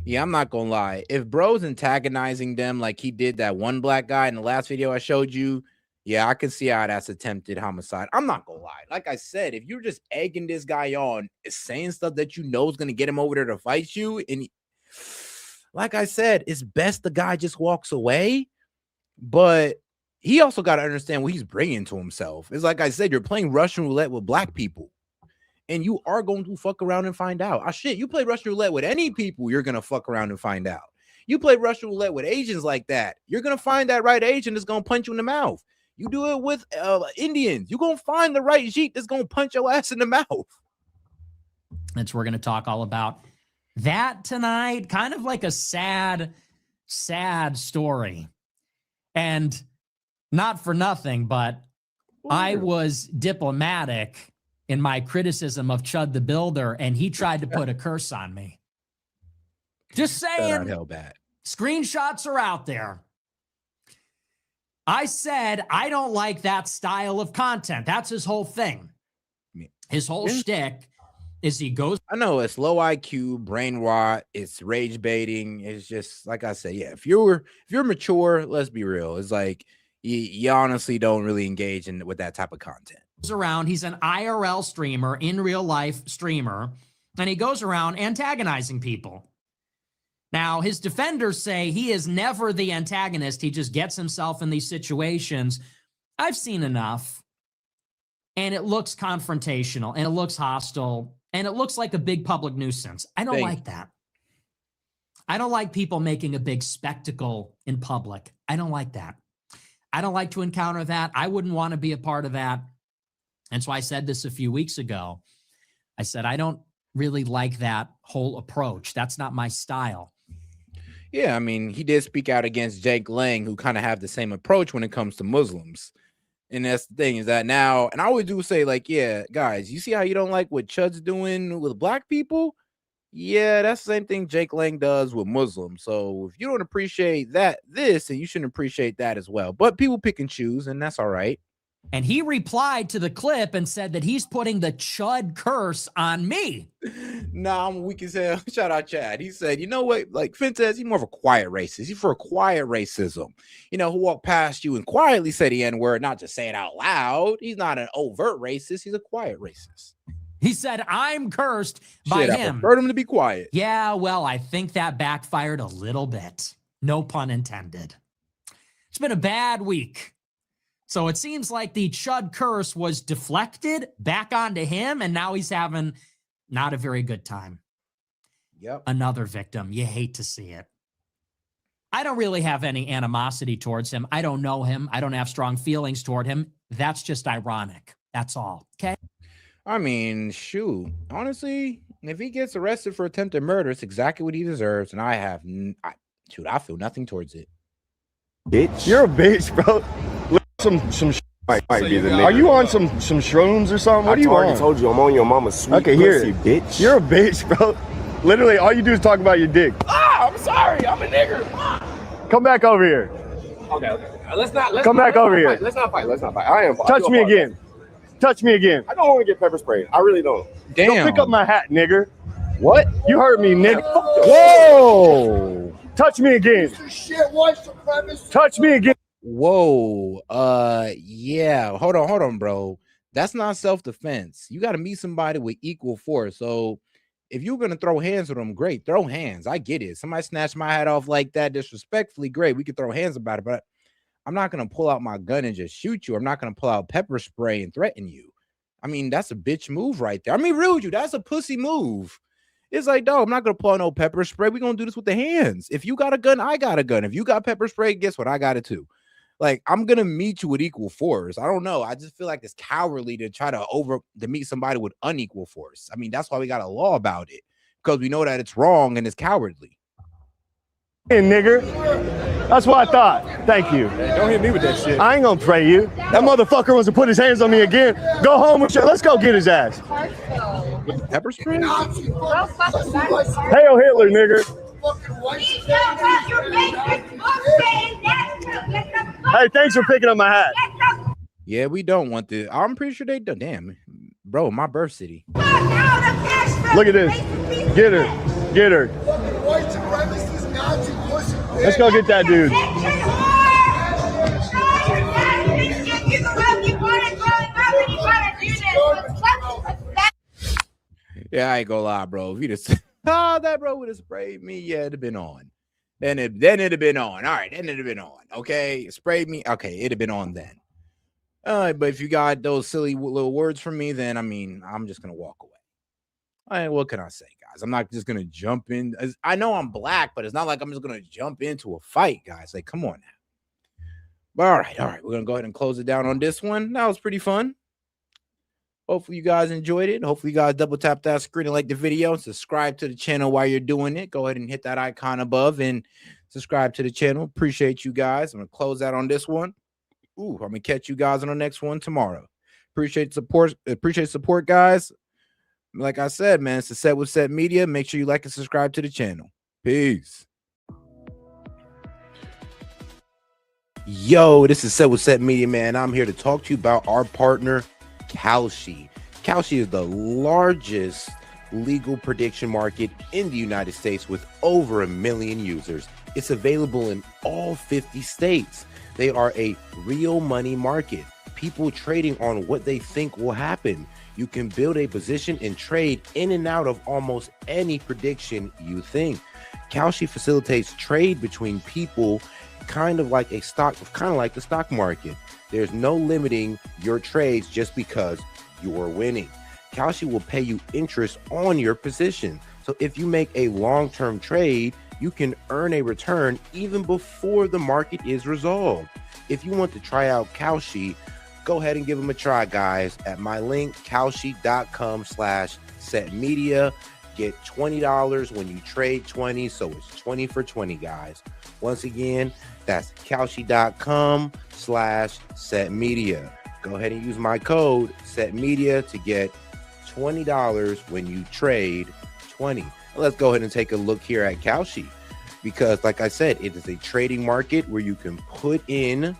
Yeah, I'm not gonna lie. If bro's antagonizing them like he did that one black guy in the last video I showed you, yeah, I can see how that's attempted homicide. I'm not gonna lie. Like I said, if you're just egging this guy on, saying stuff that you know is gonna get him over there to fight you, and like I said, it's best the guy just walks away. But he also got to understand what he's bringing to himself. It's like I said, you're playing Russian roulette with black people, and you are going to fuck around and find out. Shit, you play Russian roulette with any people, you're gonna fuck around and find out. You play Russian roulette with Asians like that, you're gonna find that right Asian that's gonna punch you in the mouth. You do it with Indians, you're gonna find the right Jeep that's gonna punch your ass in the mouth. We're gonna talk all about that tonight. Kind of like a sad story. And not for nothing, but I was diplomatic in my criticism of Chud the Builder, and he tried to put a curse on me. Just saying, hell bad. Screenshots are out there. I said, I don't like that style of content. That's his whole thing. His whole shtick is he goes. I know it's low IQ, brain rot, it's rage baiting. It's just like I said, yeah. If you're mature, let's be real. It's like you honestly don't really engage with that type of content. Around, he's an IRL streamer, in real life streamer, and he goes around antagonizing people. Now, his defenders say he is never the antagonist. He just gets himself in these situations. I've seen enough, and it looks confrontational, and it looks hostile, and it looks like a big public nuisance. I don't like that. I don't like people making a big spectacle in public. I don't like that. I don't like to encounter that. I wouldn't want to be a part of that. And so I said this a few weeks ago. I said, I don't really like that whole approach. That's not my style. Yeah, I mean, he did speak out against Jake Lang, who kind of have the same approach when it comes to Muslims. And that's the thing is that now, and I always do say, like, yeah, guys, you see how you don't like what Chud's doing with black people? Yeah, that's the same thing Jake Lang does with Muslims. So if you don't appreciate that, and you shouldn't appreciate that as well. But people pick and choose, and that's all right. And he replied to the clip and said that he's putting the Chud curse on me. Nah, I'm weak as hell. Shout out Chad. He said, you know what? Like Finn says, he's more of a quiet racist. He's for a quiet racism. You know, who walked past you and quietly said the N-word, not just say it out loud. He's not an overt racist. He's a quiet racist. He said, I'm cursed by him. I preferred him to be quiet. Yeah, well, I think that backfired a little bit. No pun intended. It's been a bad week. So it seems like the Chud curse was deflected back onto him, and now he's having not a very good time. Yep. Another victim. You hate to see it. I don't really have any animosity towards him. I don't know him. I don't have strong feelings toward him. That's just ironic. That's all. Okay? I mean, shoot. Honestly, if he gets arrested for attempted murder, it's exactly what he deserves, and I feel nothing towards it. Bitch. You're a bitch, bro. Some might be the nigga. Are you on some shrooms or something? What are you on? I already told you I'm on your mama's sweet pussy, bitch. You're a bitch, bro. Literally, all you do is talk about your dick. I'm sorry. I'm a nigger. Come back over here. Okay. Let's not come back over here. Let's not fight. I am. Touch me again. Touch me again. I don't want to get pepper sprayed. I really don't. Damn. Go pick up my hat, nigger. What? You heard me, nigga. Whoa. Touch me again. Touch me again. Whoa. Yeah. Hold on, bro. That's not self-defense. You got to meet somebody with equal force. So if you're gonna throw hands with them, great. Throw hands. I get it. Somebody snatched my hat off like that disrespectfully, great. We could throw hands about it, but I'm not gonna pull out my gun and just shoot you. I'm not gonna pull out pepper spray and threaten you. I mean, that's a bitch move right there. I mean, real with you, that's a pussy move. It's like, dog, I'm not gonna pull out no pepper spray. We're gonna do this with the hands. If you got a gun, I got a gun. If you got pepper spray, guess what? I got it too. Like, I'm gonna meet you with equal force. I don't know. I just feel like it's cowardly to try to meet somebody with unequal force. I mean, that's why we got a law about it, because we know that it's wrong and it's cowardly. Hey, nigger. That's what I thought. Thank you. Hey, don't hit me with that shit. I ain't gonna pray you. That motherfucker wants to put his hands on me again. Go home with you. Let's go get his ass. With the pepper spray? Hail Hitler, nigger. Hey, thanks for picking up my hat. Yeah, we don't want to. I'm pretty sure they do. Damn, bro, my birth city. Look at this. Get her. Get her. Let's go get that dude. Yeah, I ain't gonna lie, bro. If you just that bro would have sprayed me, yeah, it'd have been on. Then it'd have been on. All right, then it'd have been on. Okay, sprayed me. Okay, it'd have been on then. But if you got those silly little words from me, then I mean, I'm just gonna walk away. All right, what can I say, guys? I'm not just gonna jump in. I know I'm black, but it's not like I'm just gonna jump into a fight, guys. Like, come on now. But all right, we're gonna go ahead and close it down on this one. That was pretty fun. Hopefully you guys enjoyed it. Hopefully you guys double tap that screen and like the video and subscribe to the channel while you're doing it. Go ahead and hit that icon above and subscribe to the channel. Appreciate you guys. I'm going to close out on this one. I'm going to catch you guys on the next one tomorrow. Appreciate support. Appreciate support, guys. Like I said, man, it's the Set with Set Media. Make sure you like and subscribe to the channel. Peace. Yo, this is Set with Set Media, man. I'm here to talk to you about our partner, Kalshi. Kalshi is the largest legal prediction market in the United States with over 1 million users. It's available in all 50 states. They are a real money market. People trading on what they think will happen. You can build a position and trade in and out of almost any prediction you think. Kalshi facilitates trade between people, kind of like the stock market. There's no limiting your trades just because you're winning. Kalshi will pay you interest on your position. So if you make a long-term trade, you can earn a return even before the market is resolved. If you want to try out Kalshi, go ahead and give them a try, guys, at my link, kalshi.com/setmedia. Get $20 when you trade 20, so it's 20 for 20, guys. Once again, that's kalshi.com/setmedia. Go ahead and use my code SETmedia to get $20 when you trade 20. Let's go ahead and take a look here at Kalshi, because like I said, it is a trading market where you can put in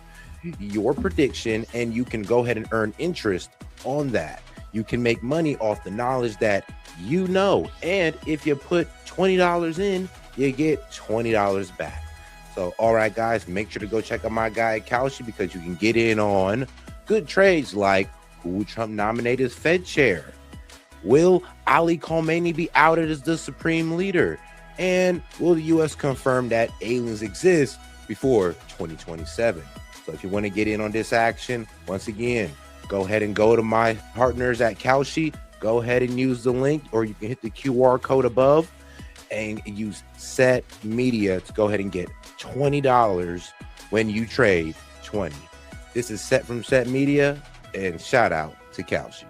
your prediction and you can go ahead and earn interest on that. You can make money off the knowledge that you know, and if you put $20 in, you get $20 back. So all right, guys, make sure to go check out my guy at Kalshi, because you can get in on good trades like who will Trump nominate as Fed chair, will Ali Khamenei be outed as the supreme leader, and will the U.S. confirm that aliens exist before 2027? So if you want to get in on this action, once again, go ahead and go to my partners at Kalshi. Go ahead and use the link, or you can hit the QR code above and use SETmedia to go ahead and get $20 when you trade 20. This is Set from SETmedia, and shout out to Kalshi.